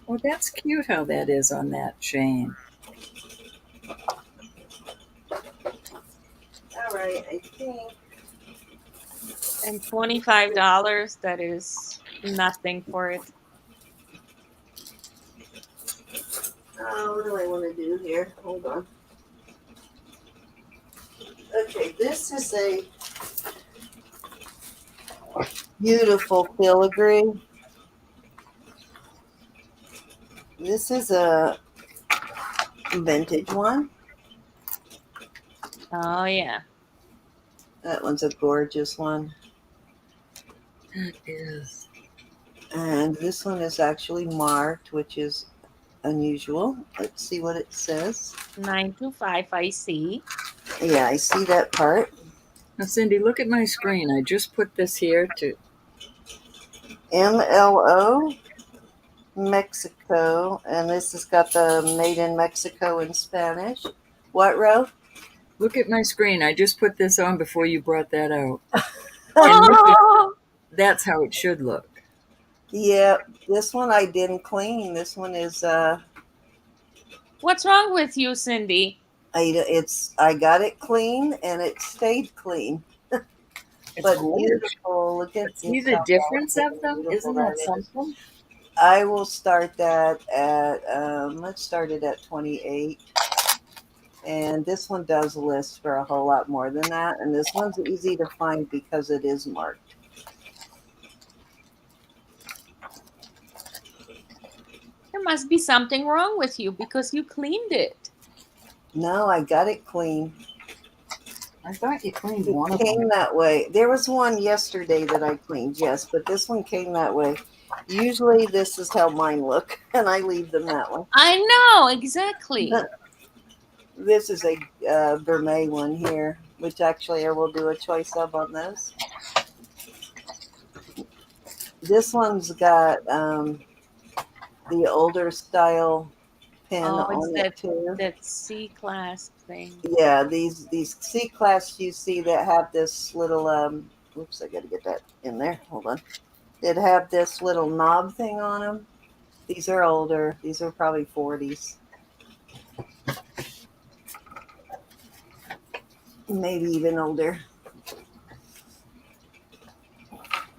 Well, that's cute how that is on that chain. all right, I think. And $25, that is nothing for it. What do I want to do here? Hold on. Okay, this is a beautiful filigree. This is a vintage one. Oh, yeah. That one's a gorgeous one. That is. And this one is actually marked, which is unusual. Let's see what it says. 925, I see. Yeah, I see that part. Now, Cindy, look at my screen. I just put this here to. MLO Mexico, and this has got the made in Mexico in Spanish. What, Ro? Look at my screen. I just put this on before you brought that out. And Oh, that's how it should look. Yeah, this one I didn't clean. This one is what's wrong with you, Cindy? I got it clean and it stayed clean. It's but gorgeous. beautiful. Look at But see this, the how difference delicate of and them? beautiful Isn't that that is. something? I will start that at, let's start it at 28. And this one does list for a whole lot more than that. And this one's easy to find because it is marked. There must be something wrong with you because you cleaned it. No, I got it clean. I thought you cleaned It one of came them. that way. There was one yesterday that I cleaned, yes, but this one came that way. Usually this is how mine look, and I leave them that way. I know, exactly. This is a Vermeil one here, which actually I will do a choice of on those. This one's got the older style pin Oh, it's on it that too. that C-class thing. Yeah, these C class you see that have this little oops, I got to get that in there. Hold on. That have this little knob thing on them. These are older. These are probably 40s, maybe even older.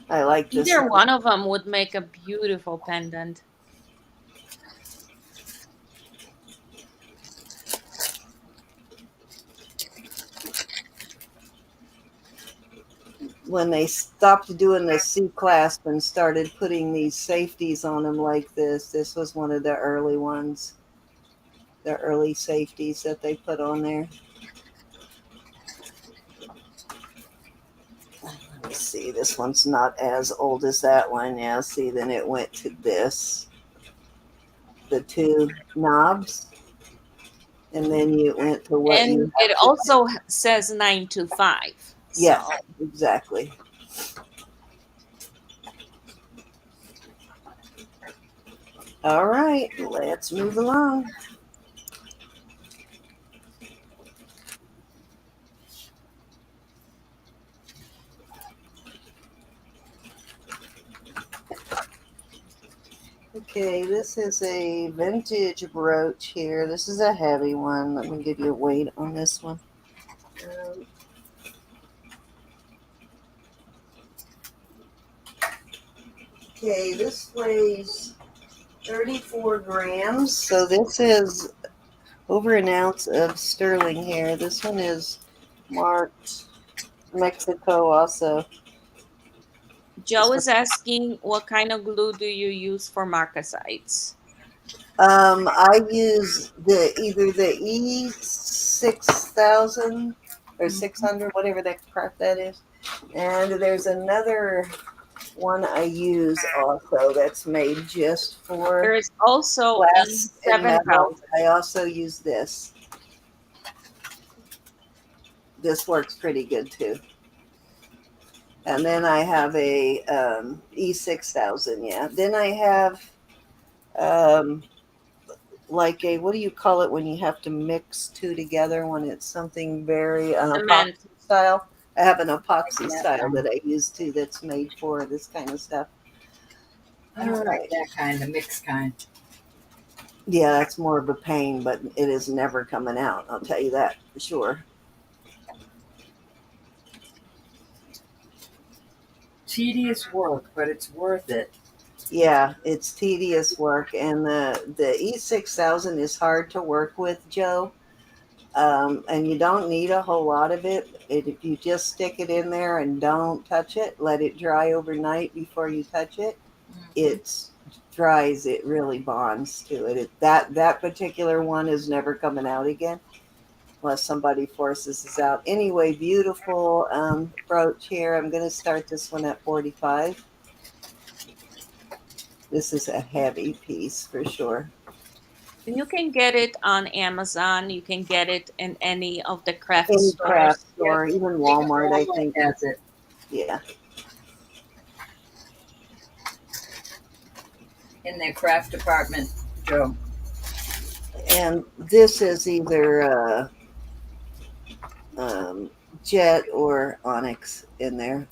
I like this Either one. one of them would make a beautiful pendant. When they stopped doing the C clasp and started putting these safeties on them like this was one of the early ones, the early safeties that they put on there. Let me see, this one's not as old as that one. Yeah, see, then it went to this, the two knobs, and then you went to what And you it have to. also says 925. So Yes, exactly. All right, let's move along. Okay, this is a vintage brooch here. This is a heavy one. Let me give you a weight on this one. Um, okay, this weighs 34 grams. So this is over an ounce of sterling here. This one is marked Mexico also. Joe is asking, what kind of glue do you use for marcasites? I use either the E6000 or 600, whatever that crap that is. And there's another one I use also that's made just There for is also glass and metal. 7,000. I also use this. This works pretty good too. And then I have a E6000, yeah. Then I have um, like a, what do you call it when you have to mix two together when it's something very, an Cement. epoxy style? I have an epoxy That style kind. that I use too that's made for this kind of stuff. I All don't like right. that kind, the mixed kind. Yeah, that's more of a pain, but it is never coming out. I'll tell you that for sure. Tedious work, but it's worth it. Yeah, it's tedious work, and the E6000 is hard to work with, Joe. And you don't need a whole lot of it. If you just stick it in there and don't touch it, let it dry overnight before you touch it, it dries. It really bonds to it. That particular one is never coming out again unless somebody forces this out. Anyway, beautiful brooch here. I'm going to start this one at 45. This is a heavy piece for sure. You can get it on Amazon. You can get it in any of the craft Any craft stores. Yep. store, even Even Walmart, I Walmart think. has it. Yeah. In their craft department, Joe. And this is either jet or onyx in there.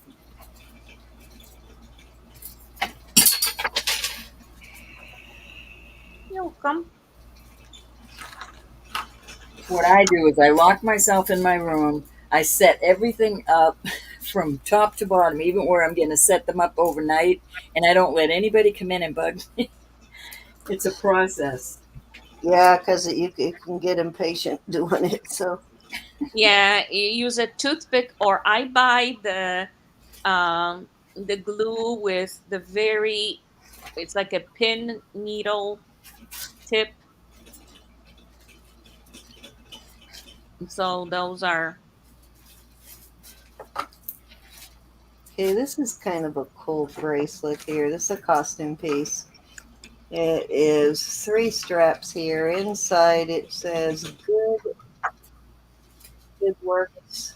You're welcome. What I do is I lock myself in my room. I set everything up from top to bottom, even where I'm going to set them up overnight, and I don't let anybody come in and bug me. It's a process. Yeah, because you can get impatient doing it. So Yeah, you use a toothpick, or I buy the glue with the very, it's like a pin needle tip. So those are, okay, this is kind of a cool bracelet here. This is a costume piece. It is 3 straps here. Inside it says Good Works,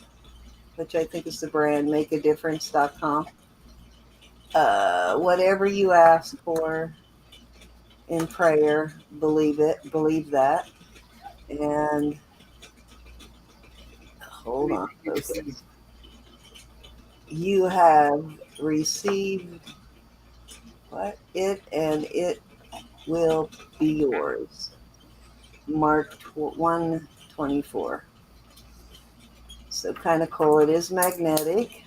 which I think is the brand, makeadifference.com. Whatever you ask for in prayer, believe that. And hold on, folks. You have received what? It, and it will be yours. Mark 124. So kind of cool. It is magnetic.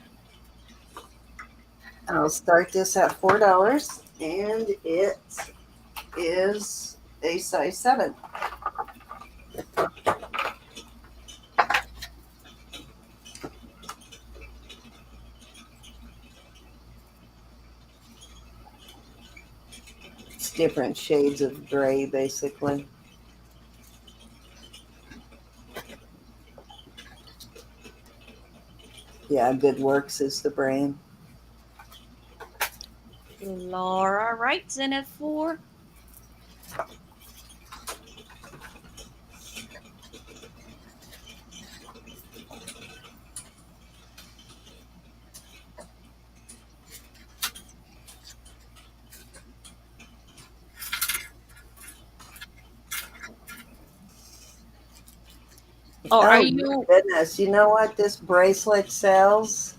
I'll start this at $4, and it is a size 7. It's different shades of gray, basically. Yeah, Good Works is the brand. Laura writes in at 4. Oh, are Oh my you? goodness! You know what? This bracelet sells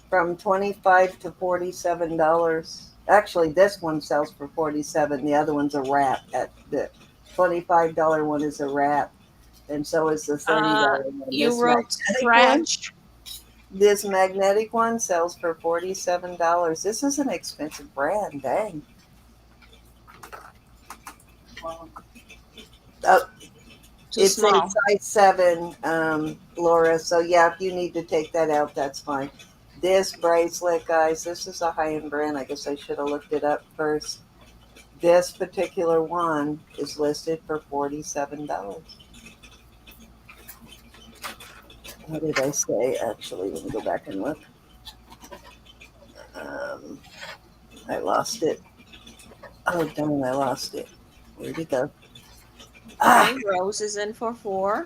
from $25 to $47. Actually, this one sells for 47. The other one's a wrap. At the $25 one is a wrap, and so is the $30 one. You wrote scratch. This magnetic one sells for $47. This is an expensive brand. Dang. Oh, Too it's a small. size 7, Laura. So yeah, if you need to take that out, that's fine. This bracelet, guys, this is a high-end brand. I guess I should have looked it up first. This particular one is listed for $47. What did I say? Actually, let me go back and look. Um, I lost it. Oh, darn, I lost it. Where'd it go? Ah, Okay, Rose is in for 4.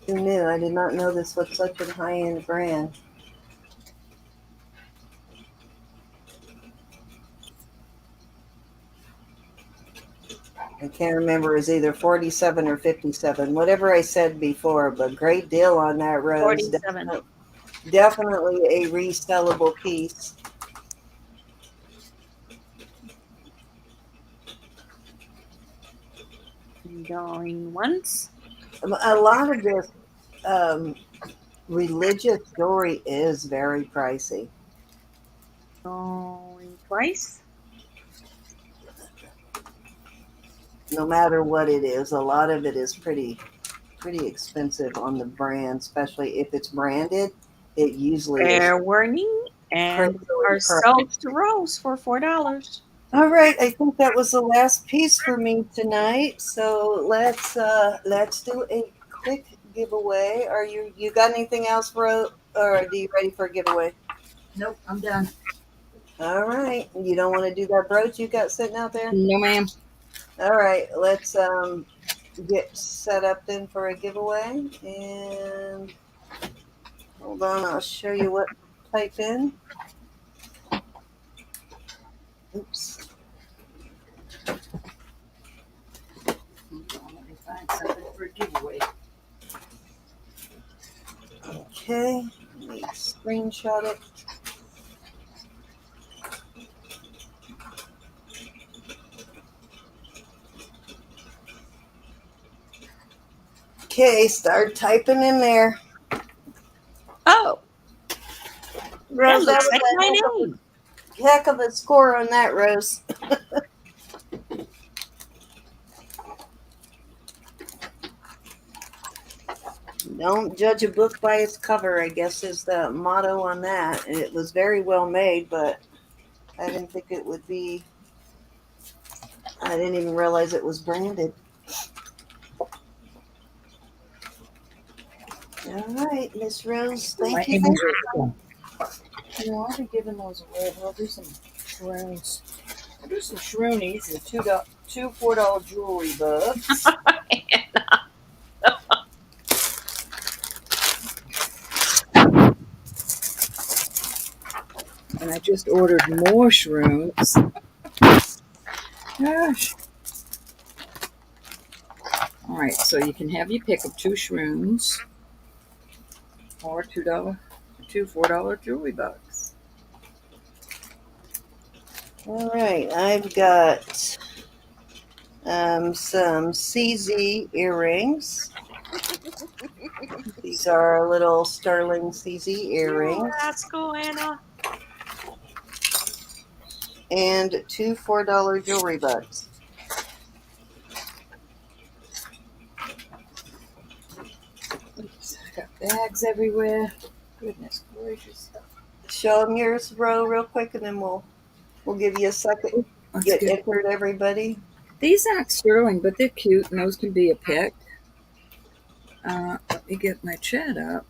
who knew? I did not know this was such a high-end brand. I can't remember. It's either 47 or 57. Whatever I said before, but great deal on that, Rose. 47. Definitely a resellable piece. Going once. A lot of this um, religious jewelry is very pricey. Going twice. No matter what it is, a lot of it is pretty expensive on the brand, especially if it's branded. It usually is Fair warning. And crazily are priced. sold to Rose for $4. All right, I think that was the last piece for me tonight. So let's do a quick giveaway. Are you got anything else, Ro? Or are you ready for a giveaway? Nope, I'm done. All right, you don't want to do that brooch you got sitting out there? No, ma'am. All right, let's get set up then for a giveaway. And hold on, I'll show you what to type in. Oops. Let me find something for a giveaway. Okay, let me screenshot it. Okay, start typing in there. Oh, that Rose, that looks was like a my name. heck of a score on that, Rose. Don't judge a book by its cover, I guess is the motto on that. And it was very well made, but I didn't think it would be. I didn't even realize it was branded. All right, Miss Rose, My thank you. name is Rachel. You know, I'll be giving those away. I'll do some shrooms. I'll do some shroonies and two $4 jewelry bugs. And I just ordered more shrooms. Gosh. All right, so you can have your pick of 2 shrooms or two $4 jewelry bugs. All right, I've got some CZ earrings. These are little sterling CZ earrings. That's cool, Anna. And 2 $4 jewelry bugs. Oops, I've got bags everywhere. Goodness gracious. Show them yours, Ro, real quick, and then we'll give you a second. Let's Get get entered, everybody. these aren't sterling, but they're cute, and those can be a pick. Let me get my chat up.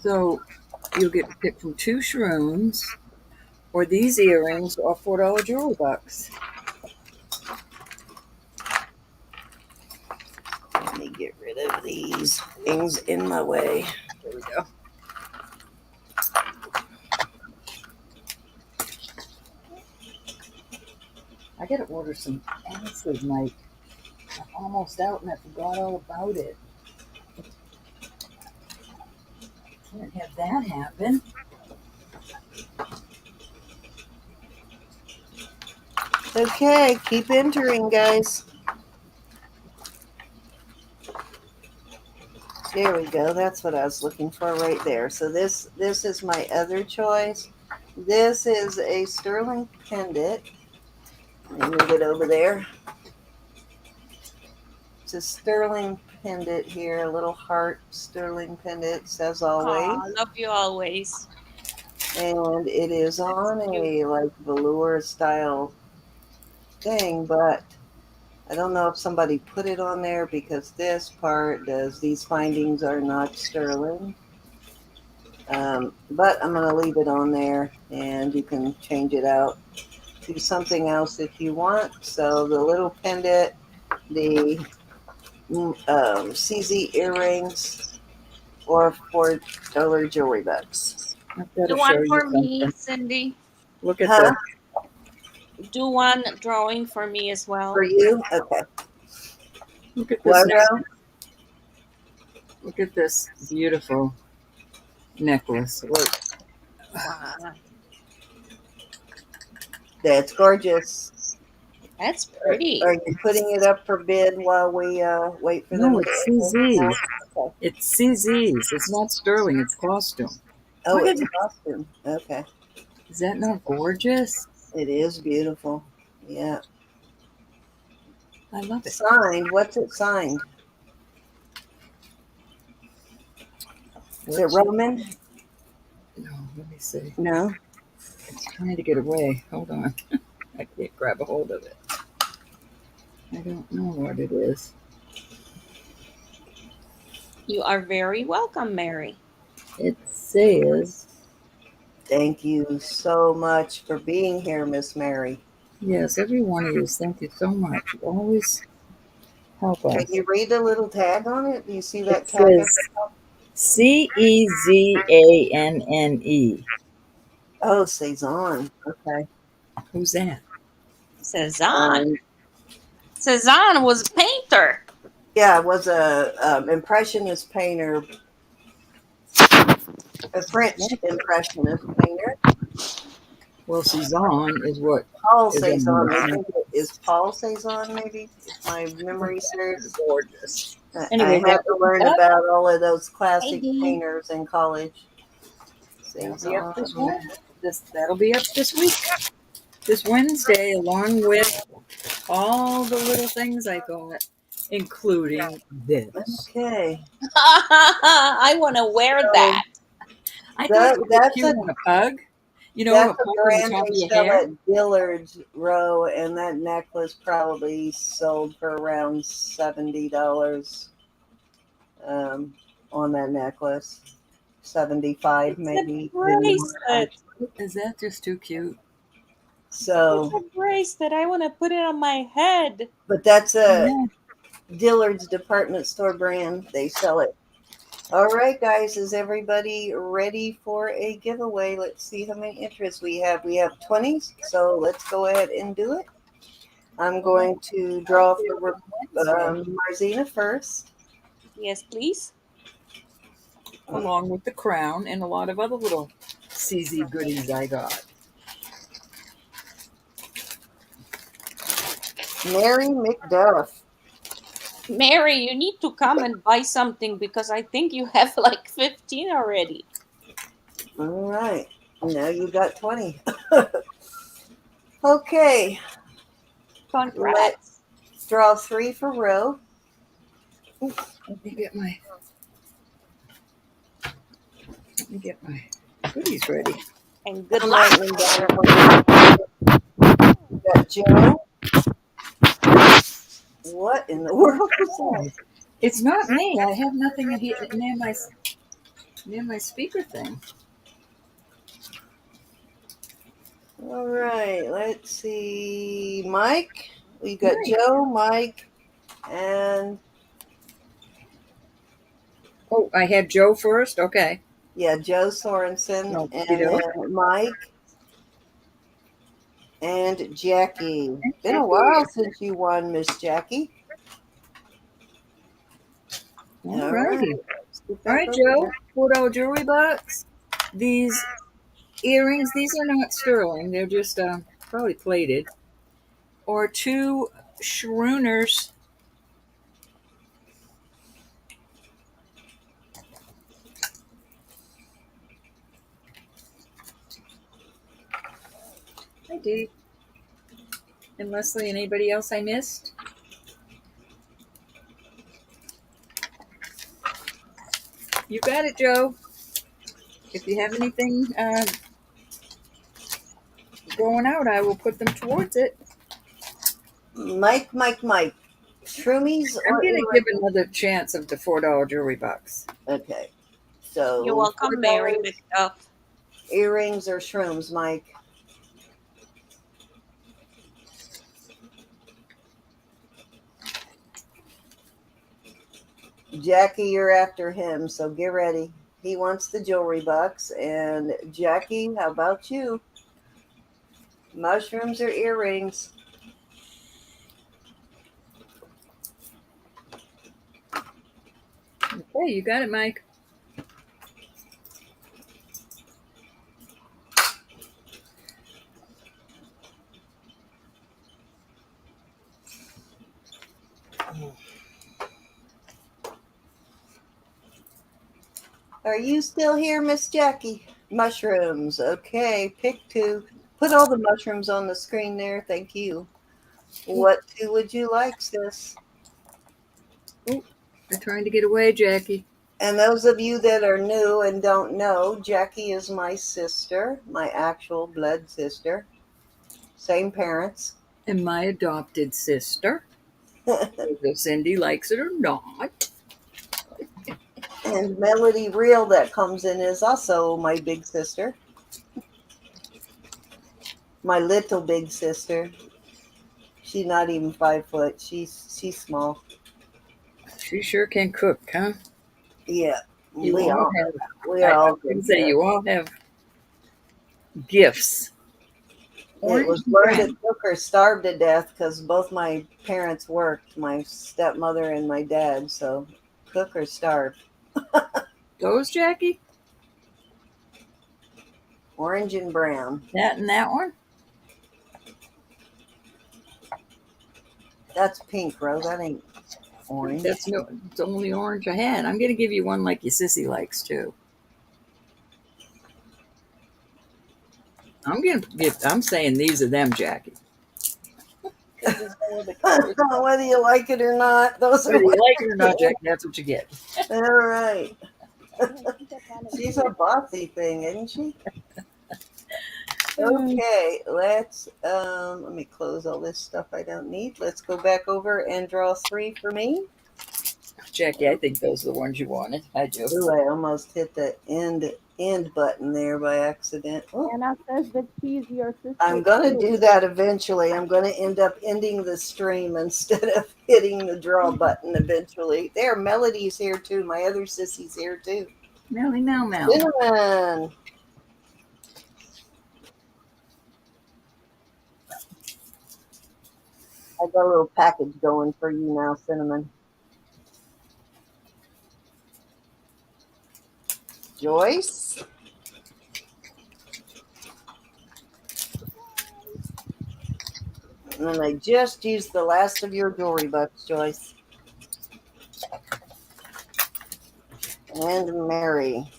So you'll get to pick from 2 shrooms, or these earrings, or $4 jewelry bucks. Let me get rid of these things in my way. There we go. I gotta order some acid, Mike. I'm almost out, and I forgot all about it. Can't have that happen. Okay, keep entering, guys. There we go. That's what I was looking for right there. So this is my other choice. This is a sterling pendant. Let me move it over there. It's a sterling pendant here, a little heart sterling pendant, says always. Aw, love you always. And it is on a like velour style thing, but I don't know if somebody put it on there because this part does, these findings are not sterling. But I'm going to leave it on there, and you can change it out to something else if you want. So the little pendant, the CZ earrings, or $4 jewelry bucks. I've got Do to show one you for me, something. Cindy. Look at Huh? Do one drawing for me as well. For you? Okay. Look at this. What, Ro? Look at this beautiful necklace. Look. Wow, That's gorgeous. that's pretty. Are you putting it up for bid while we wait for them No, to it's get CZ. No? Okay. It's CZs. It's not sterling. It's costume. Oh, Look it's at costume. Okay. Is that not gorgeous? It is beautiful. Yeah. I love it. Signed. What's it signed? Is it Roman? No, let me see. No. It's trying to get away. Hold on. I can't grab a hold of it. I don't know what it is. You are very welcome, Mary. It says, Thank you so much for being here, Miss Mary. yes, every one of you. Thank you so much. You always help us. Can you read the little tag on it? Do you see that It tag? says CEZANNE. Oh, Cezanne. Okay. Who's that? Cezanne. Cezanne was a painter. Yeah, it was a impressionist painter, a French impressionist painter. Well, Cezanne is what Paul is in Cezanne. I the think it is Paul Cezanne, maybe, if my memory serves. gorgeous. I Anyway, had that to will be learn up. about all of those Hey, classic Dee. painters in college. That'll Things be up this on. That'll be up this week, this Wednesday, along with all the little things I got, including this. Okay. I want to wear So that. I thought it that would look that's cute a on a pug. You know, a that's a pug on the brand top of they your sell hair. at Dillard's Row, and that necklace probably sold for around $70 on that necklace. 75 It's a maybe even more bracelet. actually. Is that just too cute? It's So, a bracelet. I want to put it on my head. but that's a Yeah. Dillard's department store brand. They sell it. All right, guys, is everybody ready for a giveaway? Let's see how many entries we have. We have 20s, so let's go ahead and do it. I'm going to draw for Marzina first. Yes, please. Along with the crown and a lot of other little CZ goodies I got. Mary McDuff. Mary, you need to come and buy something because I think you have like 15 already. All right, now you got 20. Okay, let's Congrats. draw 3 for Row. Let me get my goodies ready. And good I'm luck. writing them down at one. We got Joe. What in the world is that? It's not me. I have nothing near my speaker thing. All right, let's see. Mike. We got Right. Joe, Mike, and Oh, I had Joe first. Okay. yeah, Joe Sorensen, No, and kiddo. then Mike and Jackie. Been a Jackie. while since you won, Miss Jackie. All All right, righty. let's get All back right, over Joe. here. $4 jewelry box. These earrings. These are not sterling. They're just probably plated. Or two Schrooners. I did. And Leslie and anybody else I missed? You got it, Joe. If you have anything going out, I will put them towards it. Mike. Shroomies I'm or going to give earrings? another chance of the $4 jewelry box. Okay, You're so welcome, Mary $4 McDuff. earrings or shrooms, Mike. Jackie, you're after him, so get ready. He wants the jewelry box. And Jackie, how about you? Mushrooms or earrings? Okay, you got it, Mike. Are you still here, Miss Jackie? Mushrooms. Okay, pick 2. Put all the mushrooms on the screen there. Thank you. What 2 would you like, sis? Oh, they're trying to get away, Jackie. And those of you that are new and don't know, Jackie is my sister, my actual blood sister. Same parents. And my adopted sister, whether Cindy likes it or not. And Melody Real that comes in is also my big sister. My little big sister. She's not even 5 foot. She's small. She sure can cook, huh? Yeah. You We all all have, we I all was going good to say, there. you all have gifts. It Orange was and learned brown. to cook or starve to death because both my parents worked, my stepmother and my dad. So cook or starve. Those, Jackie? Orange and brown. That and that one? That's pink, Rose. That ain't. Orange. That's no, it's only orange I had. I'm gonna give you one like your sissy likes too. I'm saying these are them, Jackie. Whether you like it or not, those are Whether you what like it you or not, get. Jackie, that's what you get. All right. She's a bossy thing, isn't she? Okay, let me close all this stuff I don't need. Let's go back over and draw 3 for me. Jackie, I think those are the ones you wanted. I do. Ooh, I almost hit the end button there by accident. Oh, Anna says that she's your sister. I'm gonna too. do that eventually. I'm gonna end up ending the stream instead of hitting the draw button eventually. There, Melody's here too. My other sissy's here too. Melly Mel Mel. Cinnamon. I got a little package going for you now, Cinnamon. Joyce. And I just used the last of your jewelry bucks, Joyce. And Mary.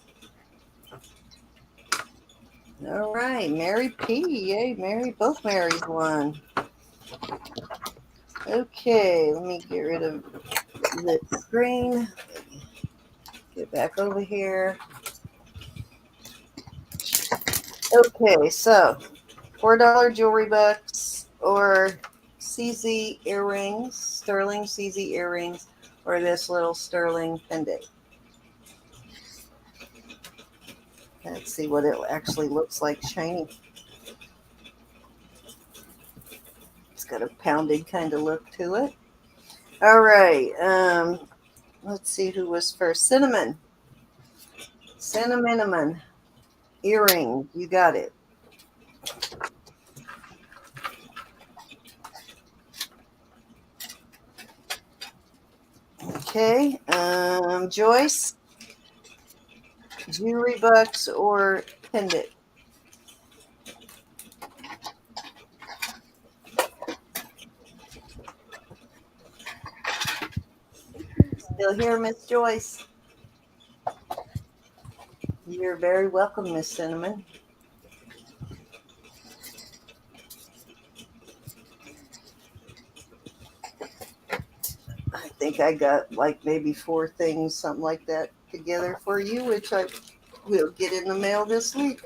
All right, Mary P. Yay, Mary. Both Marys won. Okay, let me get rid of the screen. Get back over here. Okay, so $4 jewelry bucks or CZ earrings, sterling CZ earrings, or this little sterling pendant. Let's see what it actually looks like shiny. It's got a pounded kind of look to it. All right, let's see who was first. Cinnamon. Cinnamon earring. You got it. Okay, Joyce. Jewelry bucks or pendant. Still here, Miss Joyce? You're very welcome, Miss Cinnamon. I think I got like maybe 4 things, something like that, together for you, which I will get in the mail this week.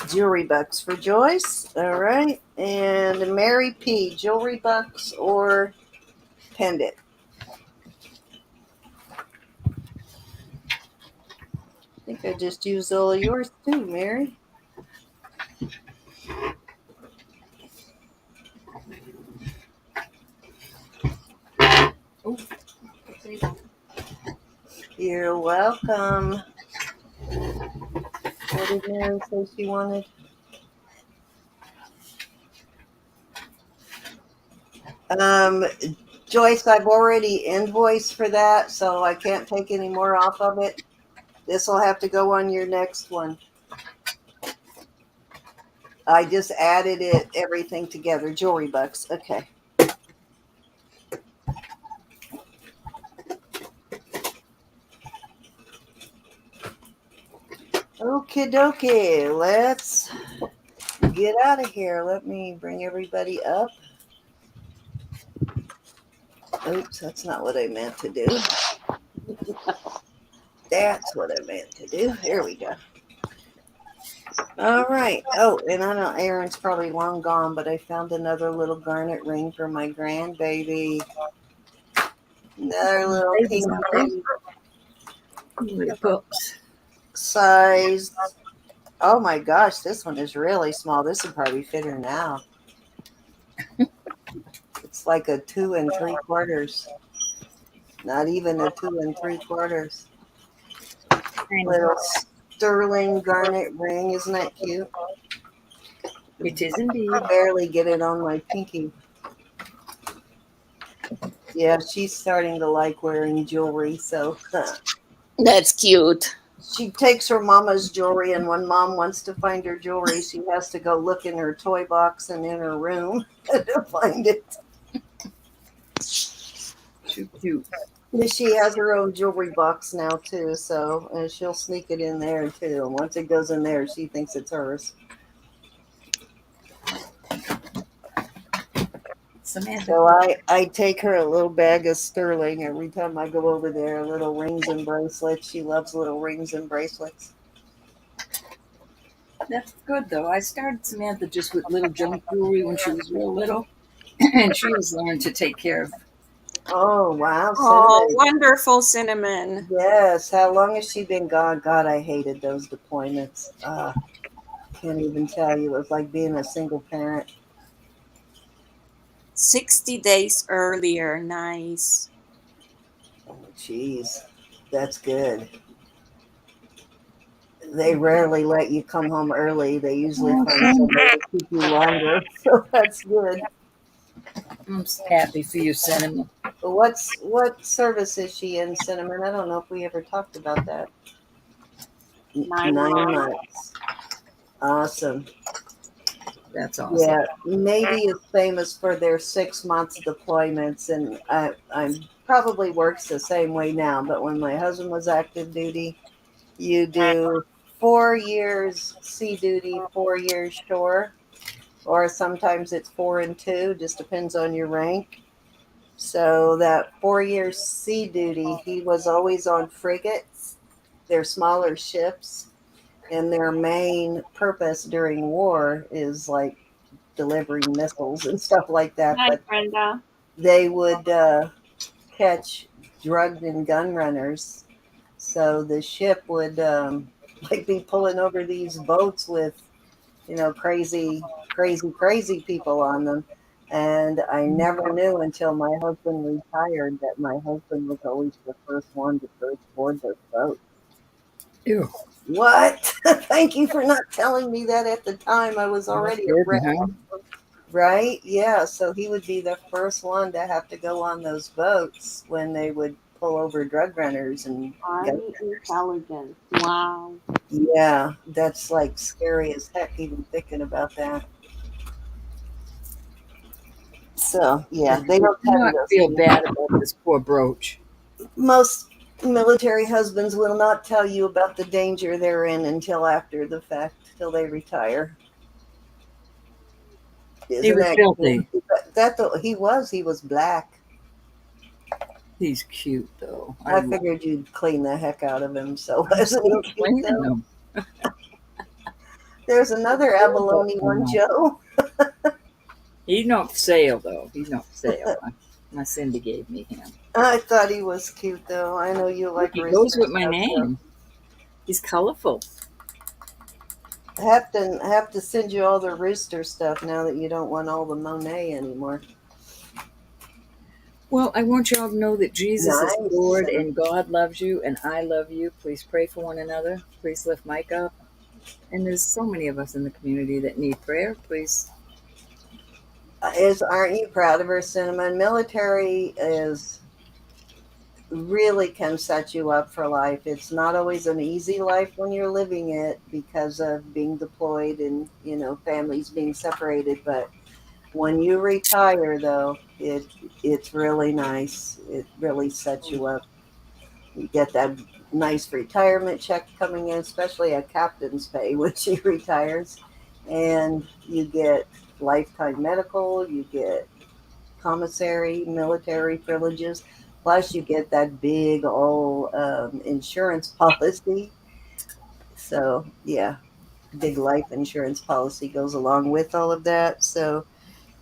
Jewelry bucks for Joyce. All right. And Mary P. Jewelry bucks or pendant. I think I just used all of yours too, Mary. You're welcome. What did Mary say she wanted? Joyce, I've already invoiced for that, so I can't take any more off of it. This will have to go on your next one. I just added it, everything together. Jewelry bucks. Okay. Okie dokie. Let's get out of here. Let me bring everybody up. Oops, that's not what I meant to do. That's what I meant to do. There we go. All right. Oh, and I know Aaron's probably long gone, but I found another little garnet ring for my grandbaby. Another little pink Pups. size. Oh my gosh, this one is really small. This would probably fit her now. It's like a 2 3/4. Not even a 2 3/4. Little sterling garnet ring. Isn't that cute? It is indeed. I barely get it on my pinky. Yeah, she's starting to like wearing jewelry, so That's cute. she takes her mama's jewelry, and when mom wants to find her jewelry, she has to go look in her toy box and in her room to find it. Too cute. She has her own jewelry box now too, so and she'll sneak it in there too. And once it goes in there, she thinks it's hers. Samantha. So I take her a little bag of sterling every time I go over there, little rings and bracelets. She loves little rings and bracelets. That's good though. I started Samantha just with little junk jewelry when she was real little, and she has learned to take care of. Oh wow, Oh, cinnamon. wonderful cinnamon. Yes. How long has she been gone? God, I hated those deployments. Can't even tell you. It was like being a single parent. 60 days earlier. Nice. Oh, jeez. That's good. They rarely let you come home early. They usually find somebody to keep you longer. So that's good. I'm happy for you, Cinnamon. But what service is she in, Cinnamon? I don't know if we ever talked about that. 9 9 months. months. Awesome. That's awesome. Yeah, Navy is famous for their 6 months deployments, and I probably works the same way now. But when my husband was active duty, you do 4 years sea duty, 4 years shore, or sometimes it's 4 and 2, just depends on your rank. So that 4 years sea duty, he was always on frigates. They're smaller ships, and their main purpose during war is like delivering missiles and stuff like that. Hi, But Brenda. they would catch drug and gun runners. So the ship would like be pulling over these boats with, crazy people on them. And I never knew until my husband retired that my husband was always the first one to go board those boats. Ew. What? Thank you for not telling me that at the time. I was already a Good, huh? right? Yeah. So he would be the first one to have to go on those boats when they would pull over drug runners and gun Army runners. intelligence. Wow. Yeah, that's like scary as heck even thinking about that. So yeah, they Do don't tell you not those feel things. bad about this poor brooch. Most military husbands will not tell you about the danger they're in until after the fact, till they retire. He Isn't was that filthy. he was black. He's cute though. I figured you'd clean the heck out of him, so I'm wasn't still he cute cleaning though? them. There's another abalone one, Joe. He's not for sale though. He's not for sale. My Cindy gave me him. I thought he was cute though. I know you Look, like he rooster goes with my stuff, so name. He's colorful. I have to send you all the rooster stuff now that you don't want all the Monet anymore. Well, I want you all to know that Jesus is Nice. Lord and God loves you and I love you. Please pray for one another. Please lift Mike up. And there's so many of us in the community that need prayer. Please. Aren't you proud of her, Cinnamon? Military is really can set you up for life. It's not always an easy life when you're living it because of being deployed and families being separated. But when you retire, though, it's really nice. It really sets you up. You get that nice retirement check coming in, especially a captain's pay when she retires, and you get lifetime medical. You get commissary, military privileges. Plus, you get that big old insurance policy. So, yeah, big life insurance policy goes along with all of that. So,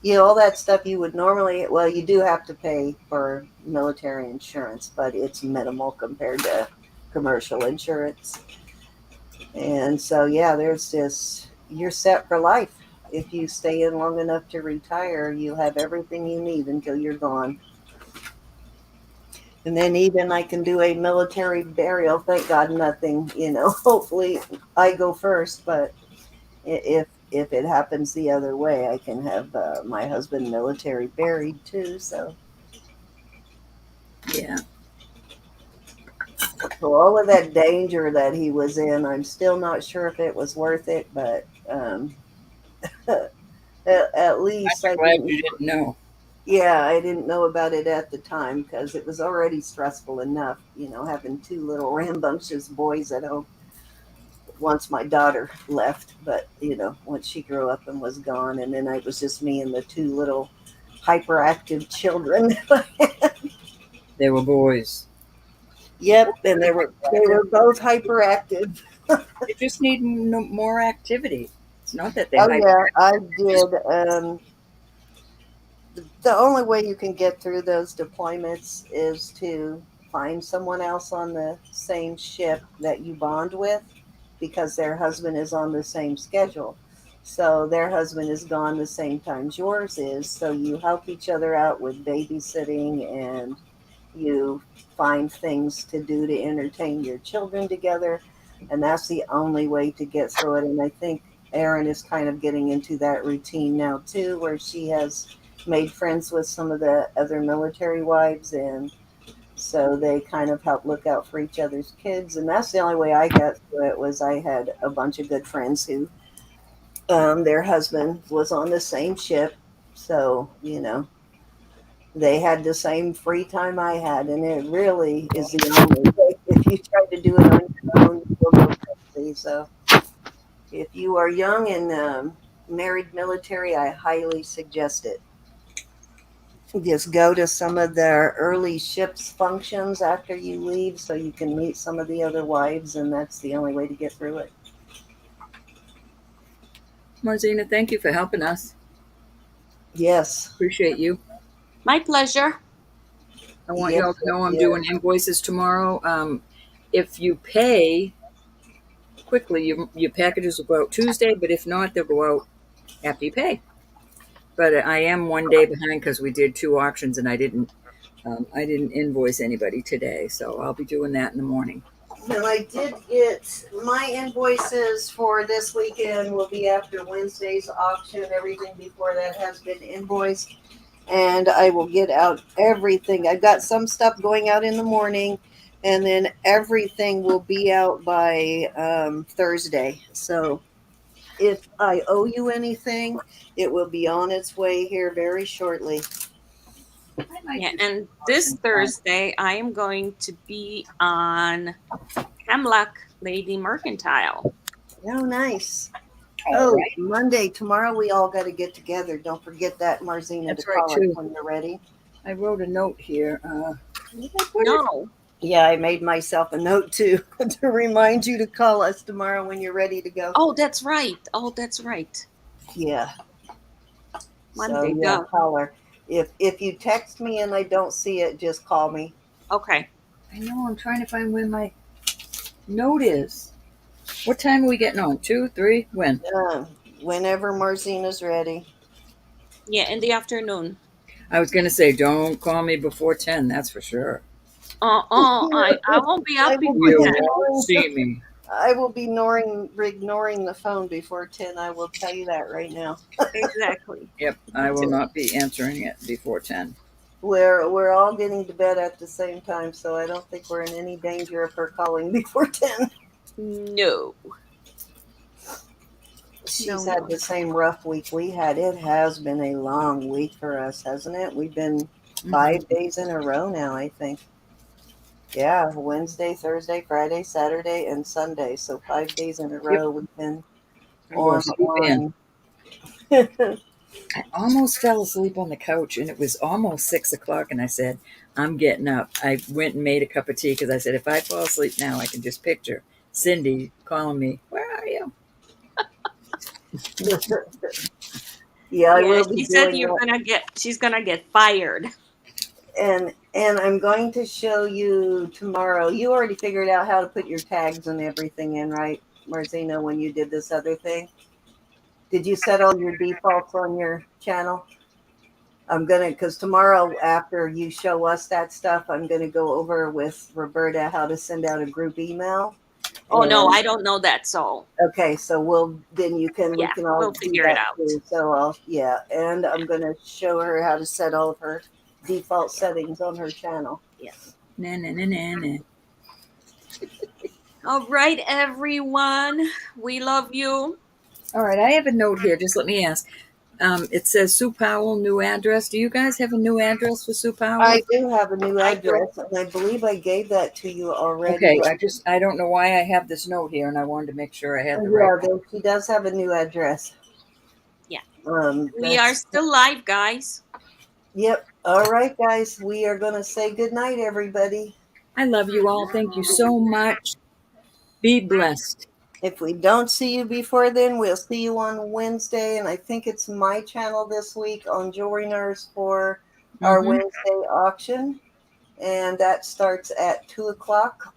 all that stuff you would normally, well, you do have to pay for military insurance, but it's minimal compared to commercial insurance. And so, yeah, you're set for life. If you stay in long enough to retire, you have everything you need until you're gone. And then even I can do a military burial. Thank God, nothing. Hopefully, I go first. But if it happens the other way, I can have my husband military buried too. So Yeah. For all of that danger that he was in, I'm still not sure if it was worth it, but at least I I'm glad didn't. you didn't know. Yeah, I didn't know about it at the time because it was already stressful enough, having two little rambunctious boys at home once my daughter left. But, once she grew up and was gone, and then it was just me and the two little hyperactive children. They were boys. Yep, and they were both hyperactive. They just need more activity. It's not that they're Oh hyper. yeah, I did. The only way you can get through those deployments is to find someone else on the same ship that you bond with because their husband is on the same schedule. So their husband is gone the same time yours is. So you help each other out with babysitting and you find things to do to entertain your children together. And that's the only way to get through it. And I think Erin is kind of getting into that routine now too, where she has made friends with some of the other military wives, and so they kind of help look out for each other's kids. And that's the only way I got through it. Was I had a bunch of good friends who their husband was on the same ship, so they had the same free time I had, and it really is the only way. If you try to do it on your own, you'll go crazy. So if you are young and married military, I highly suggest it. Just go to some of the early ship's functions after you leave so you can meet some of the other wives, and that's the only way to get through it. Marzina, thank you for helping us. Yes. Appreciate you. My pleasure. I want Yes, y'all to know I'm yes. doing invoices tomorrow. If you pay quickly, your packages will go out Tuesday, but if not, they'll go out after you pay. But I am one day behind because we did 2 auctions and I didn't invoice anybody today, so I'll be doing that in the morning. And I did get my invoices for this weekend will be after Wednesday's auction. Everything before that has been invoiced. And I will get out everything. I've got some stuff going out in the morning, and then everything will be out by Thursday. So if I owe you anything, it will be on its way here very shortly. Yeah, and this Thursday I am going to be on Hemlock Lady Mercantile. Oh, nice. All Oh, right. Monday, tomorrow we all got to get together. Don't forget that, Marzina, That's to right, call us too. when you're ready. I wrote a note here. Where did I put it? No. Yeah, I made myself a note too to remind you to call us tomorrow when you're ready to go. Oh, that's right. Oh, that's right. Yeah. Monday, So yeah, duh. call her. If you text me and I don't see it, just call me. Okay. I know, I'm trying to find where my note is. What time are we getting on? 2, 3? When? Whenever Marzina's ready. Yeah, in the afternoon. I was going to say, don't call me before 10, that's for sure. I won't be I up will before You 10. won't see me. I will be ignoring the phone before 10. I will tell you that right now. Exactly. Yep, I will not be answering it before 10. We're all getting to bed at the same time, so I don't think we're in any danger of her calling before 10. No. She's No. had the same rough week we had. It has been a long week for us, hasn't it? We've been 5 days in a row now, I think. Yeah, Wednesday, Thursday, Friday, Saturday, and Sunday. So 5 days in a row we've been I'm going to sleep in. on. I almost fell asleep on the couch, and it was almost 6 o'clock, and I said, I'm getting up. I went and made a cup of tea because I said, if I fall asleep now, I can just picture Cindy calling me, where are you? Yeah, I Yeah, will be she said doing that. she's gonna get fired. And I'm going to show you tomorrow. You already figured out how to put your tags and everything in, right, Marzina, when you did this other thing? Did you set all your defaults on your channel? Because tomorrow after you show us that stuff, I'm gonna go over with Roberta how to send out a group email. Oh no, And I don't know that, so okay, so we yeah, can all we'll do figure it that out. too. So and I'm gonna show her how to set all of her default settings on her channel. Nah, nah, nah, nah, nah. All right, everyone. We love you. All right, I have a note here. Just let me ask. It says Sue Powell, new address. Do you guys have a new address for Sue Powell? I do have a new I do. address, and I believe I gave that to you already. Okay, I don't know why I have this note here, and I wanted to make sure I had the Yeah, right. she does have a new address. Yeah. That's- We are still live, guys. Yep. All right, guys. We are going to say good night, everybody. I love you all. Thank you so much. Be blessed. If we don't see you before then, we'll see you on Wednesday. And I think it's my channel this week on JewelryNurse for our Wednesday auction. And that starts at 2:00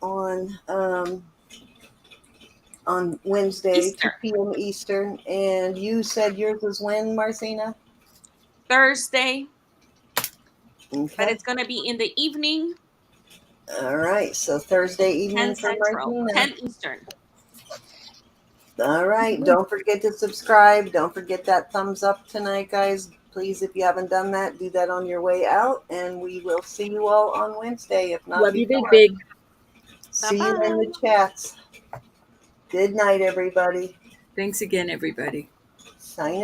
on Wednesday, Eastern. 2 p.m. Eastern. And you said yours was when, Marcina? Thursday, but Okay. it's going to be in the evening, All right. So Thursday 10 evening for Central, Marcina. 10 Eastern. All right. Don't forget to subscribe. Don't forget that thumbs up tonight, guys. Please, if you haven't done that, do that on your way out. And we will see you all on Wednesday, if not Love you, before. big. See you in the Bye-bye. chats. Good night, everybody. Thanks again, everybody. Signing